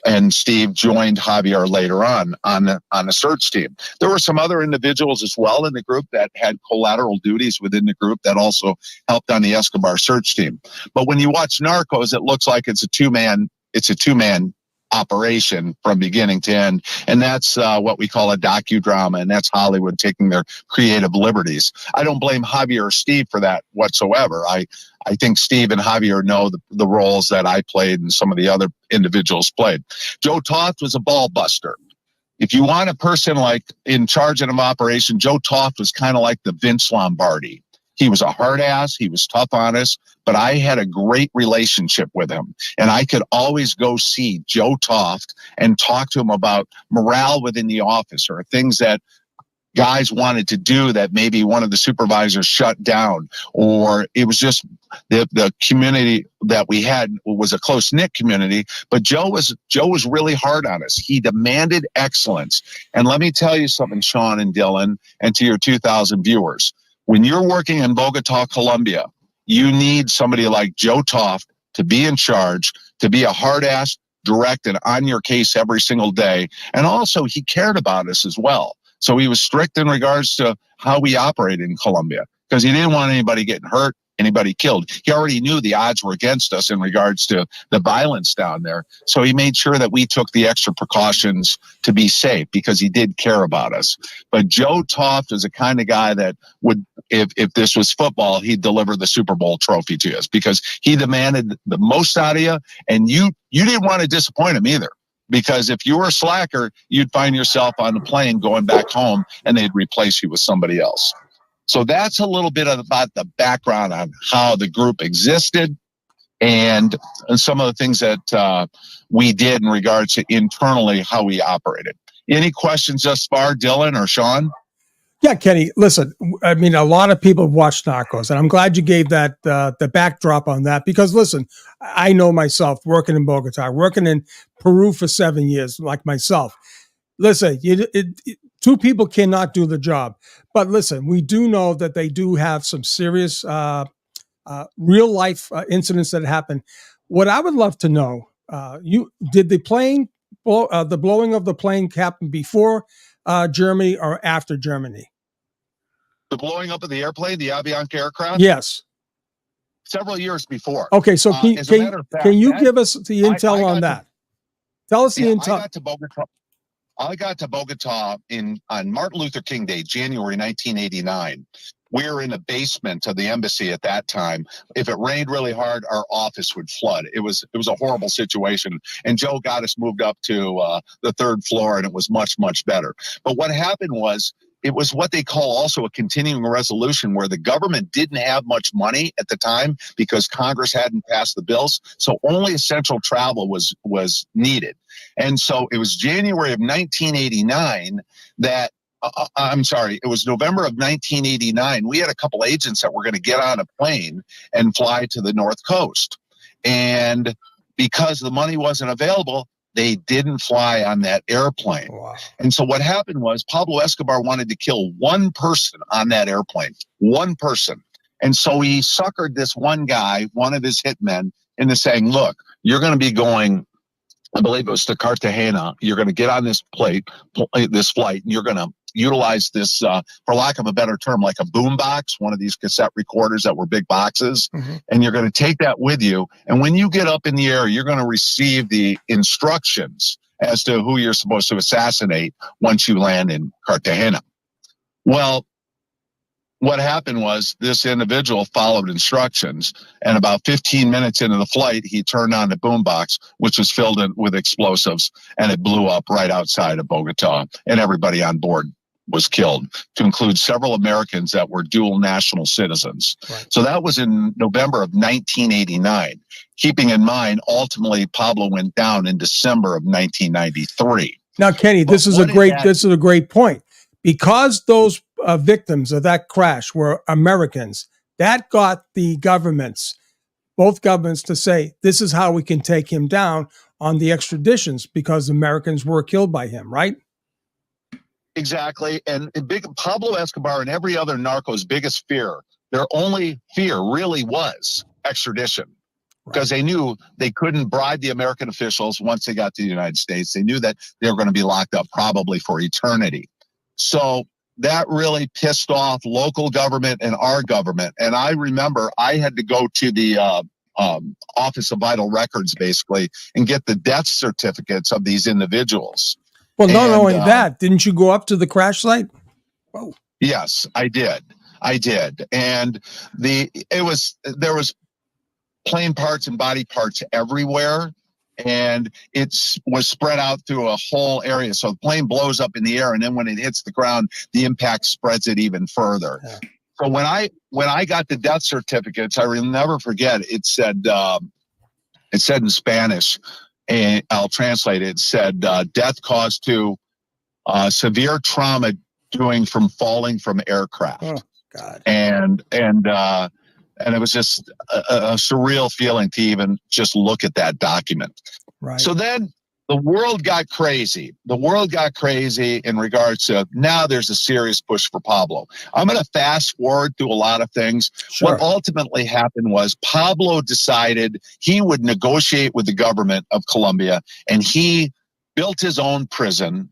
and Steve joined Javier later on the search team. There were some other individuals as well in the group that had collateral duties within the group that also helped on the Escobar search team. But when you watch Narcos, it looks like it's a two-man operation from beginning to end. And that's what we call a docudrama, and that's Hollywood taking their creative liberties. I don't blame Javier or Steve for that whatsoever. I think Steve and Javier know the roles that I played and some of the other individuals played. Joe Toft was a ball buster. If you want a person like in charge of an operation, Joe Toft was kind of like the Vince Lombardi. He was a hard ass. He was tough on us, but I had a great relationship with him. And I could always go see Joe Toft and talk to him about morale within the office or things that guys wanted to do that maybe one of the supervisors shut down, or it was just the community that we had was a close-knit community. But Joe was really hard on us. He demanded excellence. And let me tell you something, Sean and Dylan, and to your 2,000 viewers, when you're working in Bogota, Colombia, you need somebody like Joe Toft to be in charge, to be a hard ass, direct and on your case every single day. And also he cared about us as well. So he was strict in regards to how we operate in Colombia because he didn't want anybody getting hurt, anybody killed. He already knew the odds were against us in regards to the violence down there. So he made sure that we took the extra precautions to be safe because he did care about us. But Joe Toft is the kind of guy that would, if this was football, he'd deliver the Super Bowl trophy to us because he demanded the most out of you, and you didn't want to disappoint him either. Because if you were a slacker, you'd find yourself on the plane going back home and they'd replace you with somebody else. So that's a little bit about the background on how the group existed and some of the things that we did in regards to internally how we operated. Any questions thus far, Dylan or Sean? Yeah, Kenny, listen, I mean, a lot of people have watched Narcos, and I'm glad you gave that the backdrop on that because, listen, I know myself working in Bogota, working in Peru for 7 years, like myself. Listen, two people cannot do the job. But listen, we do know that they do have some serious real life incidents that happen. What I would love to know, did the blowing of the plane happen before Germany or after Germany? The blowing up of the airplane, the Avianca aircraft? Yes. Several years before. Okay, so can you give us the intel on that? Tell us the intel. I got to Bogota on Martin Luther King Day, January 1989. We were in the basement of the embassy at that time. If it rained really hard, our office would flood. It was a horrible situation. And Joe got us moved up to the third floor, and it was much, much better. But what happened was, it was what they call also a continuing resolution where the government didn't have much money at the time because Congress hadn't passed the bills. So only essential travel was needed. And so it was January of 1989 that, it was November of 1989. We had a couple agents that were going to get on a plane and fly to the North Coast. And because the money wasn't available, they didn't fly on that airplane. Wow. And so what happened was Pablo Escobar wanted to kill one person on that airplane, one person. And so he suckered this one guy, one of his hitmen, into saying, look, you're going to be going, I believe it was to Cartagena. You're going to get on this flight, and you're going to utilize this, for lack of a better term, like a boom box, one of these cassette recorders that were big boxes. Mm-hmm. And you're going to take that with you. And when you get up in the air, you're going to receive the instructions as to who you're supposed to assassinate once you land in Cartagena. Well, what happened was this individual followed instructions, and about 15 minutes into the flight, he turned on the boombox, which was filled in with explosives, and it blew up right outside of Bogota, and everybody on board was killed, to include several Americans that were dual national citizens. Right. So that was in November of 1989. Keeping in mind, ultimately, Pablo went down in December of 1993. Now, Kenny, this is a great point. Because those victims of that crash were Americans, that got the governments, both governments, to say, this is how we can take him down on the extraditions because Americans were killed by him, right? Exactly. And Pablo Escobar and every other narco's biggest fear, their only fear really was extradition. Because they knew they couldn't bribe the American officials once they got to the United States. They knew that they were going to be locked up probably for eternity. So that really pissed off local government and our government. And I remember I had to go to the Office of Vital Records, basically, and get the death certificates of these individuals. Well, not only that, didn't you go up to the crash site? Whoa. Yes, I did. And there was plane parts and body parts everywhere. And it was spread out through a whole area. So the plane blows up in the air, and then when it hits the ground, the impact spreads it even further. Yeah. So when I got the death certificates, I will never forget. It said in Spanish, and I'll translate it. It said death caused to severe trauma from falling from aircraft. Oh God! And it was just a surreal feeling to even just look at that document. Right. So then the world got crazy. The world got crazy in regards to now there's a serious push for Pablo. I'm going to fast forward through a lot of things. Sure. What ultimately happened was Pablo decided he would negotiate with the government of Colombia, and he built his own prison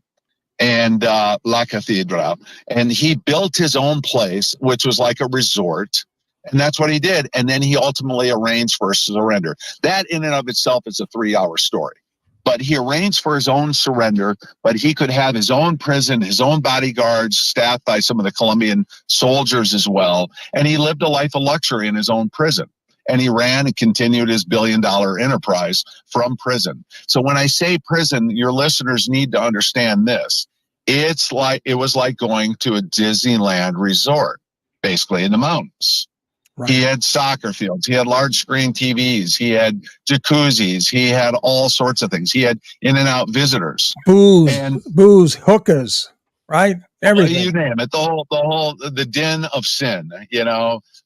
and La Cathedral, and he built his own place, which was like a resort. And that's what he did. And then he ultimately arranged for a surrender. That in and of itself is a 3-hour story. But he arranged for his own surrender, but he could have his own prison, his own bodyguards, staffed by some of the Colombian soldiers as well. And he lived a life of luxury in his own prison. And he ran and continued his billion-dollar enterprise from prison. So when I say prison, your listeners need to understand this. It was like going to a Disneyland resort, basically in the mountains. Right. He had soccer fields. He had large screen TVs. He had jacuzzis. He had all sorts of things. He had in and out visitors. Booze, hookers, right? Everything. You name it. The den of sin,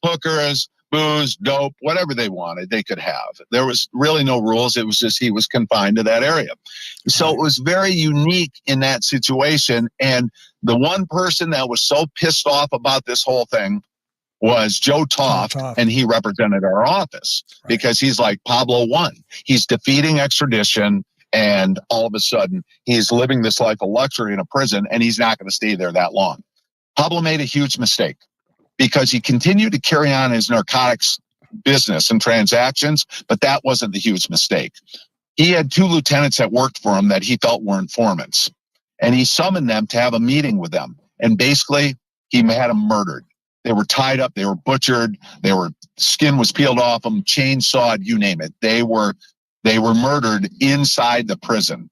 hookers, booze, dope, whatever they wanted, they could have. There was really no rules. It was just he was confined to that area. So it was very unique in that situation. And the one person that was so pissed off about this whole thing was Joe Toft, and he represented our office because he's like, Pablo won. He's defeating extradition, and all of a sudden, he's living this life of luxury in a prison, and he's not going to stay there that long. Pablo made a huge mistake because he continued to carry on his narcotics business and transactions, but that wasn't the huge mistake. He had 2 lieutenants that worked for him that he felt were informants, and he summoned them to have a meeting with them, and basically, he had them murdered. They were tied up. They were butchered. Skin was peeled off them, chainsawed, you name it. They were murdered inside the prison.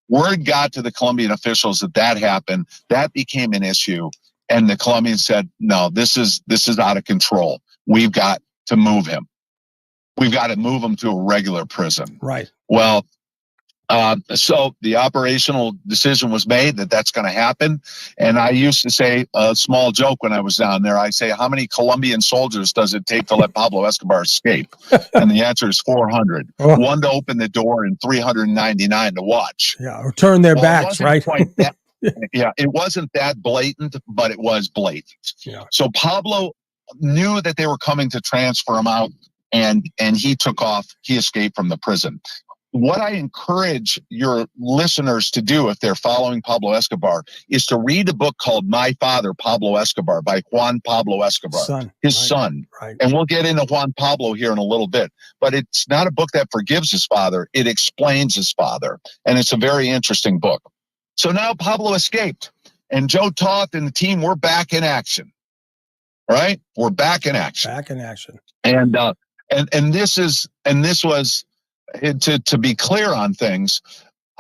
Word got to the Colombian officials that happened. That became an issue. And the Colombians said, no, this is out of control. We've got to move him. We've got to move him to a regular prison. Right. Well, so the operational decision was made that that's going to happen. And I used to say a small joke when I was down there. I say, how many Colombian soldiers does it take to let Pablo Escobar escape? And the answer is 400. Oh. 1 to open the door and 399 to watch. Yeah, or turn their backs, right? Yeah, it wasn't that blatant, but it was blatant. Yeah. So Pablo knew that they were coming to transfer him out, and he took off. He escaped from the prison. What I encourage your listeners to do if they're following Pablo Escobar is to read a book called My Father, Pablo Escobar by Juan Pablo Escobar, his son. Right. And we'll get into Juan Pablo here in a little bit. But it's not a book that forgives his father. It explains his father. And it's a very interesting book. So now Pablo escaped. And Joe Toft and the team, we're back in action. Right? We're back in action. Back in action. And this was... To be clear on things,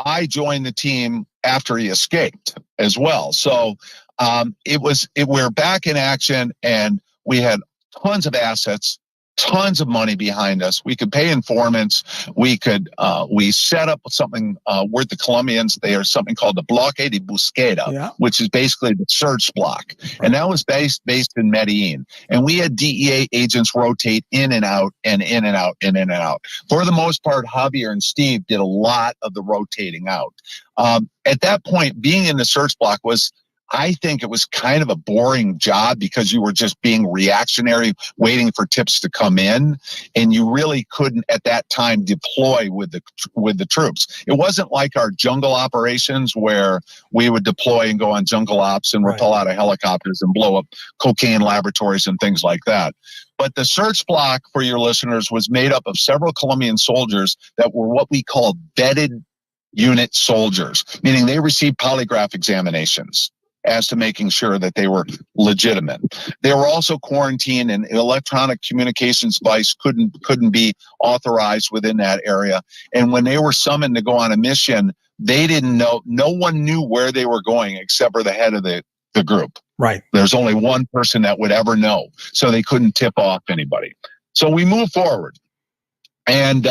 I joined the team after he escaped as well. So we're back in action, and we had tons of assets, tons of money behind us. We could pay informants. We set up something with the Colombians. They are something called the Bloque de Búsqueda, which is basically the search block. Right. And that was based in Medellin. And we had DEA agents rotate in and out and in and out and in and out. For the most part, Javier and Steve did a lot of the rotating out. At that point, being in the search block I think it was kind of a boring job because you were just being reactionary, waiting for tips to come in, and you really couldn't at that time deploy with the troops. It wasn't like our jungle operations where we would deploy and go on jungle ops and rappel out of helicopters and blow up cocaine laboratories and things like that. But the search block, for your listeners, was made up of several Colombian soldiers that were what we call vetted unit soldiers, meaning they received polygraph examinations as to making sure that they were legitimate. They were also quarantined, and electronic communications device couldn't be authorized within that area. And when they were summoned to go on a mission, they didn't know, no one knew where they were going except for the head of the group. Right. There's only one person that would ever know. So they couldn't tip off anybody. So we move forward. And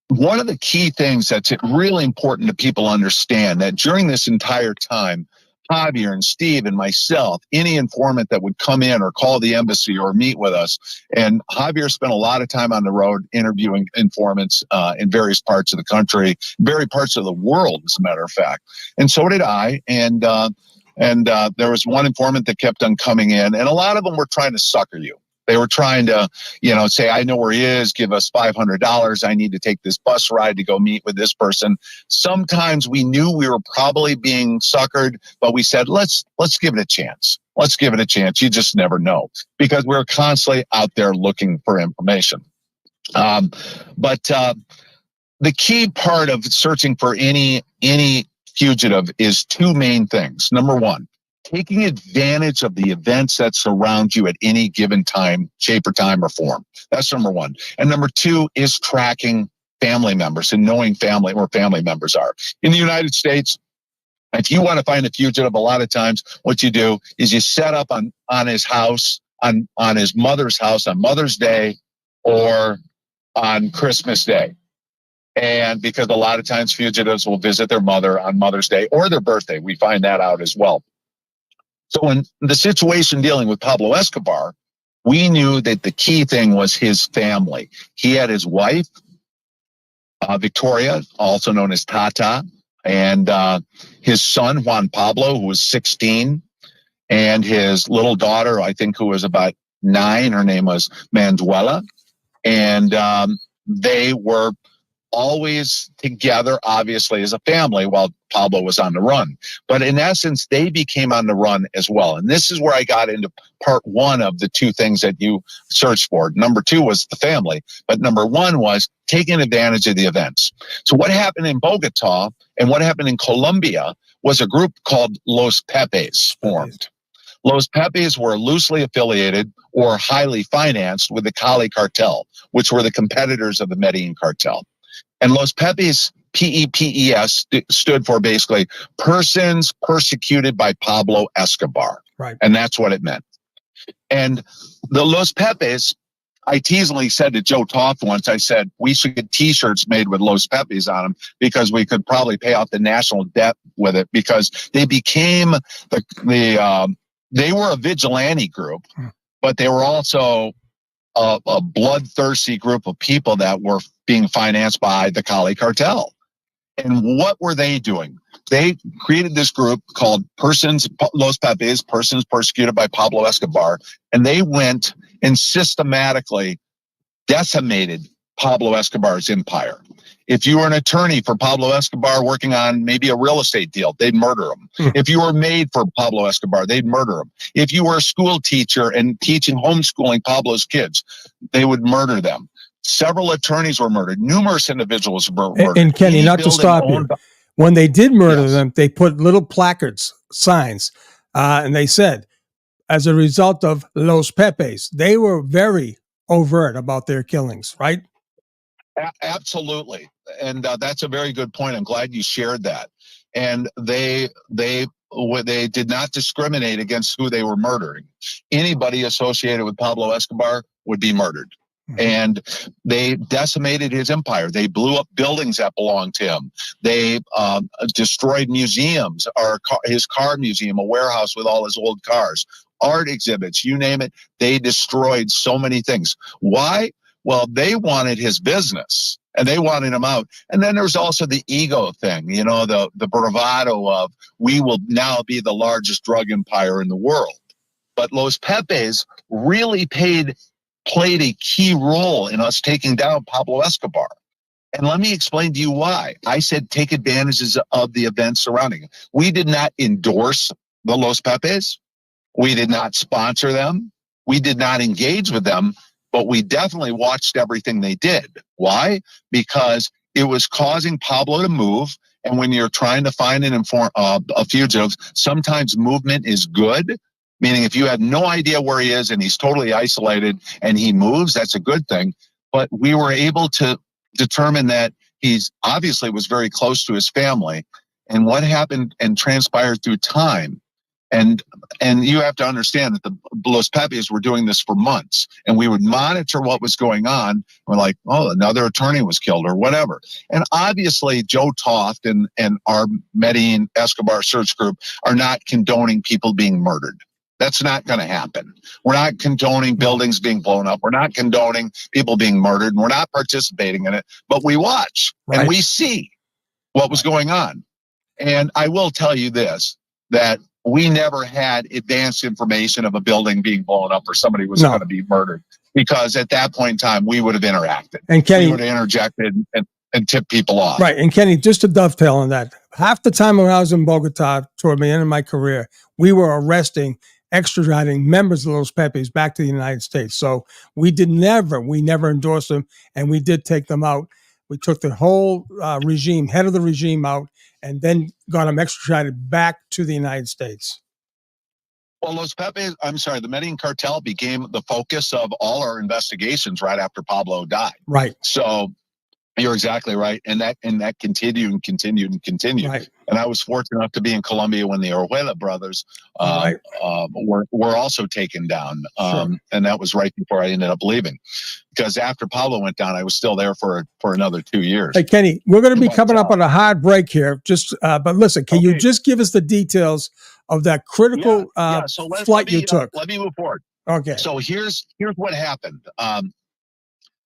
one of the key things that's really important to people understand that during this entire time, Javier and Steve and myself, any informant that would come in or call the embassy or meet with us, and Javier spent a lot of time on the road interviewing informants in various parts of the country, various parts of the world, as a matter of fact. And so did I. And there was one informant that kept on coming in, and a lot of them were trying to sucker you. They were trying to, say, I know where he is, give us $500. I need to take this bus ride to go meet with this person. Sometimes we knew we were probably being suckered, but we said, let's give it a chance. Let's give it a chance. You just never know, because we're constantly out there looking for information. But the key part of searching for any fugitive is two main things. Number one, taking advantage of the events that surround you at any given time, shape or time or form. That's number one. And number two is tracking family members and knowing where family members are. In the United States, if you want to find a fugitive, a lot of times what you do is you set up on his house, on his mother's house on Mother's Day or on Christmas Day. And because a lot of times fugitives will visit their mother on Mother's Day or their birthday. We find that out as well. So in the situation dealing with Pablo Escobar, we knew that the key thing was his family. He had his wife, Victoria, also known as Tata, and his son, Juan Pablo, who was 16, and his little daughter, I think, who was about 9. Her name was Manuela. And they were always together, obviously, as a family while Pablo was on the run. But in essence, they became on the run as well. And this is where I got into part one of the two things that you searched for. Number two was the family, but number one was taking advantage of the events. So what happened in Bogota and what happened in Colombia was a group called Los Pepes formed. Los Pepes were loosely affiliated or highly financed with the Cali cartel, which were the competitors of the Medellin cartel. And Los Pepes, P-E-P-E-S, stood for basically persons persecuted by Pablo Escobar. Right. And that's what it meant. And the Los Pepes, I teasingly said to Joe Toth once, I said, we should get T-shirts made with Los Pepes on them because we could probably pay off the national debt with it, because they became they were a vigilante group, but they were also a bloodthirsty group of people that were being financed by the Cali cartel. And what were they doing? They created this group called Los Pepes, Persons Persecuted by Pablo Escobar, and they went and systematically decimated Pablo Escobar's empire. If you were an attorney for Pablo Escobar working on maybe a real estate deal, they'd murder him. If you were made for Pablo Escobar, they'd murder him. If you were a school teacher and teaching homeschooling Pablo's kids, they would murder them. Several attorneys were murdered. Numerous individuals were murdered. And Kenny, not to stop you, when they did murder them, they put little placards, signs, and they said, as a result of Los Pepes, they were very overt about their killings, right? Absolutely. And that's a very good point. I'm glad you shared that. And they did not discriminate against who they were murdering. Anybody associated with Pablo Escobar would be murdered. And they decimated his empire. They blew up buildings that belonged to him. They destroyed museums, or his car museum, a warehouse with all his old cars, art exhibits, you name it. They destroyed so many things. Why? Well, they wanted his business and they wanted him out. And then there's also the ego thing, the bravado of, we will now be the largest drug empire in the world. But Los Pepes really played a key role in us taking down Pablo Escobar. And let me explain to you why. I said take advantages of the events surrounding it. We did not endorse the Los Pepes. We did not sponsor them. We did not engage with them, but we definitely watched everything they did. Why? Because it was causing Pablo to move. And when you're trying to find a fugitive, sometimes movement is good. Meaning if you have no idea where he is and he's totally isolated and he moves, that's a good thing. But we were able to determine that he's obviously was very close to his family. and what happened and transpired through time. And you have to understand that the Los Pepes were doing this for months, and we would monitor what was going on. We're like, oh, another attorney was killed or whatever. And obviously Joe Toft and our Medellin Escobar search group are not condoning people being murdered. That's not going to happen. We're not condoning buildings being blown up. We're not condoning people being murdered, and we're not participating in it, but we watch and we see what was going on. And I will tell you this, that we never had advanced information of a building being blown up or somebody was going to be murdered, because at that point in time, we would have interacted. And Kenny, we would have interjected and tipped people off. Right. And Kenny, just to dovetail on that, half the time when I was in Bogota toward the end of my career, we were arresting, extraditing members of Los Pepes back to the United States. So we never endorsed them, and we did take them out. We took the whole regime, head of the regime out, and then got them extradited back to the United States. Well, the Medellin cartel became the focus of all our investigations right after Pablo died. Right. So you're exactly right. And that continued and continued and continued. Right. And I was fortunate enough to be in Colombia when the Orjuela brothers were also taken down. And that was right before I ended up leaving. Because after Pablo went down, I was still there for another 2 years. Hey, Kenny, we're going to be coming up on a hard break here. But listen, can you just give us the details of that critical flight you took? Let me move forward. Okay. So here's what happened.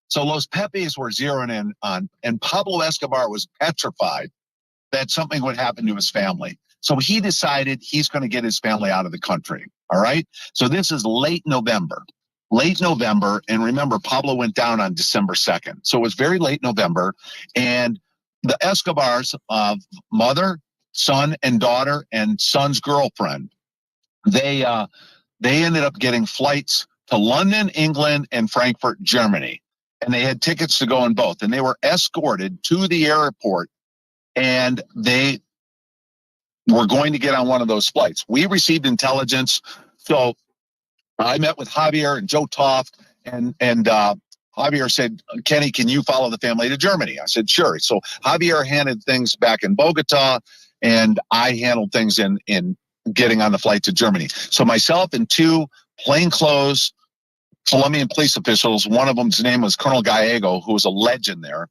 So Los Pepes were zeroing in on, and Pablo Escobar was petrified that something would happen to his family. So he decided he's going to get his family out of the country. All right. So this is late November. And remember, Pablo went down on December 2nd. So it was very late November. And the Escobars, mother, son, and daughter, and son's girlfriend, they ended up getting flights to London, England, and Frankfurt, Germany. And they had tickets to go in both. And they were escorted to the airport, and they were going to get on one of those flights. We received intelligence. So I met with Javier and Joe Toft, and Javier said, Kenny, can you follow the family to Germany? I said, sure. So Javier handled things back in Bogota, and I handled things in getting on the flight to Germany. So myself and two plainclothes Colombian police officials, one of them's name was Colonel Gallego, who was a legend there.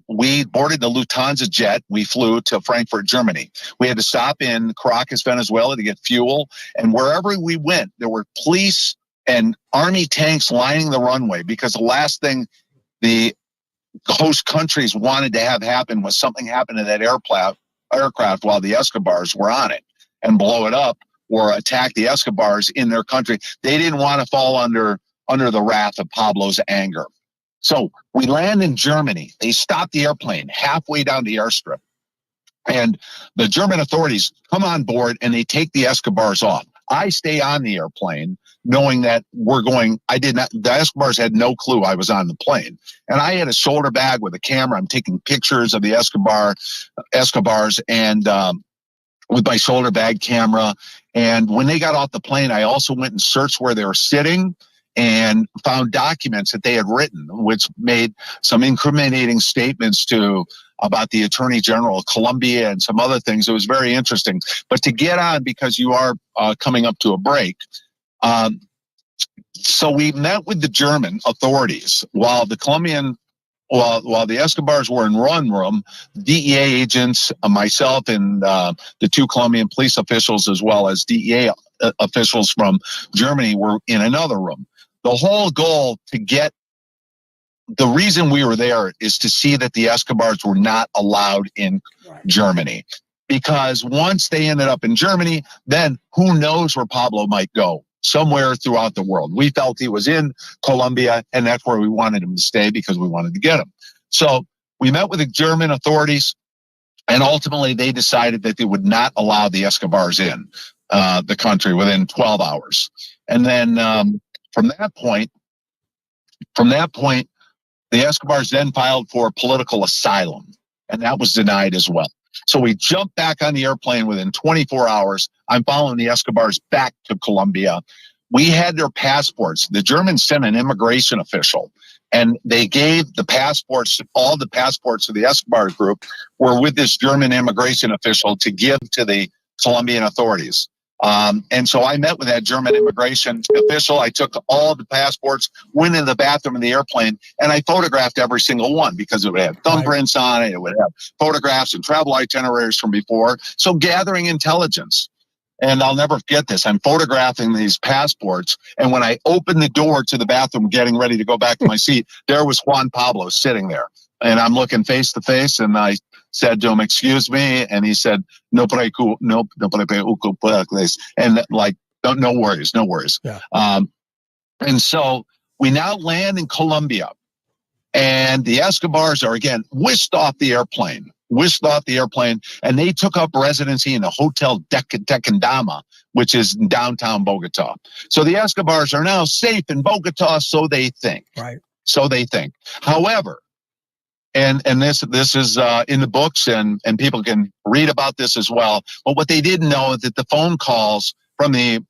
We boarded the Lufthansa jet. We flew to Frankfurt, Germany. We had to stop in Caracas, Venezuela to get fuel. And wherever we went, there were police and army tanks lining the runway, because the last thing the host countries wanted to have happen was something happen to that aircraft while the Escobars were on it and blow it up or attack the Escobars in their country. They didn't want to fall under the wrath of Pablo's anger. So we land in Germany. They stop the airplane halfway down the airstrip. And the German authorities come on board and they take the Escobars off. I stay on the airplane knowing that the Escobars had no clue I was on the plane. And I had a shoulder bag with a camera. I'm taking pictures of the Escobars and with my shoulder bag camera. And when they got off the plane, I also went and searched where they were sitting and found documents that they had written, which made some incriminating statements about the Attorney General of Colombia and some other things. It was very interesting. But to get on, because you are coming up to a break, so we met with the German authorities while the Escobars were in one room. DEA agents, myself, and the two Colombian police officials, as well as DEA officials from Germany, were in another room. The whole goal the reason we were there is to see that the Escobars were not allowed in Germany. Because once they ended up in Germany, then who knows where Pablo might go, somewhere throughout the world. We felt he was in Colombia, and that's where we wanted him to stay because we wanted to get him. So we met with the German authorities, and ultimately they decided that they would not allow the Escobars in the country within 12 hours. And then from that point, the Escobars then filed for political asylum, and that was denied as well. So we jumped back on the airplane within 24 hours. I'm following the Escobars back to Colombia. We had their passports. The Germans sent an immigration official And they gave the passports, all the passports of the Escobar group were with this German immigration official to give to the Colombian authorities. And so I met with that German immigration official. I took all of the passports, went in the bathroom in the airplane, and I photographed every single one because it would have thumbprints on it. It would have photographs and travel itineraries from before. So gathering intelligence. And I'll never forget this. I'm photographing these passports. And when I opened the door to the bathroom, getting ready to go back to my seat, there was Juan Pablo sitting there. And I'm looking face to face. And I said to him, "Excuse me." And he said, no, and like, no worries, no worries. Yeah. And so we now land in Colombia. And the Escobars are again whisked off the airplane, and they took up residency in a Hotel Decandama, which is in downtown Bogota. So the Escobars are now safe in Bogota, so they think. Right. So they think. However, and this is in the books, and people can read about this as well. But what they didn't know is that the phone calls from the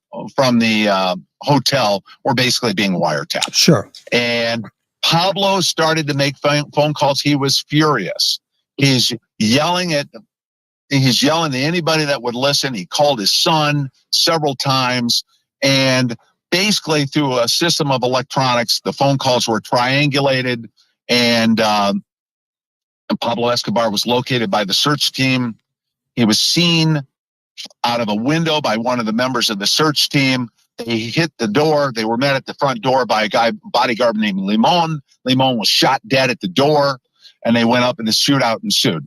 hotel were basically being wiretapped. Sure. And Pablo started to make phone calls. He was furious. He's yelling at anybody that would listen. He called his son several times. And basically through a system of electronics, the phone calls were triangulated. And Pablo Escobar was located by the search team. He was seen out of a window by one of the members of the search team. They hit the door. They were met at the front door by a bodyguard named Limon. Limon was shot dead at the door, and they went up and the shootout ensued.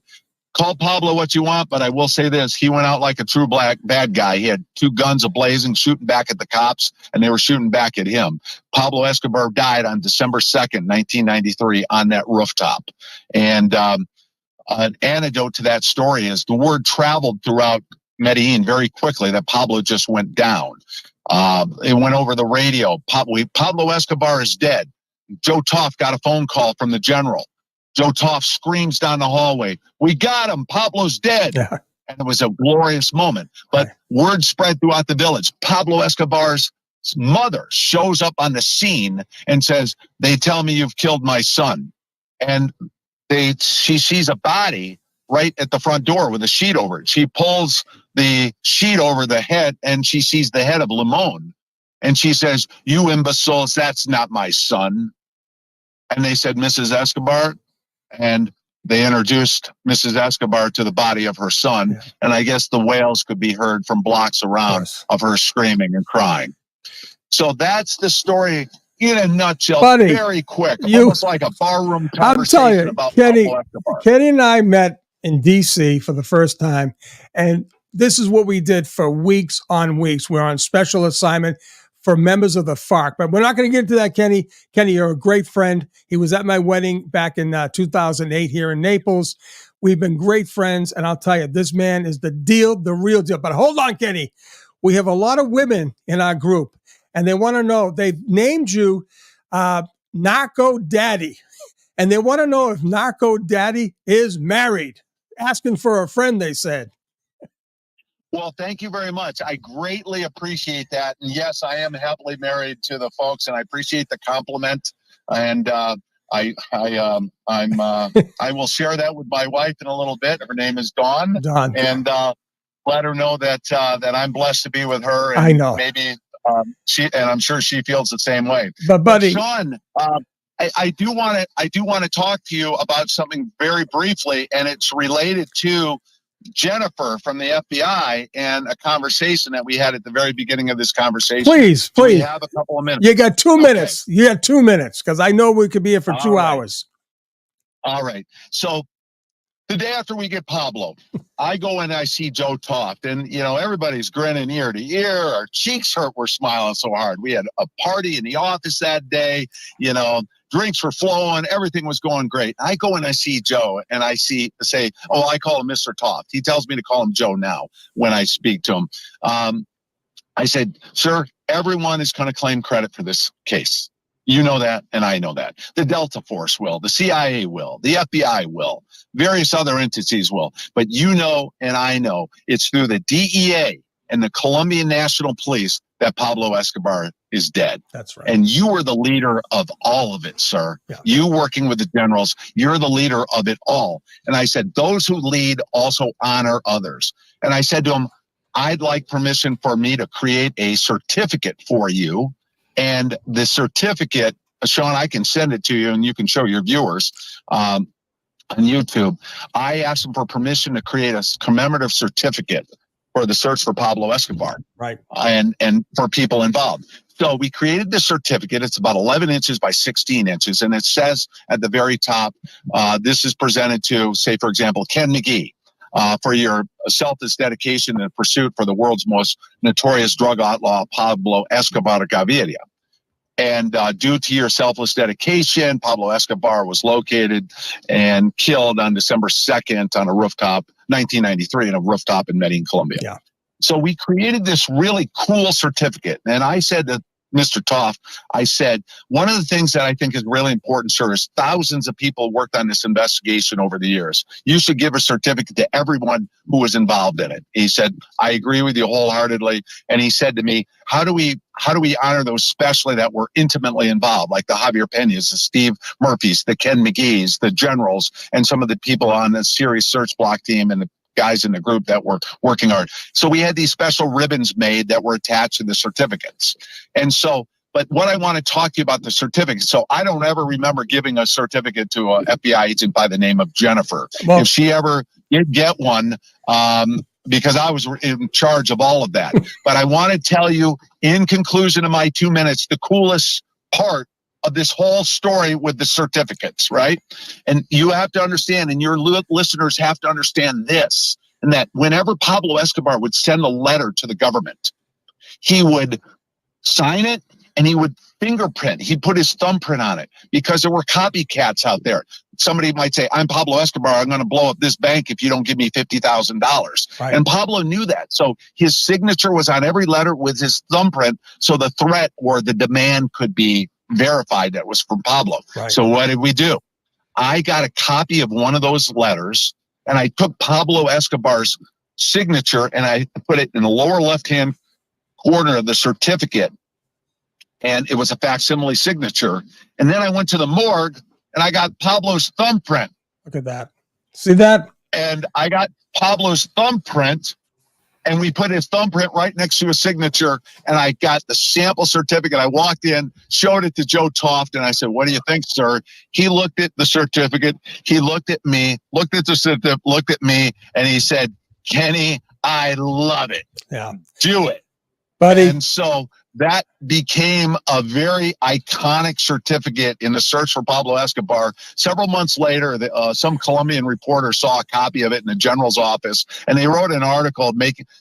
Call Pablo what you want, but I will say this. He went out like a true bad guy. He had two guns ablazing, shooting back at the cops, and they were shooting back at him. Pablo Escobar died on December 2nd, 1993 on that rooftop. And an antidote to that story is the word traveled throughout Medellin very quickly that Pablo just went down. It went over the radio. Pablo Escobar is dead. Joe Toff got a phone call from the general. Joe Toff screams down the hallway, "We got him. Pablo's dead." Yeah. And it was a glorious moment. But word spread throughout the village. Pablo Escobar's mother shows up on the scene and says, "They tell me you've killed my son." And she sees a body right at the front door with a sheet over it. She pulls the sheet over the head and she sees the head of Limon. And she says, "You imbeciles, that's not my son." And they said, "Mrs. Escobar." And they introduced Mrs. Escobar to the body of her son. Yeah. And I guess the wails could be heard from blocks around of her screaming and crying. So that's the story in a nutshell, Buddy, very quick, almost like a barroom conversation about Kenny, Pablo Escobar. Kenny and I met in D.C. for the first time, and this is what we did for weeks on weeks. We're on special assignment for members of the FARC, but we're not going to get into that, Kenny. Kenny, you're a great friend. He was at my wedding back in 2008 here in Naples. We've been great friends, and I'll tell you, this man is the real deal. But hold on, Kenny. We have a lot of women in our group, and they want to know, they've named you Narco Daddy, and they want to know if Narco Daddy is married. Asking for a friend, they said. Well, thank you very much. I greatly appreciate that. And yes, I am happily married to the folks, and I appreciate the compliment. And I will share that with my wife in a little bit. Her name is Dawn. Dawn. And let her know that I'm blessed to be with her. And I know. Maybe I'm sure she feels the same way. But buddy, Sean, I do want to talk to you about something very briefly, and it's related to Jennifer from the FBI and a conversation that we had at the very beginning of this conversation. Please. Do we have a couple of minutes? You got 2 minutes. You got 2 minutes, because I know we could be here for 2 hours. All right. So the day after we get Pablo, I go and I see Joe Toft, and everybody's grinning ear to ear. Our cheeks hurt. We're smiling so hard. We had a party in the office that day. Drinks were flowing. Everything was going great. I go and I see Joe, and I say, I call him Mr. Toft. He tells me to call him Joe now when I speak to him. I said, "Sir, everyone is going to claim credit for this case. You know that, and I know that. The Delta Force will, the CIA will, the FBI will, various other entities will. But and I know it's through the DEA and the Colombian National Police that Pablo Escobar is dead. That's right. And you were the leader of all of it, sir. Yeah. You working with the generals, you're the leader of it all. And I said, those who lead also honor others. And I said to him, I'd like permission for me to create a certificate for you. And the certificate, Sean, I can send it to you and you can show your viewers on YouTube. I asked him for permission to create a commemorative certificate for the search for Pablo Escobar. Right. And for people involved. So we created this certificate. It's about 11 inches by 16 inches. And it says at the very top, this is presented to, say, for example, Ken McGee, for your selfless dedication and pursuit for the world's most notorious drug outlaw, Pablo Escobar Gaviria. And due to your selfless dedication, Pablo Escobar was located and killed on December 2nd on a rooftop, 1993, on a rooftop in Medellin, Colombia. Yeah. So we created this really cool certificate. And I said to Mr. Toff, I said, one of the things that I think is really important, sir, is thousands of people worked on this investigation over the years. You should give a certificate to everyone who was involved in it. He said, I agree with you wholeheartedly. And he said to me, how do we honor those especially that were intimately involved, like the Javier Peñas, the Steve Murphys, the Ken McGees, the generals, and some of the people on the Series Search Block team and the guys in the group that were working hard. So we had these special ribbons made that were attached to the certificates. And so, but what I want to talk to you about the certificate. So I don't ever remember giving a certificate to an FBI agent by the name of Jennifer. Well, if she ever did get one, because I was in charge of all of that. But I want to tell you, in conclusion of my 2 minutes, the coolest part of this whole story with the certificates, right? And you have to understand, and your listeners have to understand this, and that whenever Pablo Escobar would send a letter to the government, he would sign it and he would fingerprint. He'd put his thumbprint on it because there were copycats out there. Somebody might say, I'm Pablo Escobar. I'm going to blow up this bank if you don't give me $50,000. Right. And Pablo knew that. So his signature was on every letter with his thumbprint. So the threat or the demand could be verified that was from Pablo. Right. So what did we do? I got a copy of one of those letters and I took Pablo Escobar's signature and I put it in the lower left-hand corner of the certificate. And it was a facsimile signature. And then I went to the morgue and I got Pablo's thumbprint. Look at that. See that? And I got Pablo's thumbprint and we put his thumbprint right next to his signature. And I got the sample certificate. I walked in, showed it to Joe Toft, and I said, what do you think, sir? He looked at the certificate. He looked at me, looked at the certificate, looked at me, and he said, Kenny, I love it. Yeah. Do it. Buddy. And so that became a very iconic certificate in the search for Pablo Escobar. Several months later, some Colombian reporter saw a copy of it in the general's office, and they wrote an article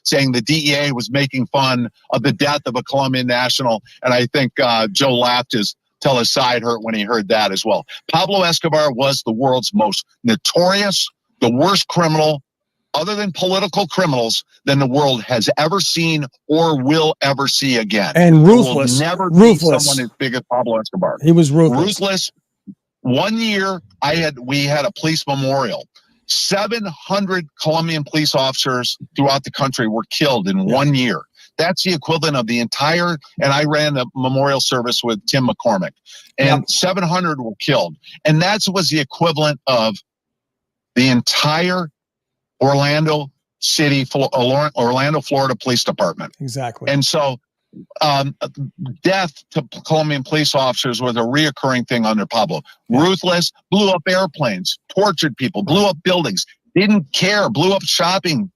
saying the DEA was making fun of the death of a Colombian national. And I think Joe laughed till his side hurt when he heard that as well. Pablo Escobar was the world's most notorious, the worst criminal, other than political criminals, than the world has ever seen or will ever see again. And ruthless. Will never Ruthless. be someone as big as Pablo Escobar. He was ruthless. Ruthless. 1 year, we had a police memorial. 700 Colombian police officers throughout the country were killed in 1 year. That's the equivalent of the entire, and I ran the memorial service with Tim McCormick, and 700 were killed. And that was the equivalent of the entire Orlando, Florida Police Department. Exactly. And so death to Colombian police officers was a reoccurring thing under Pablo. Ruthless, blew up airplanes, tortured people, blew up buildings, didn't care, blew up shopping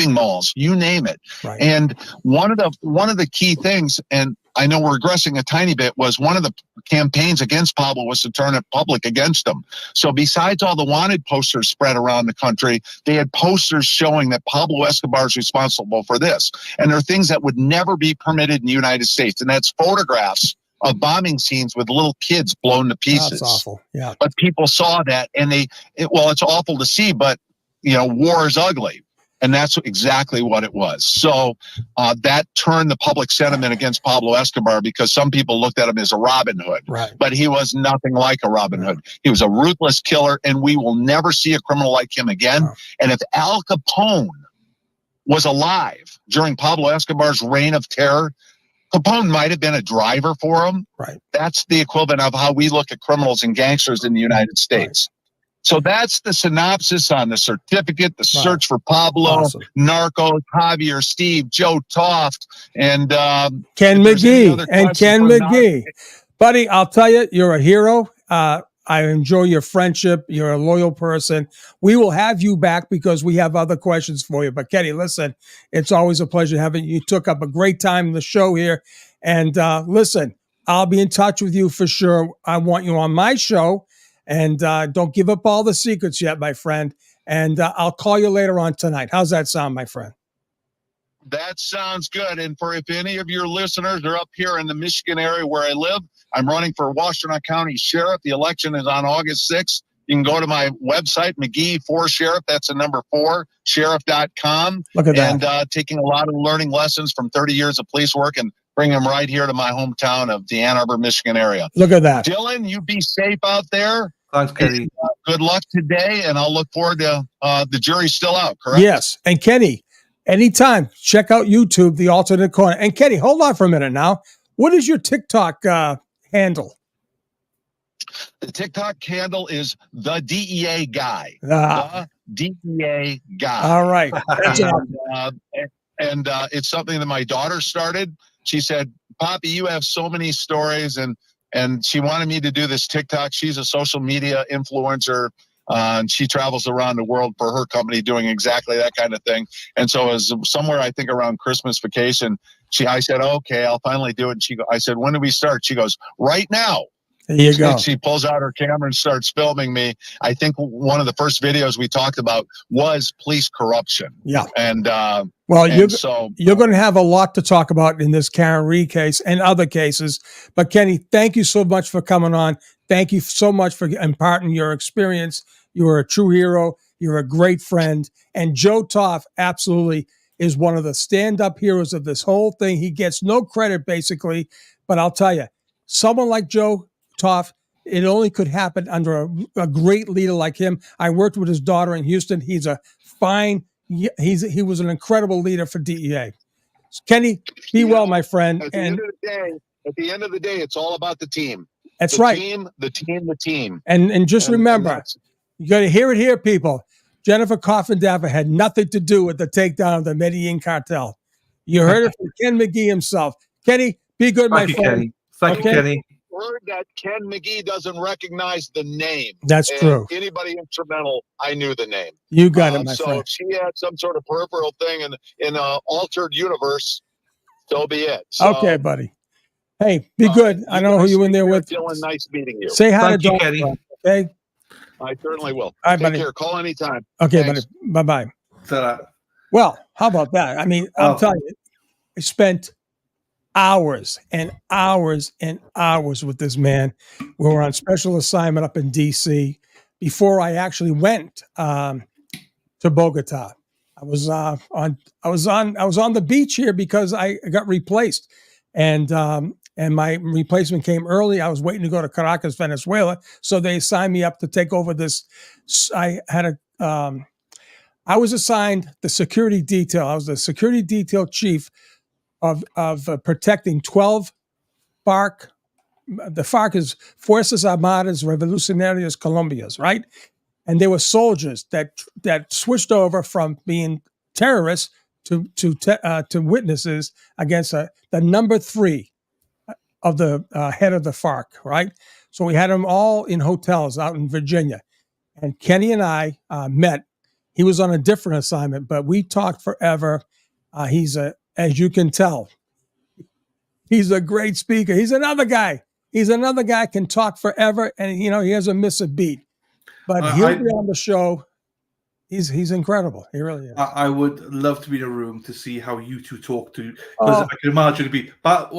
malls, you name it. Right. And one of the key things, and I know we're regressing a tiny bit, was one of the campaigns against Pablo was to turn it public against him. So besides all the wanted posters spread around the country, they had posters showing that Pablo Escobar is responsible for this. And there are things that would never be permitted in the United States. And that's photographs of bombing scenes with little kids blown to pieces. That's awful. Yeah. But people saw that and it's awful to see, but war is ugly. And that's exactly what it was. So that turned the public sentiment against Pablo Escobar because some people looked at him as a Robin Hood. Right. But he was nothing like a Robin Hood. He was a ruthless killer, and we will never see a criminal like him again. And if Al Capone was alive during Pablo Escobar's reign of terror, Capone might have been a driver for him. Right. That's the equivalent of how we look at criminals and gangsters in the United States. So that's the synopsis on the certificate, the search for Pablo, Awesome. Narcos, Javier, Steve, Joe Toft, and Ken if there's any McGee other and questions Ken for McGee. Buddy, I'll tell you, you're a hero. I enjoy your friendship. You're a loyal person. We will have you back because we have other questions for you. But Kenny, listen, it's always a pleasure having you. You took up a great time in the show here. And listen, I'll be in touch with you for sure. I want you on my show. And don't give up all the secrets yet, my friend. And I'll call you later on tonight. How's that sound, my friend? That sounds good. And for if any of your listeners are up here in the Michigan area where I live, I'm running for Washtenaw County Sheriff. The election is on August 6th. You can go to my website, McGee for Sheriff. That's the number 4, sheriff.com. Look at that. And taking a lot of learning lessons from 30 years of police work and bring them right here to my hometown of the Ann Arbor, Michigan area. Look at that. Dylan, you be safe out there. Thanks, Kenny. Good luck today, and I'll look forward to the jury's still out, correct? Yes. And Kenny, anytime, check out YouTube, The Alternate Corner. And Kenny, hold on for a minute now. What is your TikTok handle? The TikTok handle is the DEA guy. Ah. The DEA guy. All right. That's and it's something that my daughter started. She said, "Poppy, you have so many stories," and she wanted me to do this TikTok. She's a social media influencer. And she travels around the world for her company doing exactly that kind of thing. And so it was somewhere, I think, around Christmas vacation, I said, okay, I'll finally do it. And I said, when do we start? She goes, right now. There you go. She pulls out her camera and starts filming me. I think one of the first videos we talked about was police corruption. Yeah. And well, you're going to have a lot to talk about in this Karen Reed case and other cases. But Kenny, thank you so much for coming on. Thank you so much for imparting your experience. You are a true hero. You're a great friend. And Joe Toft absolutely is one of the stand-up heroes of this whole thing. He gets no credit, basically. But I'll tell you, someone like Joe Toft, it only could happen under a great leader like him. I worked with his daughter in Houston. He was an incredible leader for DEA. Kenny, be well, my friend. At the end of the day, it's all about the team. That's right. The team. And just remember, you got to hear it here, people. Jennifer Coffin-Daffer had nothing to do with the takedown of the Medellin cartel. You heard it from Ken McGee himself. Kenny, be good, my friend. Kenny. Thank you, Kenny. Heard that Ken McGee doesn't recognize the name. That's true. Anybody instrumental, I knew the name. You got it, my so friend. if she had some sort of peripheral thing in an altered universe, so be it. So, okay, buddy. Hey, be good. I don't know who you in there with. Dylan, nice meeting you. Say hi Thank to you, Dawn. Kenny. Okay. I certainly will. All right, Take buddy. care. Call anytime. Okay, Thanks. buddy. Bye-bye. Ta-da. Well, how about that? I mean, I'm telling you, I spent hours and hours and hours with this man. We were on special assignment up in D.C. before I actually went to Bogota. I was on the beach here because I got replaced, and my replacement came early. I was waiting to go to Caracas, Venezuela, so they assigned me up to take over this. I was assigned the security detail. I was the security detail chief of protecting 12 FARC. The FARC is Fuerzas Armadas Revolucionarias Colombias, right? And they were soldiers that switched over from being terrorists to witnesses against the number 3 of the head of the FARC, right? So we had them all in hotels out in Virginia. And Kenny and I met. He was on a different assignment, but we talked forever. As you can tell, he's a great speaker. He's another guy. Can talk forever, and he doesn't miss a beat. But he'll be on the show. He's incredible. He really is. I would love to be in a room to see how you two talk to, because I can imagine it'd be. But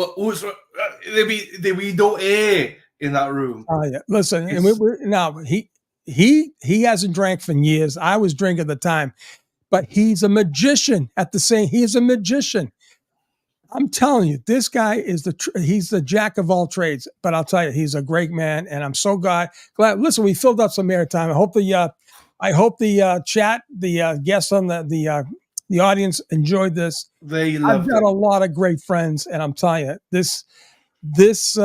there'd be no air in that room. Oh yeah. Listen, and he hasn't drank for years. I was drinking at the time, but he's a magician. He's a magician. I'm telling you, this guy is he's the jack of all trades. But I'll tell you, he's a great man, and I'm so glad. Listen, we filled up some airtime. I hope the chat, the guests on the the audience enjoyed this. They I've loved got it. a lot of great friends, and I'm telling you, these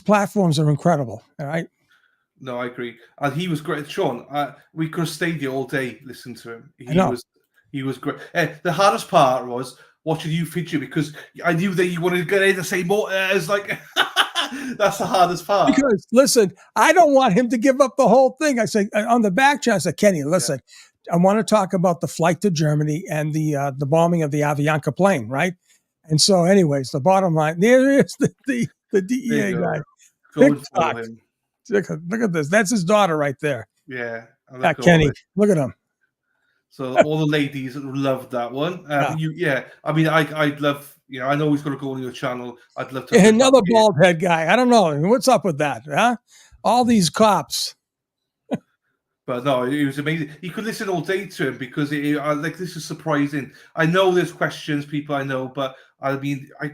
platforms are incredible. All right. No, I agree. And he was great. Sean, we could have stayed here all day listening to him. I know. He was great. The hardest part was watching you feature because I knew that you wanted to get in to say more. It's like, that's the hardest part. Because listen, I don't want him to give up the whole thing. I say on the back chat, I said, Kenny, listen, I want to talk about the flight to Germany and the bombing of the Avianca plane, right? And so, anyways, the bottom line, there is the DEA guy. Go and follow him. Look at this. That's his daughter right there. Yeah. Kenny. Look at him. So all the ladies loved that one. I mean, I'd love, I know he's going to go on your channel. I'd love to. Another bald head guy. I don't know. What's up with that? Huh? All these cops. But no, it was amazing. You could listen all day to him because this is surprising. I know there's questions, people I know, but I mean, I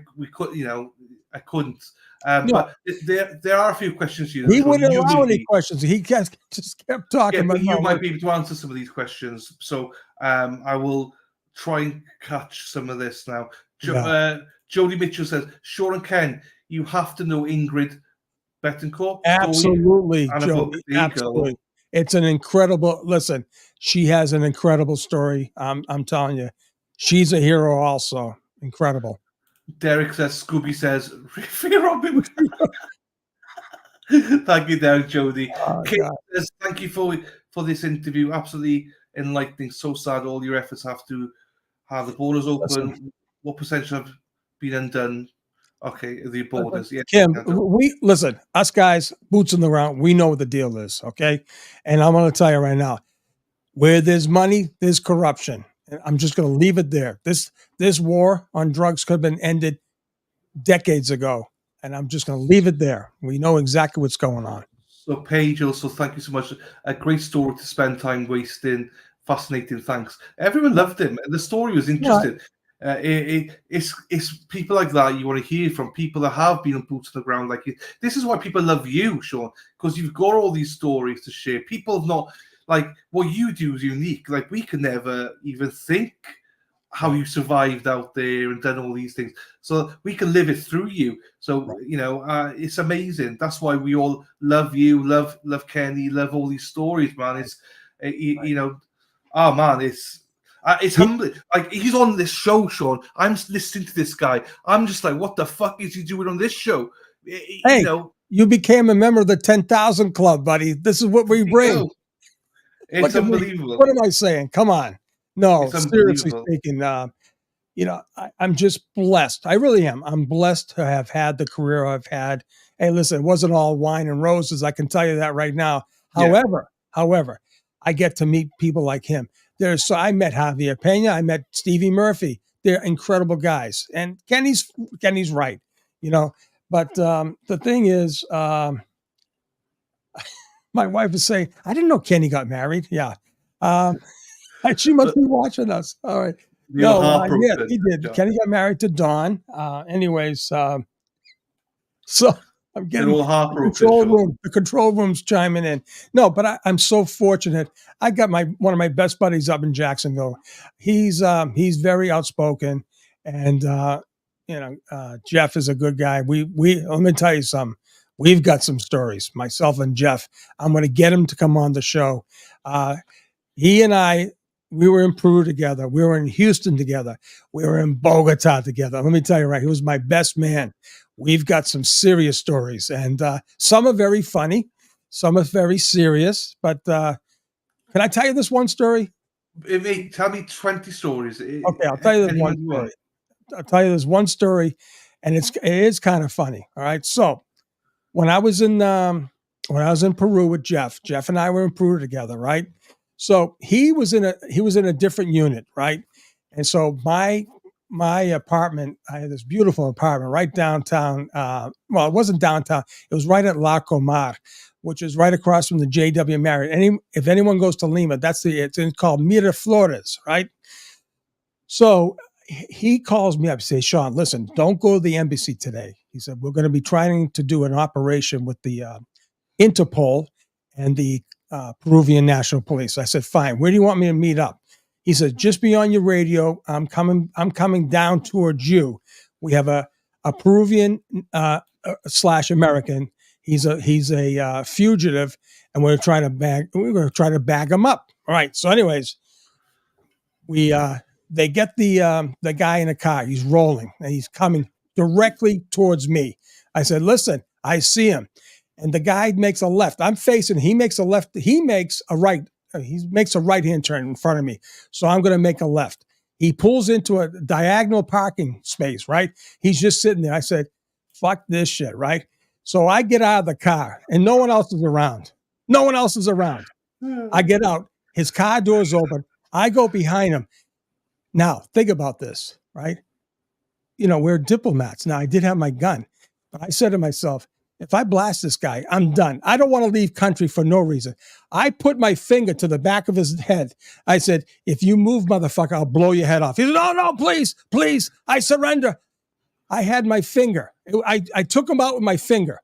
couldn't. But there are a few questions. He wouldn't allow any questions. He just kept talking. But you might be able to answer some of these questions. So I will try and catch some of this now. Jody Mitchell says, Sean and Ken, you have to know Ingrid Betancourt. Absolutely, Jody. Absolutely. It's an incredible, listen, she has an incredible story. I'm telling you, she's a hero also. Incredible. Derek says, Scooby says, Fear Robin. Thank you, Derek, Jody. Kate says, thank you for this interview. Absolutely enlightening. So sad all your efforts have to have the borders open. Listen. What percentage have been undone? Okay, the borders. Yeah, Kim, listen, us guys, boots on the ground, we know what the deal is, okay? And I'm going to tell you right now, where there's money, there's corruption. And I'm just going to leave it there. This war on drugs could have been ended decades ago, and I'm just going to leave it there. We know exactly what's going on. So, Paige, also, thank you so much. A great story to spend time wasting. Fascinating, thanks. Everyone loved him. The story was interesting. It's people like that you want to hear from, people that have been on boots on the ground like you. This is why people love you, Sean, because you've got all these stories to share. People have not, like, what you do is unique. Like, we could never even think how you survived out there and done all these things. So we can live it through you. So, it's amazing. That's why we all love you, love Kenny, love all these stories, man. It's, oh, man, it's humbling. Like, he's on this show, Sean. I'm listening to this guy. I'm just like, what the fuck is he doing on this show? Hey, you became a member of the 10,000 Club, buddy. This is what we bring. It's unbelievable. What am I saying? Come on. No, seriously speaking, I'm just blessed. I really am. I'm blessed to have had the career I've had. Hey, listen, it wasn't all wine and roses. I can tell you that right now. However, I get to meet people like him. I met Javier Pena. I met Stevie Murphy. They're incredible guys. And Kenny's right, But the thing is, my wife is saying, I didn't know Kenny got married. Yeah. She must be watching us. All right. Yeah, he did. Kenny got married to Dawn. So I'm getting the control room's chiming in. No, but I'm so fortunate. I got one of my best buddies up in Jacksonville. He's very outspoken, and Jeff is a good guy. We let me tell you something. We've got some stories, myself and Jeff. I'm going to get him to come on the show. He and I, we were in Peru together. We were in Houston together. We were in Bogota together. Let me tell you, right, he was my best man. We've got some serious stories, and some are very funny, some are very serious. But can I tell you this one story? Tell me 20 stories. Okay, I'll tell you this one story. I'll tell you this one story, and it is kind of funny. All right, so when I was in Peru with Jeff and I were in Peru together, right? So he was in a different unit, right? And so my apartment, I had this beautiful apartment right downtown. Well, it wasn't downtown. It was right at La Comar, which is right across from the JW Marriott. If anyone goes to Lima, it's called Miraflores, right? So he calls me up and says, Sean, listen, don't go to the embassy today. He said, we're going to be trying to do an operation with the Interpol and the Peruvian National Police. I said, fine. Where do you want me to meet up? He said, just be on your radio. I'm coming down towards you. We have a Peruvian / American. He's a fugitive, and we're going to try to bag him up. All right. So, anyways, they get the guy in a car. He's rolling and he's coming directly towards me. I said, listen, I see him. And the guy makes a left. I'm facing, he makes a left. He makes a right. He makes a right-hand turn in front of me. So I'm going to make a left. He pulls into a diagonal parking space, right? He's just sitting there. I said, fuck this shit, right? So I get out of the car and no one else is around. No one else is around. I get out. His car door's open. I go behind him. Now, think about this, right? You know, we're diplomats. Now, I did have my gun, but I said to myself, if I blast this guy, I'm done. I don't want to leave country for no reason. I put my finger to the back of his head. I said, if you move, motherfucker, I'll blow your head off. He said, no, please, I surrender. I had my finger. I took him out with my finger.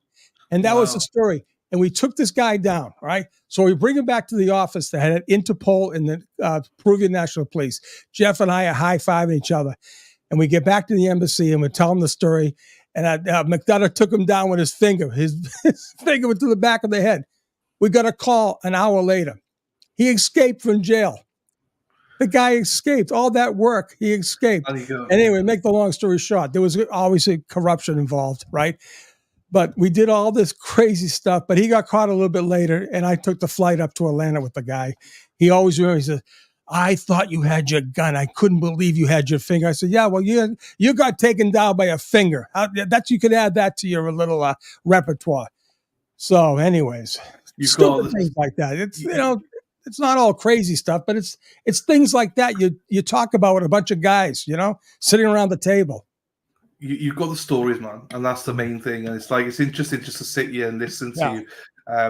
And that was the story. And we took this guy down, right? So we bring him back to the office that had Interpol and the Peruvian National Police. Jeff and I are high-fiving each other. And we get back to the embassy and we tell him the story. And McDonough took him down with his finger. His finger went to the back of the head. We got a call an hour later. He escaped from jail. The guy escaped. All that work, he escaped. Anyway, make the long story short, there was obviously corruption involved, right? But we did all this crazy stuff. But he got caught a little bit later, and I took the flight up to Atlanta with the guy. He always remembers, he said, I thought you had your gun. I couldn't believe you had your finger. I said, yeah, well, you got taken down by a finger. You could add that to your little repertoire. So anyways, stupid things like that. It's, you know, it's not all crazy stuff, but it's things like that you talk about with a bunch of guys, you know, sitting around the table. You've got the stories, man, and that's the main thing. And it's like, it's interesting just to sit here and listen to you,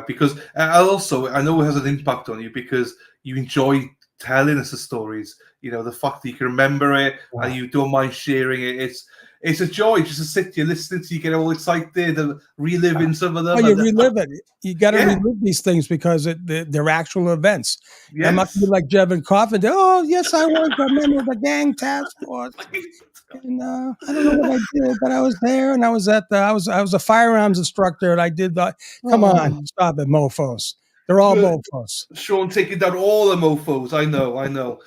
because also I know it has an impact on you because you enjoy telling us the stories. You know, the fact that you can remember it and you don't mind sharing it. It's a joy just to sit here listening to you get all excited and reliving some of them. Oh, you relive it. You got to relive these things because they're actual events. Yes. It must be like Jevin Coffin. Oh, yes, I was a member of the gang task force. And I don't know what I did, but I was there, and I was a firearms instructor, and I did that. Come on, stop it, mofos. They're all mofos. Sean taking down all the mofos. I know.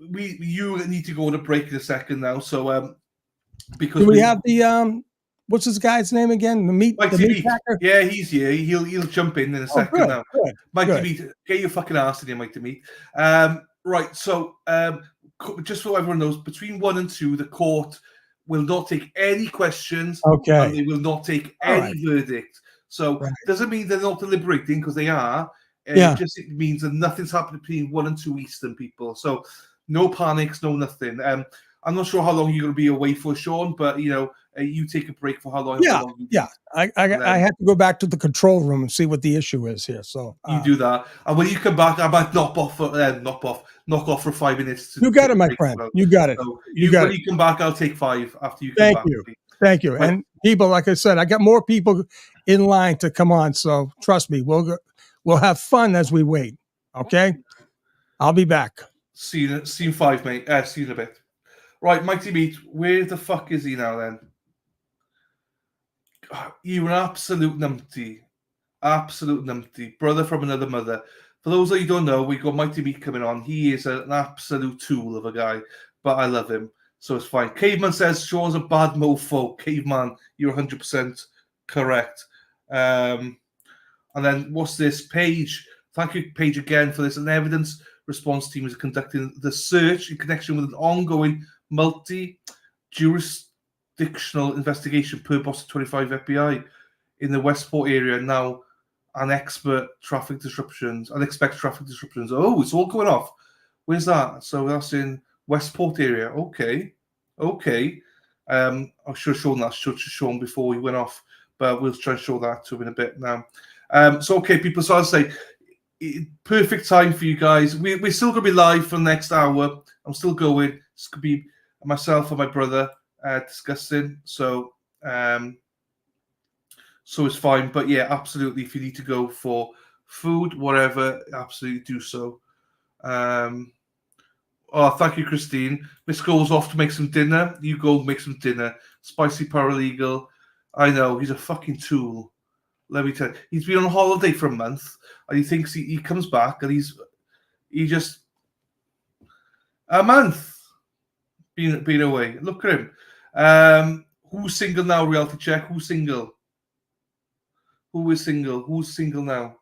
You need to go on a break in a second now. So because do we have the what's this guy's name again? The meat packer? Yeah, he's here. He'll jump in a second now. Good, Mike DeMeat, get your fucking ass in here, Mike DeMeat. Right. So just so everyone knows, between 1 and 2, the court will not take any questions. Okay. And they will not take any verdict. So doesn't mean they're not deliberating, because they are. It means that nothing's happened between 1 and 2 Eastern people. So no panics, no nothing. I'm not sure how long you're going to be away for, Sean, but you know, you take a break for how long? I had to go back to the control room and see what the issue is here. So you do that, and when you come back, I might knock off for 5 minutes. You got it, my friend. You got it. So when you come back, I'll take 5 after you come back. Thank you. And people, like I said, I got more people in line to come on. So trust me, we'll have fun as we wait. Okay, I'll be back. See you in 5, mate. See you in a bit. Right, Mighty Meat, where the fuck is he now then? You're an absolute numpty. Absolute numpty. Brother from another mother. For those of you who don't know, we've got Mighty Meat coming on. He is an absolute tool of a guy, but I love him, so it's fine. Caveman says Sean's a bad mofo. Caveman, you're 100% correct. And then what's this? Paige. Thank you, Paige, again for this. An evidence response team is conducting the search in connection with an ongoing multi-jurisdictional investigation per Boston 25 FBI in the Westport area. Now, unexpected traffic disruptions. Oh, it's all going off. Where's that? So that's in Westport area. Okay. I should have shown that to Sean before we went off, but we'll try and show that to him in a bit now. So, okay, people, so I'll say, perfect time for you guys. We're still going to be live for the next hour. I'm still going. It's going to be myself and my brother discussing. So it's fine. But yeah, absolutely. If you need to go for food, whatever, absolutely do so. Oh, thank you, Christine. Miss goes off to make some dinner. You go make some dinner. Spicy paralegal. I know, he's a fucking tool. Let me tell you. He's been on holiday for a month, and he thinks he comes back, and he just a month being away. Look at him. Who's single now? Reality check. Who's single? Who is single? Who's single now?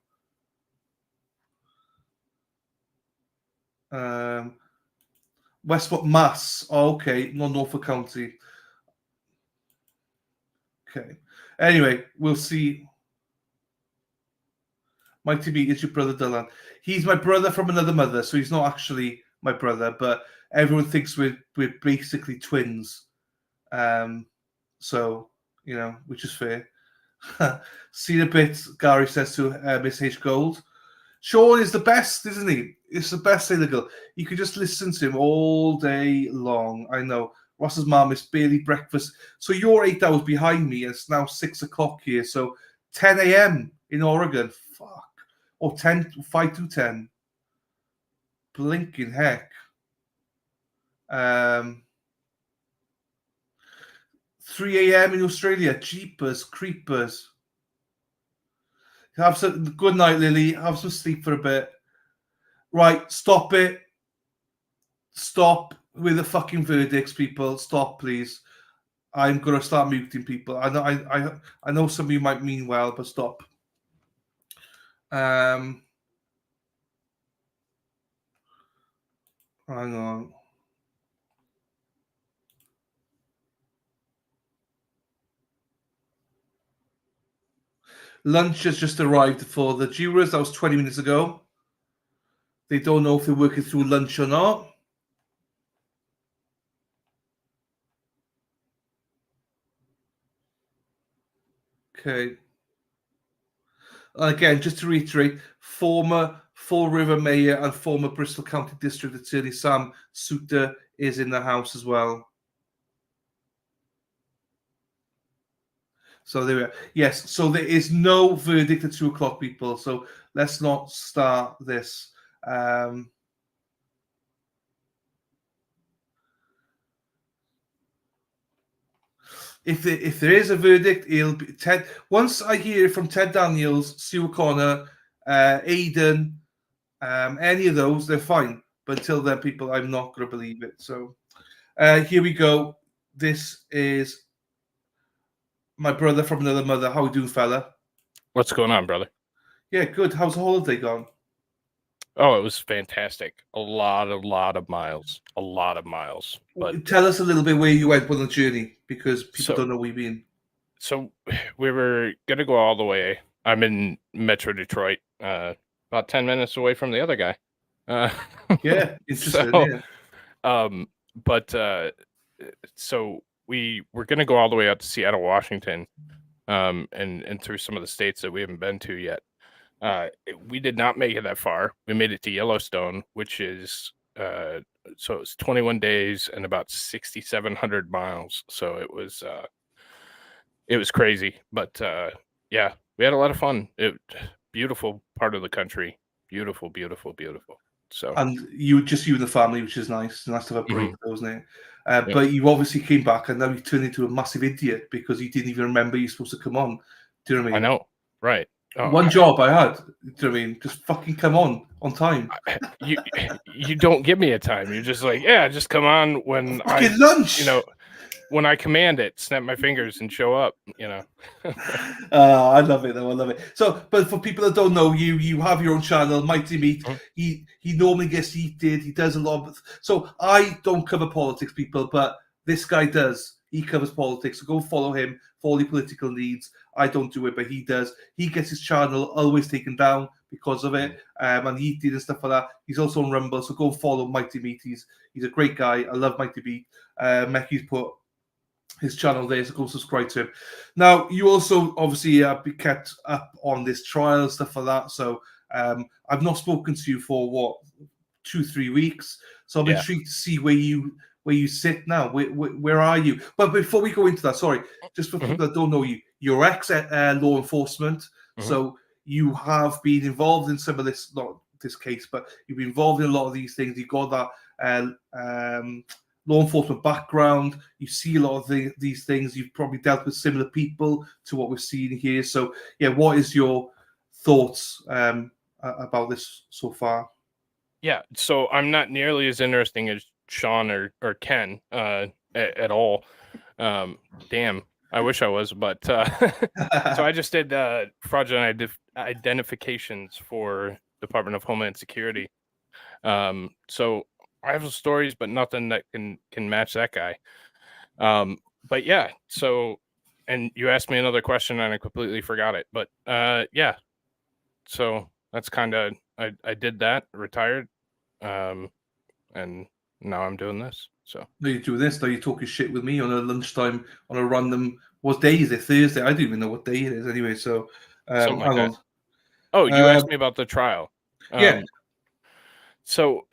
Westport, Mass. Oh, okay, not Norfolk County. Okay. Anyway, we'll see. Mighty B is your brother, Dylan. He's my brother from another mother, so he's not actually my brother, but everyone thinks we're basically twins. So, which is fair. See a bit, Gary says to Miss H. Gold. Sean is the best, isn't he? It's the best sailor girl. You could just listen to him all day long. I know. Ross's mom is barely breakfast. So you're 8 hours behind me. It's now 6 o'clock here. So 10 a.m. in Oregon. Fuck. Or 5 to 10. Blinking heck. 3 a.m. in Australia. Jeepers, creepers. Have some good night, Lily. Have some sleep for a bit. Right, stop it. Stop with the fucking verdicts, people. Stop, please. I'm gonna start muting people. I know some of you might mean well, but stop. Hang on. Lunch has just arrived for the jurors. That was 20 minutes ago. They don't know if they're working through lunch or not. Okay. Again, just to reiterate, former Fall River Mayor and former Bristol County District Attorney Sam Suter is in the house as well. So there we are. Yes, so there is no verdict at 2 o'clock, people. So let's not start this. If there is a verdict, it'll be Ted. Once I hear from Ted Daniels, Sue O'Connor, Aiden, any of those, they're fine. But until then, people, I'm not going to believe it. So here we go. This is my brother from another mother. How you doing, fella? What's going on, brother? Yeah, good. How's the holiday gone? Oh, it was fantastic. A lot of miles. A lot of miles. But tell us a little bit where you went on the journey, because people don't know where you've been. So we were going to go all the way. I'm in Metro Detroit, about 10 minutes away from the other guy. Yeah, interesting. So we were going to go all the way out to Seattle, Washington, and through some of the states that we haven't been to yet. We did not make it that far. We made it to Yellowstone, which is so it's 21 days and about 6,700 miles. So it was crazy, but yeah, we had a lot of fun. Beautiful part of the country, beautiful. So and you and the family, which is nice. Nice to have a break, isn't it? But you obviously came back, and now you turned into a massive idiot because you didn't even remember you're supposed to come on. Do you know what I mean? I know, right? One job I had. Do you know what I mean? Just fucking come on time. You don't give me a time. You're just like, yeah, just come on when lunch. When I command it, snap my fingers and show up. I love it though. I love it. So, but for people that don't know you, you have your own channel, Mighty Meat. He normally gets heated. He does a lot of. So I don't cover politics, people, but this guy does. He covers politics. So go follow him for all your political needs. I don't do it, but he does. He gets his channel always taken down because of it, and he did and stuff like that. He's also on Rumble, so go follow Mighty Meat. He's a great guy. I love Mighty Meat. Mecky's put his channel there, so go subscribe to him. Now, you also obviously be kept up on this trial and stuff like that. So I've not spoken to you for 2-3 weeks. So I'm intrigued to see where you sit now. Where are you? But before we go into that, sorry, just for people that don't know you, you're ex law enforcement. So you have been involved in some of this, not this case, but you've been involved in a lot of these things. You've got that law enforcement background. You see a lot of these things. You've probably dealt with similar people to what we're seeing here. So, yeah, what is your thoughts about this so far? Yeah, so I'm not nearly as interesting as Sean or Ken at all. Damn, I wish I was, but so I just did fraudulent identifications for Department of Homeland Security. So I have some stories, but nothing that can match that guy. But yeah, so, and you asked me another question and I completely forgot it, but yeah, so that's kind of, I did that, retired, and now I'm doing this. So No, you're doing this. Now you're talking shit with me on a lunchtime on a random. What day is it? Thursday. I don't even know what day it is anyway. So something like hang that. on. Oh, you asked me about the trial. Yeah. So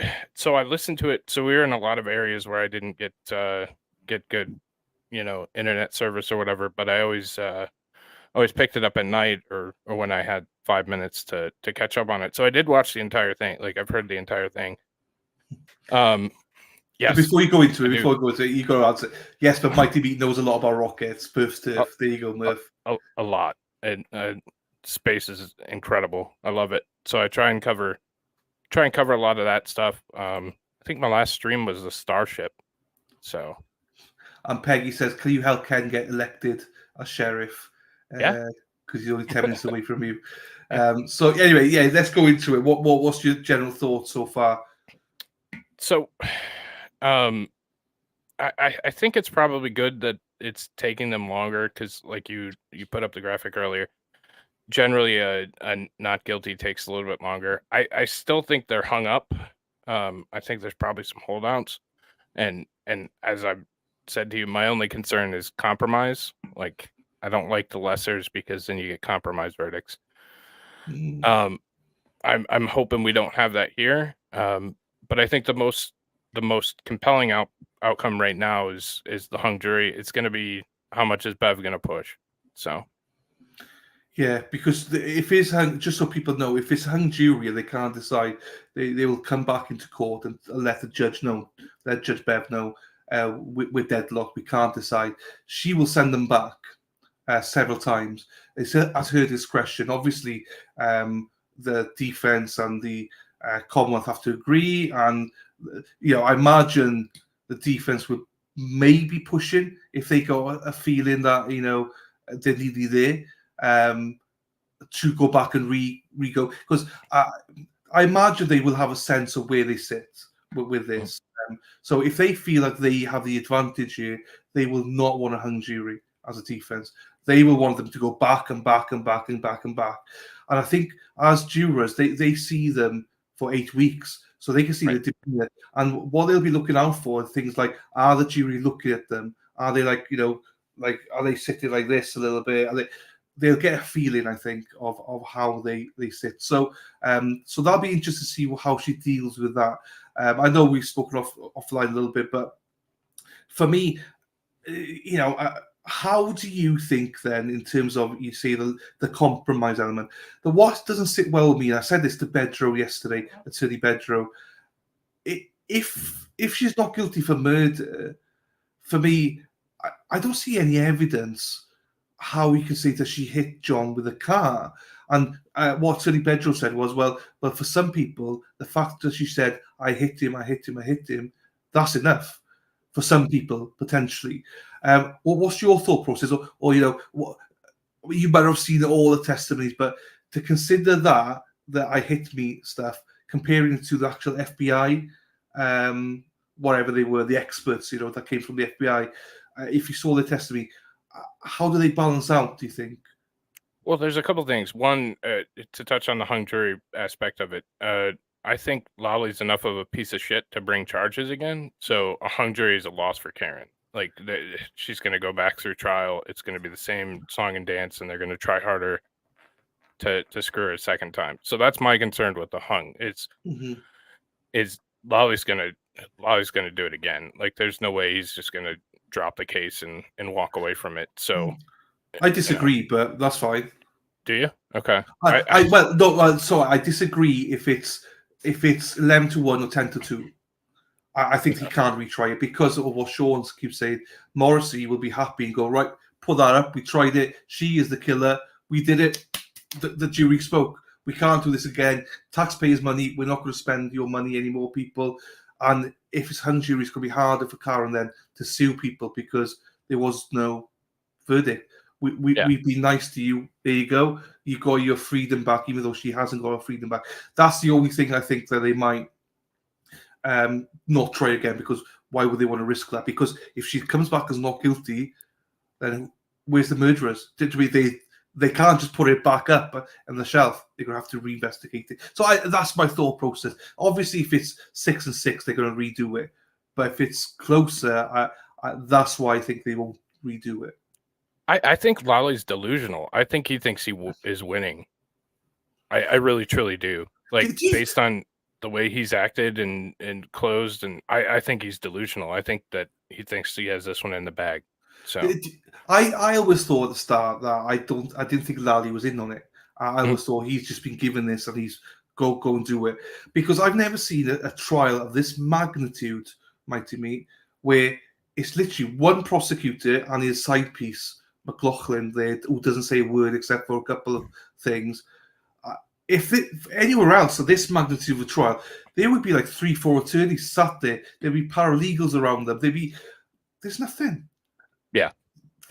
I listened to it. So we were in a lot of areas where I didn't get good, internet service or whatever. But I always picked it up at night or when I had 5 minutes to catch up on it. So I did watch the entire thing. Like I've heard the entire thing. Yes. Before you go into it, you got to answer. Yes, but Mighty Meat knows a lot about rockets. Perth turf. There you go, Murph. A lot. And space is incredible. I love it. So I try and cover a lot of that stuff. I think my last stream was the Starship. So. And Peggy says, "Can you help Ken get elected as sheriff?" Yeah. Because he's only 10 minutes away from you. So anyway, yeah, let's go into it. What's your general thoughts so far? So, I think it's probably good that it's taking them longer because, like you put up the graphic earlier, generally a not guilty takes a little bit longer. I still think they're hung up. I think there's probably some holdouts, and as I've said to you, my only concern is compromise. Like I don't like the lessers because then you get compromise verdicts. I'm hoping we don't have that here. But I think the most compelling outcome right now is the hung jury. It's going to be how much is Bev going to push. So. Yeah, because if it's hung, just so people know, if it's hung jury and they can't decide, they will come back into court and let the judge know, let Judge Bev know, we're deadlocked, we can't decide. She will send them back several times. It's at her discretion. Obviously, the defense and the Commonwealth have to agree, and I imagine the defense would maybe push in if they got a feeling that they're nearly there. To go back and re-go, because I imagine they will have a sense of where they sit with this. So if they feel like they have the advantage here, they will not want a hung jury as a defense. They will want them to go back and back and back and back and back. And I think as jurors, they see them for 8 weeks, so they can see the demeanor. And what they'll be looking out for things like, are the jury looking at them? Are they like are they sitting like this a little bit? They'll get a feeling, I think, of how they sit. So so that'll be interesting to see how she deals with that. I know we've spoken offline a little bit, but for me, how do you think then, in terms of, you see, the compromise element? The what doesn't sit well with me, and I said this to Bedrow yesterday, Attorney Bedrow, if she's not guilty for murder, for me, I don't see any evidence how you can say that she hit John with a car. And what Attorney Bedrow said was, well, for some people, the fact that she said, I hit him, that's enough. For some people, potentially. What's your thought process? Or you might have seen all the testimonies, but to consider that I hit me stuff, comparing it to the actual FBI, whatever they were, the experts, that came from the FBI, if you saw the testimony, how do they balance out, do you think? Well, there's a couple things. One, to touch on the hung jury aspect of it, I think Lolly's enough of a piece of shit to bring charges again. So a hung jury is a loss for Karen. Like, she's going to go back through trial. It's going to be the same song and dance, and they're going to try harder to screw her a second time. So that's my concern with the hung. Is Lolly's going to do it again. Like, there's no way he's just going to drop the case and walk away from it. So I disagree, but that's fine. Do you? Okay. So I disagree if it's 11-1 or 10-2. I think he can't retry it because of what Sean keeps saying. Morrissey will be happy and go, right, put that up. We tried it. She is the killer. We did it. The jury spoke. We can't do this again. Taxpayers' money. We're not going to spend your money anymore, people. And if it's hung jury, it's going to be harder for Karen then to sue people because there was no verdict. We've been nice to you. There you go. You got your freedom back, even though she hasn't got her freedom back. That's the only thing I think that they might not try again, because why would they want to risk that? Because if she comes back as not guilty, then where's the murderers? They can't just put it back up on the shelf. They're going to have to reinvestigate it. So that's my thought process. Obviously, if it's 6-6, they're going to redo it. But if it's closer, that's why I think they won't redo it. I think Lolly's delusional. I think he thinks he is winning. I really, truly do. Like, based on the way he's acted and closed, and I think he's delusional. I think that he thinks he has this one in the bag. So I always thought at the start that I didn't think Lally was in on it. I always thought he's just been given this and he's go and do it, because I've never seen a trial of this magnitude, Mighty Meat, where it's literally one prosecutor and his side piece, McLaughlin, there, who doesn't say a word except for a couple of things. If anywhere else of this magnitude of a trial, there would be like 3-4 attorneys sat there. There'd be paralegals around them. There's nothing. Yeah.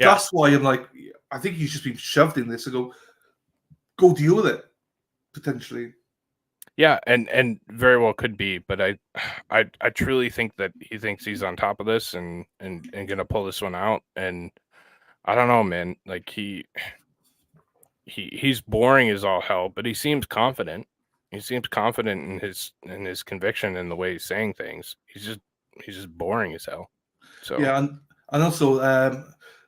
That's why I'm like, I think he's just been shoved in this and go deal with it, potentially. Yeah, and very well could be, but I truly think that he thinks he's on top of this and gonna pull this one out. And I don't know, man. Like he's boring as all hell, but he seems confident. He seems confident in his conviction and the way he's saying things. He's just boring as hell. So yeah, and also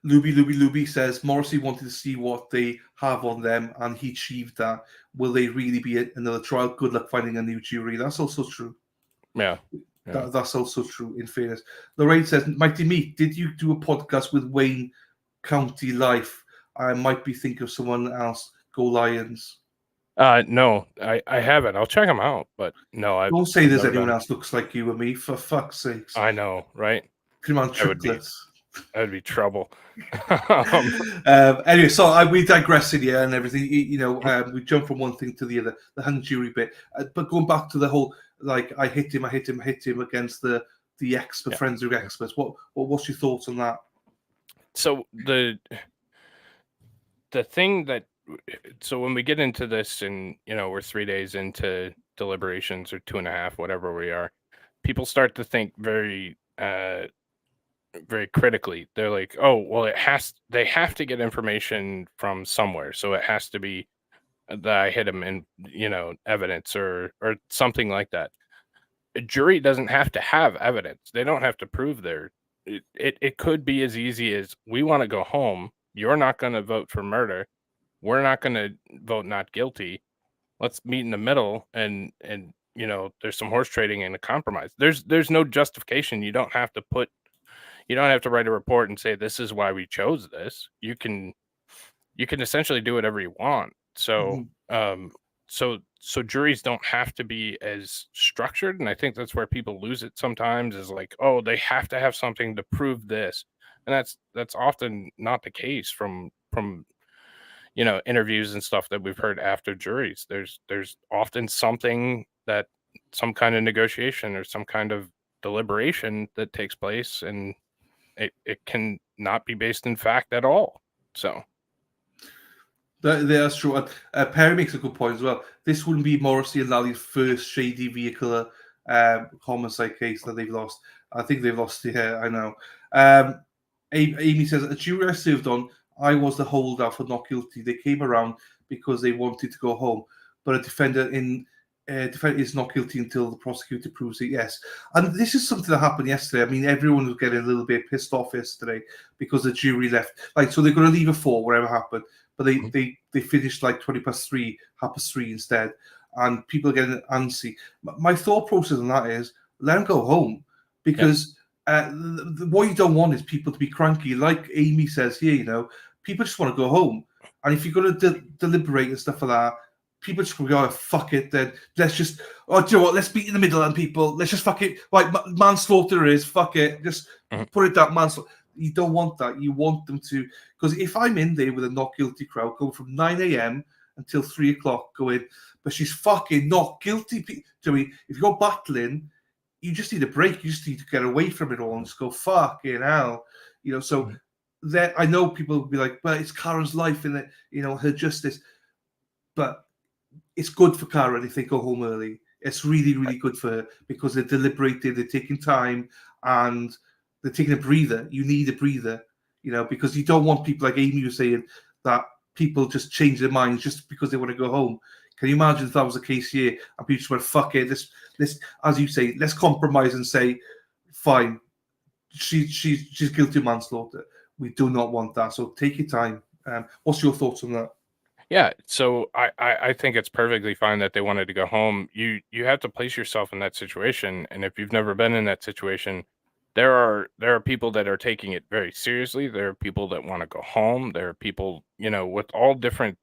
Luby says Morrissey wanted to see what they have on them, and he achieved that. Will they really be another trial? Good luck finding a new jury. That's also true. Yeah. That's also true, in fairness. Lorraine says, Mighty Meat, did you do a podcast with Wayne County Life? I might be thinking of someone else. Go Lions. No, I haven't. I'll check them out, but no, I don't say there's anyone else looks like you and me, for fuck's sakes. I know, right? Come on, triplets. That would be trouble. Anyway, so we digress in here and everything. We jump from one thing to the other, the hung jury bit. But going back to the whole, like, I hit him against the expert, forensic experts. What's your thoughts on that? So the thing that, so when we get into this, and we're 3 days into deliberations, or 2.5, whatever we are, people start to think very critically. They're like, oh, well, they have to get information from somewhere, so it has to be that I hit him in evidence or something like that. A jury doesn't have to have evidence. They don't have to prove it could be as easy as, we want to go home. You're not going to vote for murder. We're not going to vote not guilty. Let's meet in the middle, and there's some horse trading and a compromise. There's no justification. You don't have to write a report and say, this is why we chose this. You can essentially do whatever you want. So so juries don't have to be as structured, and I think that's where people lose it sometimes, is like, oh, they have to have something to prove this, and that's often not the case from interviews and stuff that we've heard after juries. There's often something, that some kind of negotiation or some kind of deliberation that takes place, and it can not be based in fact at all. So that's true. Perry makes a good point as well. This wouldn't be Morrissey and Lally's first shady vehicular homicide case that they've lost. I think they've lost I know. Amy says, a jury I served on, I was the holdout for not guilty. They came around because they wanted to go home, but a defendant is not guilty until the prosecutor proves it. Yes, and this is something that happened yesterday. I mean, everyone was getting a little bit pissed off yesterday because the jury left. Like, so they're going to leave at 4, whatever happened, but they finished like 3:20, 3:30 instead, and people are getting antsy. My thought process on that is, let them go home, because what you don't want is people to be cranky. Like Amy says here, people just want to go home. And if you're going to deliberate and stuff like that, people just go, oh, fuck it, then let's just, do you know what, let's meet in the middle and people, let's just fuck it, like manslaughter is, fuck it, just put it that manslaughter. You don't want that. You want them to, because if I'm in there with a not guilty crowd going from 9 a.m. until 3 o'clock going, but she's fucking not guilty, Joey, if you're battling, you just need a break. You just need to get away from it all and just go, fucking hell. So that I know people will be like, but it's Karen's life and her justice. But it's good for Karen if they go home early. It's really, really good for her because they're deliberating, they're taking time, and they're taking a breather. You need a breather, because you don't want people like Amy was saying that people just change their minds just because they want to go home. Can you imagine if that was the case here and people just went, fuck it, this, as you say, let's compromise and say, fine, she's guilty of manslaughter. We do not want that. So take your time. What's your thoughts on that? Yeah, so I think it's perfectly fine that they wanted to go home. You have to place yourself in that situation, and if you've never been in that situation, there are people that are taking it very seriously. There are people that want to go home. There are people, with all different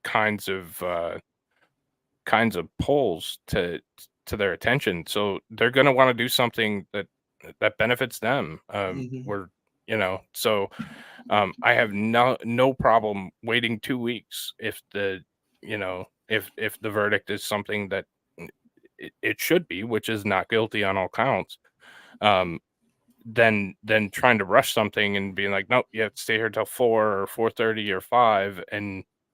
kinds of pulls to their attention. So they're going to want to do something that benefits them. So I have no problem waiting 2 weeks if the if the verdict is something that it should be, which is not guilty on all counts. Then trying to rush something and being like, nope, you have to stay here till 4 or 4:30 or 5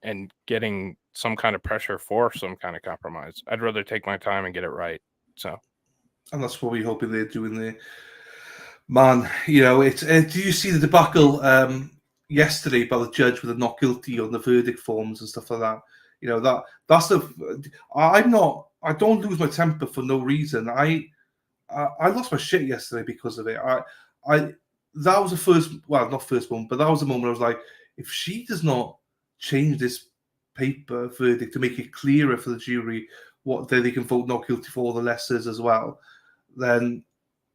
and getting some kind of pressure for some kind of compromise. I'd rather take my time and get it right. So, and that's what we're hoping they're doing there. Man, it's. Do you see the debacle yesterday by the judge with the not guilty on the verdict forms and stuff like that? That's the. I don't lose my temper for no reason. I lost my shit yesterday because of it. That was the first, well, not first one, but that was the moment I was like, if she does not change this paper verdict to make it clearer for the jury what they can vote not guilty for all the lessers as well, then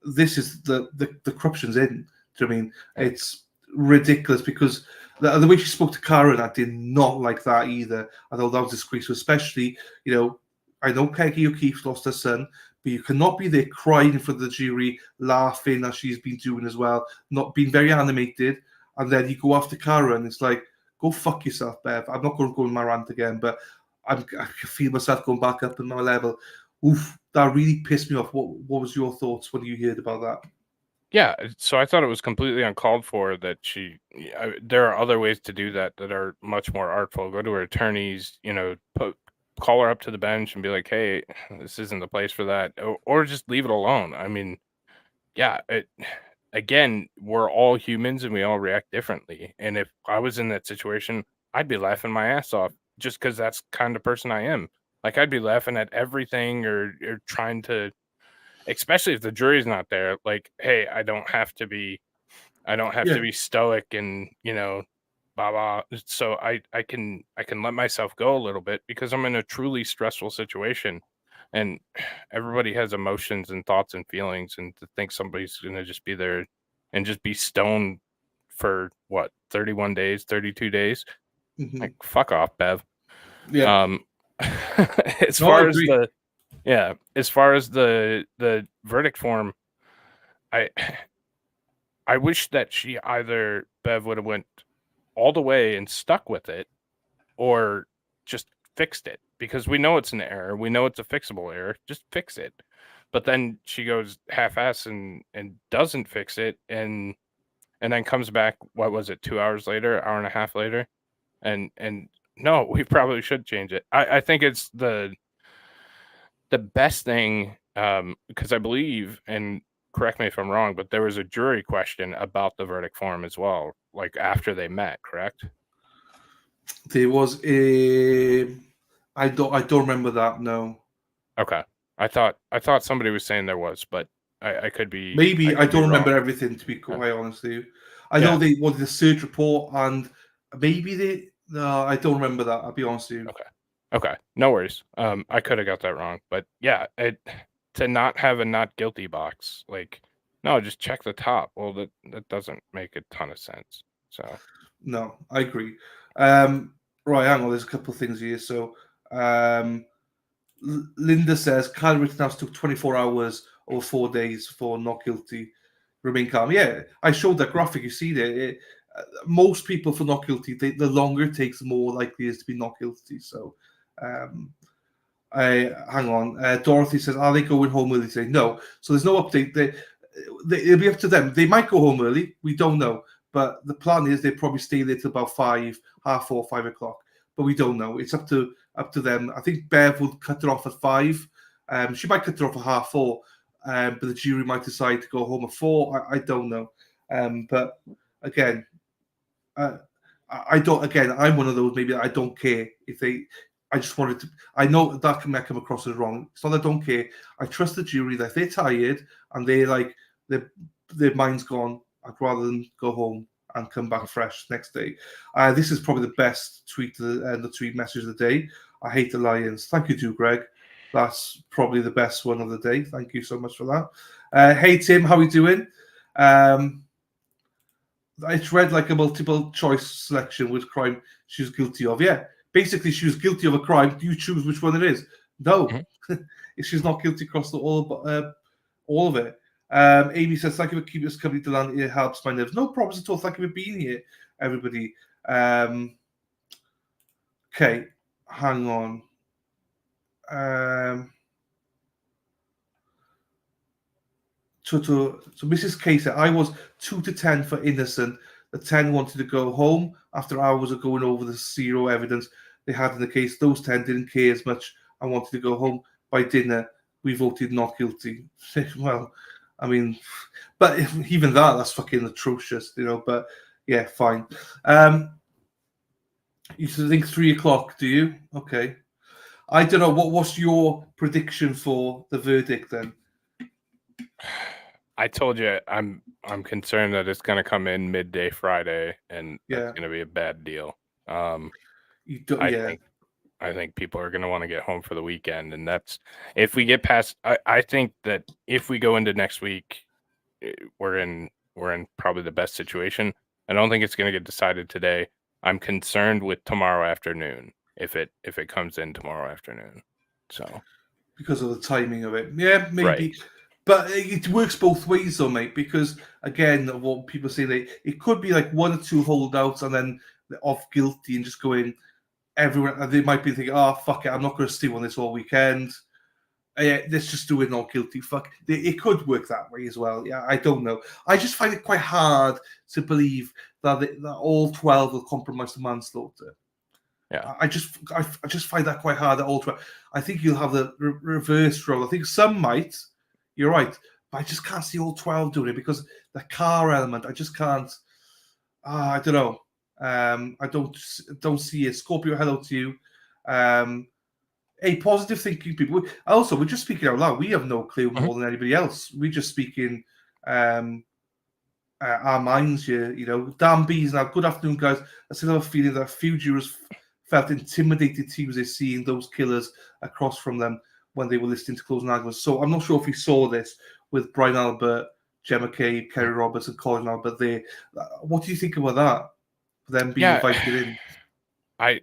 this is the corruption's in. Do you know what I mean? It's ridiculous because the way she spoke to Karen, I did not like that either. I thought that was disgraceful, especially, I know Peggy O'Keefe's lost her son, but you cannot be there crying in front of the jury, laughing as she's been doing as well, not being very animated, and then you go after Karen. It's like, go fuck yourself, Bev. I'm not going to go in my rant again, but I can feel myself going back up in my level. Oof, that really pissed me off. What was your thoughts when you heard about that? Yeah, so I thought it was completely uncalled for that there are other ways to do that are much more artful. Go to her attorneys, call her up to the bench and be like, hey, this isn't the place for that. Or just leave it alone. I mean, yeah, again, we're all humans and we all react differently. And if I was in that situation, I'd be laughing my ass off just because that's the kind of person I am. Like, I'd be laughing at everything or trying to, especially if the jury's not there, like, hey, I don't have to be stoic and, blah, blah. So I can let myself go a little bit because I'm in a truly stressful situation and everybody has emotions and thoughts and feelings, and to think somebody's going to just be there and just be stoned for what, 31 days, 32 days. Like, fuck off, Bev. Yeah. As far as the verdict form, I wish that Bev would have went all the way and stuck with it, or just fixed it, because we know it's an error. We know it's a fixable error. Just fix it. But then she goes half-ass and doesn't fix it, and then comes back. What was it? 2 hours later, hour and a half later, and no, we probably should change it. I think it's the best thing, because I believe, and correct me if I'm wrong, but there was a jury question about the verdict form as well, like after they met, correct? There was I don't remember that. No. Okay. I thought somebody was saying there was, but I could be. Maybe I don't remember wrong. everything, to be quite honest with you. I know they wanted a search report, and maybe no, I don't remember that. I'll be honest with you. Okay. No worries. I could have got that wrong, but yeah, to not have a not guilty box, like, no, just check the top. Well, that doesn't make a ton of sense. So. No, I agree. Right, hang on. There's a couple of things here. So, Linda says Kyle Rittenhouse took 24 hours or 4 days for not guilty. Remain calm. Yeah, I showed that graphic. You see there. Most people for not guilty, the longer it takes, the more likely it is to be not guilty. So, hang on. Dorothy says, "Are they going home early today?" No. So there's no update. It'll be up to them. They might go home early. We don't know. But the plan is they probably stay there till about 5, half 4, 5 o'clock. But we don't know. It's up to them. I think Bev would cut it off at 5. She might cut it off at half 4. But the jury might decide to go home at 4. I don't know. But again, I don't. Again, I'm one of those. Maybe I don't care if they. I just wanted to. I know that can come across as wrong. It's not that I don't care. I trust the jury that if they're tired and they're like their mind's gone, I'd rather than go home and come back fresh next day. This is probably the best tweet the tweet message of the day. I hate the Lions. Thank you, too, Greg. That's probably the best one of the day. Thank you so much for that. Hey Tim, how are you doing? It's read like a multiple choice selection with crime she was guilty of. Yeah, basically she was guilty of a crime. Do you choose which one it is? No, she's not guilty across all of it. Amy says, "Thank you for keeping us company, Delaney. It helps my nerves." No problems at all. Thank you for being here, everybody. Okay, hang on. So Mrs. K said, "I was 2 to 10 for innocent. The 10 wanted to go home after hours of going over the zero evidence they had in the case. Those 10 didn't care as much and wanted to go home. By dinner, we voted not guilty." Well, I mean, but even that's fucking atrocious, but yeah, fine. You think 3 o'clock, do you? Okay. I don't know. What's your prediction for the verdict then? I told you I'm concerned that it's going to come in midday Friday, and that's going to be a bad deal. I think people are going to want to get home for the weekend, and that's if we get past. I think that if we go into next week, we're in probably the best situation. I don't think it's going to get decided today. I'm concerned with tomorrow afternoon if it comes in tomorrow afternoon. So because of the timing of it, yeah, maybe. Right. But it works both ways, though, mate. Because again, what people say, it could be like 1 or 2 holdouts, and then they're off guilty and just going everyone. And they might be thinking, "Oh, fuck it, I'm not going to stew on this all weekend. Let's just do it not guilty." Fuck, it could work that way as well. Yeah, I don't know. I just find it quite hard to believe that all 12 will compromise the manslaughter. Yeah, I just find that quite hard at all 12. I think you'll have the reverse role. I think some might. You're right, but I just can't see all 12 doing it because the car element. I just can't. I don't know. I don't see it. Scorpio, hello to you. Hey, positive thinking people. Also, we're just speaking out loud. We have no clue more than anybody else. We're just speaking our minds here. Dan B's now. Good afternoon, guys. I still have a feeling that a few jurors felt intimidated teams they're seeing those killers across from them when they were listening to closing arguments. So I'm not sure if we saw this with Brian Albert, Gemma Kay, Kerry Roberts, and Colin Albert there. What do you think about that? For them being invited in? I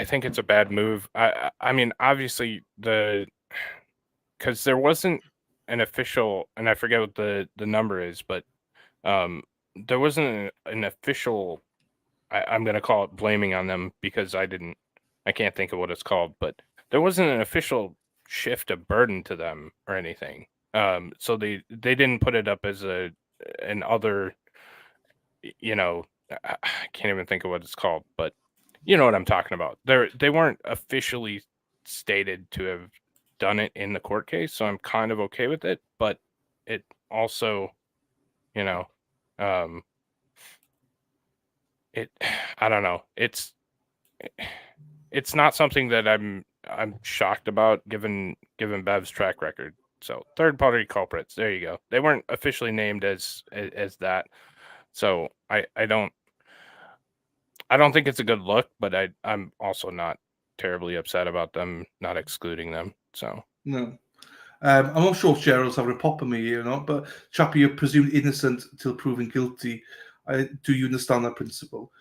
think it's a bad move. I mean, obviously because there wasn't an official, and I forget what the number is, but there wasn't an official. I'm going to call it blaming on them because I can't think of what it's called, but there wasn't an official shift of burden to them or anything. So they didn't put it up as an other, I can't even think of what it's called, but you know what I'm talking about. They weren't officially stated to have done it in the court case, so I'm kind of okay with it, but it also, I don't know. It's not something that I'm shocked about given Bev's track record. So third party culprits, there you go. They weren't officially named as that. So I don't think it's a good look, but I'm also not terribly upset about them not excluding them. So no. I'm not sure if Gerald's having a pop at me here or not, but Chappie, you're presumed innocent until proven guilty. Do you understand that principle?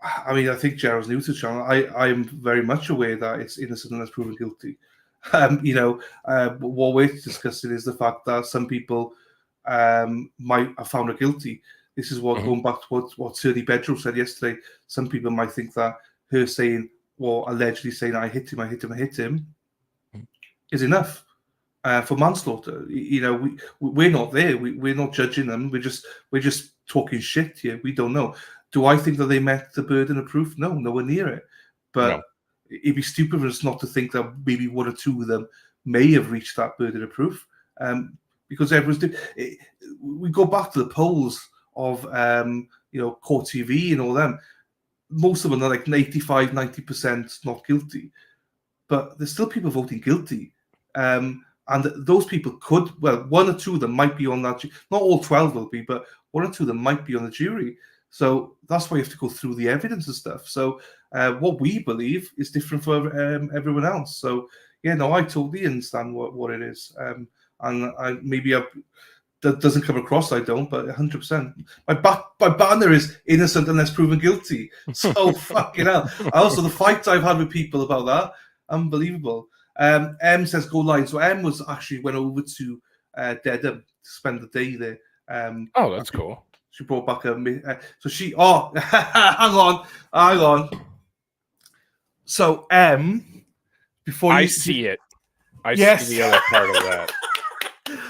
I mean, I think Gerald's new to the channel. I am very much aware that it's innocent unless proven guilty. What we're discussing is the fact that some people might have found her guilty. This is what going back to what Shirley Bedrow said yesterday. Some people might think that her saying, well, allegedly saying, I hit him, is enough for manslaughter. We're not there. We're not judging them. We're just talking shit here. We don't know. Do I think that they met the burden of proof? No, nowhere near it. But it'd be stupid for us not to think that maybe one or two of them may have reached that burden of proof. Because everyone's we go back to the polls of Court TV and all them. Most of them are like 85, 90% not guilty. But there's still people voting guilty. And those people could, well, one or two of them might be on that. Not all 12 will be, but one or two of them might be on the jury. So that's why you have to go through the evidence and stuff. So what we believe is different for everyone else. So, yeah, no, I totally understand what it is. That doesn't come across, I don't, but 100%. My banner is innocent unless proven guilty. So fucking hell. Also, the fights I've had with people about that, unbelievable. M says go line. So M went over to Dedham to spend the day there. Oh, that's cool. She brought back hang on. So before I see it. I see the other part of that.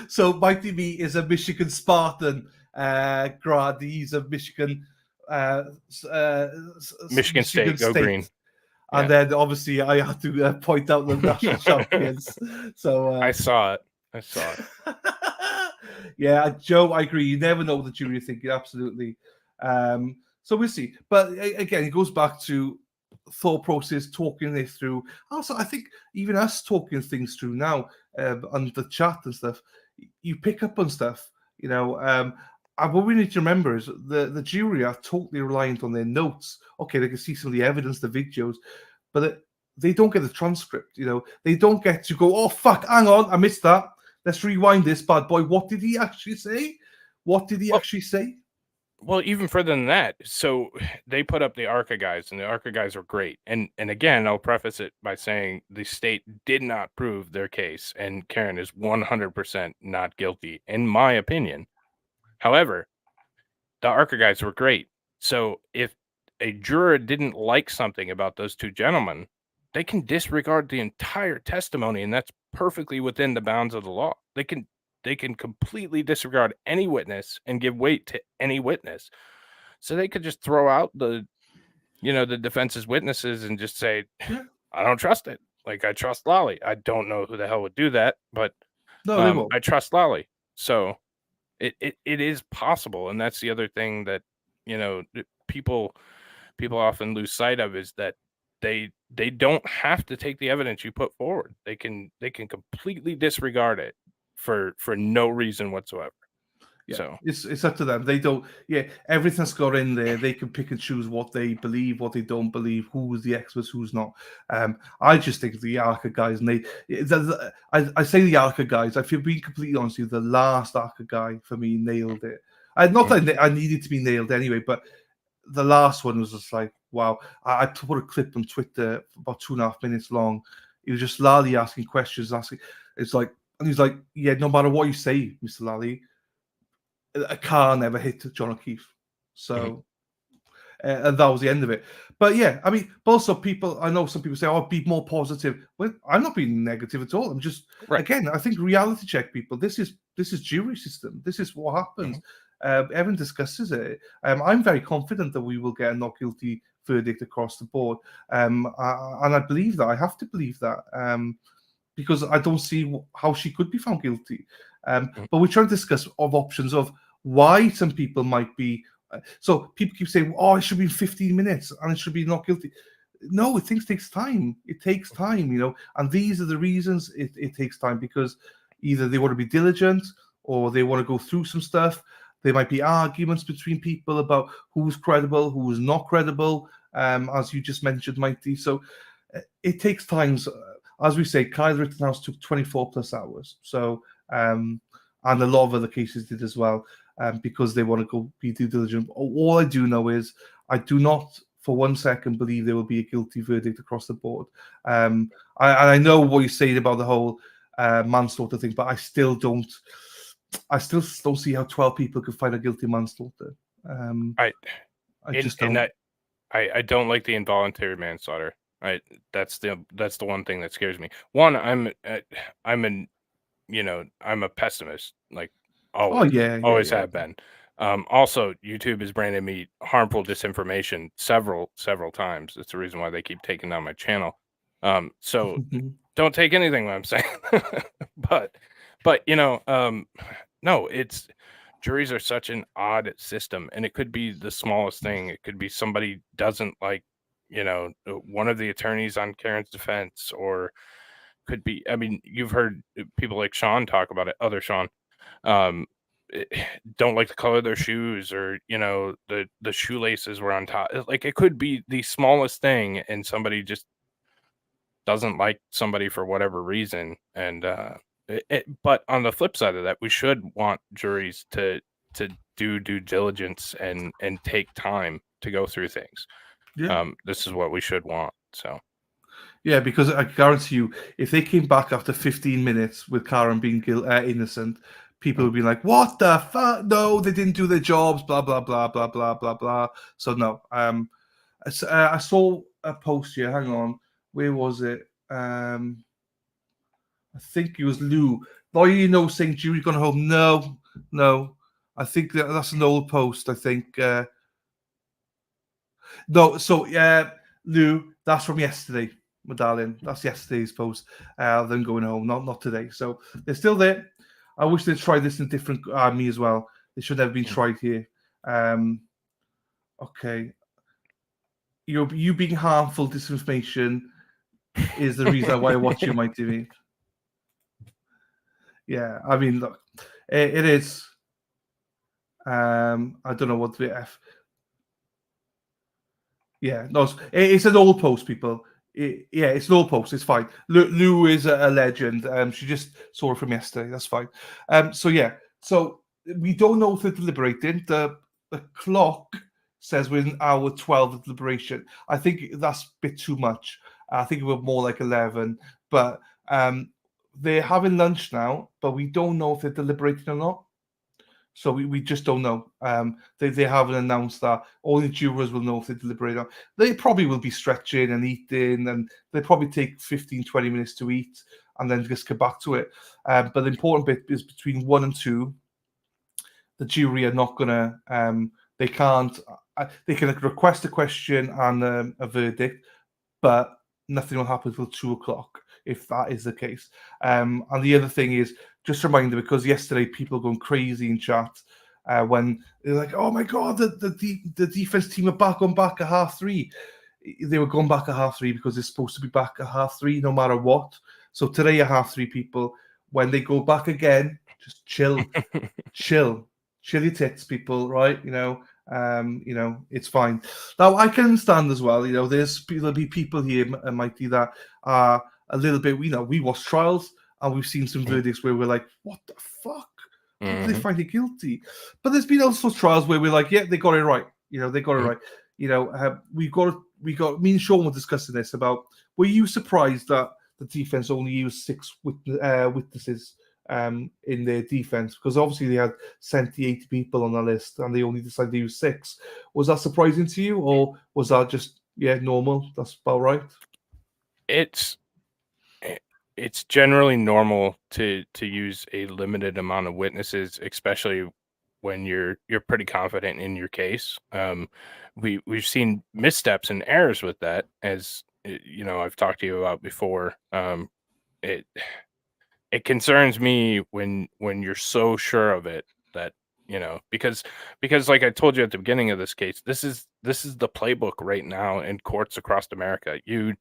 So Mike DB is a Michigan Spartan grad. He's a Michigan State, go green. And then obviously I had to point out the national champions. So I saw it. Yeah, Joe, I agree. You never know what the jury are thinking. Absolutely. So we'll see. But again, it goes back to thought process, talking this through. Also, I think even us talking things through now on the chat and stuff, you pick up on stuff. And what we need to remember is the jury are totally reliant on their notes. Okay, they can see some of the evidence, the videos, but they don't get the transcript. They don't get to go, oh fuck, hang on, I missed that. Let's rewind this bad boy. What did he actually say? Well, even further than that, so they put up the ARCA guys, and the ARCA guys are great. And again, I'll preface it by saying the state did not prove their case, and Karen is 100% not guilty, in my opinion. However, the ARCA guys were great. So if a juror didn't like something about those two gentlemen, they can disregard the entire testimony, and that's perfectly within the bounds of the law. They can completely disregard any witness and give weight to any witness. So they could just throw out the defense's witnesses and just say, I don't trust it. Like, I trust Lolly. I don't know who the hell would do that, but no, they won't. I trust Lolly. So it is possible. And that's the other thing that, people often lose sight of, is that they don't have to take the evidence you put forward. They can completely disregard it for no reason whatsoever. Yeah, so it's up to them. They don't. Yeah, everything's got in there. They can pick and choose what they believe, what they don't believe, who's the experts, who's not. I just think the ARCA guys, and I say the ARCA guys. If you're being completely honest with you, the last ARCA guy for me nailed it. Not that I needed to be nailed anyway, but the last one was just like, wow. I put a clip on Twitter about 2.5 minutes long. It was just Lally asking questions, it's like, and he's like, yeah, no matter what you say, Mr. Lally, a car never hit John O'Keefe. So, and that was the end of it. But yeah, I mean, also I know some people say, oh, be more positive. Well, I'm not being negative at all. I'm just, again, I think reality check people. This is jury system. This is what happens. Everyone discusses it. I'm very confident that we will get a not guilty verdict across the board. And I believe that. I have to believe that. Because I don't see how she could be found guilty. But we're trying to discuss options of why some people might be. So people keep saying, oh, it should be 15 minutes and it should be not guilty. No, things takes time. It takes time, and these are the reasons it takes time, because either they want to be diligent or they want to go through some stuff. There might be arguments between people about who's credible, who's not credible, as you just mentioned, Mighty. So it takes time. As we say, Kyle Rittenhouse took 24 plus hours. So, and a lot of other cases did as well, because they want to go be due diligent. All I do know is I do not for 1 second believe there will be a guilty verdict across the board. I know what you're saying about the whole manslaughter thing, but I still don't see how 12 people could find a guilty manslaughter. I just don't. I don't like the involuntary manslaughter. That's the one thing that scares me. One, I'm a pessimist, like always, always have been. Also, YouTube has branded me harmful disinformation several times. It's the reason why they keep taking down my channel. So don't take anything what I'm saying. but no, juries are such an odd system, and it could be the smallest thing. It could be somebody doesn't like, one of the attorneys on Karen's defense, or could be, I mean, you've heard people like Sean talk about it, other Sean, don't like the color of their shoes, or, the shoelaces were on top. Like, it could be the smallest thing, and somebody just doesn't like somebody for whatever reason. And, but on the flip side of that, we should want juries to do due diligence and take time to go through things. This is what we should want. So yeah, because I guarantee you, if they came back after 15 minutes with Karen being innocent, people would be like, "What the fuck? No, they didn't do their jobs." Blah blah blah blah blah blah blah. So no, I saw a post here. Hang on, where was it? I think it was Lou. Lawyer, saying jury gone home. No. I think that's an old post. I think no. So Lou, that's from yesterday, my darling. That's yesterday's post. Them going home, not today. So they're still there. I wish they'd tried this in different army as well. They should have been tried here. Okay. You being harmful disinformation is the reason why I watch you, my TV. Yeah, I mean, look, it is. I don't know what the F. Yeah, no, it's an old post, people. It's an old post. It's fine. Lou is a legend. She just saw it from yesterday. That's fine. So we don't know if they're deliberating. The clock says we're in hour 12 of deliberation. I think that's a bit too much. I think it was more like 11. But they're having lunch now, but we don't know if they're deliberating or not. So we just don't know. They haven't announced that. Only jurors will know if they deliberate on. They probably will be stretching and eating, and they probably take 15, 20 minutes to eat and then just get back to it. But the important bit is between 1 and 2, the jury are not going to, they can't, they can request a question and a verdict, but nothing will happen until 2 o'clock, if that is the case. And the other thing is, just a reminder, because yesterday people were going crazy in chat when they're like, "Oh my god, the defense team are back at 3:30." They were going back at 3:30 because they're supposed to be back at 3:30 no matter what. So today at 3:30, people, when they go back again, just chill your tits, people. Right? It's fine. Now I can understand as well. There'll be people here, Mighty, that are a little bit. We watch trials. And we've seen some verdicts where we're like, what the fuck? How did they find it guilty? But there's been also trials where we're like, yeah, they got it right. They got it right. We got. Me and Sean were discussing this about. Were you surprised that the defense only used 6 witnesses in their defense? Because obviously they had 78 people on the list, and they only decided to use 6. Was that surprising to you, or was that just normal? That's about right. It's generally normal to use a limited amount of witnesses, especially when you're pretty confident in your case. We've seen missteps and errors with that, as I've talked to you about before. It concerns me when you're so sure of it that because like I told you at the beginning of this case, this is the playbook right now in courts across America. You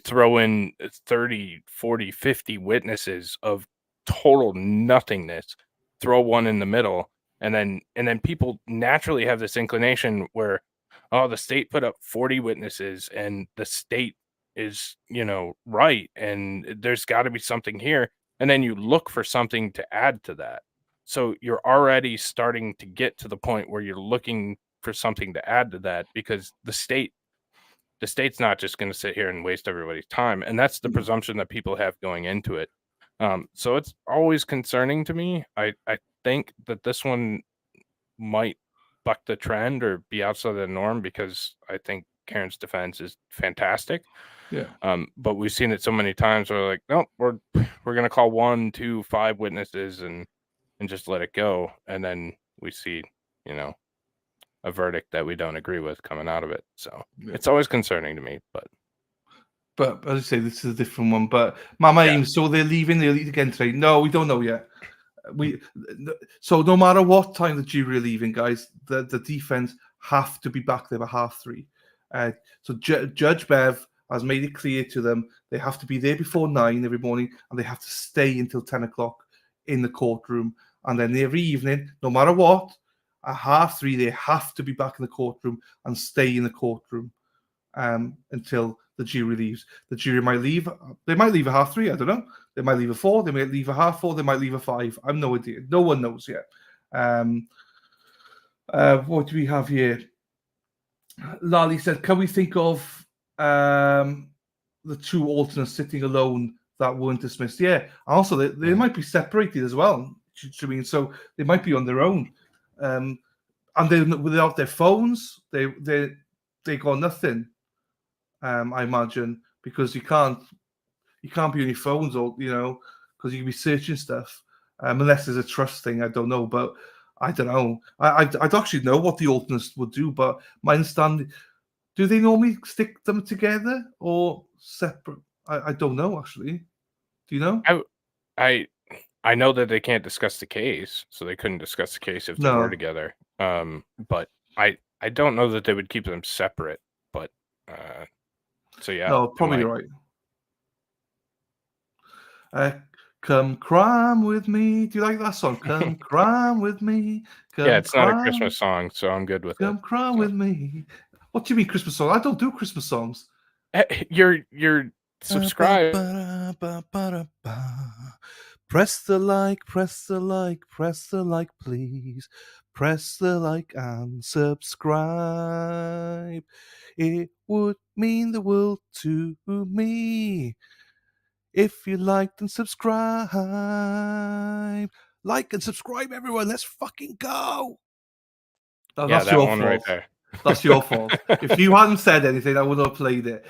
throw in 30, 40, 50 witnesses of total nothingness, throw one in the middle, and then people naturally have this inclination where, oh, the state put up 40 witnesses and the state is, right, and there's got to be something here. And then you look for something to add to that. So you're already starting to get to the point where you're looking for something to add to that, because the state's not just going to sit here and waste everybody's time, and that's the presumption that people have going into it. So it's always concerning to me. I think that this one might buck the trend or be outside the norm, because I think Karen's defense is fantastic. Yeah. But we've seen it so many times where like, no, we're gonna call 1, 2, 5 witnesses and just let it go, and then we see, you know, a verdict that we don't agree with coming out of it. So it's always concerning to me. But as I say, this is a different one. But Mama Yeah. Ames, so they're leaving the elite again today? No, we don't know yet. So no matter what time the jury are leaving, guys, the defense have to be back there by 3:30. So Judge Bev has made it clear to them they have to be there before 9 every morning, and they have to stay until 10 o'clock in the courtroom. And then every evening, no matter what, at 3:30, they have to be back in the courtroom and stay in the courtroom until the jury leaves. The jury might leave. They might leave at 3:30. I don't know. They might leave at 4. They might leave at 4:30. They might leave at 5. I have no idea. No one knows yet. What do we have here? Lali said, can we think of the 2 alternates sitting alone that weren't dismissed? Yeah. Also, they might be separated as well. So they might be on their own. And they're without their phones. They got nothing. I imagine, because you can't be on your phones, or because you can be searching stuff, unless there's a trust thing. I don't know, but I don't know. I'd actually know what the alternates would do, but my understanding, do they normally stick them together or separate? I don't know, actually. Do you know? I know that they can't discuss the case, so they couldn't discuss the case if they were together. But I don't know that they would keep them separate. But so yeah, No, probably right. Come crime with me. Do you like that song? Come crime with me. Yeah, it's not a Christmas song, so I'm good with it. Come crime with me. What do you mean Christmas song? I don't do Christmas songs. You're subscribed. Press the like, press the like, press the like, please. Press the like and subscribe. It would mean the world to me if you liked and subscribe. Like and subscribe, everyone. Let's fucking go. That's that your one fault. right there. That's your fault. If you hadn't said anything, I would have played it.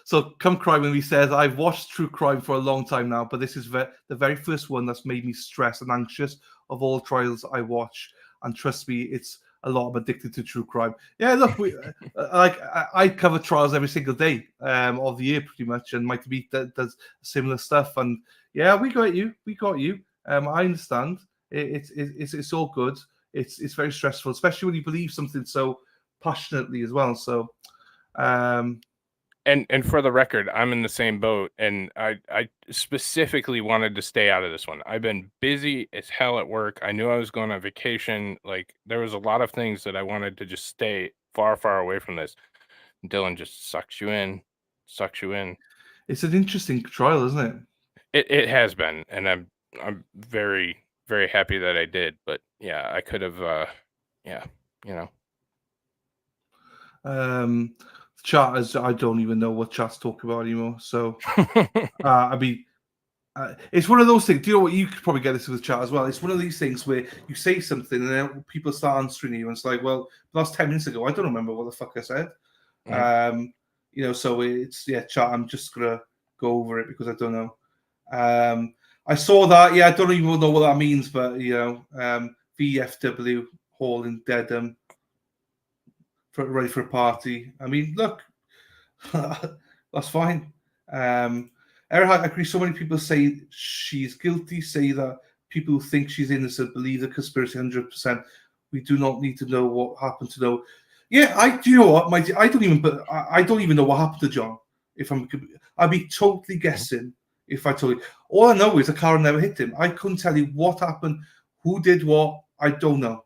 So Come Crime With Me says, I've watched true crime for a long time now, but this is the very first one that's made me stressed and anxious of all trials I watch. And trust me, it's a lot. I'm addicted to true crime. Yeah, look, I cover trials every single day of the year pretty much, and Mike Beat does similar stuff. And yeah, we got you. I understand. It's all good. It's very stressful, especially when you believe something so passionately as well. So, and for the record, I'm in the same boat, and I specifically wanted to stay out of this one. I've been busy as hell at work. I knew I was going on vacation. Like, there was a lot of things that I wanted to just stay far, far away from this. Dylan just sucks you in. It's an interesting trial, isn't it? It has been, and I'm very, very happy that I did. But yeah, I could have, Chat is, I don't even know what chat's talking about anymore. So, I mean, it's one of those things. Do you know what? You could probably get this with chat as well. It's one of these things where you say something and then people start answering you, and it's like, well, that was 10 minutes ago. I don't remember what the fuck I said. So it's chat. I'm just gonna go over it because I don't know. I saw that. Yeah, I don't even know what that means, but VFW Hall in Dedham. Ready for a party. I mean, look, that's fine. Eric, I agree. So many people say she's guilty, say that people who think she's innocent believe the conspiracy 100%. We do not need to know what happened to know. Yeah, do you know what? I don't even know what happened to John. I'd be totally guessing if I told you. All I know is the car never hit him. I couldn't tell you what happened, who did what. I don't know.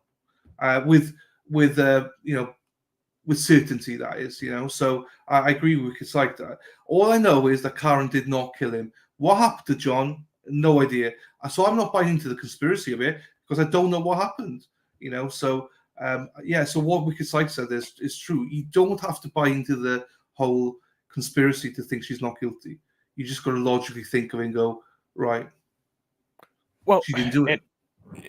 With certainty, that is, So I agree with it's like that. All I know is that Karen did not kill him. What happened to John? No idea. So I'm not buying into the conspiracy of it because I don't know what happened. So Yeah, so what Wicked Sykes said is true. You don't have to buy into the whole conspiracy to think she's not guilty. You just got to logically think of it and go, right, Well, she didn't do it.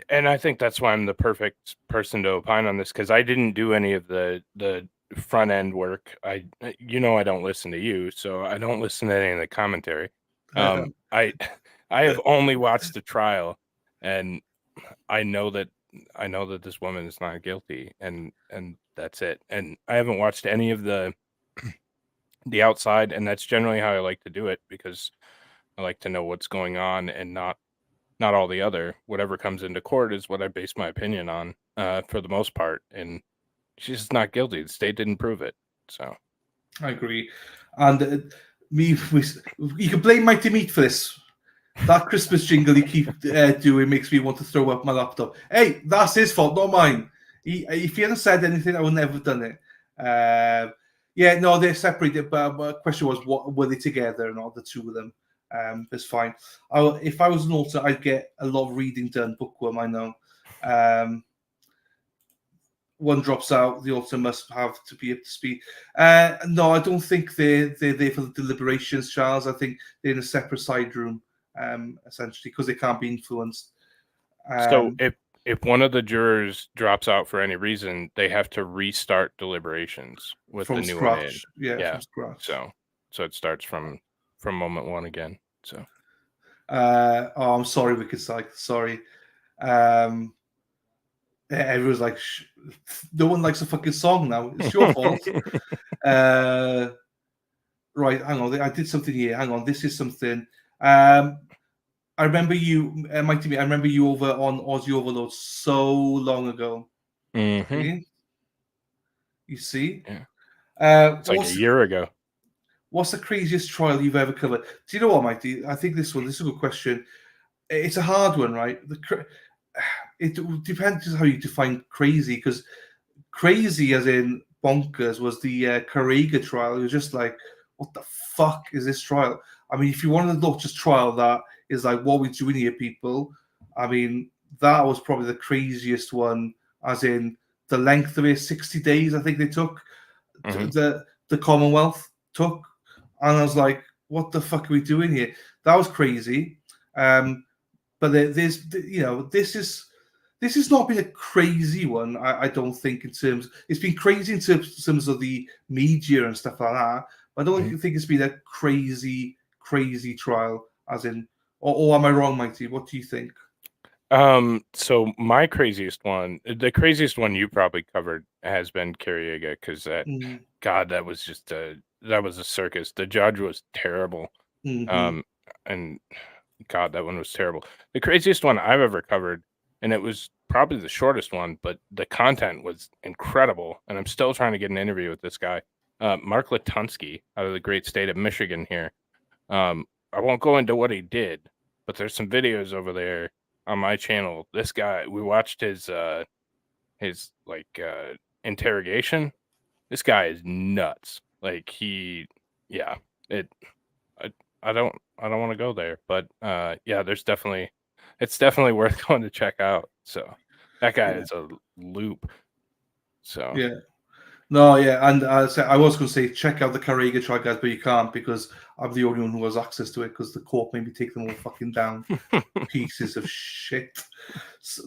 And I think that's why I'm the perfect person to opine on this, because I didn't do any of the front end work. I don't listen to you, so I don't listen to any of the commentary. I have only watched the trial, and I know that this woman is not guilty, and that's it. And I haven't watched any of the outside, and that's generally how I like to do it, because I like to know what's going on and not all the other. Whatever comes into court is what I base my opinion on, for the most part. And she's just not guilty. The state didn't prove it. So I agree. And you can blame Mighty Meat for this. That Christmas jingle you keep doing makes me want to throw up my laptop. Hey, that's his fault, not mine. If he hadn't said anything, I would never have done it. Yeah, no, they're separated. But the question was, what were they together? And all the two of them. It's fine. If I was an author, I'd get a lot of reading done. Bookworm, I know. One drops out, the author must have to be up to speed. No, I don't think they're there for the deliberations, Charles. I think they're in a separate side room, essentially, because they can't be influenced. So if one of the jurors drops out for any reason, they have to restart deliberations with the new one in. Yeah, from scratch. So it starts from moment one again. So I'm sorry, Wicked Psych. Sorry. Everyone's like, no one likes a fucking song now. It's your fault. Right, hang on. I did something here. Hang on. This is something. I remember you, Mighty Me. I remember you over on Aussie Overload so long ago. Mm-hmm. You see? Yeah. It's like a year ago. What's the craziest trial you've ever covered? Do you know what, Mighty? I think this is a good question. It's a hard one, right? It depends on how you define crazy, because crazy, as in bonkers, was the Carrega trial. It was just like, what the fuck is this trial? I mean, if you wanted to look just trial that is like, what we're doing here, people. I mean, that was probably the craziest one, as in the length of it, 60 days, I think they took. The Commonwealth took. And I was like, what the fuck are we doing here? That was crazy. But there's, this has not been a crazy one, I don't think, in terms. It's been crazy in terms of the media and stuff like that. But I don't think it's been a crazy trial, as in, or am I wrong, Mighty? What do you think? So my craziest one, the craziest one you probably covered, has been Carrega, because God, that was just that was a circus. The judge was terrible. And God, that one was terrible. The craziest one I've ever covered, and it was probably the shortest one, but the content was incredible. And I'm still trying to get an interview with this guy, Mark Latunsky, out of the great state of Michigan here. I won't go into what he did, but there's some videos over there on my channel. This guy, we watched his interrogation. This guy is nuts. Like I don't want to go there, but yeah, it's definitely worth going to check out. So that guy is a loop. So yeah. No, yeah, and I was going to say check out the Carrega trial, guys, but you can't, because I'm the only one who has access to it, because the court made me take them all fucking down. Pieces of shit.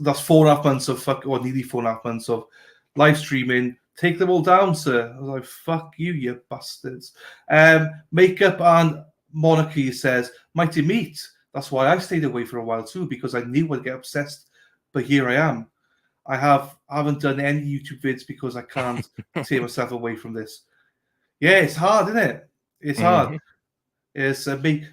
That's 4.5 months of or nearly 4.5 months of live streaming. Take them all down, sir. I was like, fuck you, you bastards. Makeup and Monarchy says, Mighty Meat. That's why I stayed away for a while too, because I knew I'd get obsessed. But here I am. I haven't done any YouTube vids because I can't tear myself away from this. Yeah, it's hard, isn't it? It's hard. It's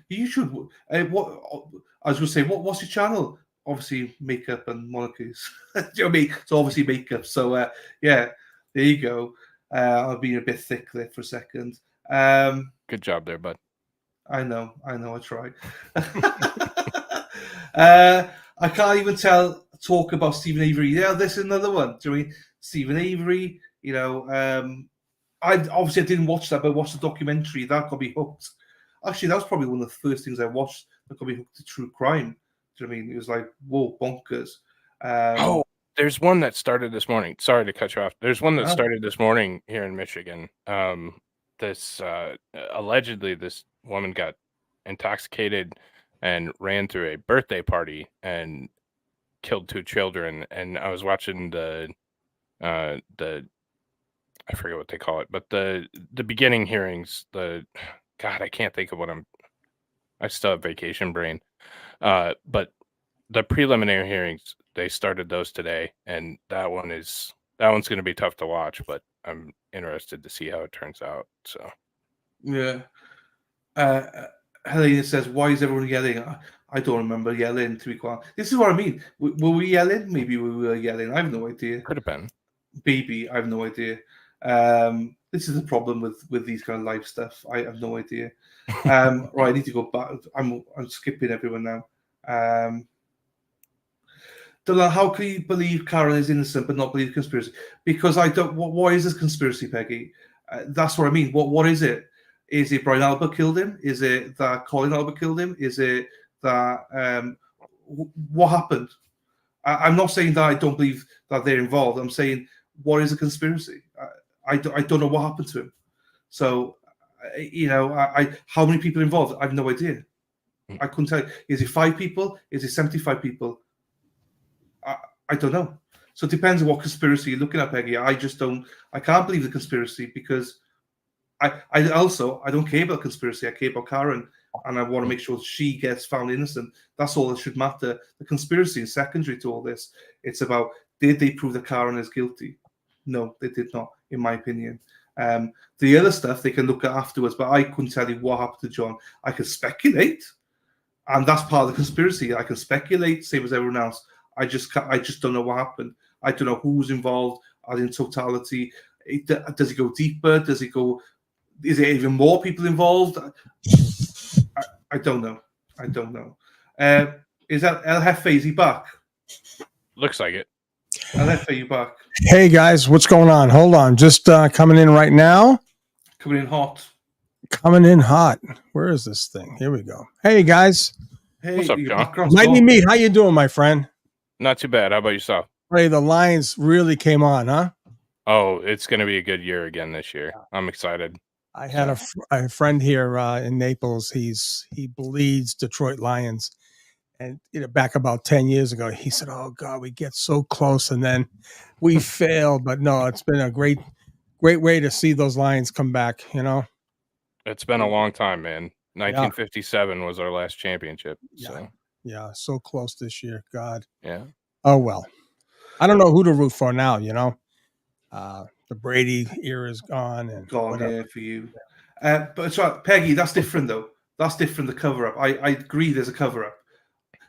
you should. What I was going to say, what's your channel? Obviously, Makeup and Monarchies. Do you know what I mean? So obviously Makeup. So yeah, there you go. I've been a bit thick there for a second. Good job there, bud. I know. I tried. I can't even talk about Stephen Avery. Yeah, this is another one. Do you know what I mean? Stephen Avery, I didn't watch that, but I watched the documentary. That got me hooked. Actually, that was probably one of the first things I watched that got me hooked to true crime. Do you know what I mean? It was like, whoa, bonkers. There's one that started this morning. Sorry to cut you off. There's one that No. started this morning here in Michigan. This allegedly this woman got intoxicated and ran through a birthday party and killed 2 children. And I was watching the I forget what they call it, but the beginning hearings. God, I can't think of I still have vacation brain. But the preliminary hearings, they started those today, and that one's going to be tough to watch, but I'm interested to see how it turns out. So Yeah. Helena says, "Why is everyone yelling?" I don't remember yelling. To be quite, this is what I mean. Were we yelling? Maybe we were yelling. I have no idea. Could have been. Maybe I have no idea. This is the problem with these kind of live stuff. I have no idea. Right, I need to go back. I'm skipping everyone now. Dylan, how can you believe Karen is innocent but not believe conspiracy? Because I don't. What is this conspiracy, Peggy? That's what I mean. What is it? Is it Brian Albert killed him? Is it that Colin Albert killed him? Is it that what happened? I'm not saying that I don't believe that they're involved. I'm saying what is a conspiracy? I don't know what happened to him. So how many people involved? I have no idea. I couldn't tell you. Is it 5 people? Is it 75 people? I don't know. So it depends on what conspiracy you're looking at, Peggy. I can't believe the conspiracy because I don't care about conspiracy. I care about Karen, and I want to make sure she gets found innocent. That's all that should matter. The conspiracy is secondary to all this. It's about, did they prove that Karen is guilty? No, they did not, in my opinion. The other stuff they can look at afterwards, but I couldn't tell you what happened to John. I can speculate, and that's part of the conspiracy. I can speculate, same as everyone else. I just don't know what happened. I don't know who's involved in totality. Does it go deeper? Does it go? Is there even more people involved? I don't know. I don't know. Is that El Jefe? Is he back? Looks like it. El Jefe, you back? Hey guys, what's going on? Hold on, just coming in right now. Coming in hot. Coming in hot. Where is this thing? Here we go. Hey guys. Hey, what's up, John? Lightning Meat, how you doing, my friend? Not too bad. How about yourself? Hey, the Lions really came on, huh? Oh, it's going to be a good year again this year. I'm excited. I had a friend here in Naples. He bleeds Detroit Lions, and back about 10 years ago, he said, "Oh God, we get so close, and then we fail." But no, it's been a great way to see those Lions come back. It's been a long time, man. 1957 was our last championship. So. Yeah, so close this year. God. Yeah. Oh well. I don't know who to root for now. The Brady era is gone and gone here for you. But sorry, Peggy, that's different though. That's different. The cover up. I agree. There's a cover up.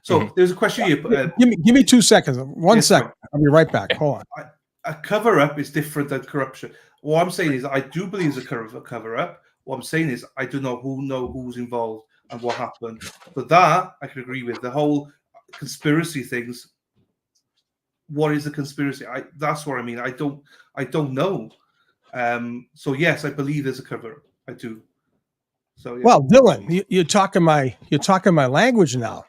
So there's a question here. Give me 2 seconds. One second. I'll be right back. Hold on. A cover up is different than corruption. What I'm saying is I do believe there's a cover up. What I'm saying is I do know who's involved and what happened. But that I can agree with. The whole conspiracy things. What is a conspiracy? That's what I mean. I don't know. So yes, I believe there's a cover up. I do. So yeah. Well, Dylan, you're talking my language now.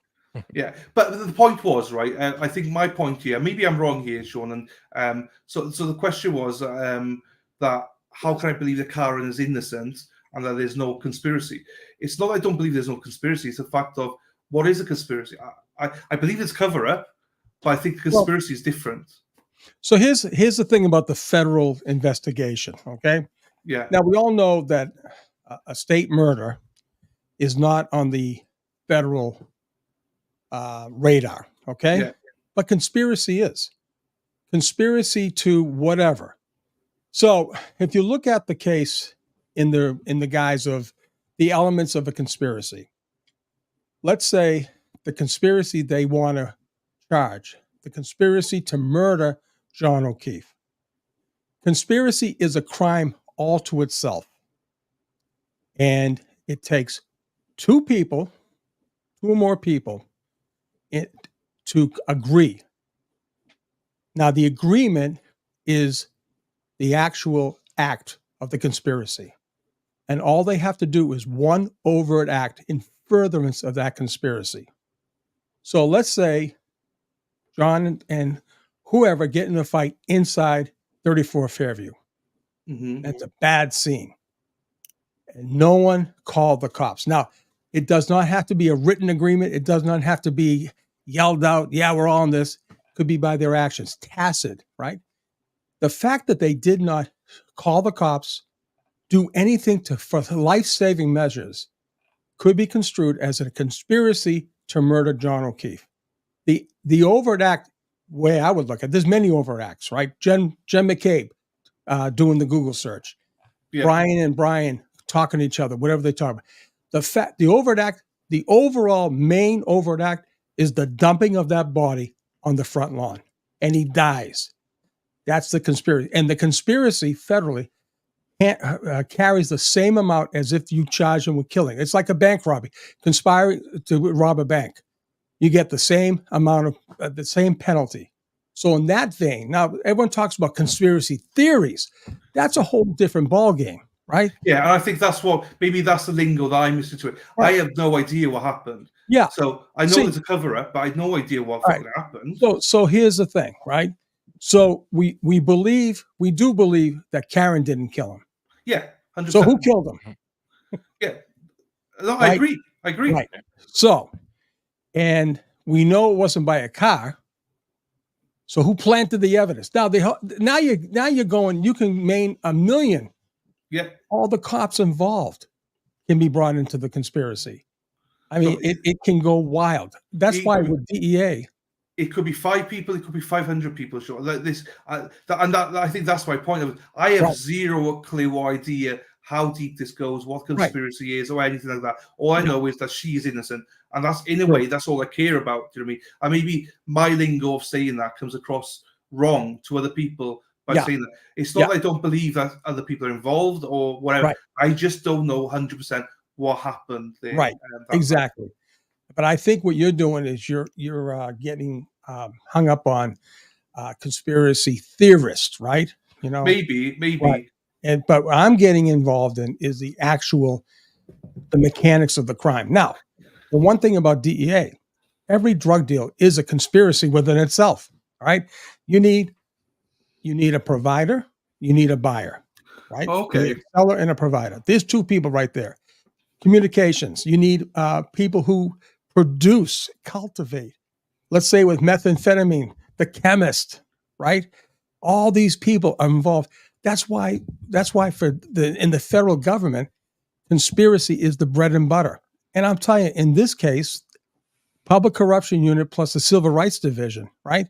Yeah, but the point was right. I think my point here, maybe I'm wrong here, Sean. And so the question was that how can I believe that Karen is innocent and that there's no conspiracy? It's not that I don't believe there's no conspiracy. It's a fact of what is a conspiracy. I believe it's cover up, but I think the conspiracy is different. So here's the thing about the federal investigation. Okay. Yeah. Now we all know that a state murder is not on the federal radar. Okay. Yeah. But conspiracy is. Conspiracy to whatever. So if you look at the case in the guise of the elements of a conspiracy, let's say the conspiracy they want to charge, the conspiracy to murder John O'Keefe. Conspiracy is a crime all to itself. And it takes 2 people, 2 or more people to agree. Now, the agreement is the actual act of the conspiracy. And all they have to do is one overt act in furtherance of that conspiracy. So let's say John and whoever get in a fight inside 34 Fairview. Mhm. That's a bad scene. And no one called the cops. Now, it does not have to be a written agreement. It does not have to be yelled out, yeah, we're all in this. Could be by their actions, tacit, right? The fact that they did not call the cops, do anything for life-saving measures, could be construed as a conspiracy to murder John O'Keefe. The overt act, way I would look at, there's many overt acts, right? Jen McCabe doing the Google search, Yeah. Brian and Brian talking to each other, whatever they talk about. The overt act, the overall main overt act is the dumping of that body on the front lawn, and he dies. That's the conspiracy, and the conspiracy federally carries the same amount as if you charge him with killing. It's like a bank robbery, conspiring to rob a bank. You get the same amount of the same penalty. So in that vein, now everyone talks about conspiracy theories. That's a whole different ballgame, right? Yeah, and I think that's maybe that's the lingo that I'm listening to it. Right. I have no idea what happened. Yeah. So I know there's a cover-up, but I have no idea what fucking happened. So here's the thing, right? So we do believe that Karen didn't kill him. Yeah, 100%. So who killed him? Yeah. No, I Right? agree. Right. So, and we know it wasn't by a car. So who planted the evidence? Now you're going. You can name a million. Yeah. All the cops involved can be brought into the conspiracy. I mean, it can go wild. That's why with DEA, it could be 5 people, it could be 500 people. Sure, like this, I think that's my point of it. I have zero clue or idea how deep this goes, what conspiracy is, or anything like that. All I know is that she is innocent, and that's in a way that's all I care about. Do you know what I mean? And maybe my lingo of saying that comes across wrong to other people by saying that. It's not that I don't believe that other people are involved or whatever. I just don't know 100% what happened there. Right? Exactly. But I think what you're doing is you're getting hung up on conspiracy theorists, right? You know, maybe. Right. But what I'm getting involved in is the mechanics of the crime. Now, the one thing about DEA, every drug deal is a conspiracy within itself. Right? You need a provider, you need a buyer, right? Okay. You need a seller and a provider. There's 2 people right there. Communications. You need people who produce, cultivate. Let's say with methamphetamine, the chemist, right? All these people are involved. That's why in the federal government, conspiracy is the bread and butter. And I'm telling you, in this case, Public Corruption Unit plus the Civil Rights Division, right?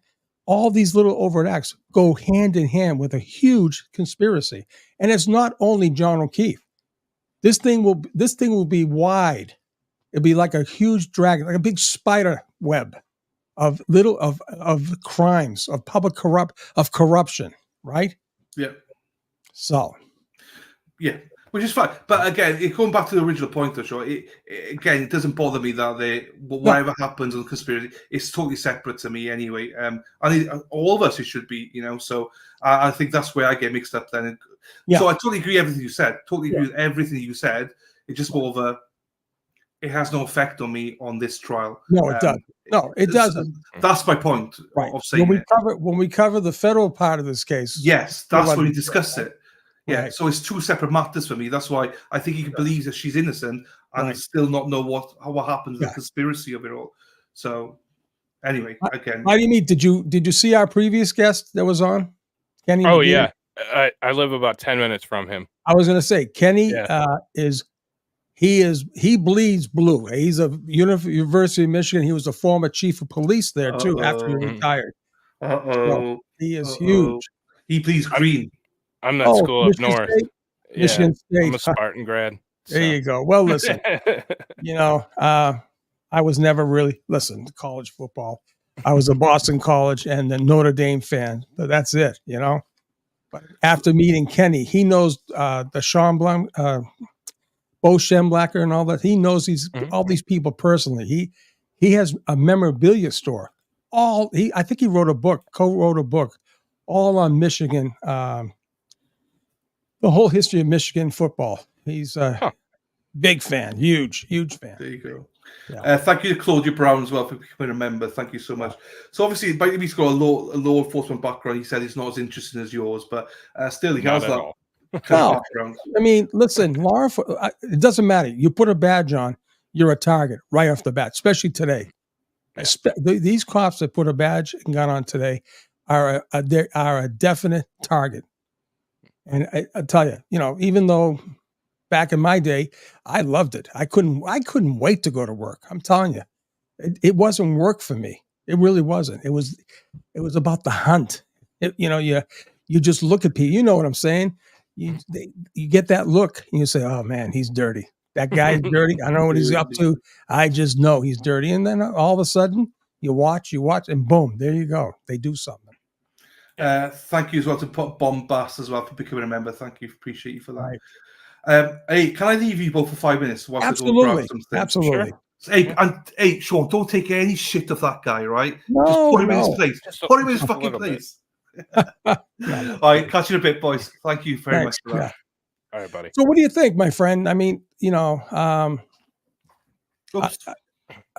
All these little overt acts go hand in hand with a huge conspiracy. And it's not only John O'Keefe. This thing will be wide. It'll be like a huge dragon, like a big spider web of crimes, of corruption, right? Yeah. So, yeah, which is fine. But again, going back to the original point, though, sure. It doesn't bother me that whatever happens on conspiracy, it's totally separate to me anyway. I think all of us, it should be, So I think that's where I get mixed up then. So I totally agree with everything you said. Totally agree with everything you said. It's just more of it has no effect on me on this trial. No, it doesn't. No, it doesn't. That's my point of saying when we cover the federal part of this case. Yes, that's when we discuss it. Yeah, so it's 2 separate matters for me. That's why I think you can believe that she's innocent and still not know what happens, the conspiracy of it all. So anyway, again. How do you mean? Did you see our previous guest that was on? Kenny? Oh, yeah. I live about 10 minutes from him. I was going to say, Kenny he bleeds blue. He's a University of Michigan. He was a former chief of police there too after he retired. So he is huge. He bleeds green. I'm that school up Michigan north. State? Yeah, Michigan State. I'm a Spartan grad. There you go. Well, listen, I was never really college football. I was a Boston College and a Notre Dame fan, but that's it, But after meeting Kenny, he knows the Sean Blanc, Bo Schemblacker and all that. He knows all these people personally. He has a memorabilia store. I think he co-wrote a book, all on Michigan, the whole history of Michigan football. He's a big fan, huge fan. There you go. Thank you to Claudia Brown as well for becoming a member. Thank you so much. So obviously, he's got a law enforcement background. He said it's not as interesting as yours, but still, he has that kind of background. I mean, listen, it doesn't matter. You put a badge on, you're a target right off the bat, especially today. These cops that put a badge and gun on today are a definite target. And I tell you, even though back in my day, I loved it. I couldn't wait to go to work. I'm telling you, it wasn't work for me. It really wasn't. It was about the hunt. You just look at people. You know what I'm saying? You get that look and you say, "Oh man, he's dirty. That guy's dirty. I know what he's up to. I just know he's dirty." And then all of a sudden, you watch, and boom, there you go. They do something. Thank you as well to Bombast as well for becoming a member. Thank you. Appreciate you for that. Hey, can I leave you both for 5 minutes? Absolutely. Absolutely. Sure. Hey, Sean, don't take any shit of that guy, right? No, just put him in his no. place. Put him in his fucking place. All right, catch you in a bit, boys. Thank you very much for that. Yeah. All right, buddy. So what do you think, my friend? I mean,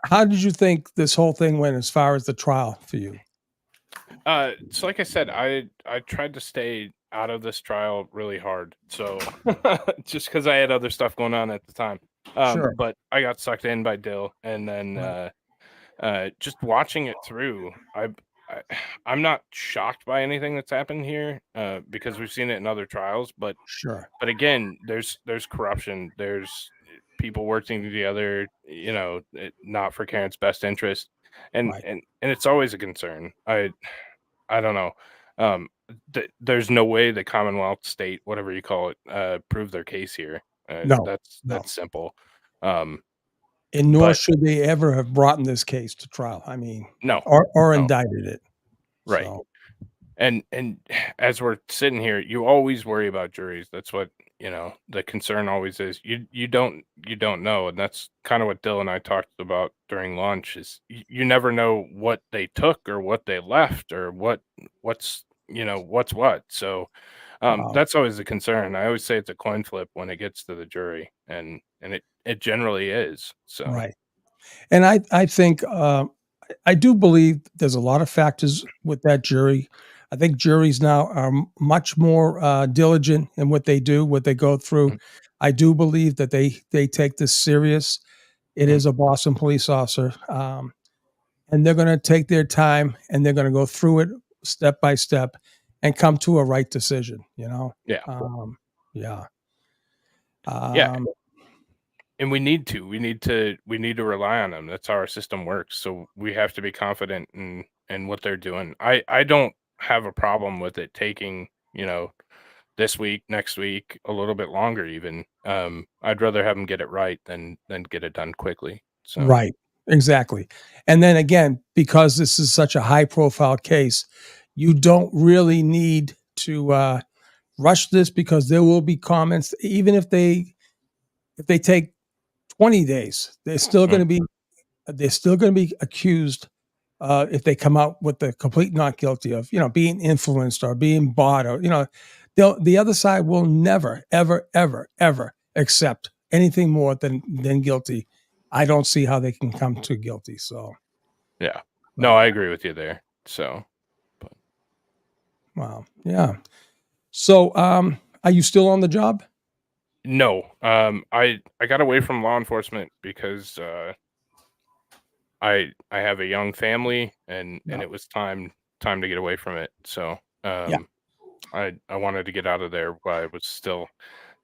how did you think this whole thing went as far as the trial for you? So like I said, I tried to stay out of this trial really hard. So just because I had other stuff going on at the time. Sure. But I got sucked in by Dill, and then just watching it through, I'm not shocked by anything that's happened here because we've seen it in other trials. But sure. But again, there's corruption. There's people working together, not for Karen's best interest, and it's always a concern. I don't know. There's no way the Commonwealth, state, whatever you call it, prove their case here. No, that's simple. And nor should they ever have brought in this case to trial. I mean, no, or indicted it. Right. So. And as we're sitting here, you always worry about juries. That's what, the concern always is. You don't know. And that's kind of what Dill and I talked about during lunch is you never know what they took or what they left or what's what. So that's always the concern. I always say it's a coin flip when it gets to the jury, and it generally is. So right. And I think I do believe there's a lot of factors with that jury. I think juries now are much more diligent in what they do, what they go through. I do believe that they take this serious. It is a Boston police officer, and they're going to take their time and they're going to go through it step by step and come to a right decision. Yeah. Yeah. Yeah. And we need to rely on them. That's how our system works. So we have to be confident in what they're doing. I don't have a problem with it taking, this week, next week, a little bit longer even. I'd rather have them get it right than get it done quickly. So right. Exactly. And then again, because this is such a high profile case, you don't really need to rush this because there will be comments, even if they take 20 days, they're still going to be accused if they come out with the complete not guilty of, being influenced or being bought or, the other side will never, ever, ever, ever accept anything more than guilty. I don't see how they can come to guilty. So, yeah, no, I agree with you there. So, wow. Yeah. So, are you still on the job? No, I got away from law enforcement because I have a young family and it was time to get away from it. So I wanted to get out of there while I was still,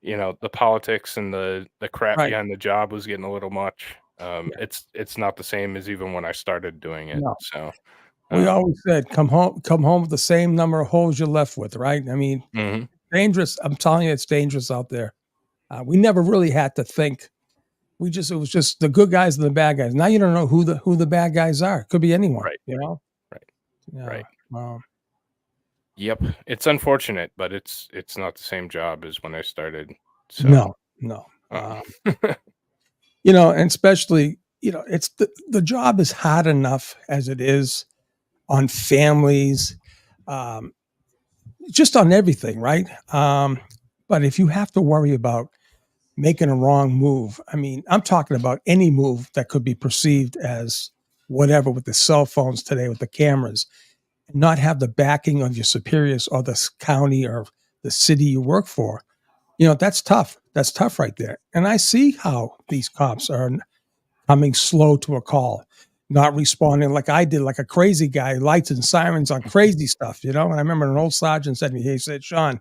the politics and the crap behind the job was getting a little much. It's not the same as even when I started doing it. No. So we always said come home with the same number of holes you're left with, right? I mean, dangerous. I'm telling you, it's dangerous out there. We never really had to think. It was just the good guys and the bad guys. Now you don't know who the bad guys are. It could be anyone, right? Right. Yeah. Right. Wow. Yep. It's unfortunate, but it's not the same job as when I started. So. No. And especially, it's the job is hard enough as it is on families, just on everything, right? But if you have to worry about making a wrong move. I mean, I'm talking about any move that could be perceived as whatever with the cell phones today, with the cameras, and not have the backing of your superiors or the county or the city you work for. That's tough. That's tough right there. And I see how these cops are coming slow to a call, not responding like I did, like a crazy guy, lights and sirens on crazy stuff, And I remember an old sergeant said to me, he said, Sean,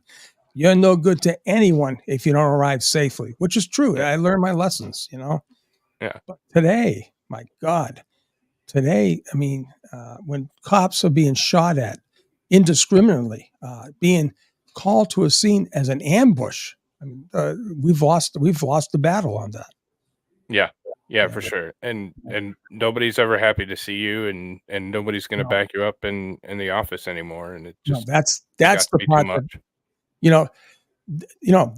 you're no good to anyone if you don't arrive safely, which is true. I learned my lessons, Yeah. But today, my God, I mean, when cops are being shot at indiscriminately, being called to a scene as an ambush, I mean, we've lost the battle on that. Yeah, for sure. And nobody's ever happy to see you, and nobody's going to back you up in the office anymore. And it just that's got to the be too part much. that,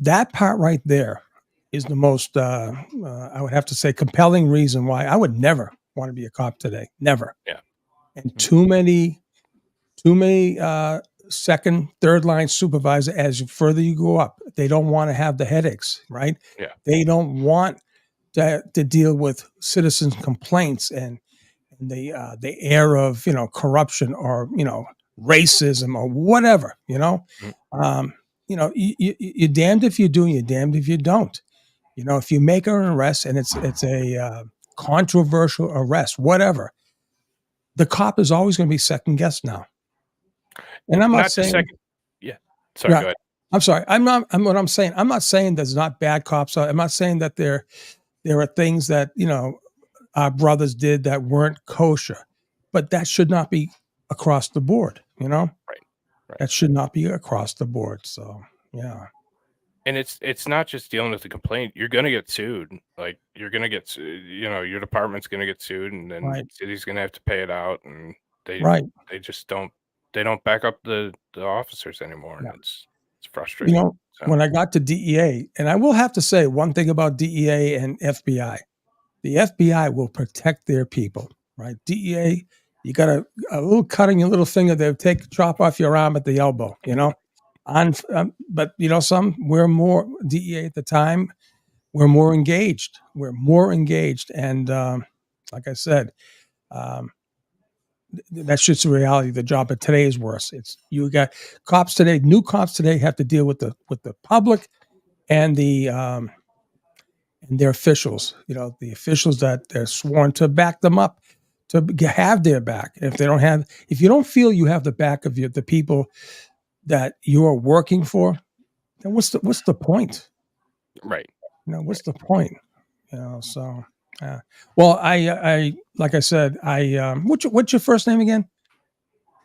that part right there is the most, I would have to say, compelling reason why I would never want to be a cop today. Never. Yeah. And too many second, third line supervisor, as further you go up, they don't want to have the headaches, right? Yeah. They don't want to deal with citizens' complaints and the air of corruption or racism or whatever. You're damned if you do, and you're damned if you don't. If you make an arrest and it's a controversial arrest, whatever, the cop is always going to be second guessed now. And I'm not saying, yeah. Sorry, go ahead. I'm sorry. What I'm saying, I'm not saying there's not bad cops. I'm not saying that there are things that, our brothers did that weren't kosher, but that should not be across the board, Right. That should not be across the board. So, yeah. And it's not just dealing with the complaint. You're going to get sued. Like, you're going to get, your department's going to get sued, and then Right. the city's going to have to pay it out. And they just don't back up the officers anymore. And it's frustrating. When I got to DEA, and I will have to say one thing about DEA and FBI, the FBI will protect their people, right? DEA, you got a little cut on your little finger, they'll chop off your arm at the elbow, but we're more DEA at the time. We're more engaged. And like I said, that's just the reality of the job. But today is worse. You got cops today. New cops today have to deal with the public and and their officials. The officials that they're sworn to back them up, to have their back. If you don't feel you have the back of the people that you are working for, then what's the point? Right. What's the point? So. Well, I like I said, what's your first name again?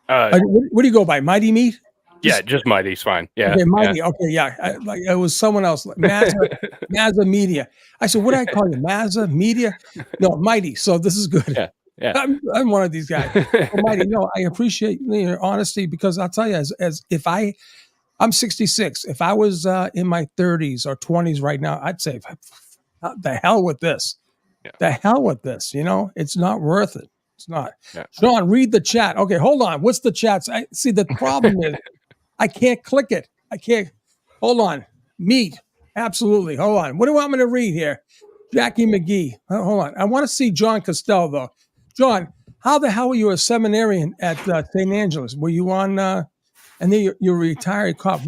What do you go by? Mighty Meat? Just Mighty's fine. Yeah. Okay, Mighty. Yeah. Okay, yeah. It was someone else. Mazza Media. I said, what do I call you? Mazza Media? No, Mighty. So this is good. Yeah. I'm one of these guys. Mighty. No, I appreciate your honesty, because I'll tell you, as if I'm 66. If I was in my 30s or 20s right now, I'd say, the hell with this. Yeah. The hell with this. It's not worth it. It's not. Yeah. Sean, read the chat. Okay, hold on. What's the chat? See, the problem is I can't click it. I can't. Hold on. Meat. Absolutely. Hold on. What do you want me to read here? Jackie McGee. Hold on. I want to see John Costello, though. John, how the hell were you a seminarian at St. Angela's? Were you on, and then you're a retired cop.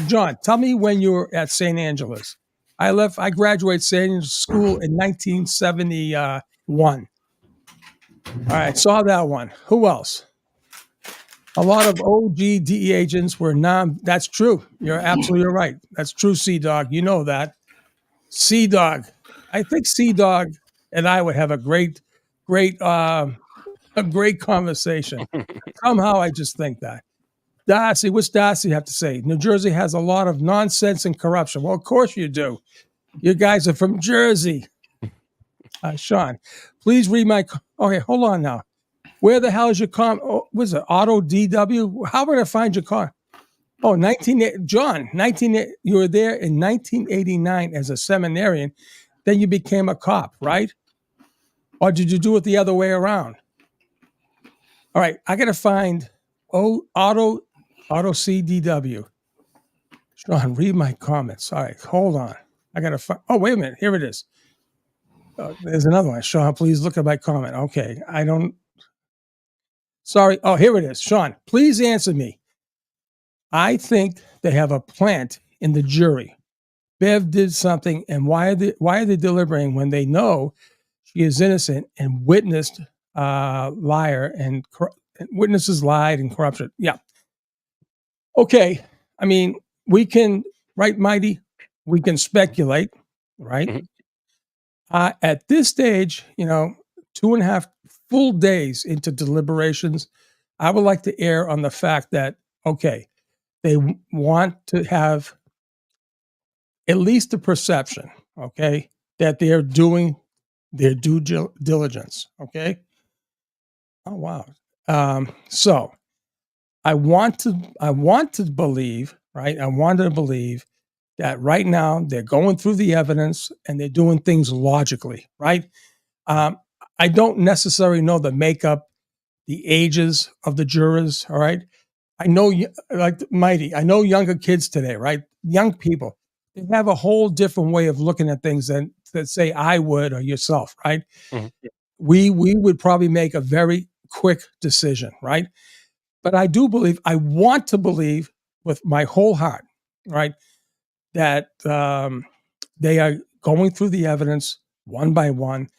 John, tell me when you were at St. Angela's. I graduated St. Angela's School in 1971. All right, saw that one. Who else? A lot of OG DE agents were that's true. You're absolutely right. That's true, Sea-Dog. You know that. Sea-Dog. I think Sea-Dog and I would have a great conversation. Somehow I just think that. Darcy, what's Darcy have to say? New Jersey has a lot of nonsense and corruption. Well, of course you do. You guys are from Jersey. Sean, please read my... Okay, hold on now. Where the hell is your car? Oh, was it Auto DW? How would I find your car? Oh, John, you were there in 1989 as a seminarian. Then you became a cop, right? Or did you do it the other way around? All right, I got to find Auto CDW. Sean, read my comments. All right, hold on. I got to find. Oh, wait a minute. Here it is. There's another one. Sean, please look at my comment. Okay. I don't. Sorry. Oh, here it is. Sean, please answer me. I think they have a plant in the jury. Bev did something, and why are they deliberating when they know she is innocent and witnessed liar and witnesses lied and corruption? Yeah. Okay. I mean, we can, right, Mighty? We can speculate, right? At this stage, 2.5 full days into deliberations, I would like to err on the fact that, okay, they want to have at least the perception, okay, that they're doing their due diligence, okay? Oh, wow. So I want to believe, right? I want to believe that right now they're going through the evidence and they're doing things logically, right? I don't necessarily know the makeup, the ages of the jurors, all right? I know, like Mighty, I know younger kids today, right? Young people, they have a whole different way of looking at things than say I would or yourself, right? We would probably make a very quick decision, right? But I want to believe with my whole heart, right, that they are going through the evidence one by one.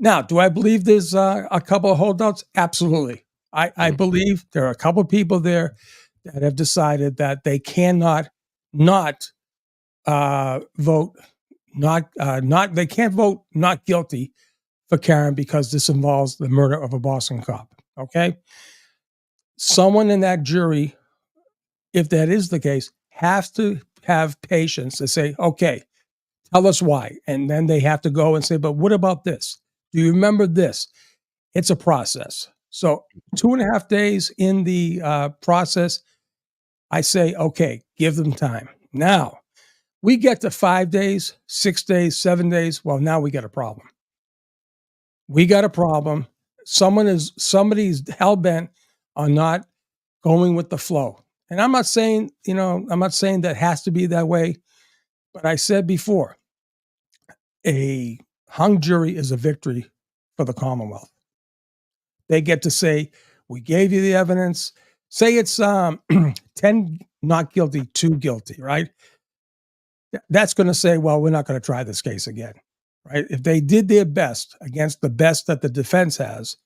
Now, do I believe there's a couple of holdouts? Absolutely. I believe there are a couple of people there that have decided that they cannot not vote they can't vote not guilty for Karen because this involves the murder of a Boston cop. Okay, someone in that jury, if that is the case, has to have patience to say, okay, tell us why, and then they have to go and say, but what about this? Do you remember this? It's a process. So 2.5 days in the process, I say, okay, give them time. Now, we get to 5 days, 6 days, 7 days. Well, now we got a problem. We got a problem. Somebody's hell-bent on not going with the flow. And I'm not saying that has to be that way, but I said before, a hung jury is a victory for the Commonwealth. They get to say, we gave you the evidence. Say it's 10 not guilty, 2 guilty, right? That's going to say, well, we're not going to try this case again, right? If they did their best against the best that the defense has,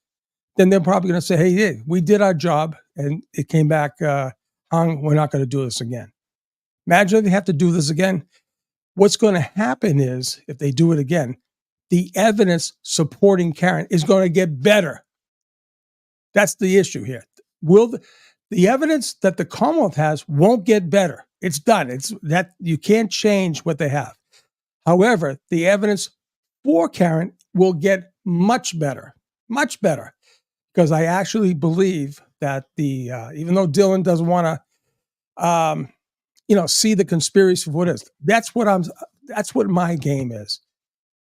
then they're probably going to say, hey, we did our job and it came back hung. We're not going to do this again. Imagine if they have to do this again. What's going to happen is, if they do it again, the evidence supporting Karen is going to get better. That's the issue here. The evidence that the Commonwealth has won't get better. It's done. It's that you can't change what they have. However, the evidence for Karen will get much better, because I actually believe that even though Dylan doesn't want to, see the conspiracy for what it is. That's what my game is.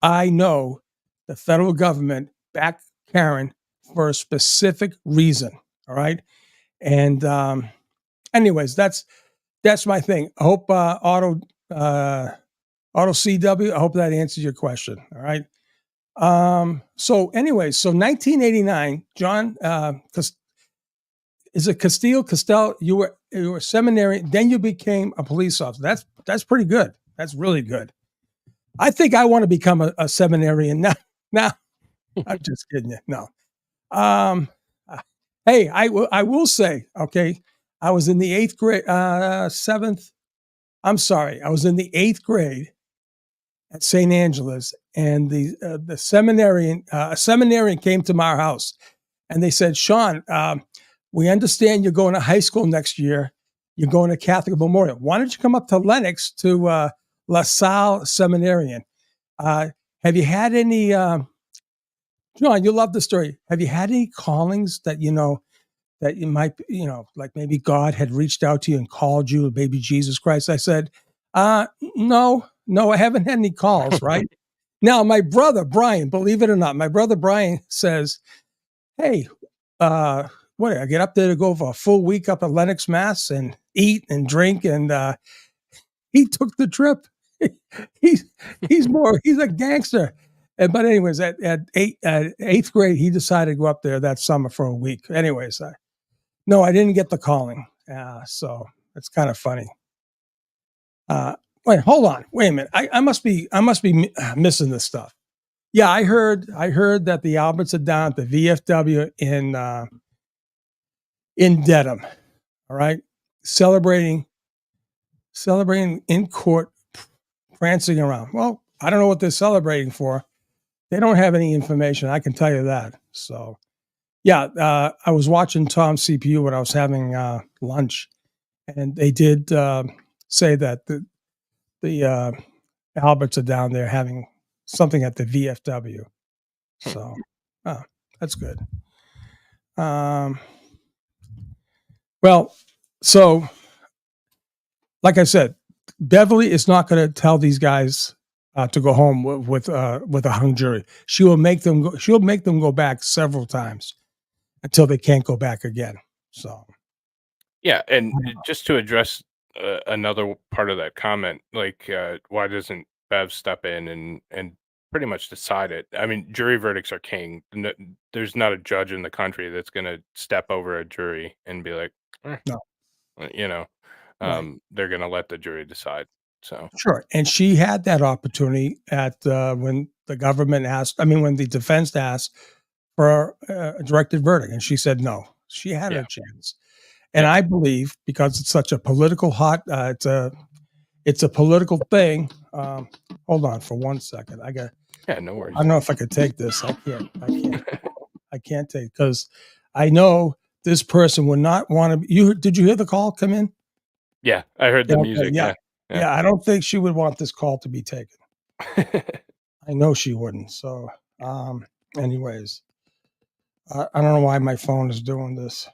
I know the federal government backed Karen for a specific reason. All right. And anyways, that's my thing. I hope Auto CW, I hope that answers your question. All right. So 1989, John, is it Castile? You were a seminary, then you became a police officer. That's pretty good. That's really good. I think I want to become a seminarian now. Now, I'm just kidding you. No. Hey, I will say, okay, I was in the 8th grade, I was in the 8th grade at St. Angela's, and the seminarian came to my house, and they said, Sean, we understand you're going to high school next year. You're going to Catholic Memorial. Why don't you come up to Lenox to La Salle Seminarian? Have you had any, John, you love the story. Have you had any callings that that you might, like maybe God had reached out to you and called you, baby Jesus Christ? I said, no, I haven't had any calls, right? Now, my brother, Brian, believe it or not, my brother, Brian, says, hey, I get up there to go for a full week up at Lenox, Mass, and eat and drink, and he took the trip. he's a gangster. But anyways, at eighth grade, he decided to go up there that summer for a week. Anyways, I didn't get the calling. So it's kind of funny. Wait, hold on. Wait a minute. I must be missing this stuff. Yeah, I heard that the Alberts are down at the VFW in Dedham. All right, celebrating in court, prancing around. Well, I don't know what they're celebrating for. They don't have any information. I can tell you that. So, yeah, I was watching Tom's CPU when I was having lunch, and they did say that the Alberts are down there having something at the VFW. So, that's good. Well, so like I said, Beverly is not going to tell these guys to go home with a hung jury. She will make them go. She'll make them go back several times until they can't go back again. So, yeah, and just to address another part of that comment, like why doesn't Bev step in and pretty much decide it? I mean, jury verdicts are king. There's not a judge in the country that's going to step over a jury and be like, no, right. They're going to let the jury decide. So sure, and she had that opportunity at when the government asked. I mean, when the defense asked for a directed verdict, and she said no. She had her chance, and I believe because it's such a political it's a political thing. Hold on for 1 second. no worries. I don't know if I could take this. I can't take because I know this person would not want to. Did you hear the call come in? Yeah, I heard the music. Yeah. I don't think she would want this call to be taken. I know she wouldn't. So, anyways, I don't know why my phone is doing this.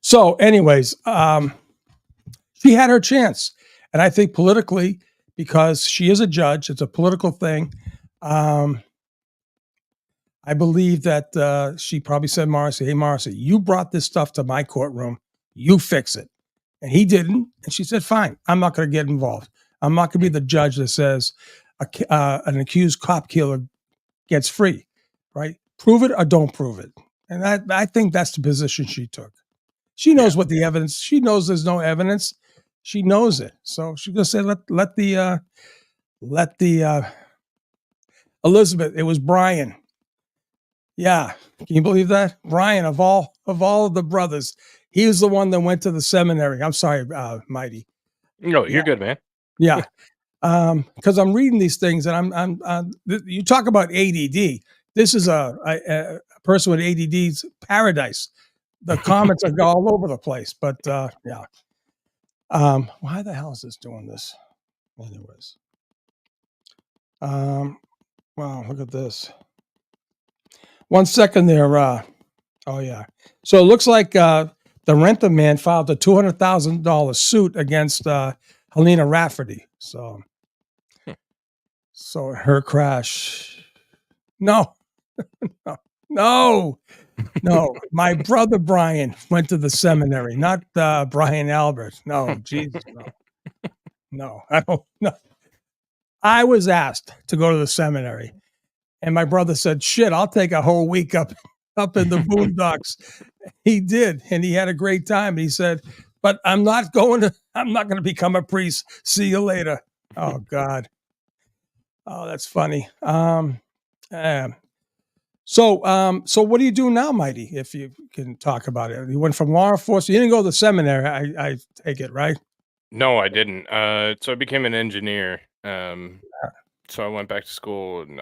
So, anyways, she had her chance, and I think politically, because she is a judge, it's a political thing. I believe that she probably said, Morrissey, hey, Morrissey, you brought this stuff to my courtroom. You fix it. And he didn't. And she said, fine, I'm not going to get involved. I'm not going to be the judge that says an accused cop killer gets free, right? Prove it or don't prove it. And I think that's the position she took. She knows what the evidence, she knows there's no evidence. She knows it. So she's going to say, let the Elizabeth, it was Brian. Yeah. Can you believe that? Brian, of all of the brothers, he was the one that went to the seminary. I'm sorry, Mighty. No, you're good, man. Yeah. Because I'm reading these things and you talk about ADD. This is a person with ADD's paradise. The comments are all over the place, but yeah. Why the hell is this doing this? Anyways. Wow, look at this. 1 second there. Oh yeah. So it looks like the renter man filed a $200,000 suit against Helena Rafferty. So her crash. No. No. My brother Brian went to the seminary, not Brian Albert. No, Jesus, no. No, I don't know. I was asked to go to the seminary, and my brother said, "Shit, I'll take a whole week up in the boondocks." He did, and he had a great time. And he said, "But I'm not going to become a priest. See you later." Oh God. Oh, that's funny. So what do you do now, Mighty? If you can talk about it, you went from law enforcement. You didn't go to the seminary, I take it, right? No, I didn't. So I became an engineer. So I went back to school and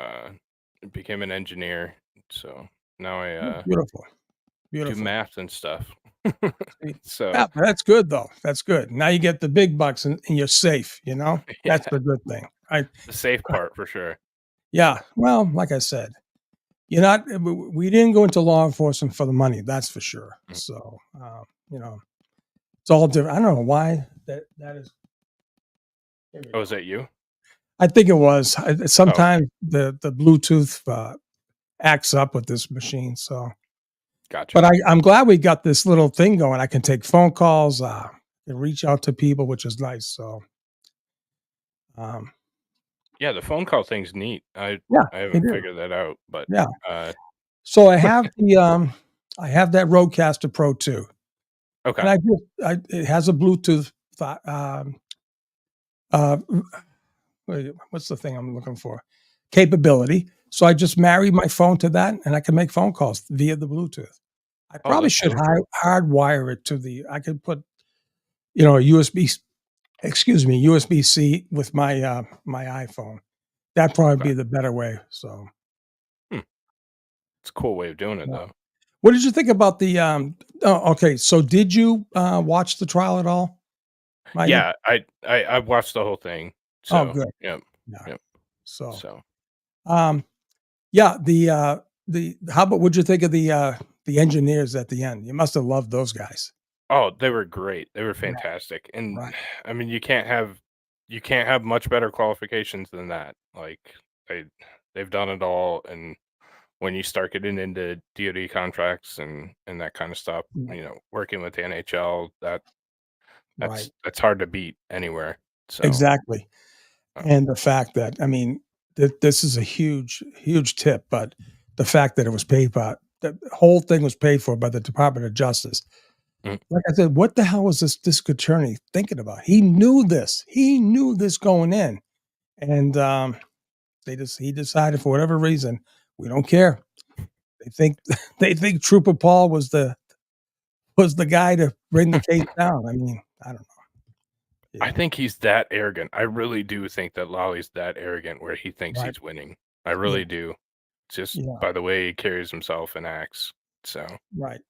became an engineer. So now I beautiful do math and stuff. So yeah, that's good though. That's good. Now you get the big bucks and you're safe. You know, that's the good thing. The safe part for sure. Yeah. Well, like I said, we didn't go into law enforcement for the money. That's for sure. So, it's all different. I don't know why that is. Oh, is that you? I think it was. Sometimes the Bluetooth acts up with this machine. So, gotcha. But I'm glad we got this little thing going. I can take phone calls, and reach out to people, which is nice. So, Yeah, the phone call thing's neat. I haven't it is. figured that out, but Yeah. So I have I have that Rodecaster Pro 2. Okay. And it has a Bluetooth what's the thing I'm looking for? Capability. So I just marry my phone to that and I can make phone calls via the Bluetooth. I probably should hardwire it to I could put, a USB-C with my my iPhone. That'd probably be the better way. So it's a cool way of doing it, though. what did you think about the okay, so did you watch the trial at all? Mikey? Yeah, I watched the whole thing. So, Oh, good. Yep. Yeah. Yep. So yeah, how about what'd you think of the engineers at the end? You must have loved those guys. Oh, they were great. They were fantastic. And I mean, you can't have much better qualifications than that. Like they've done it all, and when you start getting into DoD contracts and that kind of stuff, working with the NHL, that's hard to beat anywhere. So Exactly. And the fact that, I mean, this is a huge tip, but the fact that it was paid by, the whole thing was paid for by the Department of Justice. Like I said, what the hell was this district attorney thinking about? He knew this. He knew this going in. And he decided for whatever reason, we don't care. They think Trooper Paul was the guy to bring the case down. I mean, I don't know. I think he's that arrogant. I really do think that Lolly's that arrogant where he thinks he's winning. I really do. Just by the way he carries himself and acts. So Right.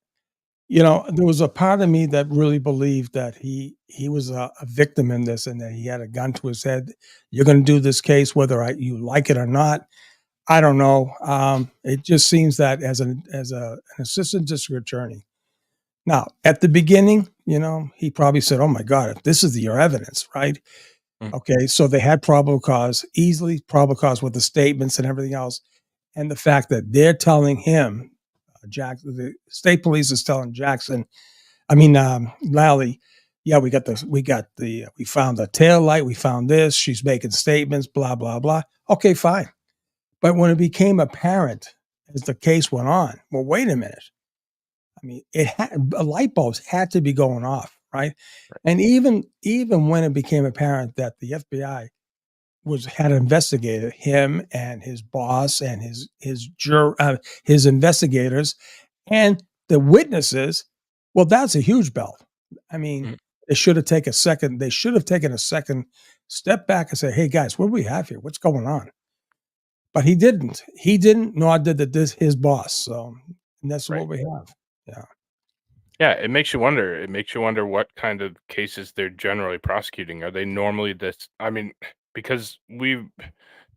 There was a part of me that really believed that he was a victim in this and that he had a gun to his head. You're going to do this case whether you like it or not. I don't know. It just seems that as an assistant district attorney. Now, at the beginning, he probably said, "Oh my God, if this is your evidence, right?" Okay, so they had probable cause, easily probable cause with the statements and everything else, and the fact that they're telling him, the state police is telling Lally, yeah, we found the tail light, we found this, she's making statements, blah blah blah. Okay, fine, but when it became apparent as the case went on, well, wait a minute. I mean, light bulbs had to be going off, right? And even when it became apparent that the FBI had investigated him and his boss and his investigators and the witnesses, well, that's a huge belt. I mean, they should have taken a second. They should have taken a second step back and say, "Hey, guys, what do we have here? What's going on?" But he didn't. He didn't. Nor did his boss. So, and that's what we have. Yeah. Yeah, it makes you wonder. It makes you wonder what kind of cases they're generally prosecuting. Are they normally this? I mean, because Dylan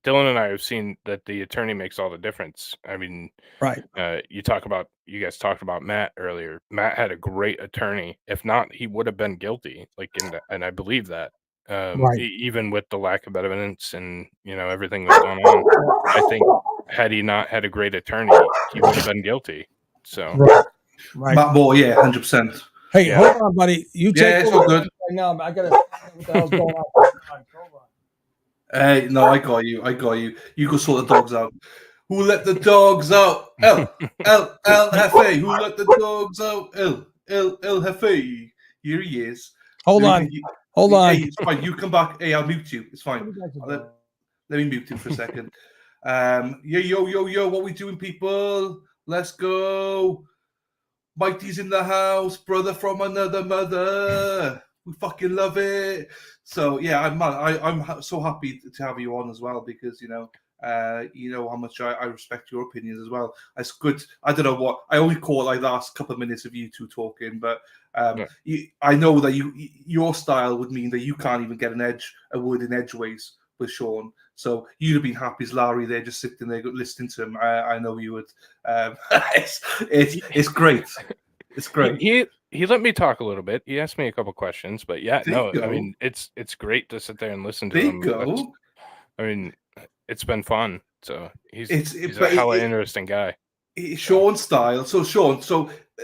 and I have seen that the attorney makes all the difference. I mean, right. You guys talked about Matt earlier. Matt had a great attorney. If not, he would have been guilty. And I believe that. Even with the lack of evidence and everything that's going on, I think had he not had a great attorney, he would have been guilty. So. Right. Matt Moore, yeah, 100%. Hey, hold on, buddy. You take it's all good. right now. I gotta. What the hell's going on? No, I got you. You go sort the dogs out. Who let the dogs out? El Jefe. Who let the dogs out? El Jefe. Here he is. Hold on. Hey, it's fine. You come back. Hey, I'll mute you. It's fine. Let me mute him for a second. Yo. What we doing, people? Let's go. Mighty's in the house, brother from another mother. We fucking love it. So yeah, I'm so happy to have you on as well because you know how much I respect your opinions as well. It's good. I don't know what I only caught like the last couple of minutes of you two talking, but I know that your style would mean that you can't even get a word in edgeways with Sean. So you'd have been happy as Larry there, just sitting there listening to him. I know you would. It's great. It's great. He let me talk a little bit. He asked me a couple questions, but yeah, There you go. I mean, it's great to sit there and listen to There him. you go. I mean, it's been fun. So he's a hella interesting guy. Sean's style. So Sean,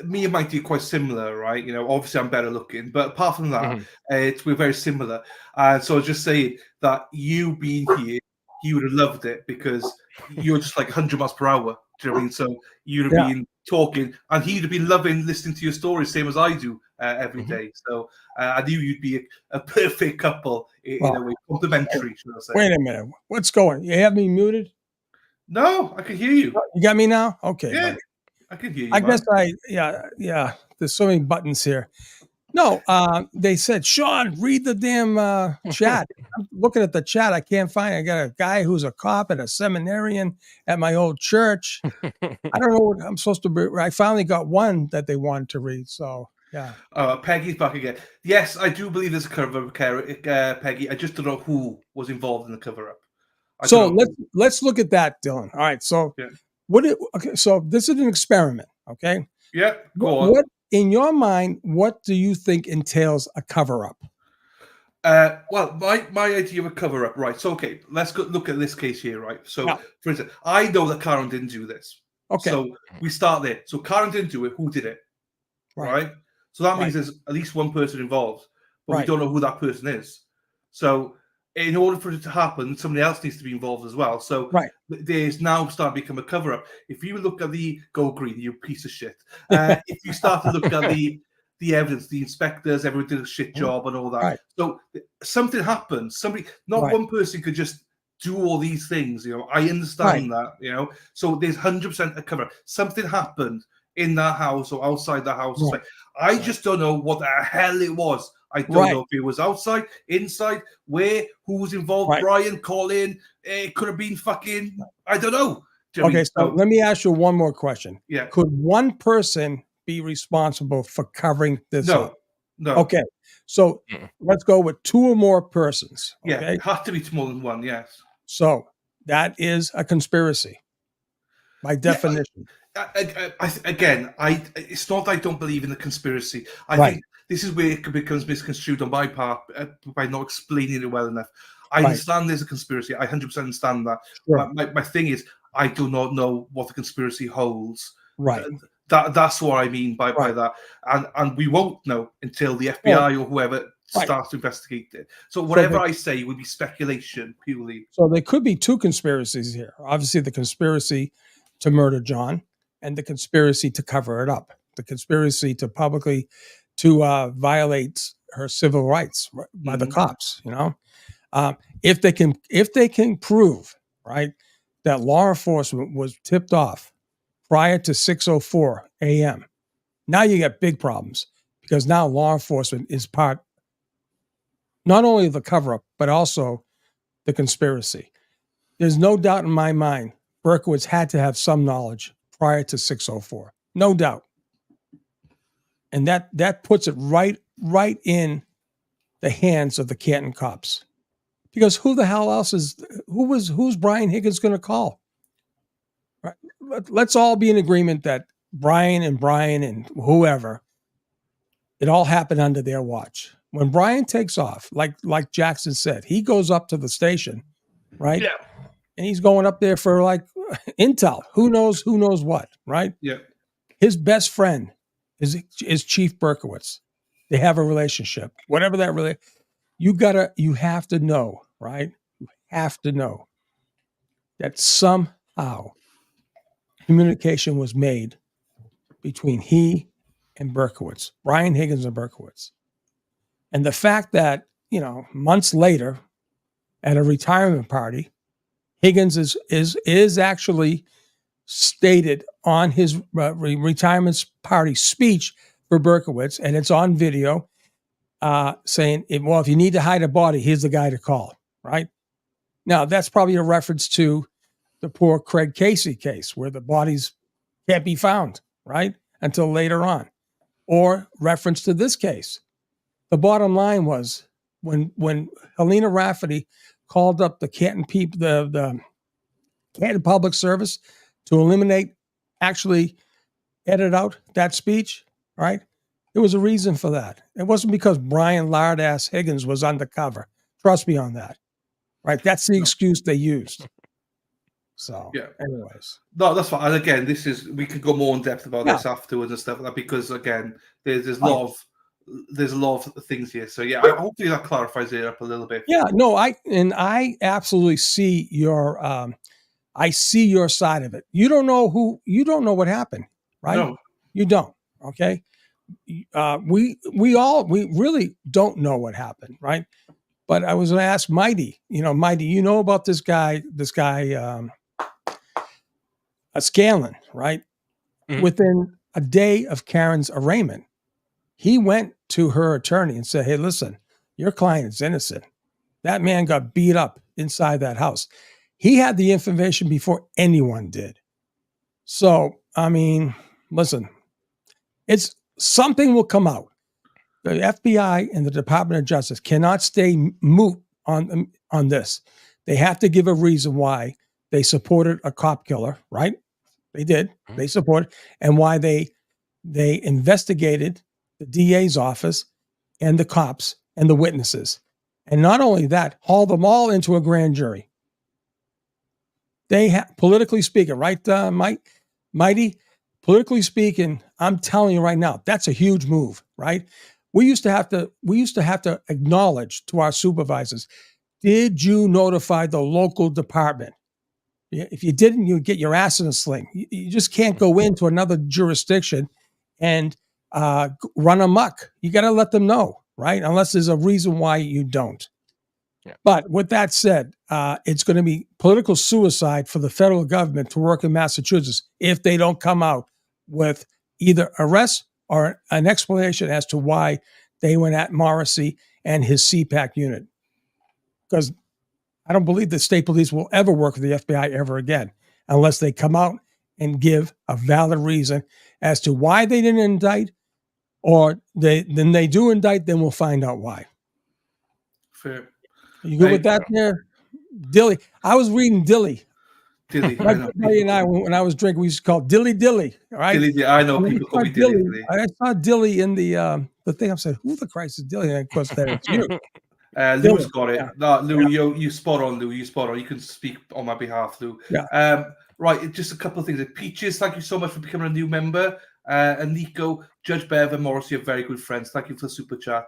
me and Mikey are quite similar, right? Obviously I'm better looking, but apart from that, we're very similar. And so I was just saying that you being here, he would have loved it because you're just like 100 miles per hour. Do you know what I mean? So you'd have been talking, and he'd have been loving listening to your stories, same as I do every day. So I knew you'd be a perfect couple in a way, complimentary, should I say? Wait a minute, what's going? You have me muted? No, I can hear you. You got me now? Okay, yeah, buddy. I can hear you. I man. guess yeah. There's so many buttons here. No, they said, Sean, read the damn chat. I'm looking at the chat. I can't find it. I got a guy who's a cop and a seminarian at my old church. I don't know what I'm supposed to be. I finally got one that they wanted to read. So, yeah. Peggy's back again. Yes, I do believe there's a cover-up, Peggy. I just don't know who was involved in the cover-up. So let's look at that, Dylan. All right. So so this is an experiment. Okay. Yeah. Go on. What in your mind, what do you think entails a cover-up? Well, my idea of a cover-up, right? So, okay, let's go look at this case here, right? So, for instance, I know that Karen didn't do this. Okay. So we start there. So Karen didn't do it. Who did it? Right. So that means there's at least one person involved, but we don't know who that person is. So in order for it to happen, somebody else needs to be involved as well. So there's now starting to become a cover-up. If you look at the Go Green, you piece of shit. If you start to look at the evidence, the inspectors, everyone did a shit job and all that. So something happened. Not one person could just do all these things. I understand that. So there's 100% a cover-up. Something happened in that house or outside the house. I just don't know what the hell it was. I don't know if it was outside, inside, where, who was involved, Brian, Colin, it could have been fucking, I don't know. Okay, so let me ask you one more question. Yeah. Could one person be responsible for covering this up? No. Okay, so let's go with two or more persons. Okay? Yeah, it has to be more than one, yes. So that is a conspiracy by definition. Again, it's not that I don't believe in the conspiracy. I think this is where it becomes misconstrued on my part by not explaining it well enough. I understand there's a conspiracy. I 100% understand that. Sure. My thing is, I do not know what the conspiracy holds. Right. That's what I mean by that. And we won't know until the FBI or whoever starts to investigate it. So whatever I say would be speculation, purely. So there could be two conspiracies here. Obviously, the conspiracy to murder John and the conspiracy to cover it up. The conspiracy to publicly violate her civil rights by the cops. If they can prove that law enforcement was tipped off prior to 6:04 a.m., now you get big problems because now law enforcement is part not only of the cover-up but also the conspiracy. There's no doubt in my mind Berkowitz had to have some knowledge prior to 6:04, no doubt. And that puts it right in the hands of the Canton cops. Because who the hell else who's Brian Higgins going to call? Right? Let's all be in agreement that Brian and whoever, it all happened under their watch. When Brian takes off, like Jackson said, he goes up to the station, right? Yeah. And he's going up there for like intel. Who knows what, right? Yeah. His best friend is Chief Berkowitz. They have a relationship. Whatever that really, you have to know, right? You have to know that somehow communication was made between he and Berkowitz, Brian Higgins and Berkowitz. And the fact that, months later at a retirement party, Higgins is actually stated on his retirement party speech for Berkowitz, and it's on video, saying, if you need to hide a body, here's the guy to call, right? Now, that's probably a reference to the poor Craig Casey case where the bodies can't be found, right, until later on, or reference to this case. The bottom line was when Helena Rafferty called up the Canton people, the Canton Public Service to actually edit out that speech, right? There was a reason for that. It wasn't because Brian Lardass Higgins was undercover. Trust me on that, right? That's the excuse they used. So, Yeah. anyways. No, that's fine. And again, we could go more in depth about Yeah. this afterwards and stuff like that, because again, there's a Right. lot of things here. So yeah, hopefully that clarifies it up a little bit. Yeah, no, I absolutely see your I see your side of it. You don't know what happened, right? No. You don't. Okay. We really don't know what happened, right? But I was going to ask Mighty. Mighty, you know about this guy, Scanlon, right? Within a day of Karen's arraignment, he went to her attorney and said, "Hey, listen, your client is innocent. That man got beat up inside that house." He had the information before anyone did. So, I mean, listen, it's something will come out. The FBI and the Department of Justice cannot stay moot on this. They have to give a reason why they supported a cop killer, right? They did. They supported, and why they investigated the DA's office and the cops and the witnesses. And not only that, haul them all into a grand jury. They politically speaking, right, Mighty? Politically speaking, I'm telling you right now, that's a huge move, right? We used to have to acknowledge to our supervisors, did you notify the local department? If you didn't, you get your ass in a sling. You just can't go into another jurisdiction and run amok. You got to let them know, right? Unless there's a reason why you don't. Yeah. But with that said, it's going to be political suicide for the federal government to work in Massachusetts if they don't come out with either arrest or an explanation as to why they went at Morrissey and his CPAC unit. Because I don't believe the state police will ever work with the FBI ever again unless they come out and give a valid reason as to why they didn't indict, or they do indict, then we'll find out why. Fair. You good with that there? Dilly. I was reading Dilly. Dilly. My buddy and I, when I was drinking, we used to call it Dilly. All right. Dilly, I know people call me Dilly. I saw Dilly in the thing. I said, "Who the Christ is Dilly?" And of course, there it's you. Lou's got it. Yeah. No, Lou, you spot on, Lou. You spot on. You can speak on my behalf, Lou. Yeah. Right, just a couple of things. Peaches, thank you so much for becoming a new member. And Nico, Judge Bev, and Morrissey are very good friends. Thank you for the super chat.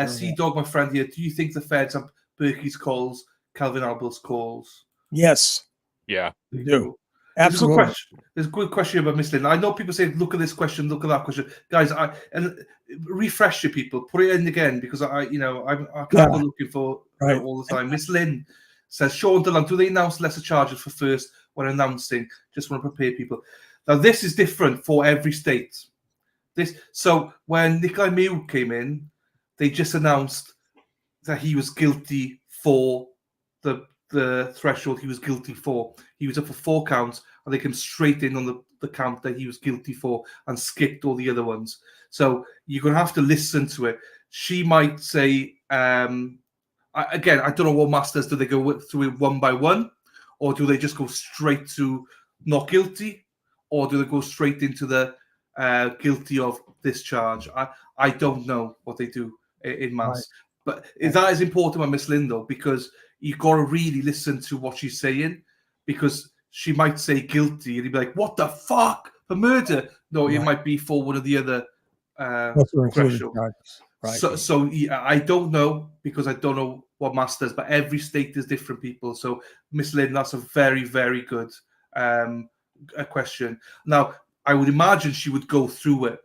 Sea Dog, my friend here. Do you think the feds have Berkey's calls, Calvin Albert's calls? Yes. Yeah. We do. Absolutely. There's a good question about Miss Lynn. I know people say, look at this question, look at that question. Guys, and refresh your people, put it in again, because I can't go looking for all the time. Miss Lynn says, Sean DeLong, do they announce lesser charges for first when announcing? Just want to prepare people. Now, this is different for every state. So when Nikolai Mew came in, they just announced that he was guilty for the threshold he was guilty for. He was up for 4 counts, and they came straight in on the count that he was guilty for and skipped all the other ones. So you're going to have to listen to it. She might say, again, I don't know what masters, do they go through it one by one, or do they just go straight to not guilty, or do they go straight into the guilty of this charge? I don't know what they do in mass. Right. But that is important by Miss Lynn, though, because you got to really listen to what she's saying, because she might say guilty and you'd be like, what the fuck? For murder? No, it might be for one of the other thresholds. Right. So yeah, I don't know, because I don't know what masters, but every state is different people. So Miss Lynn, that's a very, very good question. Now, I would imagine she would go through it,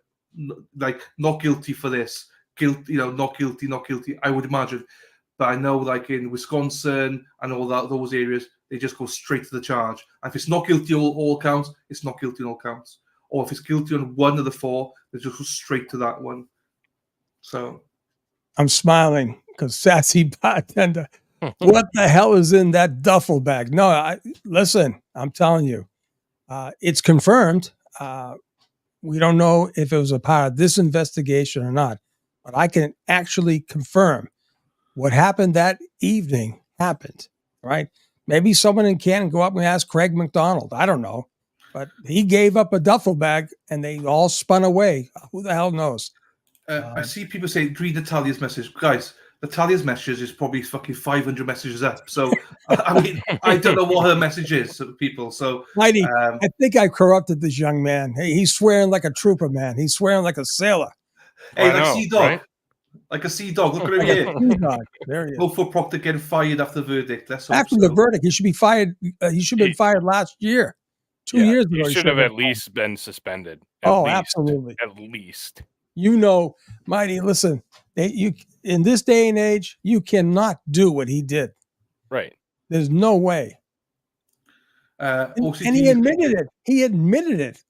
like not guilty for this, guilty, not guilty, not guilty. I would imagine. But I know, like in Wisconsin and all those areas, they just go straight to the charge. And if it's not guilty on all counts, it's not guilty on all counts. Or if it's guilty on one of the 4, they just go straight to that one. So I'm smiling because sassy bartender. What the hell is in that duffel bag? No, listen, I'm telling you, it's confirmed. We don't know if it was a part of this investigation or not, but I can actually confirm what happened that evening happened, right? Maybe someone in Canton go up and ask Craig McDonough. I don't know. But he gave up a duffel bag and they all spun away. Who the hell knows? I see people say, read Natalia's message. Guys, Natalia's messages is probably fucking 500 messages up. So, I mean, I don't know what her message is to people. So, Mighty, I think I corrupted this young man. Hey, he's swearing like a trooper, man. He's swearing like a sailor. hey, I like know, Sea Dog. right? Like a Sea Dog. Look at him Like a here. sea dog. There he is. Hope for Proctor getting fired after the verdict. Let's hope After so. the verdict, he should be fired. He should have been fired last year. 2 years ago. He should have at least been suspended. Absolutely. At least. You know, Mighty, listen, you in this day and age, you cannot do what he did. Right. There's no way. And he admitted it. He admitted it.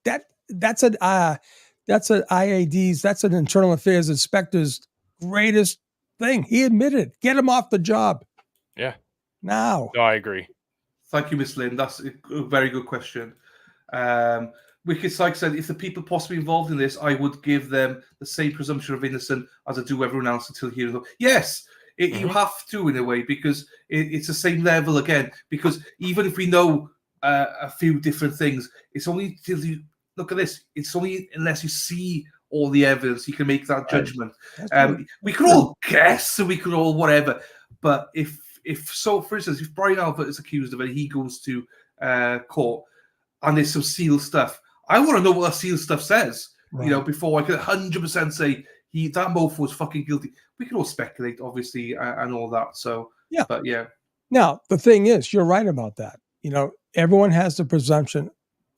That's an IAD's, that's an Internal Affairs Inspector's greatest thing. He admitted it. Get him off the job. Yeah. Now. No, I agree. Thank you, Miss Lynn. That's a very good question. Wicked Sykes said, if the people possibly involved in this, I would give them the same presumption of innocence as I do everyone else until hearing. Yes, you have to in a way, because it's the same level again. Because even if we know a few different things, it's only till you look at this. It's only unless you see all the evidence you can make that judgment. We could all guess and we could all whatever, but if so, for instance, if Brian Albert is accused of it, he goes to court and there's some sealed stuff. I want to know what that sealed stuff says, you know, before I can 100% say that mofo was fucking guilty. We can all speculate, obviously, and all that. So, yeah, but yeah. Now the thing is, you're right about that. You know, everyone has the presumption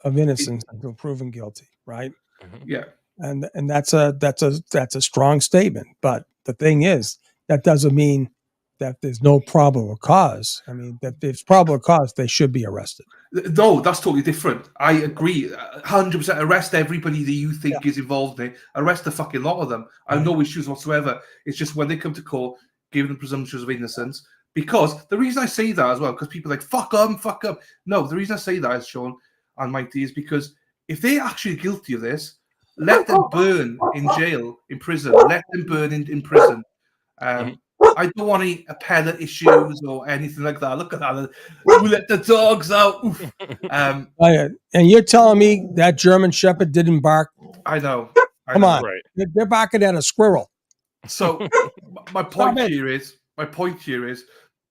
of innocence until proven guilty, right? Yeah, and that's a strong statement. But the thing is, that doesn't mean that there's no probable cause. I mean, that there's probable cause, they should be arrested. No, that's totally different. I agree. 100% arrest everybody that you think is involved in it. Arrest the fucking lot of them. I have no issues whatsoever. It's just when they come to court, give them presumptions of innocence. Because the reason I say that as well, because people are like, fuck them. No, the reason I say that is, Sean and Mikey, is because if they're actually guilty of this, let them burn in jail, in prison. Let them burn in prison. I don't want any appellate issues or anything like that. Look at that. We let the dogs out. And you're telling me that German Shepherd didn't bark? I know. Come on. Right. They're barking at a squirrel. So my point here is,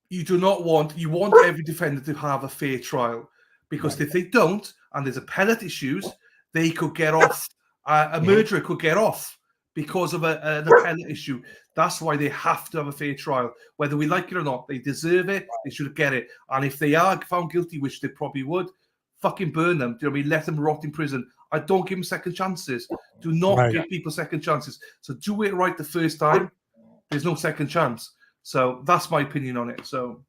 you want every defendant to have a fair trial, because if they don't, and there's appellate issues, they could get off. A murderer could get off because of an appellate issue. That's why they have to have a fair trial. Whether we like it or not, they deserve it. They should get it. And if they are found guilty, which they probably would, fucking burn them. Do you know what I mean? Let them rot in prison. I don't give them second chances. Do not give people second chances. So do it right the first time. There's no second chance. So that's my opinion on it. So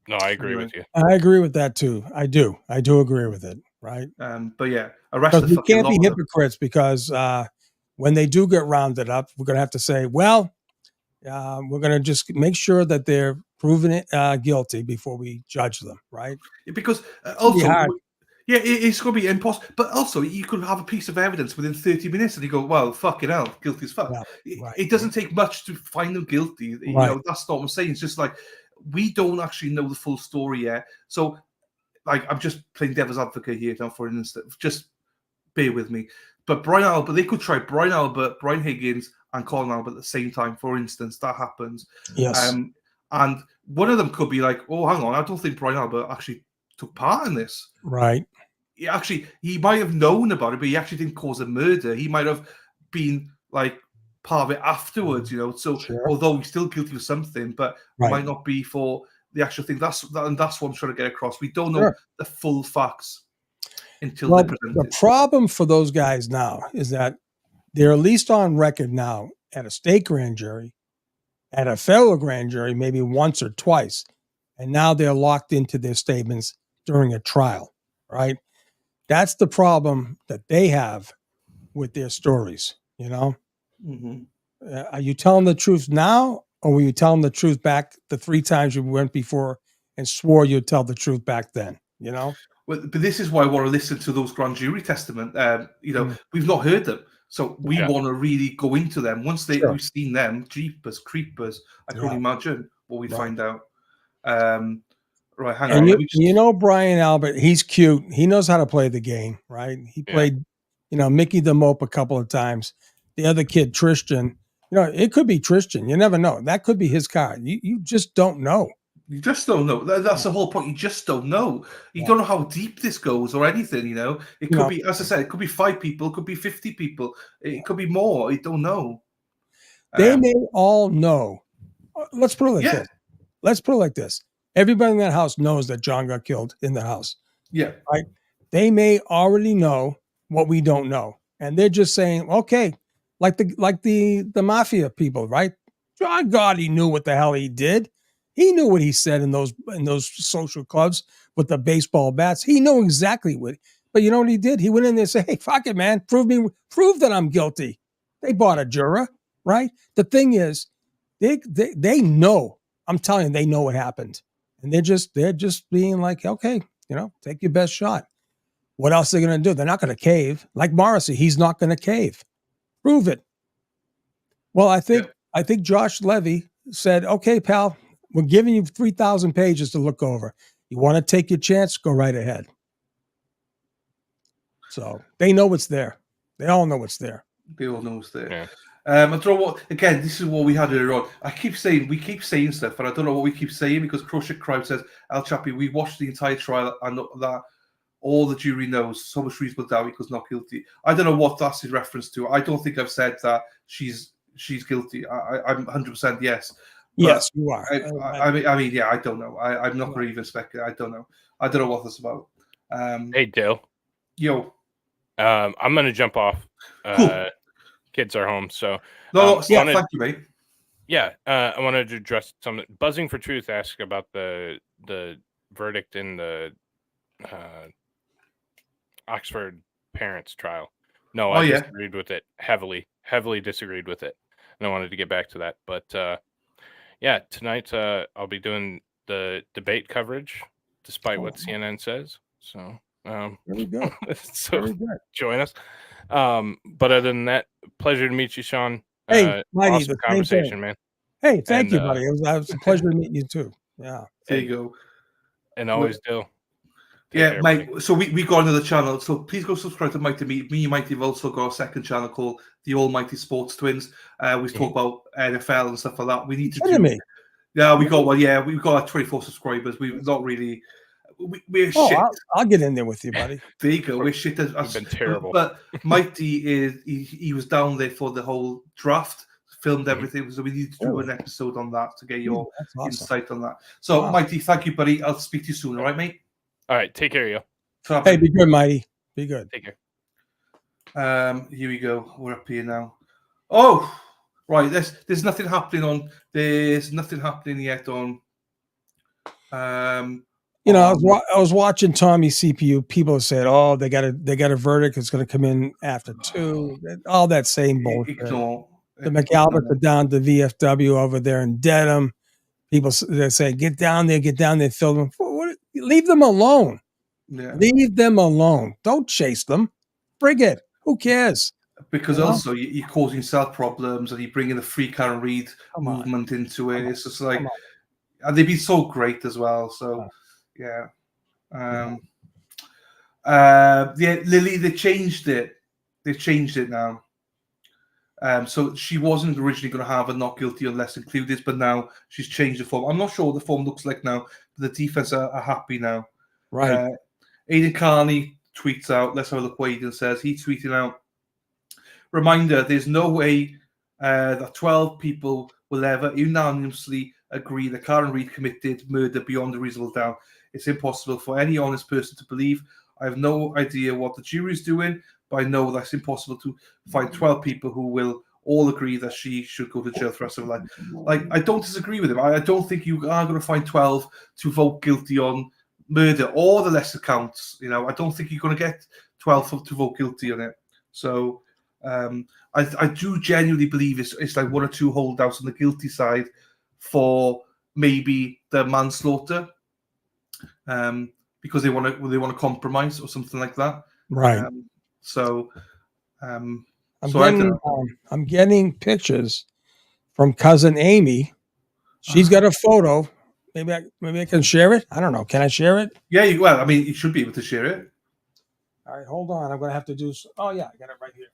no, I agree with you. I agree with that too. I do agree with it. Right. But yeah, arrest the we fucking can't be lot of them. hypocrites, because when they do get rounded up, we're going to have to say, well, we're going to just make sure that they're proven guilty before we judge them, right? Because it's going to be impossible. But also, you could have a piece of evidence within 30 minutes and you go, well, fucking hell, guilty as fuck. It doesn't take much to find them guilty. You know, that's not what I'm saying. It's just like, we don't actually know the full story yet. So, like, I'm just playing devil's advocate here now for an instant. Just bear with me. But Brian Albert, they could try Brian Albert, Brian Higgins, and Colin Albert at the same time, for instance. That happens. Yes. And one of them could be like, oh, hang on, I don't think Brian Albert actually took part in this. Right. He might have known about it, but he actually didn't cause a murder. He might have been like part of it afterwards, you know. So although he's still guilty of something, but it might not be for the actual thing. That's what I'm trying to get across. We don't know the full facts until they're presented. The problem for those guys now is that they're at least on record now at a state grand jury, at a federal grand jury, maybe once or twice. And now they're locked into their statements during a trial, right? That's the problem that they have with their stories, you know? Are you telling the truth now, or were you telling the truth back the 3 times you went before and swore you'd tell the truth back then, you know? Well, but this is why I want to listen to those grand jury testament. You know, we've not heard them. So we want to really go into them. Once we've seen them, jeepers, creepers, I can only imagine what we find out. Right, hang on. You know, Brian Albert, he's cute. He knows how to play the game, right? He played, you know, Mickey the Mope a couple of times. The other kid, Tristan, You know, it could be Tristan. You never know. That could be his car. You just don't know. You just don't know. That's the whole point. You just don't know. You don't know how deep this goes or anything, you know. It could be, as I said, it could be 5 people, it could be 50 people, it could be more. You don't know. They may all know. Let's put it like this. Let's put it like this. Everybody in that house knows that John got killed in the house. Yeah. Right? They may already know what we don't know. And they're just saying, okay, like the mafia people, right? John Gotti knew what the hell he did. He knew what he said in those social clubs with the baseball bats. He knew exactly what. But you know what he did? He went in there and said, "Hey, fuck it, man. Prove that I'm guilty." They bought a juror, right? The thing is, they know. I'm telling you, they know what happened, and they're just being like, okay, you know, take your best shot. What else are they going to do? They're not going to cave. Like Morrissey, he's not going to cave. Prove it. Well, I think Josh Levy said, okay, pal, we're giving you 3,000 pages to look over. You want to take your chance? Go right ahead. So they know what's there. They all know what's there. They all know what's there. Yeah. I don't know what. Again, this is what we had earlier on. We keep saying stuff, and I don't know what we keep saying because Crochet Crowd says, "El Chappie, we watched the entire trial, and that all the jury knows so much reasonable doubt because not guilty." I don't know what that's in reference to. I don't think I've said that she's guilty. I'm 100% yes. Yes, you are. I mean, yeah, I don't know. I'm not going to even speculate. I don't know. I don't know what that's about. Hey, Dale. Yo. I'm going to jump off. Cool. Kids are home, so thank you, mate. Yeah, I wanted to address something. Buzzing for Truth asked about the verdict in the Oxford parents trial. No, I disagreed with it heavily disagreed with it, and I wanted to get back to that. But yeah, tonight I'll be doing the debate coverage, despite what CNN says. So very good. So very good. Join us. But other than that, pleasure to meet you, Sean. Hey, Mighty, awesome conversation, man. Hey, thank you, buddy. It was a pleasure to meet you too. Yeah. There you go. And always do. Yeah, Mike. So we got another channel. So please go subscribe to Mighty. Me and Mighty have also got a second channel called the Almighty Sports Twins. We talk about NFL and stuff like that. We need to do. Me? Yeah, we got one. Yeah, we've got like 24 subscribers. We've not really. We're shit. I'll get in there with you, buddy. There you go. We're shit. We've been terrible. But Mighty he was down there for the whole draft, filmed everything. So we need to do an episode on that to get your insight on that. So Mighty, thank you, buddy. I'll speak to you soon. All right, mate. All right, take care, yo. Hey, be good, Mighty. Be good. Take care. Here we go. We're up here now. Oh, right. There's nothing happening on. There's nothing happening yet on. You know, I was watching Tommy CPU. People said, "Oh, they got a verdict. It's going to come in after 2." All that same bullshit. The McAlberts are down to VFW over there in Dedham. People they say, "Get down there, fill them." Leave them alone. Yeah. Leave them alone. Don't chase them. Bring it. Who cares? Because also you're causing yourself problems and you're bringing the free Karen Reid movement into it. It's just like, and they've been so great as well. So, yeah. Lily, they changed it. They've changed it now. So she wasn't originally going to have a not guilty unless included, but now she's changed the form. I'm not sure what the form looks like now, but the defense are happy now. Right. Aidan Carney tweets out, let's have a look what Aidan says. He tweeted out, reminder, there's no way that 12 people will ever unanimously agree that Karen Reid committed murder beyond a reasonable doubt. It's impossible for any honest person to believe. I have no idea what the jury is doing, but I know that's impossible to find 12 people who will all agree that she should go to jail for the rest of her life. Like, I don't disagree with him. I don't think you are going to find 12 to vote guilty on murder or the lesser counts. You know, I don't think you're going to get 12 to vote guilty on it. So I do genuinely believe it's like 1 or 2 holdouts on the guilty side for maybe the manslaughter, because they want to compromise or something like that. Right. I'm getting pictures from cousin Amy. She's got a photo. Maybe I can share it. I don't know. Can I share it? Yeah, you should be able to share it. All right, hold on. I'm going to have to do. Oh yeah, I got it right here.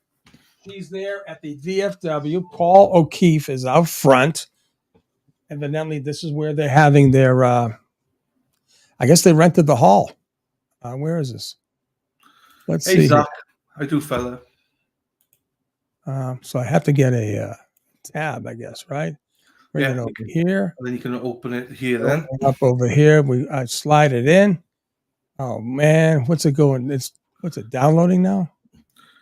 He's there at the VFW. Paul O'Keefe is out front. Evidently, this is where they're having their. I guess they rented the hall. Where is this? Let's Hey, see. Zach. How do, fella? So I have to get a tab, I guess, right? Bring it over here. And then you can open it here. Then Up over here. I slide it in. Oh man, what's it going? What's it downloading now?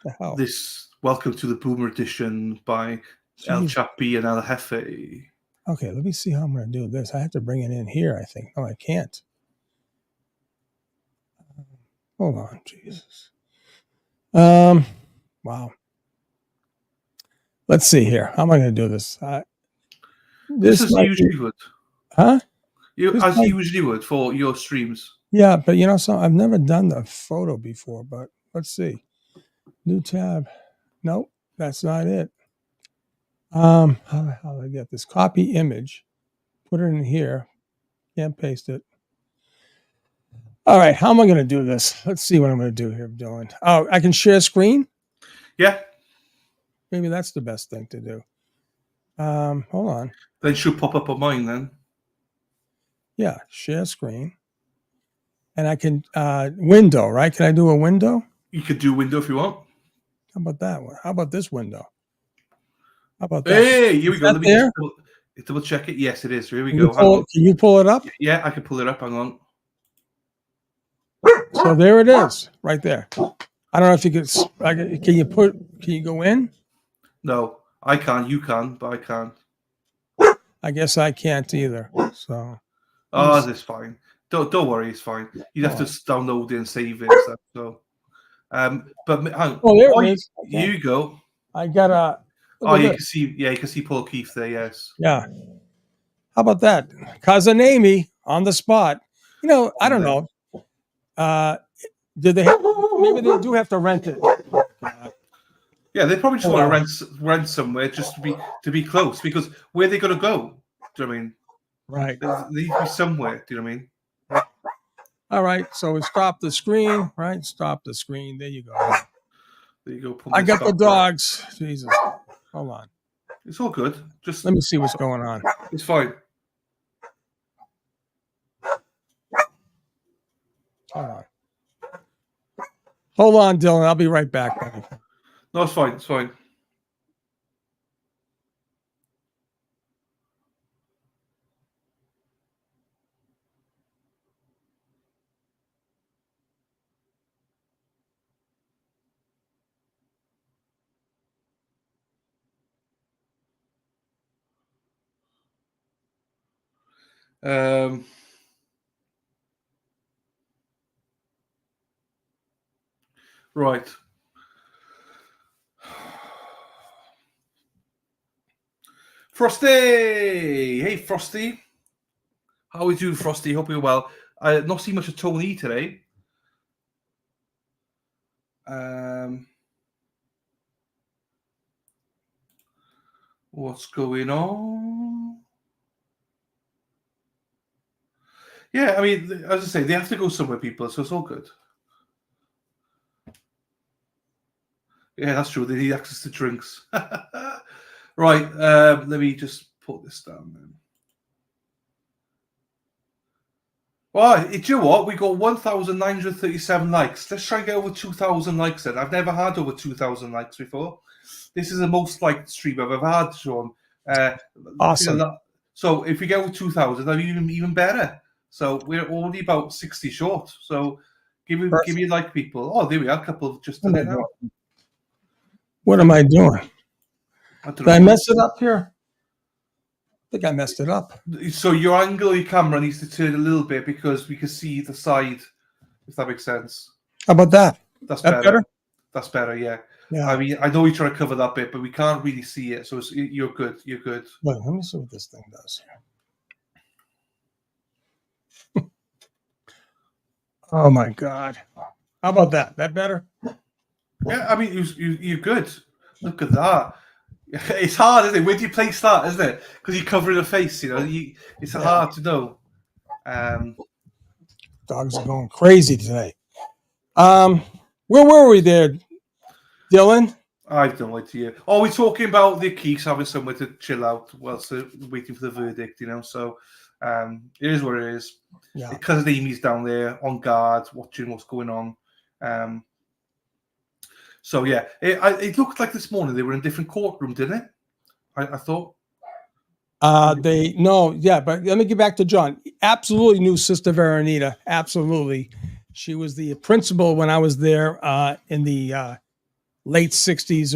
The hell? This Welcome to the Boomer Edition by El Chapi and El Jefe. Okay, let me see how I'm going to do this. I have to bring it in here, I think. No, I can't. Hold on, Jesus. Wow. Let's see here. How am I going to do this? This is usually would. Huh? As you usually would for your streams. Yeah, but you know, so I've never done the photo before, but let's see. New tab. Nope, that's not it. How do I get this? Copy image. Put it in here. Can't paste it. All right, how am I going to do this? Let's see what I'm going to do here, Dylan. Oh, I can share screen? Yeah. Maybe that's the best thing to do. Hold on. Then it should pop up on mine then. Yeah, share screen. And I can, window, right? Can I do a window? You could do window if you want. How about that one? How about this window? How about that? Hey, here we go. Let me there? just double check it. Yes, it is. Here we Can go. can you pull it up? Yeah, I can pull it up. Hang on. So there it is, right there. I don't know if you could. Can you go in? No, I can't. You can, but I can't. I guess I can't either. So. Oh, that's fine. Don't worry, it's fine. You'd have to download it and save it and stuff. So, but hang on. Oh, there it is. Okay. Here you go. I got a. Oh, you can see. Yeah, you can see Paul Keefe there. Yes. Yeah. How about that? Kazanami on the spot. You know, I don't know. Did they? Maybe they do have to rent it. Yeah, they probably just want to rent somewhere just to be close, because where are they going to go? Do you know what I mean? Right. They need to be somewhere. Do you know what I mean? All right. So we stop the screen. Right. Stop the screen. There you go. There you go. I got the dogs. Jesus. Hold on. It's all good. Just let me see what's going on. It's fine. Hold on. Hold on, Dylan. I'll be right back, buddy. No, it's fine. It's fine. Right. Frosty! Hey, Frosty. How are we doing, Frosty? Hope you're well. I've not seen much of Tony today. What's going on? Yeah, I mean, as I say, they have to go somewhere, people, so it's all good. Yeah, that's true. They need access to drinks. Right, let me just put this down then. Well, do you know what? We got 1,937 likes. Let's try and get over 2,000 likes then. I've never had over 2,000 likes before. This is the most liked stream I've ever had, Sean. Awesome. So if we get over 2,000, that'd be even better. So we're only about 60 short. So give me a like, people. Oh, there we are. A couple just done it now. What am I doing? Did I mess it up here? I think I messed it up. So your angle of your camera needs to turn a little bit because we can see the side, if that makes sense. How about that? That's better. better. That's better, yeah. Yeah. I mean, I know you're trying to cover that bit, but we can't really see it. So you're good. You're good. Wait, let me see what this thing does here. Oh, my God. How about that? That better? Yeah, I mean, you're good. Look at that. It's hard, isn't it? Where do you place that, isn't it? Because you're covering the face, you know. It's hard to know. Dogs are going crazy today. Where were we there, Dylan? I've no idea. Oh, we're talking about the Keeks having somewhere to chill out whilst they're waiting for the verdict, So it is what it is. Yeah. Because Amy's down there on guard, watching what's going on. So yeah, it looked like this morning they were in a different courtroom, didn't it? I thought. But let me get back to John. Absolutely knew Sister Veronita. Absolutely. She was the principal when I was there in the late 60s,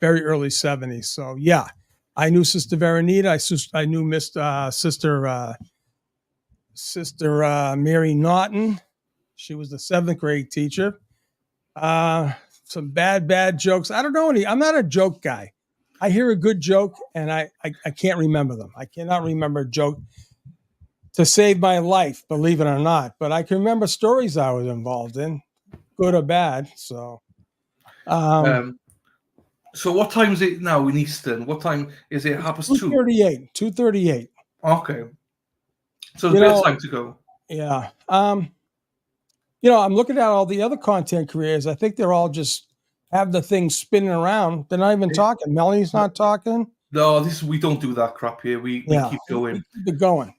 very early 70s. So yeah, I knew Sister Veronita. I knew Sister Mary Naughton. She was the 7th grade teacher. Some bad jokes. I don't know any. I'm not a joke guy. I hear a good joke and I can't remember them. I cannot remember a joke to save my life, believe it or not. But I can remember stories I was involved in, good or bad. So, so what time is it now in Eastern? What time is it? 2:30. 2:38. 2:38. Okay. So there's a bit of time to go. Yeah. I'm looking at all the other content creators. I think they're all just have the thing spinning around. They're not even talking. Melanie's not talking. No, we don't do that crap here. We keep going. We keep it going.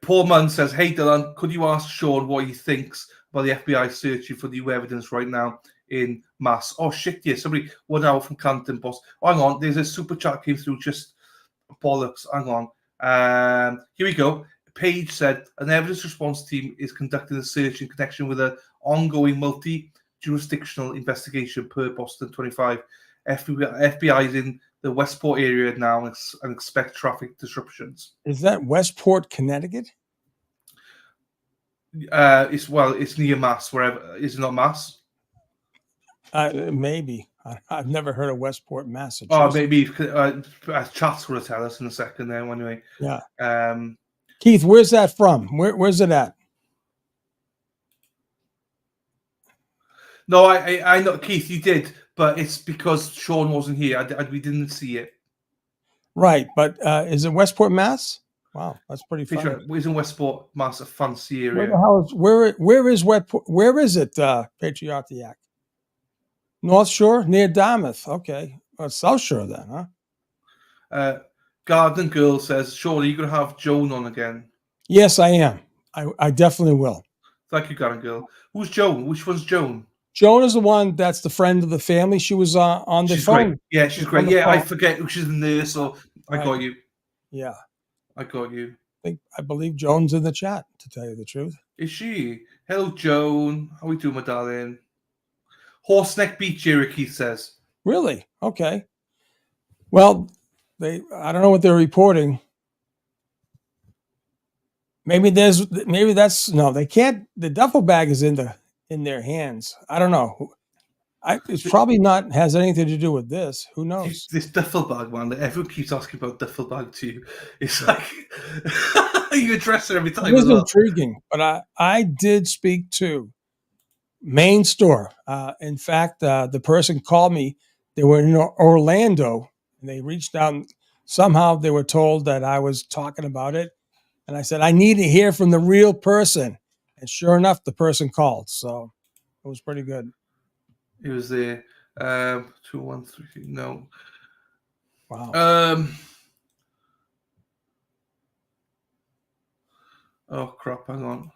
Paul Munn says, "Hey Dylan, could you ask Sean what he thinks about the FBI searching for new evidence right now in Mass?" Oh shit, yeah, somebody 1 hour from Canton, boss. Oh, hang on, there's a super chat came through. Just bollocks. Hang on. Here we go. Page said an evidence response team is conducting a search in connection with an ongoing multi-jurisdictional investigation per Boston 25. FBI is in the Westport area now and expect traffic disruptions. Is that Westport, Connecticut? It's near Mass. Wherever is it not Mass? Maybe. I've never heard of Westport, Massachusetts. Oh, maybe Chat's going to tell us in a second. There, anyway. Yeah. Keith, where's that from? Where's it at? No, I know, Keith, you did, but it's because Sean wasn't here. We didn't see it. Right, but is it Westport, Mass? Wow, that's pretty funny. Sure. It's in Westport, Mass, a fancy area. Where the hell is where is Westport? Where is it, Patriotic? North Shore, near Dartmouth. Okay, South Shore then, huh? Garden Girl says, "Sean, are you going to have Joan on again?" Yes, I am. I definitely will. Thank you, Garden Girl. Who's Joan? Which one's Joan? Joan is the one that's the friend of the family. She was on the phone. Great. Yeah, she's great. Yeah, I forget who she's in there, so I got you. Yeah. I got you. I believe Joan's in the chat, to tell you the truth. Is she? Hello, Joan. How are we doing, my darling? Horseneck Beach area, Keith says. Really? Okay. Well, I don't know what they're reporting. Maybe that's no, they can't. The duffel bag is in their hands. I don't know. It's probably not has anything to do with this. Who knows? This duffel bag, man. Everyone keeps asking about duffel bag to you. It's like you address it every time. It is intriguing, but I did speak to main store. In fact, the person called me. They were in Orlando, and they reached out. And somehow they were told that I was talking about it, and I said I need to hear from the real person. And sure enough, the person called. So it was pretty good. It was there. 2, 1, 3. No. Wow. Oh crap! Hang on.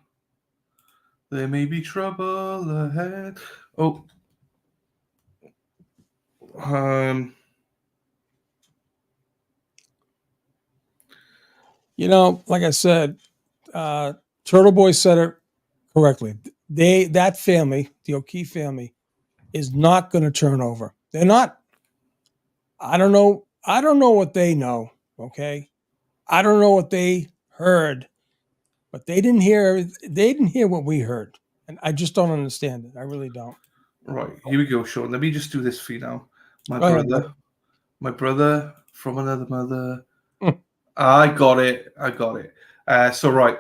There may be trouble ahead. Oh. Like I said, Turtle Boy said it correctly. That family, the O'Keefe family, is not going to turn over. They're not. I don't know what they know. Okay. I don't know what they heard, but they didn't hear what we heard. And I just don't understand it. I really don't. Right. Here we go, Sean. Let me just do this for you now. My brother from another mother. I got it. So right.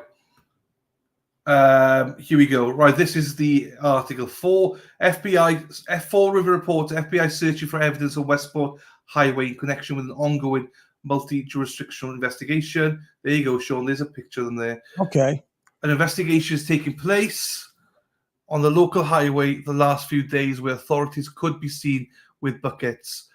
Here we go. Right, this is the article. Fall River reports FBI searching for evidence on Westport Highway in connection with an ongoing multi-jurisdictional investigation. There you go, Sean. There's a picture of them there. Okay. An investigation is taking place on the local highway the last few days where authorities could be seen with buckets.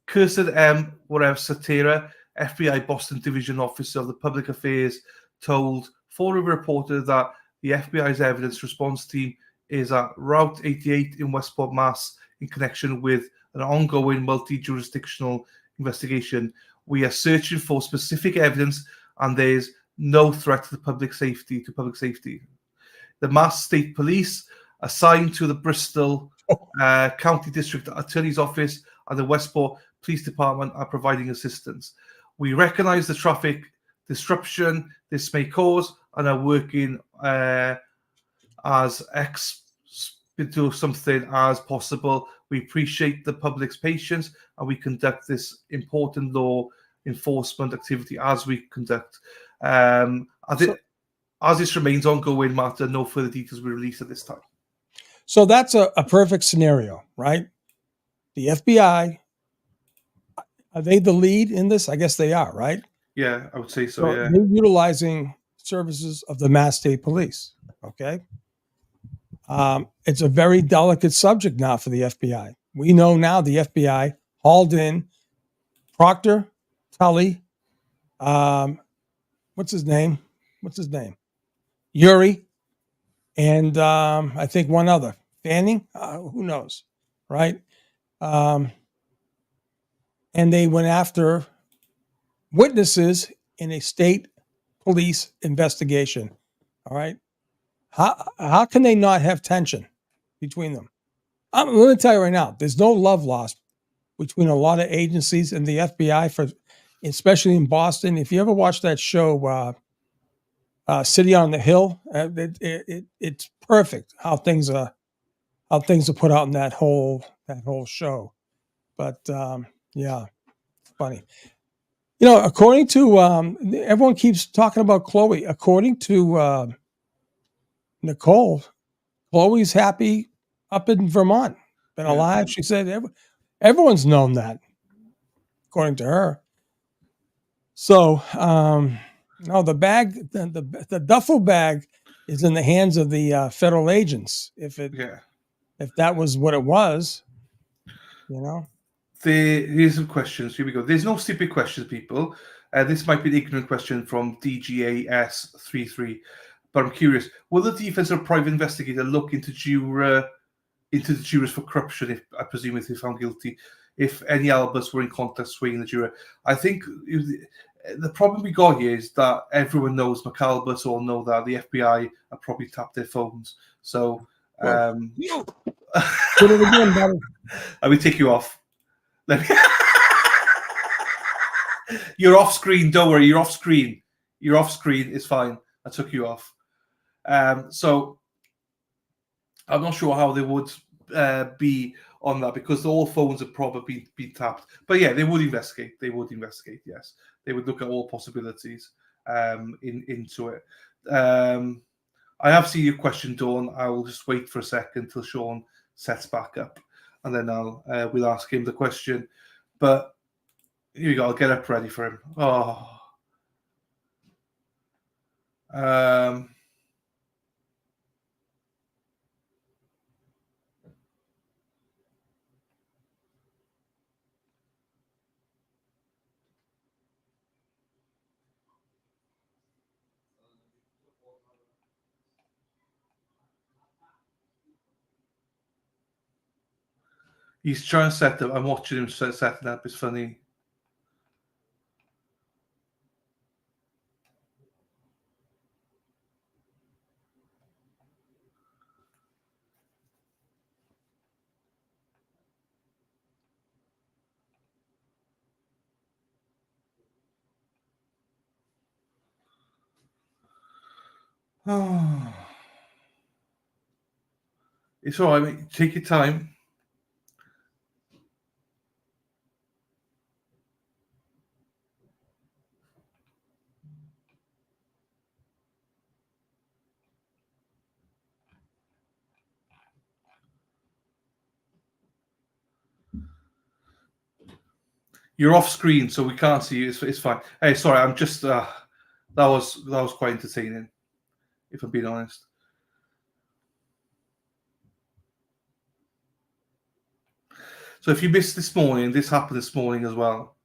Cursed M. Whatever Satira, FBI Boston Division Officer of the Public Affairs, told Fall River Reporter that the FBI's evidence response team is at Route 88 in Westport, Mass. In connection with an ongoing multi-jurisdictional investigation. We are searching for specific evidence, and there's no threat to public safety. The Mass State Police, assigned to the Bristol County District Attorney's Office and the Westport Police Department, are providing assistance. We recognize the traffic disruption this may cause and are working as to something as possible. We appreciate the public's patience, and we conduct this important law enforcement activity as we conduct. As this remains ongoing matter, no further details will be released at this time. So that's a perfect scenario, right? The FBI, are they the lead in this? I guess they are, right? Yeah, I would say so, yeah. They're utilizing services of the Mass State Police, okay? It's a very delicate subject now for the FBI. We know now the FBI hauled in Proctor, Tully, what's his name? Yuri, and I think one other. Fanning? Who knows, right? And they went after witnesses in a state police investigation, all right? How can they not have tension between them? Let me tell you right now, there's no love lost between a lot of agencies and the FBI, especially in Boston. If you ever watch that show, City on the Hill, it's perfect how things are put out in that whole show. But yeah, it's funny. You know, according to everyone keeps talking about Chloe. According to Nicole, Chloe's happy up in Vermont, been alive. She said everyone's known that, according to her. So, no, the bag, the duffel bag, is in the hands of the federal agents. If that was what it was, you know. Here's some questions. Here we go. There's no stupid questions, people. This might be an ignorant question from DGAS33, but I'm curious. Will the defense or private investigator look into the jurors for corruption, if I presume if they found guilty, if any Albus were in contact swaying the juror? I think the problem we got here is that everyone knows, McAlbus all know that the FBI have probably tapped their phones. So, Put it again, buddy. I will take you off. You're off screen. Don't worry. You're off screen. You're off screen. It's fine. I took you off. So I'm not sure how they would be on that, because all phones have probably been tapped. But yeah, they would investigate. Yes, they would look at all possibilities into it. I have seen your question, Dawn. I will just wait for a second till Sean sets back up, and then we'll ask him the question. But here we go. I'll get up ready for him. He's trying to set up. I'm watching him setting up. It's funny. It's all right, mate. Take your time. You're off screen, so we can't see you. It's fine. Hey, sorry, I'm just that was quite entertaining, if I'm being honest. So if you missed this morning, this happened this morning as well.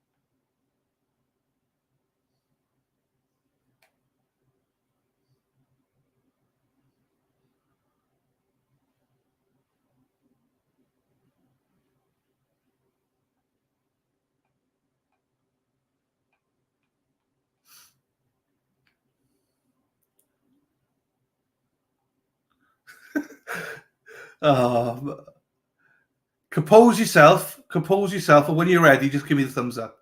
Compose yourself, and when you're ready, just give me the thumbs up.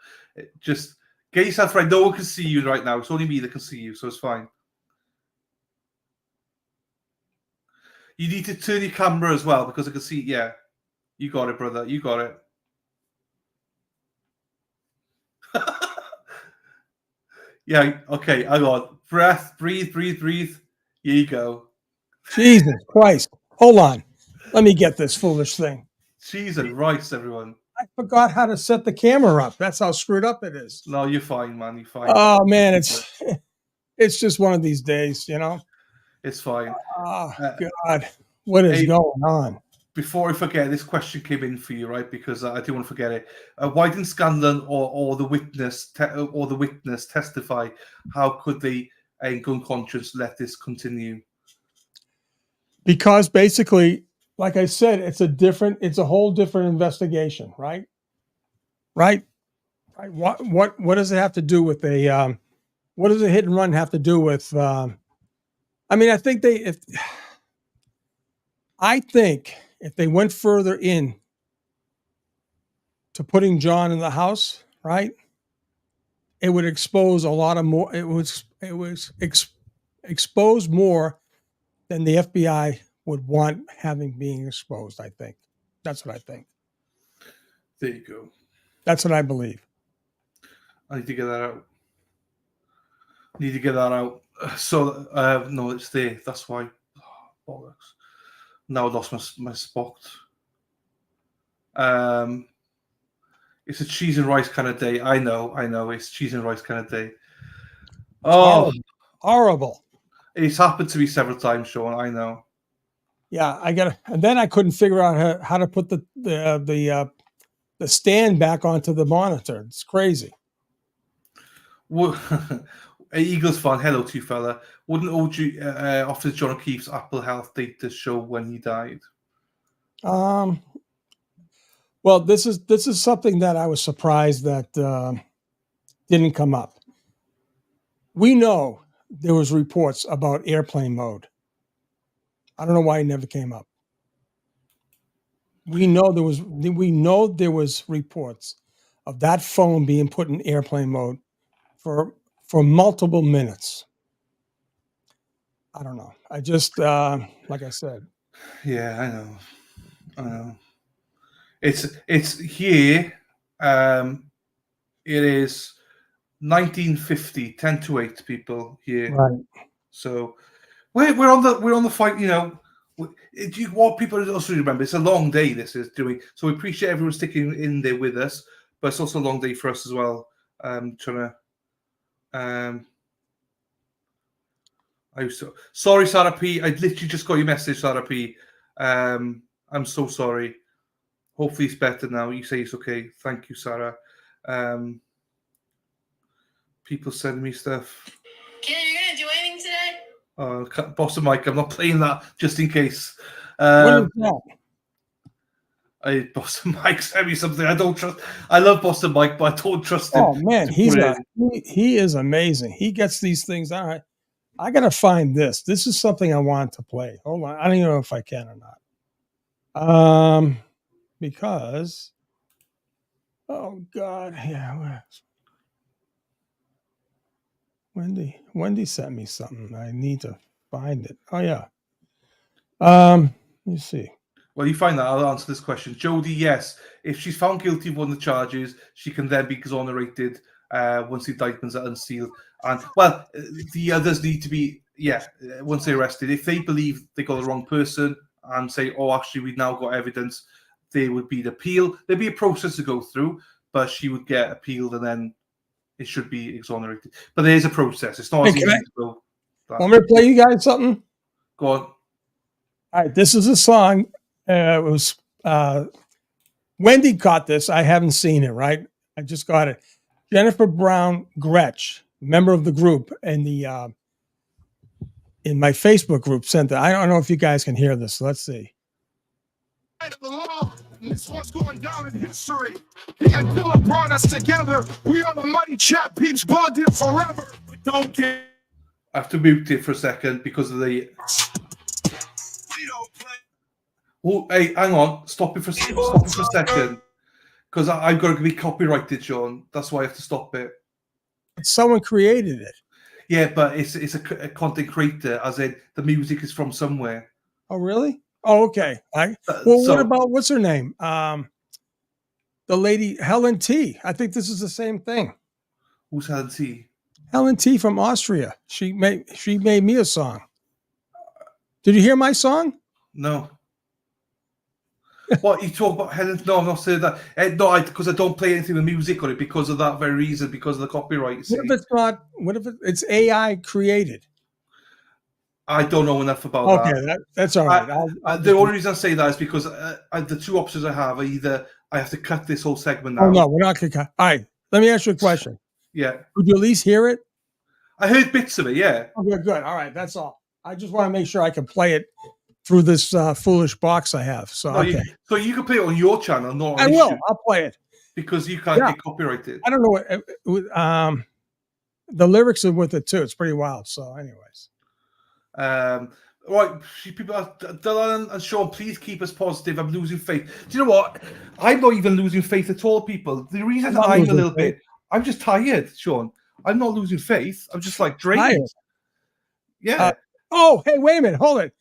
Just get yourself right. No one can see you right now. It's only me that can see you, so it's fine. You need to turn your camera as well because I can see. Yeah, you got it, brother. You got it. Yeah. Okay. Hang on. Breath. Breathe. Breathe. Breathe. Here you go. Jesus Christ. Hold on. Let me get this foolish thing. Jesus Christ, everyone. I forgot how to set the camera up. That's how screwed up it is. No, you're fine, man. You're fine. Oh, man. It's just one of these days, you know? It's fine. Oh, God. What is going on? Before I forget, this question came in for you, right? Because I didn't want to forget it. Why didn't Scanlon or the witness testify? How could they, in good conscience, let this continue? Because basically, like I said, it's a whole different investigation, right? Right? What does it have to do with what does a hit and run have to do with? I mean, I think if they went further in to putting John in the house, right, it would expose a lot of more. It was expose more than the FBI would want being exposed. I think that's what I think. There you go. That's what I believe. I need to get that out. So no, it's there. That's why. Oh, bollocks. Now I lost my spot. It's a cheese and rice kind of day. I know. It's cheese and rice kind of day. Oh, horrible. It's happened to me several times, Sean. I know. Yeah, and then I couldn't figure out how to put the stand back onto the monitor. It's crazy. Well, Eagles fan, hello to you, fella. Wouldn't OG Officer John O'Keefe's Apple Health data show when he died? Well, this is something that I was surprised that didn't come up. We know there was reports about airplane mode. I don't know why it never came up. We know there was reports of that phone being put in airplane mode for multiple minutes. I don't know. I just like I said. Yeah, I know. It's here. It is 1950, 10 to 8 people here. Right. So we're on the fight. You know, what people also remember, it's a long day. This is doing. So we appreciate everyone sticking in there with us, but it's also a long day for us as well. Sorry, Sarah P. I literally just got your message, Sarah P. I'm so sorry. Hopefully it's better now. You say it's okay. Thank you, Sarah. People send me stuff. Ken, you're gonna do anything today? Boston Mike, I'm not playing that just in case. What is that? Boston Mike sent me something. I don't trust. I love Boston Mike, but I don't trust him. Oh man, he is amazing. He gets these things. All right, I gotta find this. This is something I want to play. Hold on, I don't even know if I can or not. Because oh god, yeah. Wendy sent me something. I need to find it. Oh yeah. Let me see. Well, you find that. I'll answer this question. Jody, yes. If she's found guilty of one of the charges, she can then be exonerated once the indictments are unsealed. And well, the others need to be, once they're arrested. If they believe they got the wrong person and say, oh, actually, we've now got evidence, there would be the appeal. There'd be a process to go through, but she would get appealed and then it should be exonerated. But there is a process. It's not as easy to go. Want me to play you guys something? Go on. All right, this is a song. It was Wendy caught this. I haven't seen it, right? I just got it. Jennifer Brown Gretsch, member of the group, and the in my Facebook group sent it. I don't know if you guys can hear this. Let's see. The law, and this one's going down in history. The Attila brought us together. We are the mighty chap peeps bonded forever. But don't get. I have to mute it for a second because of the. Oh, hey, hang on. Stop it for a second. Because I've got to be copyrighted, Sean. That's why I have to stop it. Someone created it. Yeah, but it's a content creator, as in the music is from somewhere. Oh, really? Oh, okay. Well, what about what's her name? The lady Helen T. I think this is the same thing. Who's Helen T? Helen T. from Austria. She made me a song. Did you hear my song? No. What you talk about, Helen? No, I'm not saying that. No, because I don't play anything with music on it because of that very reason, because of the copyright. What if it's not? What if it's AI created? I don't know enough about that. Okay, that's all right. The only reason I say that is because the two options I have are either I have to cut this whole segment now. Oh no, we're not going to cut. All right, let me ask you a question. Yeah. Could you at least hear it? I heard bits of it. Yeah. Okay, good. All right, that's all. I just want to make sure I can play it through this foolish box I have. So no, okay. So you can play it on your channel, not on I will. I'll play it because you can't get copyrighted. I don't know what. The lyrics are with it too. It's pretty wild. So, anyways. Right, people, Dylan and Sean, please keep us positive. I'm losing faith. Do you know what? I'm not even losing faith at all, people. The reason I'm a little bit, I'm just tired, Sean. I'm not losing faith. I'm just like drained. Yeah. Oh, hey, wait a minute. Hold it.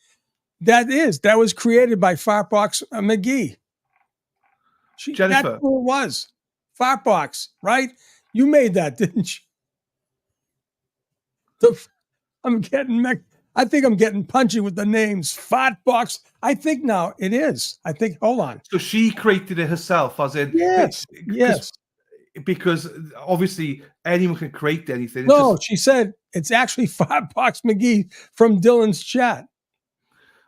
That was created by Fartbox McGee. Jennifer. That's who it was. Fartbox, right? You made that, didn't you? I think I'm getting punchy with the names. Fartbox. I think now it is. I think, hold on. So she created it herself, as in. Yes. Yes. Because obviously anyone can create anything. No, she said it's actually Fartbox McGee from Dylan's chat.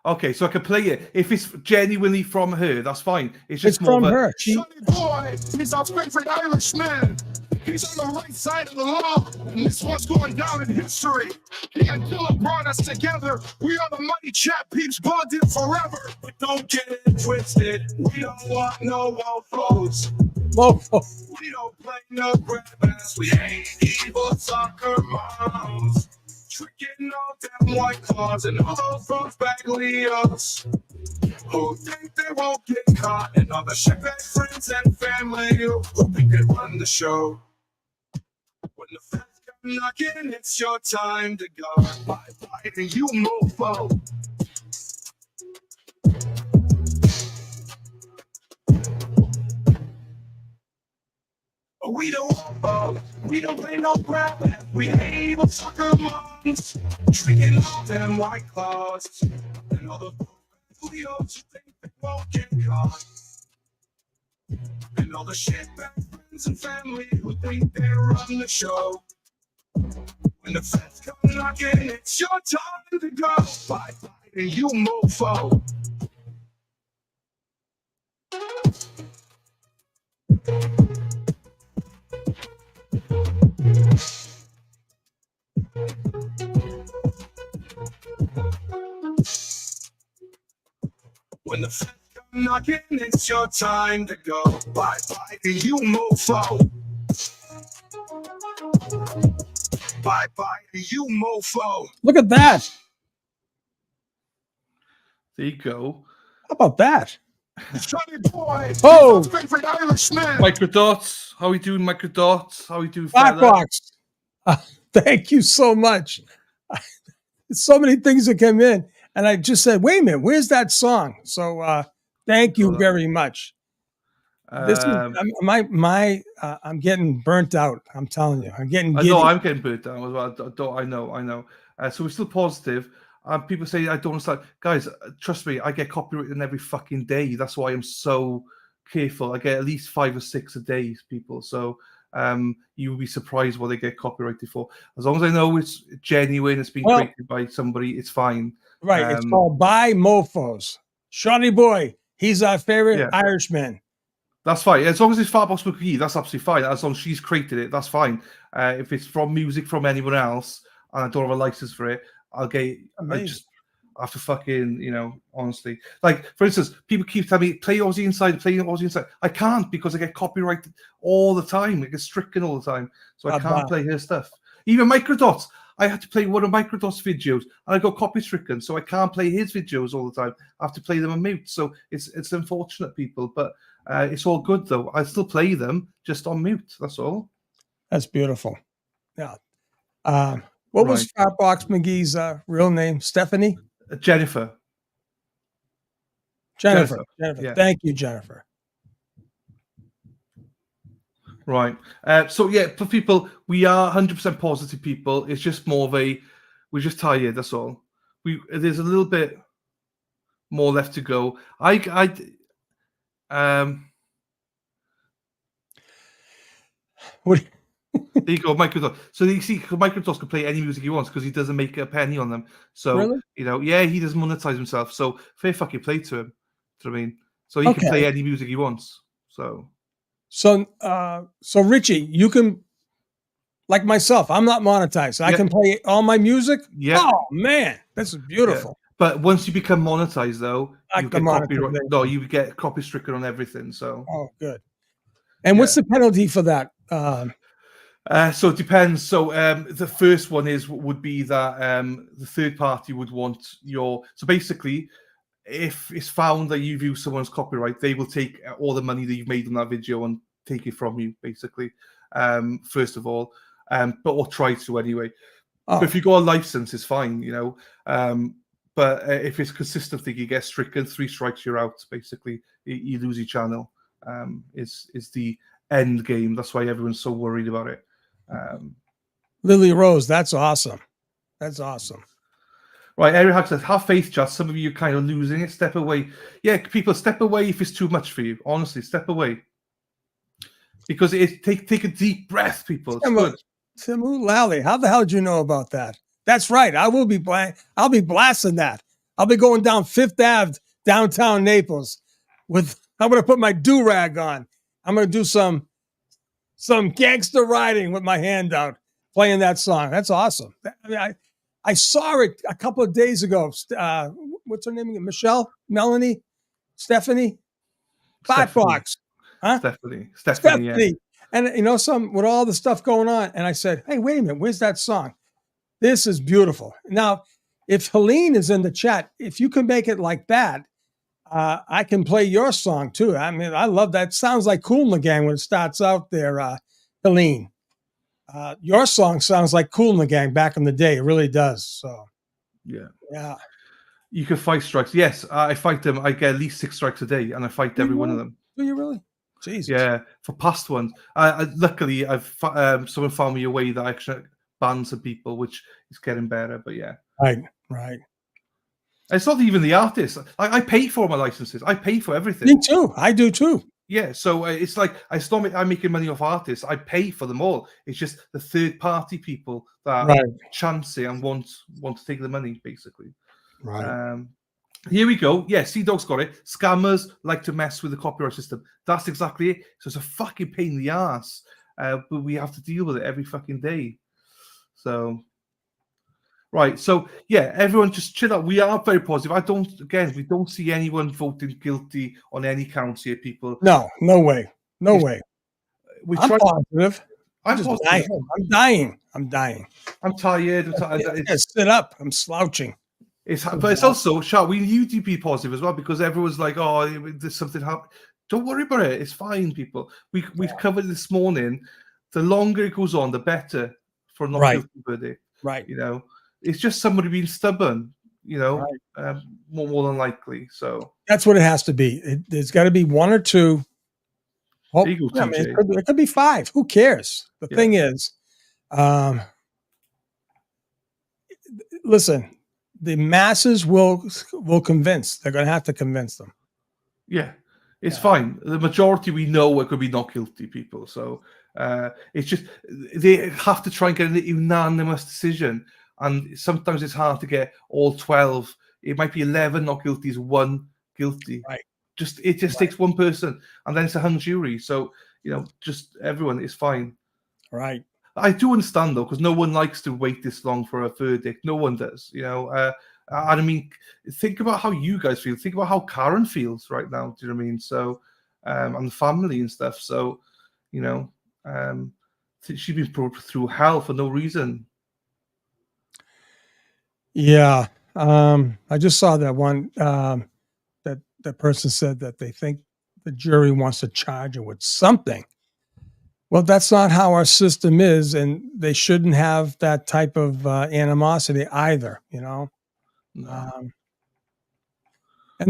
Okay, so I can play it. If it's genuinely from her, that's fine. It's just from her. Sonny boy, he's our favorite Irishman. He's on the right side of the law, and this one's going down in history. The Attila brought us together. We are the mighty chap peeps bonded forever. But don't get it twisted. We don't want no mofos. We don't play no grab ass. We ain't evil soccer moms. Tricking all them white claws and all those baglios who think they won't get caught, and all the shitbag friends and family who think they run the show. When the feds come knocking, it's your time to go. Bye-bye to you, mofo. We don't vote, we don't play no grab. We hate the sucker moms, drinking all them white claws, and all the Leos who think they won't get caught, and all the shitbag friends and family who think they run the show. When the feds come knocking, it's your time to go. Bye-bye to you, mofo. When the feds come knocking, it's your time to go. Bye-bye to you, mofo. Bye-bye to you, mofo. Look at that. There you go. How about that? Sonny boy, oh, he's our favorite Irishman. Microdots. How we doing, Microdots? How we doing, Fartbox. Thank you so much. So many things that came in. And I just said, wait a minute, where's that song? So thank you very much. This is I'm getting burnt out. I'm telling you, I'm getting giddy. I know I'm getting burnt out as well. I know. So we're still positive. People say I don't understand. Guys, trust me, I get copyrighted every fucking day. That's why I'm so careful. I get at least 5 or 6 a day, people. So you will be surprised what they get copyrighted for. As long as I know it's genuine, it's been created by somebody, it's fine. Right. It's called By Mofos. Shawty boy, he's our favorite Irishman. That's fine. As long as it's Farbox McGee, that's absolutely fine. As long as she's created it, that's fine. If it's from music from anyone else and I don't have a license for it, I just have to fucking, honestly. Like, for instance, people keep telling me, play Aussie Inside, play Aussie Inside. I can't because I get copyrighted all the time. It gets stricken all the time. So I can't play her stuff. Even Microdots. I had to play one of Microdots videos and I got copy stricken, so I can't play his videos all the time. I have to play them on mute. So it's unfortunate, people, but it's all good though. I still play them just on mute. That's all. That's beautiful. Yeah. What was Farbox McGee's real name? Stephanie? Jennifer. Jennifer. Yeah. Thank you, Jennifer. Right. So yeah, for people, we are 100% positive people. It's just more of we're just tired. That's all. There's a little bit more left to go. What? There you go, Microdots. So you see, Microdots can play any music he wants because he doesn't make a penny on them. So Really? he doesn't monetize himself. So fair fucking play to him. Do you know what I mean? So he can play any music he wants. So Richie, you can, like myself, I'm not monetized. So I can play all my music. Yeah. Oh man, this is beautiful. Yeah. But once you become monetized, though, you get monetization. you get copy stricken on everything. So good. And what's the penalty for that? So it depends. So the first one would be that the third party would want your. So basically, if it's found that you've used someone's copyright, they will take all the money that you've made on that video and take it from you, basically. First of all, or try to anyway. But if you got a license, it's fine, but if it's consistent thing, you get stricken. 3 strikes, you're out. Basically, you lose your channel. Is the end game. That's why everyone's so worried about it. Lily Rose, that's awesome. That's awesome. Right, Eric Hack says, have faith, chat. Some of you are kind of losing it. Step away. Yeah, people, step away if it's too much for you. Honestly, step away. Because take a deep breath, people. It's good. Timu Lally, how the hell did you know about that? That's right. I'll be blasting that. I'll be going down Fifth Ave, downtown Naples. I'm going to put my do-rag on. I'm going to do some gangster riding with my hand out, playing that song. That's awesome. I mean, I saw it a couple of days ago. What's her name again? Michelle? Melanie? Stephanie? Botbox. Huh? Stephanie. Yeah. And some with all the stuff going on. And I said, hey, wait a minute. Where's that song? This is beautiful. Now, if Helene is in the chat, if you can make it like that, I can play your song too. I mean, I love that. Sounds like Kool and the Gang when it starts out there, Helene. Your song sounds like Kool and the Gang back in the day. It really does. So, yeah. You can fight strikes. Yes, I fight them. I get at least 6 strikes a day, and I fight every one of them. Do you really? Jesus. Yeah, for past ones. Luckily, someone found me a way that I actually ban some people, which is getting better. But yeah, right. It's not even the artist. I pay for my licenses. I pay for everything. Me too. I do too. Yeah, so it's like I'm making money off artists. I pay for them all. It's just the third party people that chance it and want to take the money, basically. Right. Here we go. Yeah, Sea-Dog's got it. Scammers like to mess with the copyright system. That's exactly it. So it's a fucking pain in the ass. But we have to deal with it every fucking day. So, right. So, yeah, everyone just chill out. We are very positive. We don't see anyone voting guilty on any counts here, people. No way. No way. I'm positive. I'm just positive. dying. I'm dying. I'm tired. Sit up. I'm slouching. But it's also, Sharp, we need to be positive as well because everyone's like, oh, there's something happened. Don't worry about it. It's fine, people. We've covered this morning. The longer it goes on, the better for a not guilty verdict. Right. It's just somebody being stubborn, more than likely. So that's what it has to be. There's got to be 1 or 2. There you go, TJ. It could be 5. Who cares? The thing is, listen, the masses will convince. They're going to have to convince them. Yeah, it's fine. The majority we know it could be not guilty people. So it's just they have to try and get a unanimous decision. And sometimes it's hard to get all 12. It might be 11 not guilty, 1 guilty. Right. it just takes one person, and then it's a hung jury. So just everyone is fine. Right. I do understand though, because no one likes to wait this long for a verdict. No one does. I mean, think about how you guys feel. Think about how Karen feels right now. Do you know what I mean? So, and the family and stuff. So, she's been put through hell for no reason. Yeah. I just saw that one, that person said that they think the jury wants to charge her with something. Well, that's not how our system is, and they shouldn't have that type of animosity either, No. And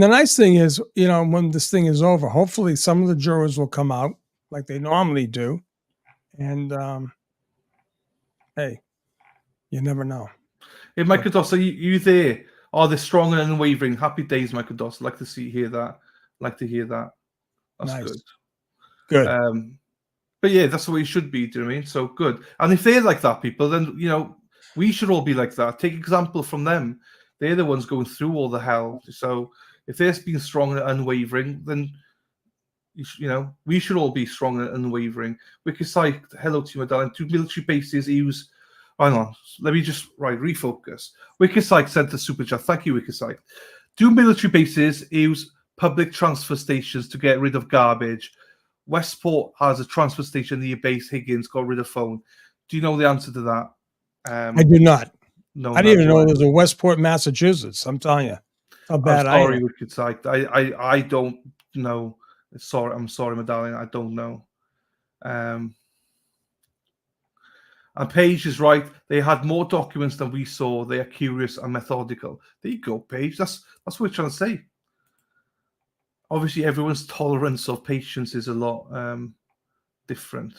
the nice thing is, when this thing is over, hopefully some of the jurors will come out like they normally do. And hey, you never know. Hey, Microdots, are you there? Oh, they're strong and unwavering. Happy days, Microdots. Like to hear that. That's Nice. good. Good. But yeah, that's the way it should be. Do you know what I mean? So good. And if they're like that, people, then we should all be like that. Take example from them. They're the ones going through all the hell. So if they're being strong and unwavering, then we should all be strong and unwavering. Wikisite, hello to you, my darling. 2 military bases use. Hang on, let me just refocus. Wikisite sent a super chat. Thank you, Wikisite. 2 military bases use public transfer stations to get rid of garbage. Westport has a transfer station near base. Higgins got rid of phone. Do you know the answer to that? I do not. No, I didn't even know there's a Westport, Massachusetts. I'm telling you how bad I'm sorry, I am. Wikisite. I don't know. I'm sorry, my darling. I don't know. And Paige is right. They had more documents than we saw. They are curious and methodical. There you go, Paige. That's what we're trying to say. Obviously, everyone's tolerance of patience is a lot different.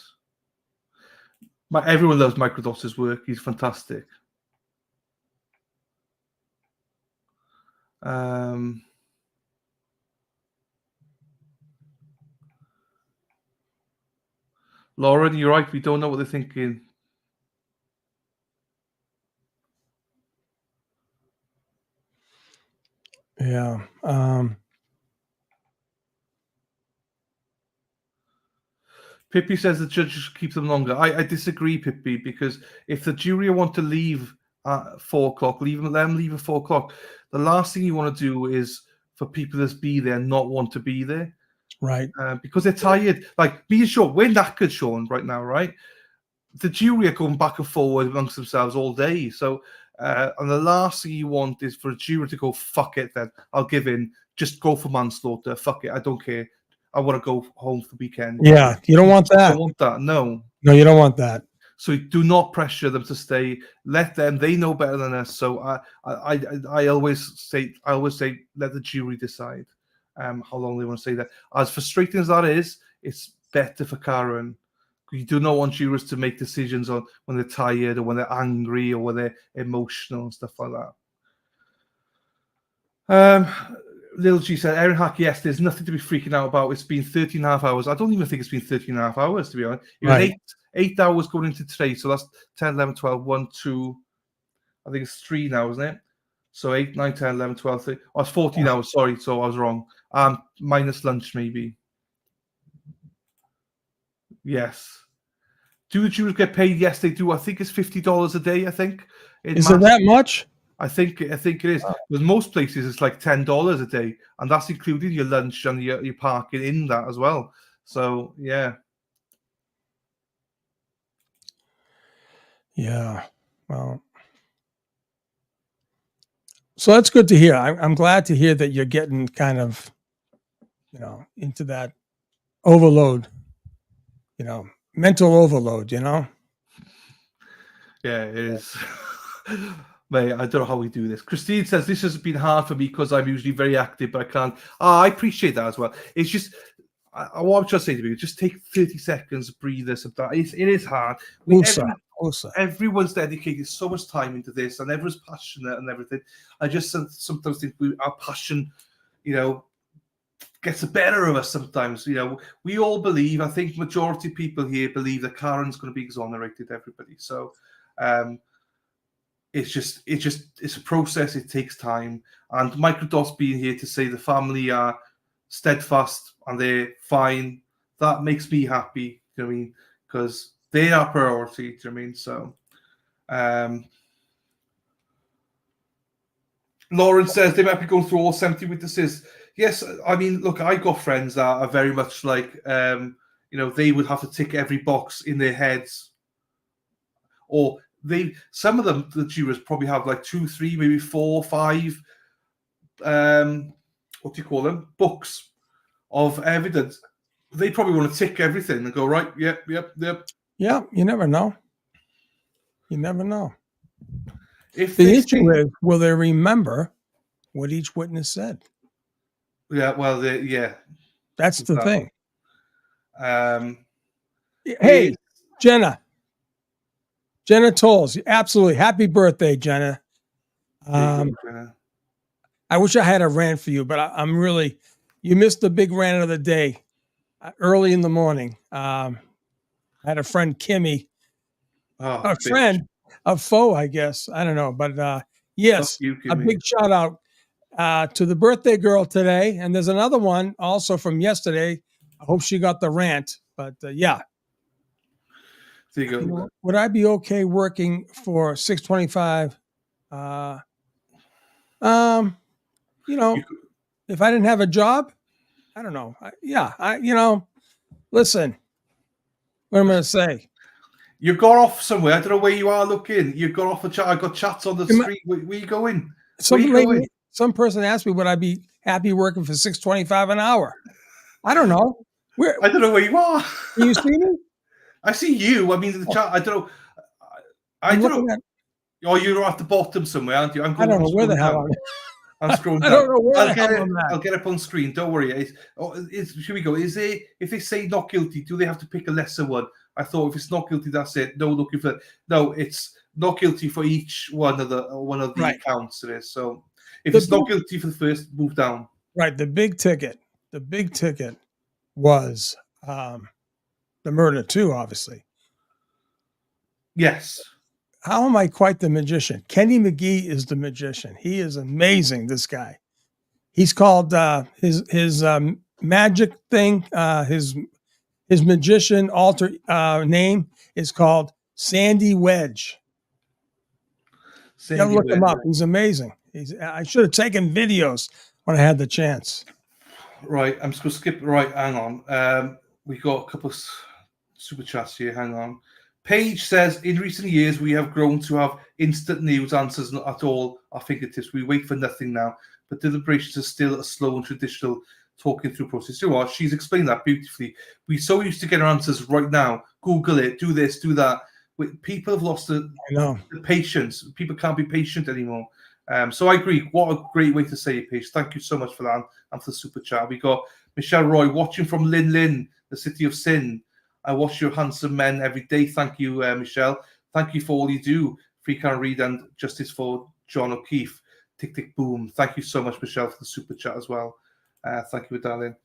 Everyone loves Microdots' work. He's fantastic. Lauren, you're right. We don't know what they're thinking. Yeah. Pippi says the judges should keep them longer. I disagree, Pippi, because if the jury want to leave at 4 o'clock, leave at 4 o'clock. The last thing you want to do is for people to be there and not want to be there. Right. Because they're tired. Like, be sure, we're knackered, Sean, right now, right? The jury are going back and forward amongst themselves all day. So, and the last thing you want is for a jury to go, fuck it, then I'll give in. Just go for manslaughter. Fuck it. I don't care. I want to go home for the weekend. Yeah. You don't want that. I don't want that. No. No, you don't want that. So do not pressure them to stay. Let them. They know better than us. So I always say, let the jury decide how long they want to stay there. As frustrating as that is, it's better for Karen. You do not want jurors to make decisions on when they're tired or when they're angry or when they're emotional and stuff like that. Little G said, Aaron Hack, yes, there's nothing to be freaking out about. It's been 13 and a half hours. I don't even think it's been 13 and a half hours, to be honest. It was 8 hours going into today. So that's 10, 11, 12, 1, 2. I think it's 3 now, isn't it? So 8, 9, 10, 11, 12, 13. Oh, it's 14 hours. Sorry. So I was wrong. Minus lunch, maybe. Yes. Do the jurors get paid? Yes, they do. I think it's $50 a day, I think. Is it that much? I think it is. With most places, it's like $10 a day, and that's including your lunch and your parking in that as well. So yeah. Yeah. Well, so that's good to hear. I'm glad to hear that you're getting kind of, into that overload, mental overload, Yeah, it is. Mate, I don't know how we do this. Christine says, this has been hard for me because I'm usually very active, but I can't. I appreciate that as well. It's just, what I'm trying to say to you, just take 30 seconds, breathe this. It is hard. Everyone's dedicated so much time into this and everyone's passionate and everything. I just sometimes think our passion, gets the better of us sometimes. We all believe, I think majority of people here believe that Karen's going to be exonerated, everybody. So, it's a process. It takes time. And Microdots being here to say the family are steadfast and they're fine. That makes me happy. You know what I mean? Because they are priority. You know what I mean? So, Lauren says they might be going through all 70 witnesses. Yes, I mean, look, I got friends that are very much like, you know, they would have to tick every box in their heads, or some of them, the jurors probably have like 2, 3, maybe 4, 5, what do you call them? Books of evidence. They probably want to tick everything and go, right, yep. Yeah, you never know. You never know. If the issue is, will they remember what each witness said? Yeah, well, yeah. That's the thing. Hey, Jenna Tolles, absolutely. Happy birthday, Jenna. I wish I had a rant for you, but I'm really, you missed the big rant of the day early in the morning. I had a friend, Kimmy, a friend, a foe, I guess. I don't know. But yes, a big shout out to the birthday girl today. And there's another one also from yesterday. I hope she got the rant. But yeah. There you go. You know, would I be okay working for $6.25? You know, if I didn't have a job, I don't know. Listen, what am I going to say? You got off somewhere. I don't know where you are looking. You got off a chat. I got chats on the street. Where you going? Some person asked me, would I be happy working for $6.25 an hour? I don't know. I don't know where you are. You see me? I see you. I mean, in the chat. I don't know. I don't know. Oh, you're at the bottom somewhere, aren't you? I don't know where the hell I'm scrolling down. I don't know where the hell I'm at. I'll get up on screen. Don't worry. Should we go? If they say not guilty, do they have to pick a lesser one? I thought if it's not guilty, that's it. No, it's not guilty for each one of the counts. It is. So if it's not guilty for the first, move down. Right. The big ticket was the murder too, obviously. Yes. How am I quite the magician? Kenny McGee is the magician. He is amazing, this guy. He's called his magic thing, his magician alter name is called Sandy Wedge. You gotta look him up. He's amazing. I should have taken videos when I had the chance. Right, I'm just going to skip. Right, hang on. We got a couple of super chats here. Hang on. Paige says, in recent years, we have grown to have instant news answers not at all our fingertips. We wait for nothing now, but deliberations are still a slow and traditional talking through process. You know what? She's explained that beautifully. We're so used to getting answers right now. Google it, do this, do that. People have lost the patience. People can't be patient anymore. So I agree. What a great way to say it, Paige. Thank you so much for that and for the super chat. We got Michelle Roy watching from Lin Lin, the city of sin. I watch your handsome men every day. Thank you, Michelle. Thank you for all you do. Free Can Read and Justice for John O'Keefe. Tick, tick, boom. Thank you so much, Michelle, for the super chat as well. Thank you, darling.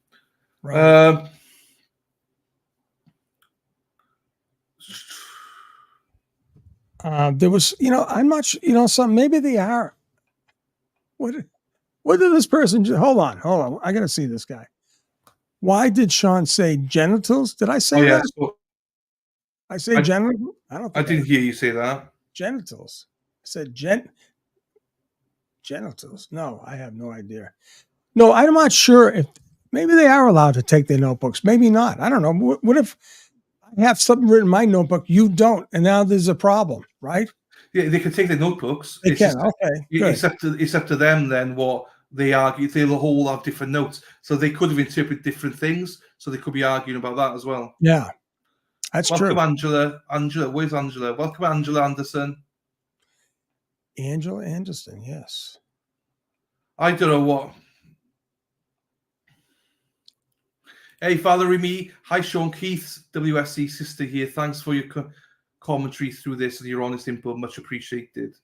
Right. There was, I'm not sure, maybe they are. What did this person hold on. I got to see this guy. Why did Sean say genitals? Did I say that? So I say genitals? I didn't hear you say that. Genitals. I said genitals. No, I have no idea. No, I'm not sure if maybe they are allowed to take their notebooks. Maybe not. I don't know. What if I have something written in my notebook, you don't, and now there's a problem, right? Yeah, they can take their notebooks. They can. Okay. It's up to them then what they argue. They'll all have different notes, so they could have interpreted different things. So they could be arguing about that as well. Yeah, that's true. Welcome, Angela. Where's Angela? Welcome, Angela Anderson. Angela Anderson. Yes. I don't know what. Hey, Father Remy. Hi, Sean Keith, WSC sister here. Thanks for your commentary through this and your honest input. Much appreciated.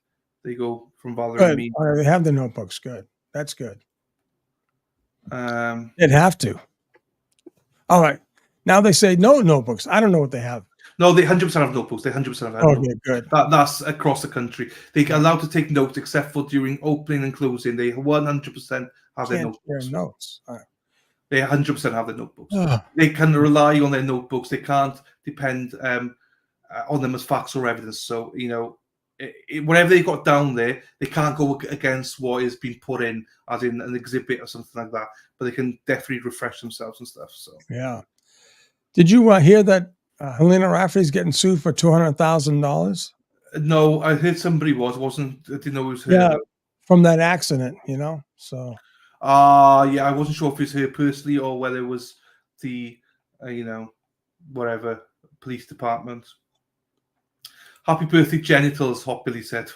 There you go from Valerie Remy. They have the notebooks. Good. That's good. They'd have to. All right. Now they say no notebooks. I don't know what they have. No, they 100% have notebooks. They 100% have notebooks. Okay, good. That's across the country. They're allowed to take notes except for during opening and closing. They 100% have their notebooks. Notes. All right. They 100% have their notebooks. Ah. They can rely on their notebooks. They can't depend on them as facts or evidence. So, you know, whatever they got down there, they can't go against what is being put in, as in an exhibit or something like that. But they can definitely refresh themselves and stuff. So, yeah. Did you hear that Helena Rafferty's getting sued for $200,000? no, I heard somebody wasn't. I didn't know it was her. Yeah, from that accident, you know. So, yeah, I wasn't sure if it was her personally or whether it was the, you know, whatever police department. Happy birthday, genitals, Hot Billy said.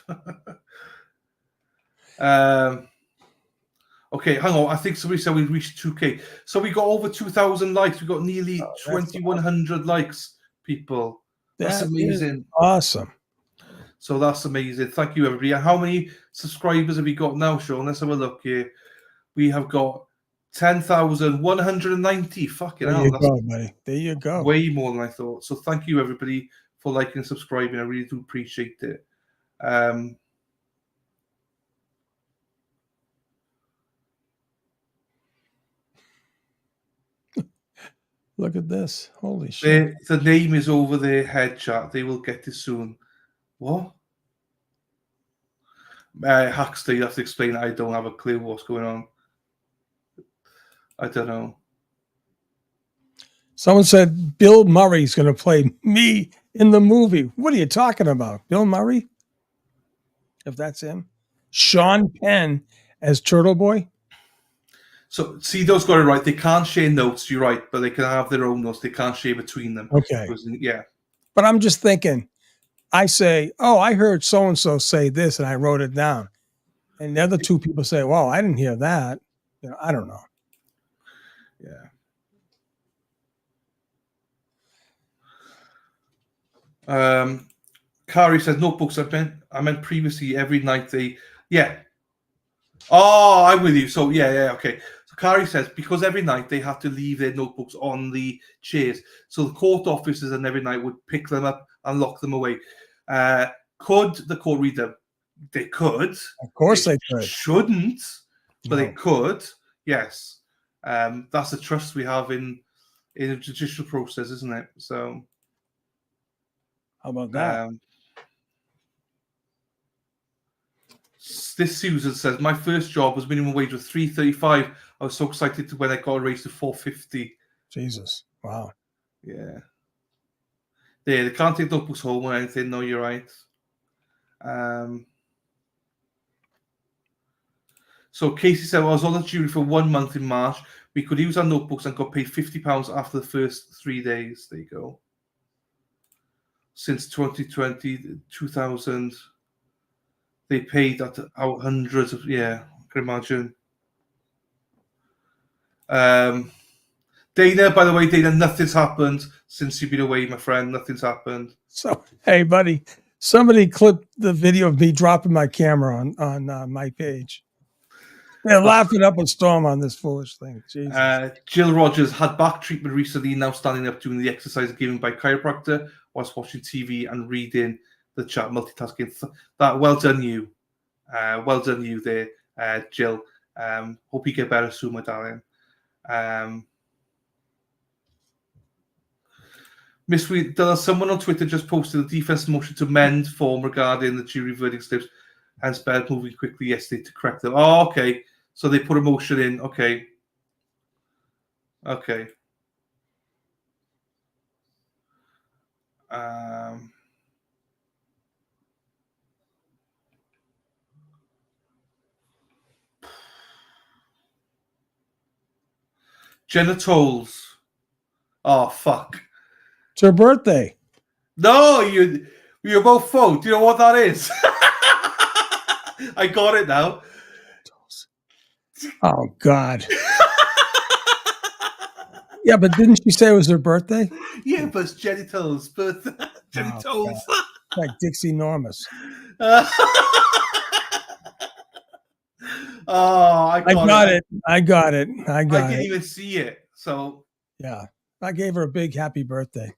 Okay, hang on. I think somebody said we reached 2K. So we got over 2,000 likes. We got nearly 2,100 likes, people. That's that amazing. is awesome. So that's amazing. Thank you, everybody. And how many subscribers have we got now, Sean? Let's have a look here. We have got 10,190. Fucking There hell. you That's go, buddy. There you go. way more than I thought. So thank you, everybody, for liking and subscribing. I really do appreciate it. Look at this. Holy shit. The name is over their head, chat. They will get it soon. What? Huckster, you have to explain. I don't have a clue what's going on. I don't know. Someone said Bill Murray's going to play me in the movie. What are you talking about? Bill Murray? If that's him. Sean Penn as Turtle Boy? So, see, those got it right. They can't share notes, you're right, but they can have their own notes. They can't share between them. Okay. Yeah. But I'm just thinking, I say, oh, I heard so-and-so say this, and I wrote it down. And the other two people say, well, I didn't hear that. You know, I don't know. Yeah. Kari says notebooks. I meant previously every night they. Yeah. Oh, I'm with you. So yeah, okay. So Kari says because every night they have to leave their notebooks on the chairs. So the court officers and every night would pick them up and lock them away. Could the court read them? They could. Of course they could. Shouldn't, but No. they could. Yes. That's the trust we have in a judicial process, isn't it? So. How about that? This Susan says, my first job was minimum wage was $3.35. I was so excited when I got raised to $4.50. Jesus. Wow. Yeah. They can't take notebooks home or anything. No, you're right. So Casey said, well, I was on the jury for 1 month in March. We could use our notebooks and got paid £50 after the first 3 days. There you go. Since 2020, 2000, they paid that out hundreds of, yeah, I can imagine. Dana, by the way, Dana, nothing's happened since you've been away, my friend. Nothing's happened. So, hey, buddy, somebody clipped the video of me dropping my camera on my page. They're laughing up a storm on this foolish thing. Jesus. Jill Rogers had back treatment recently, now standing up doing the exercise given by chiropractor whilst watching TV and reading the chat, multitasking. That well done you. Well done you there, Jill. Hope you get better soon, my darling. Miss Reed, someone on Twitter just posted a defense motion to amend form regarding the jury verdict slips, hence Bell moving quickly yesterday to correct them. Oh, okay. So they put a motion in. Okay. Okay. Genitals. Oh, fuck. It's her birthday. No, you're both full. Do you know what that is? I got it now. Oh, God. Yeah, but didn't she say it was her birthday? Yeah, but it's genitals. Genitals. Oh, like Dixie Normus. Oh, I got it. I got it. I didn't even see it. So yeah, I gave her a big happy birthday.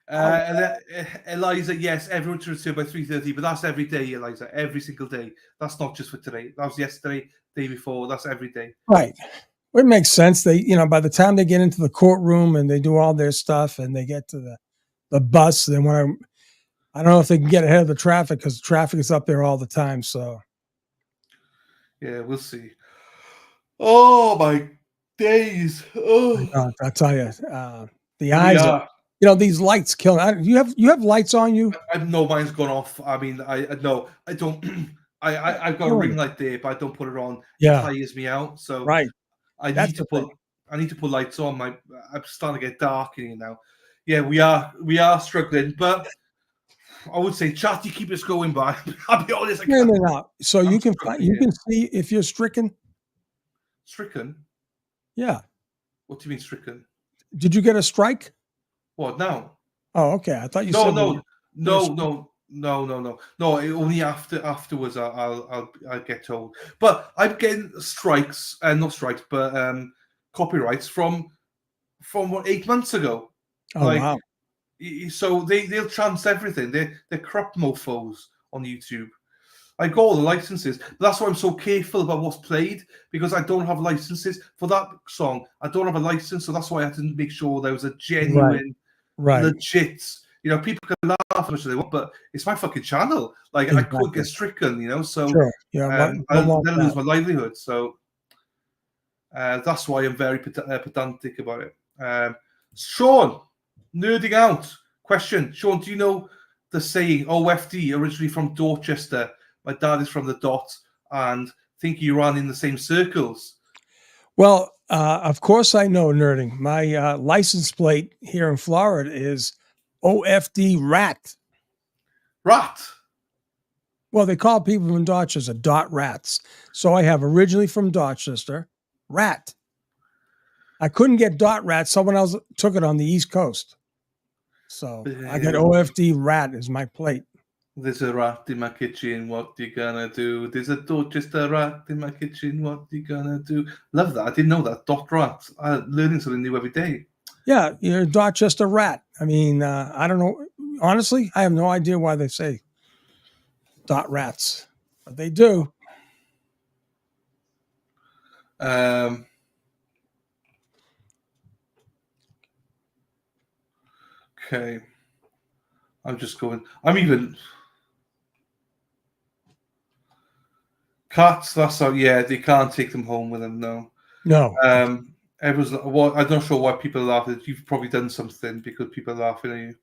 And then, Eliza, yes, everyone to return by 3:30, but that's every day, Eliza, every single day. That's not just for today. That was yesterday, day before. That's every day. Right. Well, it makes sense. They, by the time they get into the courtroom and they do all their stuff and they get to the bus, then I don't know if they can get ahead of the traffic because traffic is up there all the time. So, yeah, we'll see. Oh my days! Oh, I tell you, the eyes are, these lights kill. You have lights on you? I know mine's gone off. I mean, I don't. I've got a ring light there, but I don't put it on. Yeah. It tires me out. So Right. I That's need to the put. thing. I need to put lights on. I'm starting to get dark in here now. Yeah, we are struggling, but I would say, chatty, keep us going by. I'll be honest. No. So you can see if you're stricken. Stricken? Yeah. What do you mean stricken? Did you get a strike? What now? Oh, okay. I thought you No, said no. Only afterwards I'll get told. But I'm getting strikes, not strikes, but copyrights from 8 months ago. Oh, wow. So they'll chance everything. They're crap mofos on YouTube. I got all the licenses. That's why I'm so careful about what's played, because I don't have licenses for that song. I don't have a license, so that's why I had to make sure there was a genuine, legit. People can laugh as much as they want, but it's my fucking channel. Like I could get stricken, so sure. Yeah, I'll then lose my livelihood. So that's why I'm very pedantic about it. Sean, nerding out. Question, Sean, do you know the saying OFD, originally from Dorchester? My dad is from the Dot, and think you ran in the same circles. Well, of course I know nerding. My license plate here in Florida is OFD rat. Rat? Well, they call people from Dorchester dot rats. So I have originally from Dorchester, rat. I couldn't get dot rat. Someone else took it on the East Coast. So I got OFD rat as my plate. There's a rat in my kitchen, what you gonna do? There's a Dorchester rat in my kitchen, what you gonna do? Love that. I didn't know that. Dot rat. I'm learning something new every day. Yeah, you're a Dorchester rat. I mean, I don't know. Honestly, I have no idea why they say dot rats, but they do. Okay. I'm just going. I'm even. Cats, that's how, yeah, they can't take them home with them, no. No. I'm not sure why people are laughing. You've probably done something because people are laughing at you.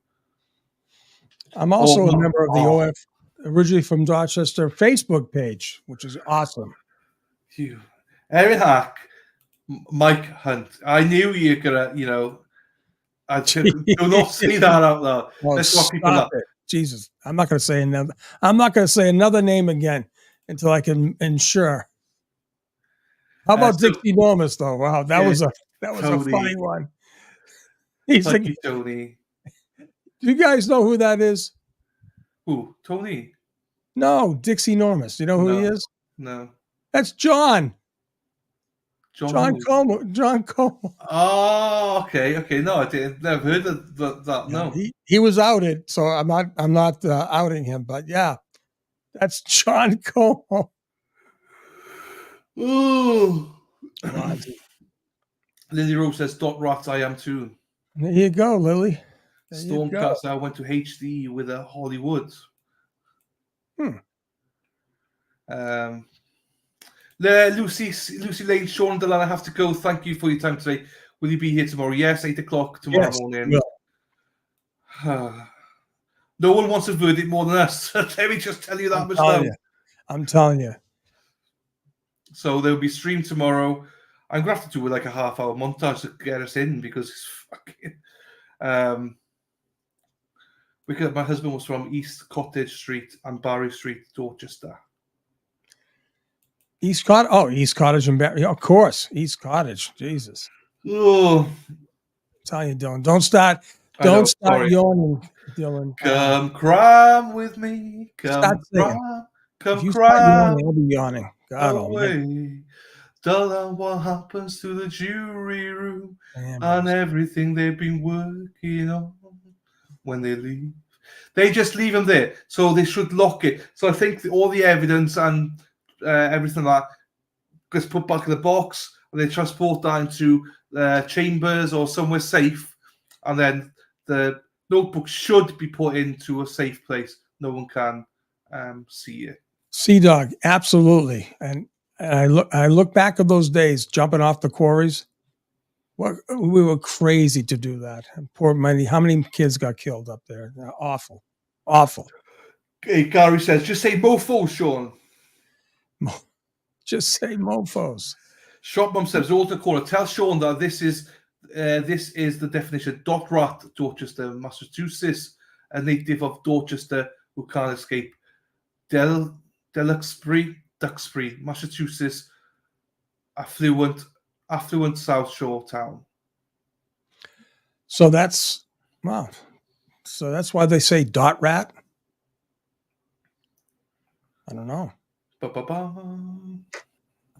I'm also a member of the OF, originally from Dorchester Facebook page, which is awesome. Erin Hack, Mike Hunt. I knew you were gonna, I do not say that out loud. Oh, That's what people laugh. Jesus, I'm not going to say another. I'm not going to say another name again until I can ensure. How about Dixie Enormous though? Wow, that was a funny one. Thank you, Tony. Do you guys know who that is? Who? Tony? No, Dixie Enormous. You know who he is? No. That's John. John who? Como. John Como. Oh, okay. No, I didn't. Never heard of that. No. He was outed, so I'm not outing him. But yeah, that's John Como. Ooh. Lily Rose says, "Dot rats, I am too." There you go, Lily. Stormcast. I went to HD with a Hollywood. Lucy Lane, Sean Delan, I have to go. Thank you for your time today. Will you be here tomorrow? Yes, 8 o'clock tomorrow morning. No one wants a verdict more than us. Let me just tell you that much now. I'm telling you. So there'll be stream tomorrow. I'm gonna have to do like a half-hour montage to get us in because it's fucking. Because my husband was from East Cottage Street and Barry Street, Dorchester. East Cottage and Barry. Of course, East Cottage. Jesus. Oh, tell you, Dylan. Don't start yawning, Dylan. Come cram with me. Come cram. I'll be yawning. God away. Dylan, what happens to the jury room and everything they've been working on when they leave? They just leave them there. So they should lock it. So I think all the evidence and everything like that gets put back in the box and they transport that into chambers or somewhere safe, and then the notebook should be put into a safe place. No one can see it. Sea Dog, absolutely. And I look back at those days jumping off the quarries. We were crazy to do that. And how many kids got killed up there? Awful. Hey, Gary says, just say mofos, Sean. Just say mofos. Shop Mum says, Walter Corner, tell Sean that this is the definition. Dot Rat, Dorchester, Massachusetts, a native of Dorchester who can't escape. Duxbury, Massachusetts, affluent South Shore town. So that's wow. So that's why they say dot rat. I don't know. I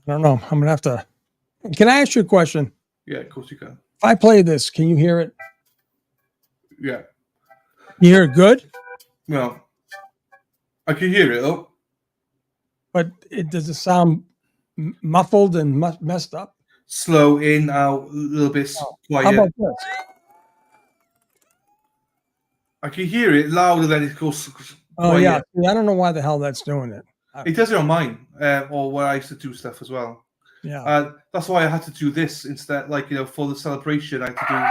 don't know. I'm gonna have to. Can I ask you a question? Yeah, of course you can. If I play this, can you hear it? Yeah. You hear it good? Well, I can hear it. Oh, but does it sound muffled and messed up? Slow in, out, a little bit quiet. How about this? I can hear it louder than it goes. Oh quiet. yeah, I don't know why the hell that's doing it. It does it on mine, or where I used to do stuff as well. Yeah, that's why I had to do this instead. Like for the celebration, I had to do.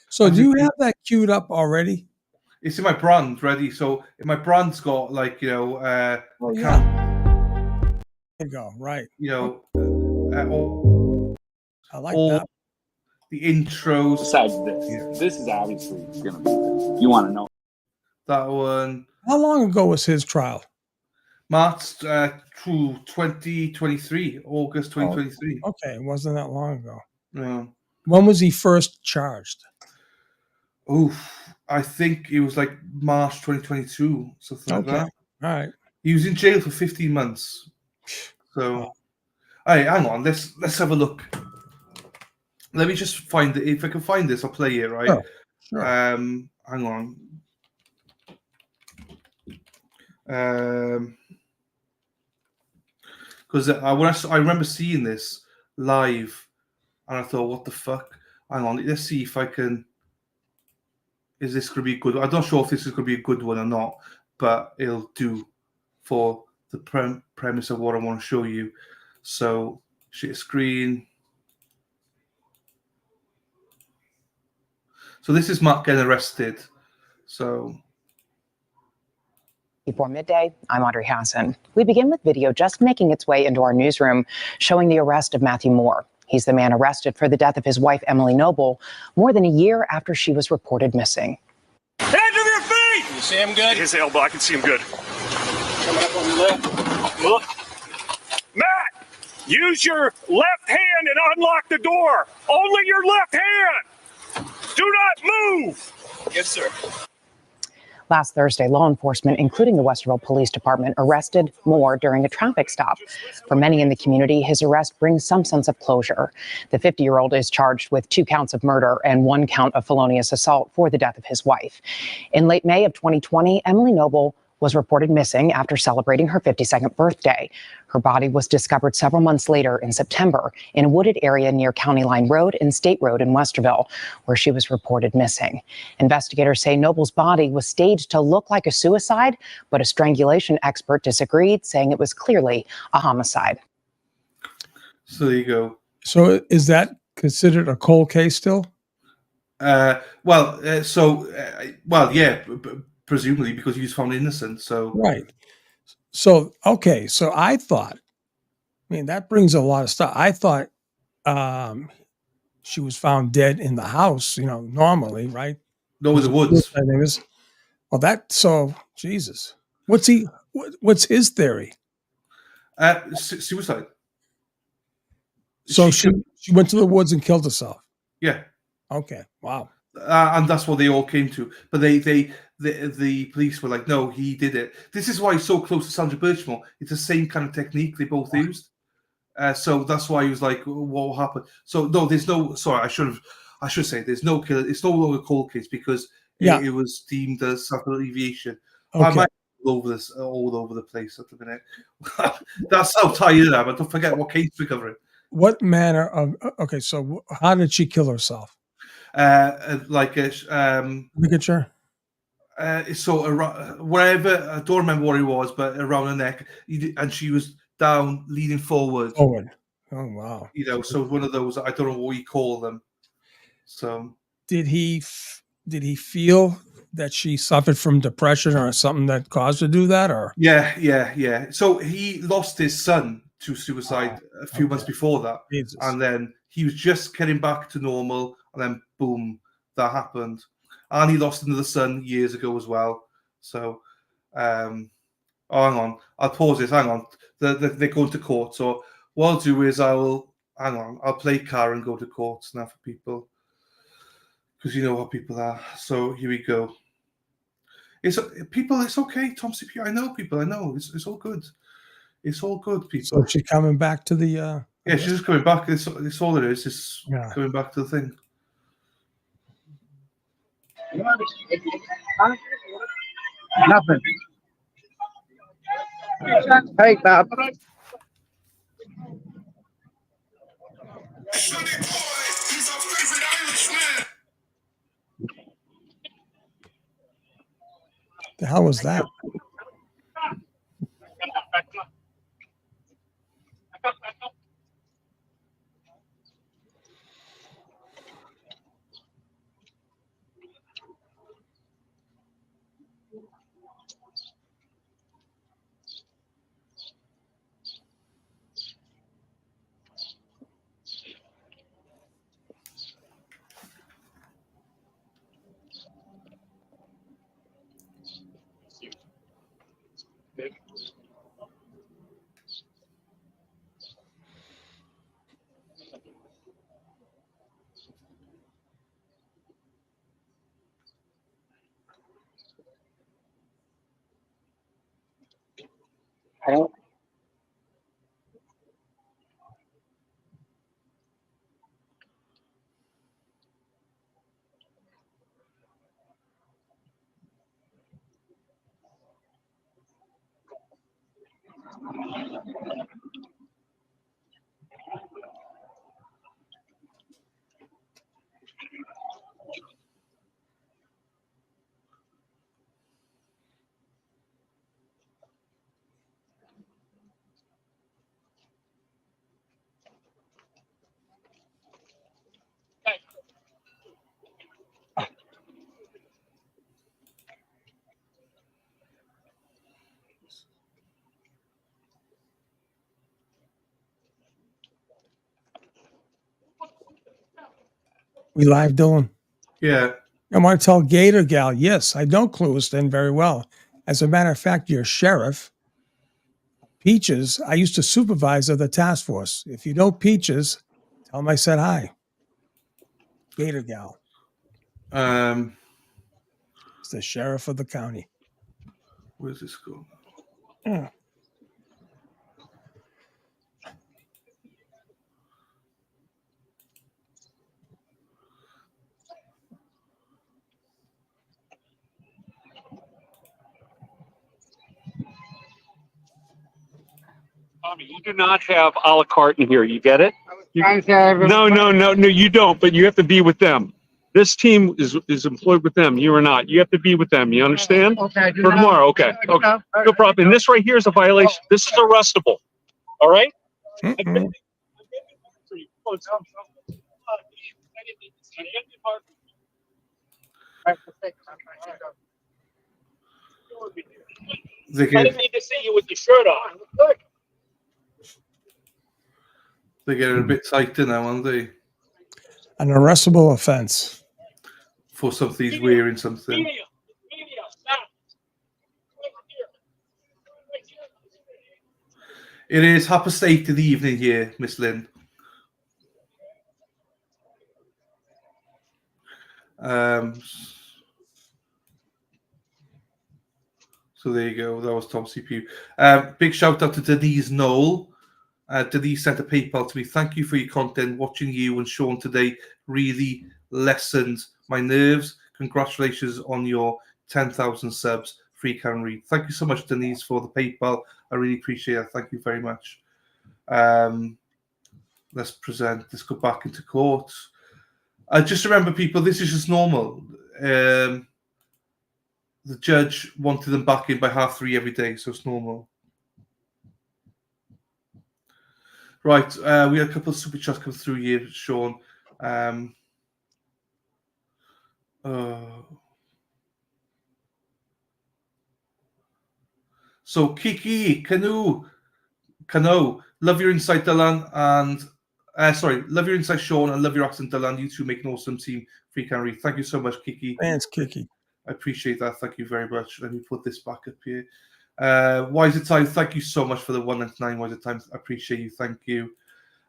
So do you have that queued up already? It's in my brand ready. So my brand's got There you go. Right. I like that. The intros. Besides this is obviously going to be this. You want to know. That one. How long ago was his trial? March 2023, August 2023. Oh, okay, it wasn't that long ago. Yeah. When was he first charged? I think it was like March 2022, something like that. All right. He was in jail for 15 months. So, hey, hang on. Let's have a look. Let me just find it. If I can find this, I'll play it. Right. Sure. Hang on. Because I remember seeing this live, and I thought, what the fuck? Hang on. Let's see if I can. Is this going to be good? I'm not sure if this is going to be a good one or not, but it'll do for the premise of what I want to show you. So, share screen. So this is Mark getting arrested. So. Before midday, I'm Audrey Hassan. We begin with video just making its way into our newsroom showing the arrest of Matthew Moore. He's the man arrested for the death of his wife, Emily Noble, more than a year after she was reported missing. Hands over your feet! Can you see him good? His elbow, I can see him good. Coming up on your left. Look. Matt, use your left hand and unlock the door. Only your left hand. Do not move. Yes, sir. Last Thursday, law enforcement, including the Westerville Police Department, arrested Moore during a traffic stop. For many in the community, his arrest brings some sense of closure. The 50-year-old is charged with 2 counts of murder and 1 count of felonious assault for the death of his wife. In late May of 2020, Emily Noble was reported missing after celebrating her 52nd birthday. Her body was discovered several months later in September in a wooded area near County Line Road and State Road in Westerville, where she was reported missing. Investigators say Noble's body was staged to look like a suicide, but a strangulation expert disagreed, saying it was clearly a homicide. So there you go. So is that considered a cold case still? Yeah. Presumably because he was found innocent. So right. So okay. So I thought, that brings a lot of stuff. I thought she was found dead in the house. Normally, right? No, in the woods. Jesus. What's his theory? Suicide. So she went to the woods and killed herself. Yeah. Okay. Wow. And that's what they all came to. But the police were like, no, he did it. This is why he's so close to Sandra Birchmore. It's the same kind of technique they both used. So that's why he was like, what happened? So no, there's no. Sorry, I should say there's no killer. It's no longer a cold case because it was deemed as self-alleviation. Okay. all over the place at the minute. That's how tired I am. But don't forget what case we're covering. What manner of okay? So how did she kill herself? Like a Ligature. So around, wherever, I don't remember what it was, but around her neck, and she was down, leaning forward. Forward. Oh wow. You know, so one of those, I don't know what you call them. So Did he feel that she suffered from depression or something that caused her to do that? Or yeah. So he lost his son to suicide a few months before that, Jesus. and then he was just getting back to normal, and then boom, that happened. And he lost another son years ago as well. So, hang on, I'll pause this. Hang on, they're going to court. So what I'll do is I'll play car and go to courts now for people, because you know how people are. So here we go. It's people. It's okay, Tom CP. I know people. I know it's all good. It's all good, people. So she's coming back to the. Yeah, she's just coming back. It's all it is. It's coming back to the thing. Nothing. Hey, Bob. The hell was that? We live, Dylan. Yeah. I want to tell Gator Gal, yes, I know Clewiston very well. As a matter of fact, your sheriff, Peaches, I used to supervise of the task force. If you know Peaches, tell him I said hi. Gator Gal. It's the sheriff of the county. Where's this go? Yeah. Tommy, you do not have a la carte in here. You get it? No, you don't. But you have to be with them. This team is employed with them. You are not. You have to be with them. You understand? Okay. For tomorrow. Okay. Okay. No problem. And this right here is a violation. This is arrestable. All right? I didn't need to see you with your shirt on. They're getting a bit tighter now, aren't they? An arrestable offense. For something he's wearing something. It is 8:30 in the evening here, Miss Lynn. So there you go. That was Tom CPU. Big shout out to Denise Knoll. Denise sent a PayPal to me. Thank you for your content. Watching you and Sean today really lessened my nerves. Congratulations on your 10,000 subs Free Can Read. Thank you so much, Denise, for the PayPal. I really appreciate it. Thank you very much. Let's present. Let's go back into court. Just remember, people, this is just normal. The judge wanted them back in by 3:30 every day, so it's normal. Right, we had a couple of super chats come through here, Sean. So Kiki, Canoe, love your insight, Dylan, and love your insight, Sean, and love your accent, Dylan. You two make an awesome team. Free Can Read. Thank you so much, Kiki. Thanks, Kiki. I appreciate that. Thank you very much. Let me put this back up here. Wiser Time, thank you so much for the 199 Wiser Time. I appreciate you. Thank you.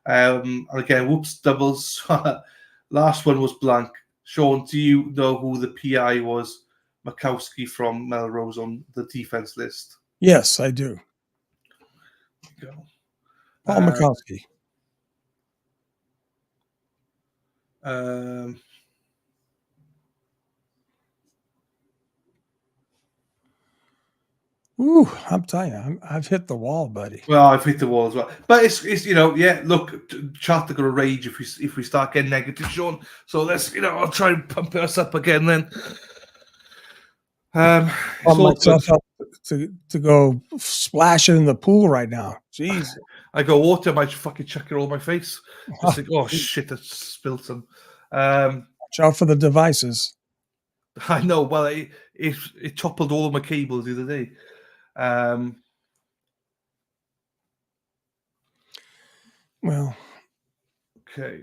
And again, whoops, doubles. Last one was blank. Sean, do you know who the PI was? Makowski from Melrose on the defense list. Yes, I do. There you go. Paul Makowski. Ooh, I'm telling you, I've hit the wall, buddy. Well, I've hit the wall as well, but it's yeah. Look, chat are gonna rage if we start getting negative, Sean. So let's I'll try and pump us up again then. I'm myself up to go splash it in the pool right now. Jeez, I go water, I might fucking chuck it all my face. Just think, oh shit, I spilled some. Watch out for the devices. I know. Well, it toppled all of my cables the other day. Well, okay.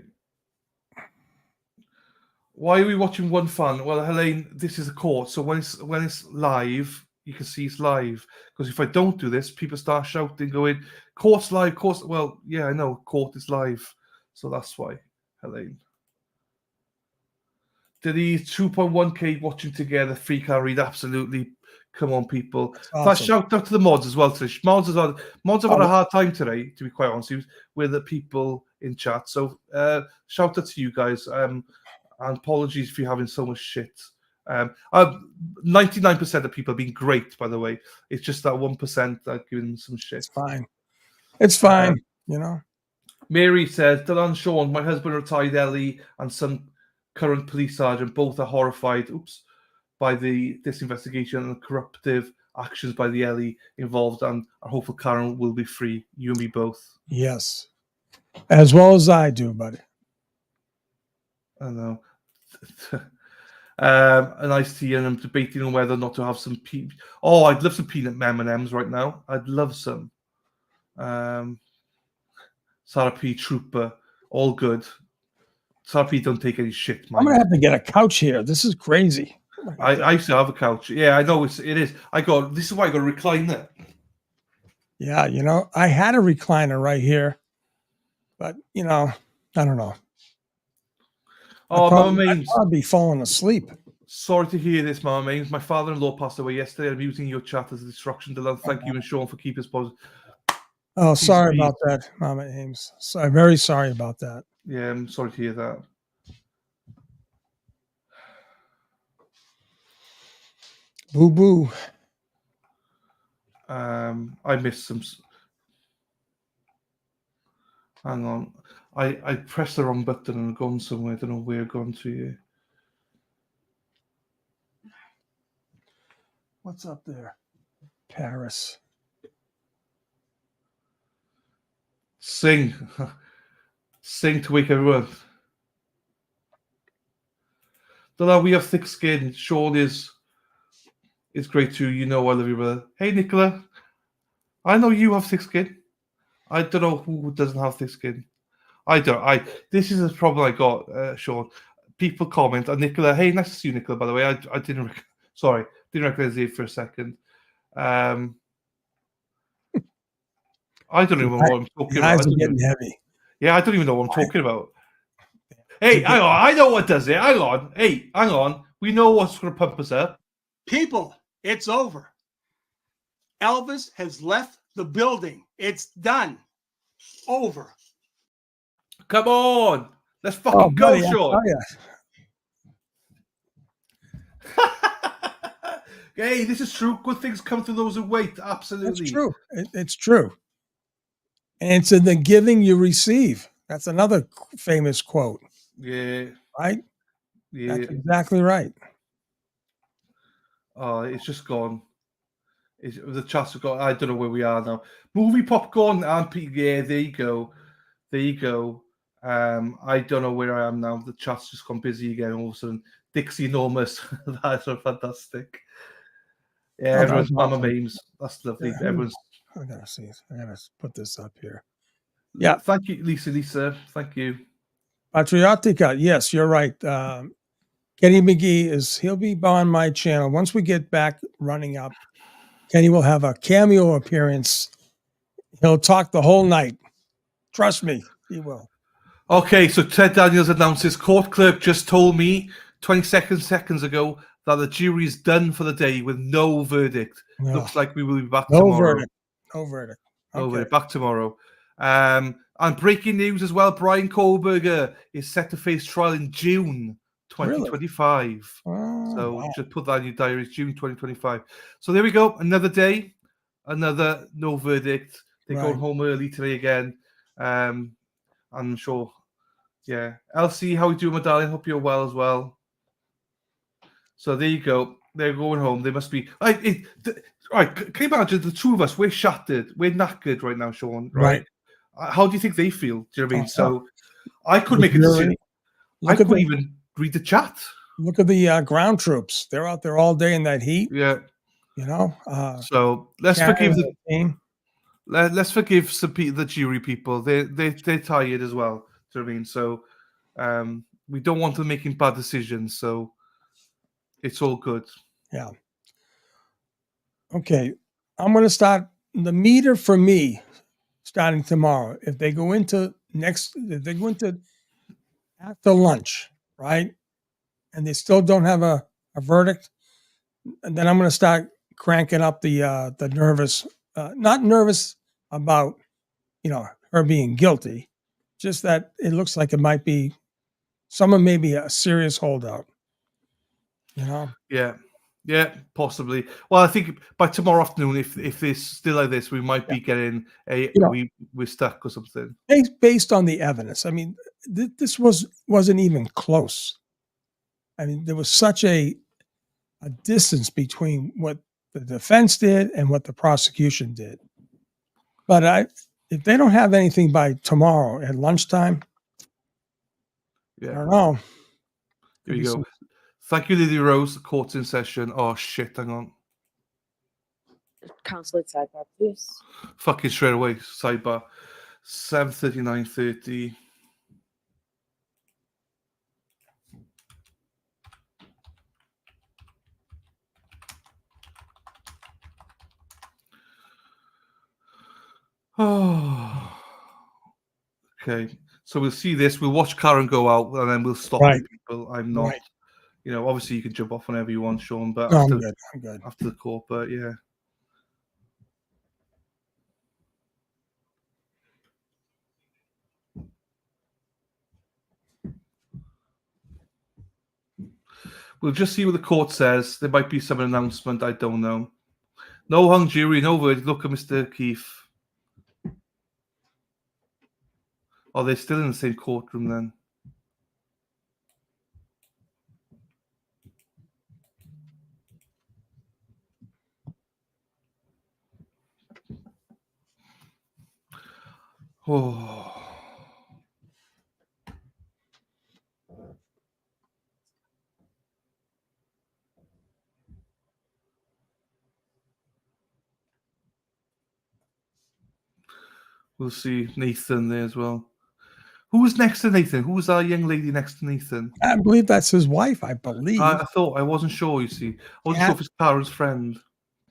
Why are we watching one fan? Well, Helene, this is a court, so when it's live, you can see it's live. Because if I don't do this, people start shouting, going, "Court's live, court's." Well, yeah, I know, court is live, so that's why, Helene. Did he 2.1K watching together? Free Can Read, absolutely. Come on, people. Awesome. Shout out to the mods as well, Trish. Mods have had a hard time today, to be quite honest, with the people in chat. So shout out to you guys. And apologies if you're having so much shit. 99% of people have been great, by the way. It's just that 1% that are giving some shit. It's fine. It's fine, Mary says, Dylan, Sean, my husband, retired Ellie, and some current police sergeant, both are horrified by this investigation and the corruptive actions by the Ellie involved, and are hopeful Karen will be free. You and me both. Yes. As well as I do, buddy. I know. A nice tea, and I'm debating on whether or not to have some I'd love some peanut M&Ms right now. I'd love some. Sarah P. Trooper, all good. Sarah P. don't take any shit, man. I'm gonna have to get a couch here. This is crazy. I used to have a couch. Yeah, I know it is. This is why I got a recliner. Yeah, I had a recliner right here, but I don't know. Oh, Mama Mains. I'd be falling asleep. Sorry to hear this, Mama Mains. My father-in-law passed away yesterday. I'm using your chat as a distraction. Thank you and Sean for keeping us positive. Oh, sorry about that, Mama Ames. So very sorry about that. Yeah, I'm sorry to hear that. Boo boo. I missed some. Hang on. I pressed the wrong button and gone somewhere. I don't know where I've gone to you. What's up there? Paris. Sing. Sing to wake everyone. Don't we have thick skin. Sean is great too. I love you, brother. Hey, Nicola. I know you have thick skin. I don't know who doesn't have thick skin. This is a problem I got, Sean. People comment, Nicola. Hey, nice to see you, Nicola. By the way, I didn't recognize you for a second. I don't even know what I'm talking about. Eyes are getting heavy. Yeah, I don't even know what I'm talking about. Hey, hang on. I know what does it. Hang on. Hey, hang on. We know what's going to pump us up. People, it's over. Elvis has left the building. It's done. Over. Come on. Let's fucking go, Sean. Hey, this is true. Good things come to those who wait. Absolutely. That's true. It's true. And it's in the giving you receive. That's another famous quote. Yeah. Right? Yeah. That's exactly right. Oh, it's just gone. The chat's got. I don't know where we are now. Movie popcorn and Pete. Yeah, there you go. There you go. I don't know where I am now. The chat's just gone busy again. All of a sudden, Dixie enormous. That's so fantastic. Yeah, Oh, everyone's that's mama awesome. memes. That's lovely. Yeah, Everyone's. I gotta see. I gotta put this up here. Yeah. Thank you, Lisa. Thank you. Patriotica. Yes, you're right. Kenny McGee he'll be on my channel. Once we get back running up, Kenny will have a cameo appearance. He'll talk the whole night. Trust me, he will. Okay, so Ted Daniels announces court clerk just told me 20 seconds ago that the jury is done for the day with no verdict. No. Looks like we will be back No tomorrow. verdict. No verdict. No Okay. verdict. Back tomorrow. And breaking news as well, Brian Kohlberger is set to face trial in June 2025. Oh, So wow. just put that in your diaries, June 2025. So there we go. Another day, another no verdict. They're Right. going home early today again. I'm sure. Yeah. Elsie, how are you doing, my darling? Hope you're well as well. So there you go. They're going home. They must be. Right. Can you imagine the two of us? We're shattered. We're knackered right now, Sean. Right. How do you think they feel? Do you know what I mean? So I couldn't make a decision. I couldn't even read the chat. Look at the ground troops. They're out there all day in that heat. Yeah. You know. So let's carrying forgive the team. let's forgive some the jury people. They're tired as well. Do you know what I mean? So we don't want them making bad decisions. So it's all good. Yeah. Okay. I'm going to start the meter for me starting tomorrow. If they go into after lunch, right? And they still don't have a verdict, and then I'm going to start cranking up the nervous, not nervous about, her being guilty, just that it looks like it might be someone may be a serious holdout. Yeah, possibly. Well, I think by tomorrow afternoon, if it's still like this, we might be getting we're stuck or something. Based on the evidence. I mean, this wasn't even close. I mean, there was such a distance between what the defense did and what the prosecution did. But if they don't have anything by tomorrow at lunchtime, I don't know. Here we go. Thank you, Lily Rose. The court's in session. Oh shit! Hang on. Counselor sidebar, please. Fucking straight away. Sidebar. 7:30, 9:30. Oh. Okay. So we'll see this. We'll watch Karen go out, and then we'll stop Right. people. I'm not. Right. Obviously you can jump off whenever you want, Sean. But No, after, I'm good. I'm good. After the court, but yeah. We'll just see what the court says. There might be some announcement. I don't know. No hung jury, no verdict. Look at Mr. Keefe. Oh, they're still in the same courtroom then. Oh. We'll see Nathan there as well. Who was next to Nathan? Who was our young lady next to Nathan? I believe that's his wife. I believe. I thought I wasn't sure. You see, I wasn't sure if it's Karen's friend.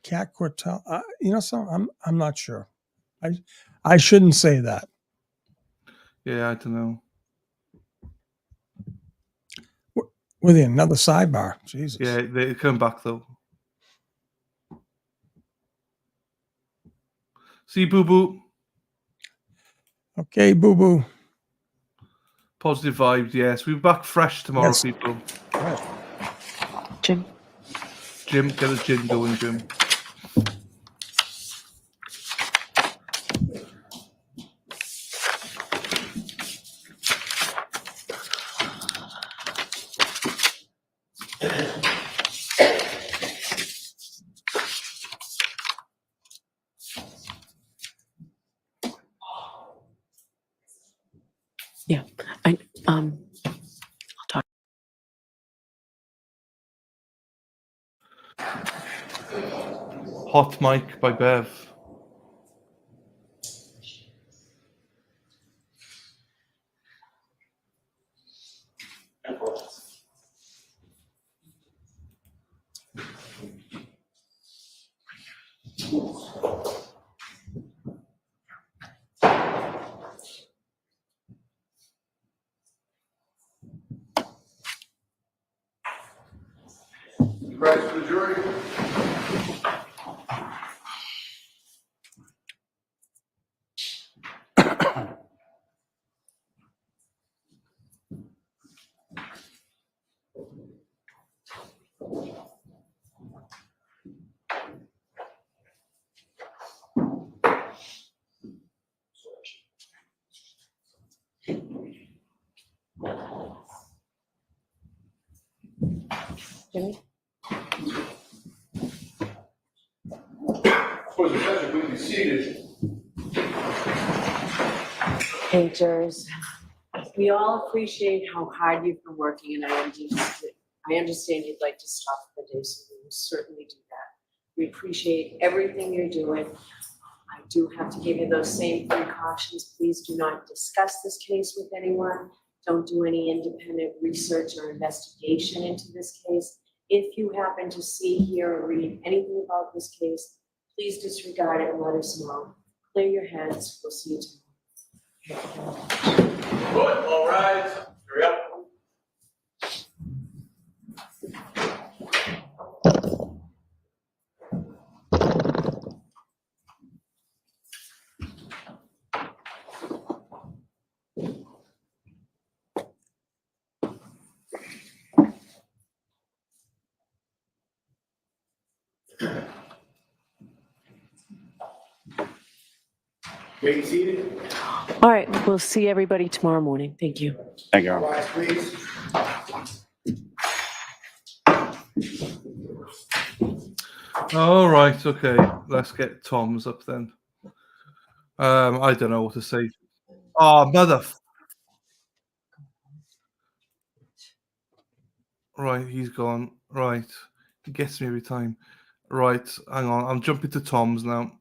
Cat Cortell. I'm not sure. I shouldn't say that. Yeah, I don't know. With another sidebar. Jesus. Yeah, they come back though. See, Boo Boo. Okay, Boo Boo. Positive vibes, yes. We'll be back fresh tomorrow, Yes. people. Jim. Jim, get a gin going, Jim. Yeah, I'll talk. Hot Mic by Bev. Rise for the jury. Jimmy? Suppose the judge would be seated. Hey, jurors, we all appreciate how hard you've been working, and I understand you'd like to stop for the day, so we will certainly do that. We appreciate everything you're doing. I do have to give you those same precautions. Please do not discuss this case with anyone. Don't do any independent research or investigation into this case. If you happen to see, hear, or read anything about this case, please disregard it and let us know. Clear your heads. We'll see you tomorrow. Good, all rise. Hurry up. Wait seated. All right, we'll see everybody tomorrow morning. Thank you. Thank you. Rise, please. All right, okay. Let's get Tom's up then. I don't know what to say. Oh, mother. Right, he's gone. Right, he gets me every time. Right, hang on. I'm jumping to Tom's now.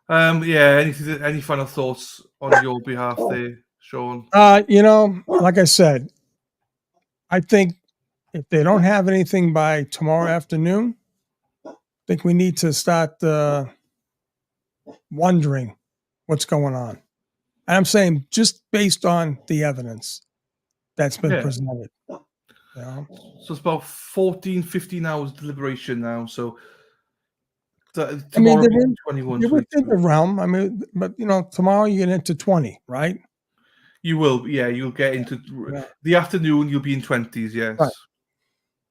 Yeah. Any final thoughts on your behalf there, Sean? Like I said, I think if they don't have anything by tomorrow afternoon, I think we need to start wondering what's going on. And I'm saying just based on the evidence that's been presented. You know? So it's about 14, 15 hours deliberation now. So tomorrow, 21. They're within the realm. I mean, but tomorrow you get into 20, right? You will, yeah. You'll get into the afternoon. You'll be in 20s, yes.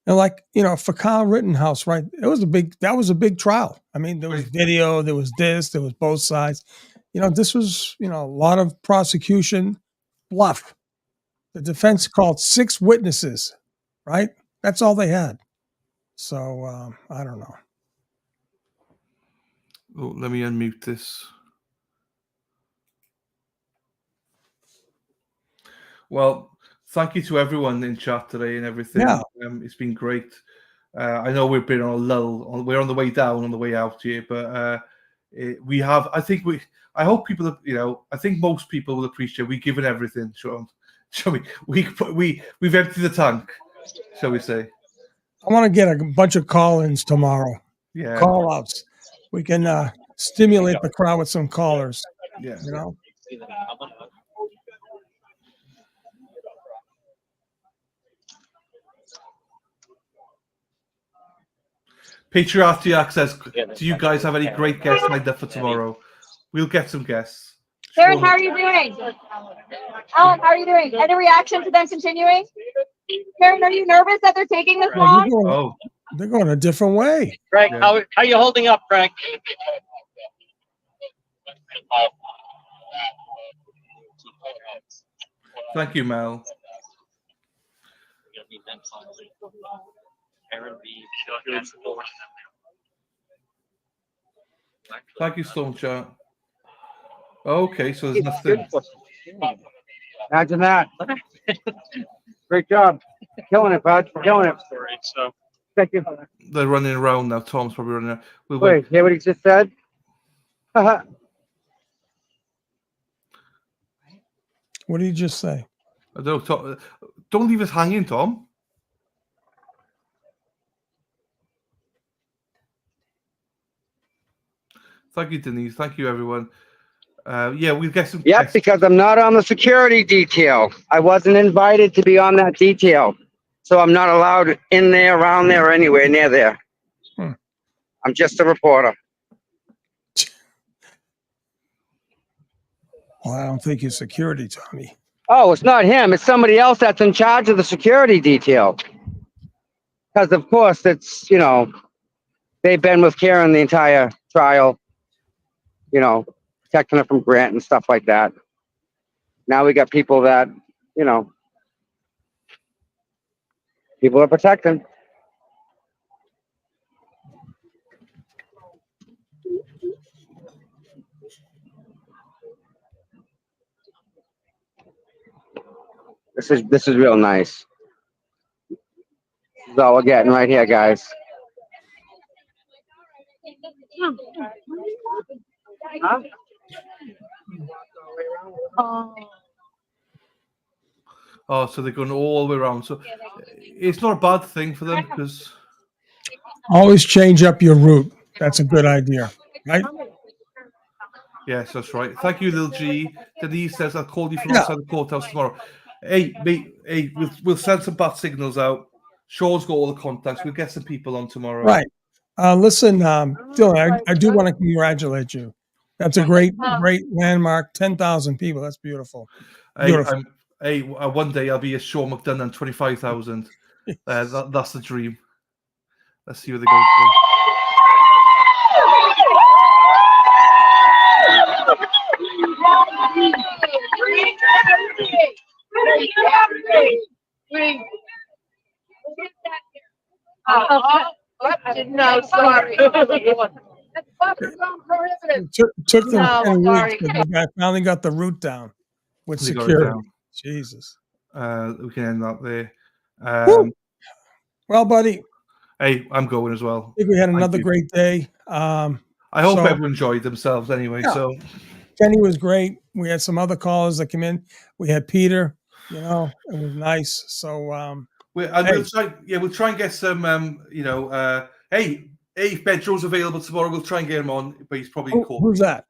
Right. And for Kyle Rittenhouse, right? That was a big trial. I mean, there was video, there was there was both sides. This was, a lot of prosecution bluff. The defense called 6 witnesses, right? That's all they had. So I don't know. Oh, let me unmute this. Well, thank you to everyone in chat today and everything. Yeah. It's been great. I know we've been on a lull. We're on the way down, on the way out here, but we have. I hope people. I think most people will appreciate we've given everything, Sean. Shall we? We've emptied the tank, shall we say? I want to get a bunch of call-ins tomorrow. Yeah. Call-outs. We can stimulate the crowd with some callers. Yeah. Patriarch says, do you guys have any great guests lined up for tomorrow? We'll get some guests. Darren, how are you doing? Alan, how are you doing? Any reaction to them continuing? Karen, are you nervous that they're taking this Well, long? they're going a different way. Greg, how you holding up, Greg? Thank you, Mel. Thank you, Stone Chat. Okay, so there's nothing. Imagine that. Great job. Killing it, bud. Killing it. So, thank you. They're running around now. Tom's probably running around. Wait, hear what he just said? What did he just say? I don't, Tom, don't leave us hanging, Tom. Thank you, Denise. Thank you, everyone. Yeah, we'll get some. Yep, because I'm not on the security detail. I wasn't invited to be on that detail. So I'm not allowed in there, around there, or anywhere near there. I'm just a reporter. Well, I don't think he's security, Tommy. Oh, it's not him. It's somebody else that's in charge of the security detail. Because, of course, it's, you know, they've been with Karen the entire trial, you know, protecting her from Grant and stuff like that. Now we got people that, you know, people are protecting. This is real nice. This is all we're getting right here, guys. Huh? Oh, so they're going all the way around. So it's not a bad thing for them because Always change up your route. That's a good idea, right? yes, that's right. Thank you, Lil G. Denise says I'll call you from outside the courthouse tomorrow. Hey, mate, hey, we'll send some bat signals out. Sean's got all the contacts. We'll get some people on tomorrow. Right. Listen, Dylan, I do want to congratulate you. That's a great landmark. 10,000 people. That's beautiful. Beautiful. One day I'll be a Sean McDonough 25,000. That's the dream. Let's see where they go. No, sorry. Took them 10 weeks, but they finally got the route down with They got it security. down. Jesus. We can end that there. Well, buddy, Hey, I'm going as well. I think we had another you. great day. I hope everyone enjoyed themselves anyway. Yeah. So Kenny was great. We had some other callers that came in. We had Peter. You know, it was nice. So we'll try and get some. Hey, if Pedro's available tomorrow, we'll try and get him on. But he's probably in court. Who's that?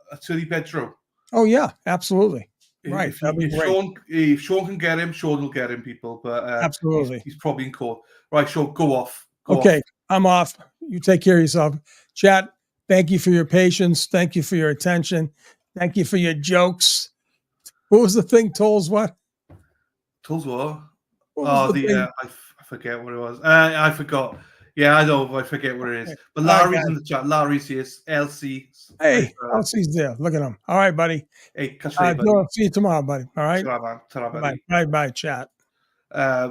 Attorney Pedro. Oh yeah, absolutely. Right. If Sean can get him, Sean will get him, people. But absolutely, he's probably in court. Right, Sean, go off. Okay, I'm off. You take care of yourself. Chat, thank you for your patience. Thank you for your attention. Thank you for your jokes. What was the thing? Tolls what? Tolls what? I forget what it was. I forgot. Yeah, I know. I forget what it is. But Larry's in the chat. Larry's here. LC. Hey, LC's there. Look at him. All right, buddy. Hey, catch you later, buddy. See you tomorrow, buddy. All right. Ta-ra, buddy. Bye, chat.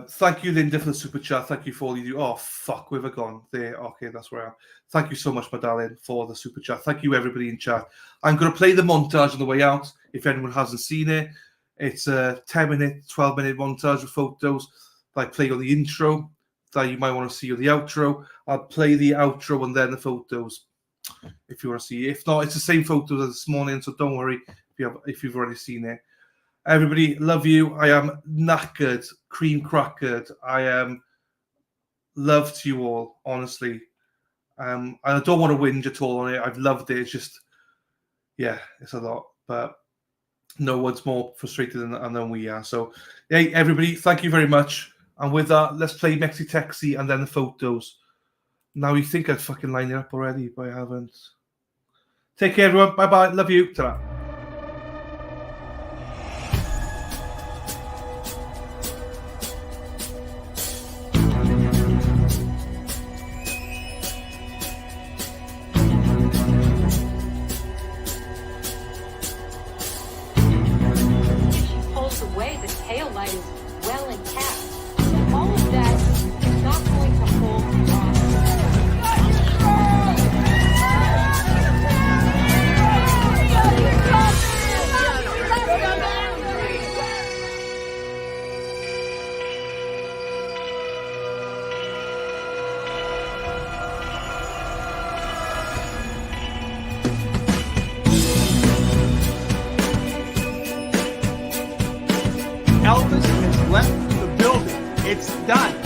Thank you, Linda, for the super chat. Thank you for all you do. Oh, fuck, where have I gone? There. Okay, that's where I am. Thank you so much, my darling, for the super chat. Thank you, everybody in chat. I'm going to play the montage on the way out. If anyone hasn't seen it, it's a 10-minute, 12-minute montage of photos that I play on the intro that you might want to see on the outro. I'll play the outro and then the photos if you want to see it. If not, it's the same photos as this morning, so don't worry if you've already seen it. Everybody, love you. I am knackered, cream crackered. I am love to you all, honestly. I don't want to whinge at all on it. I've loved it. It's just, yeah, it's a lot. But no one's more frustrated than we are. So, hey, everybody, thank you very much. And with that, let's play Mexi Texi and then the photos. Now you think I'd fucking line it up already, but I haven't. Take care, everyone. Bye-bye. Love you. Ta-ra. tail light is well intact. All of that is not going to hold off. Elvis has left the building. It's done.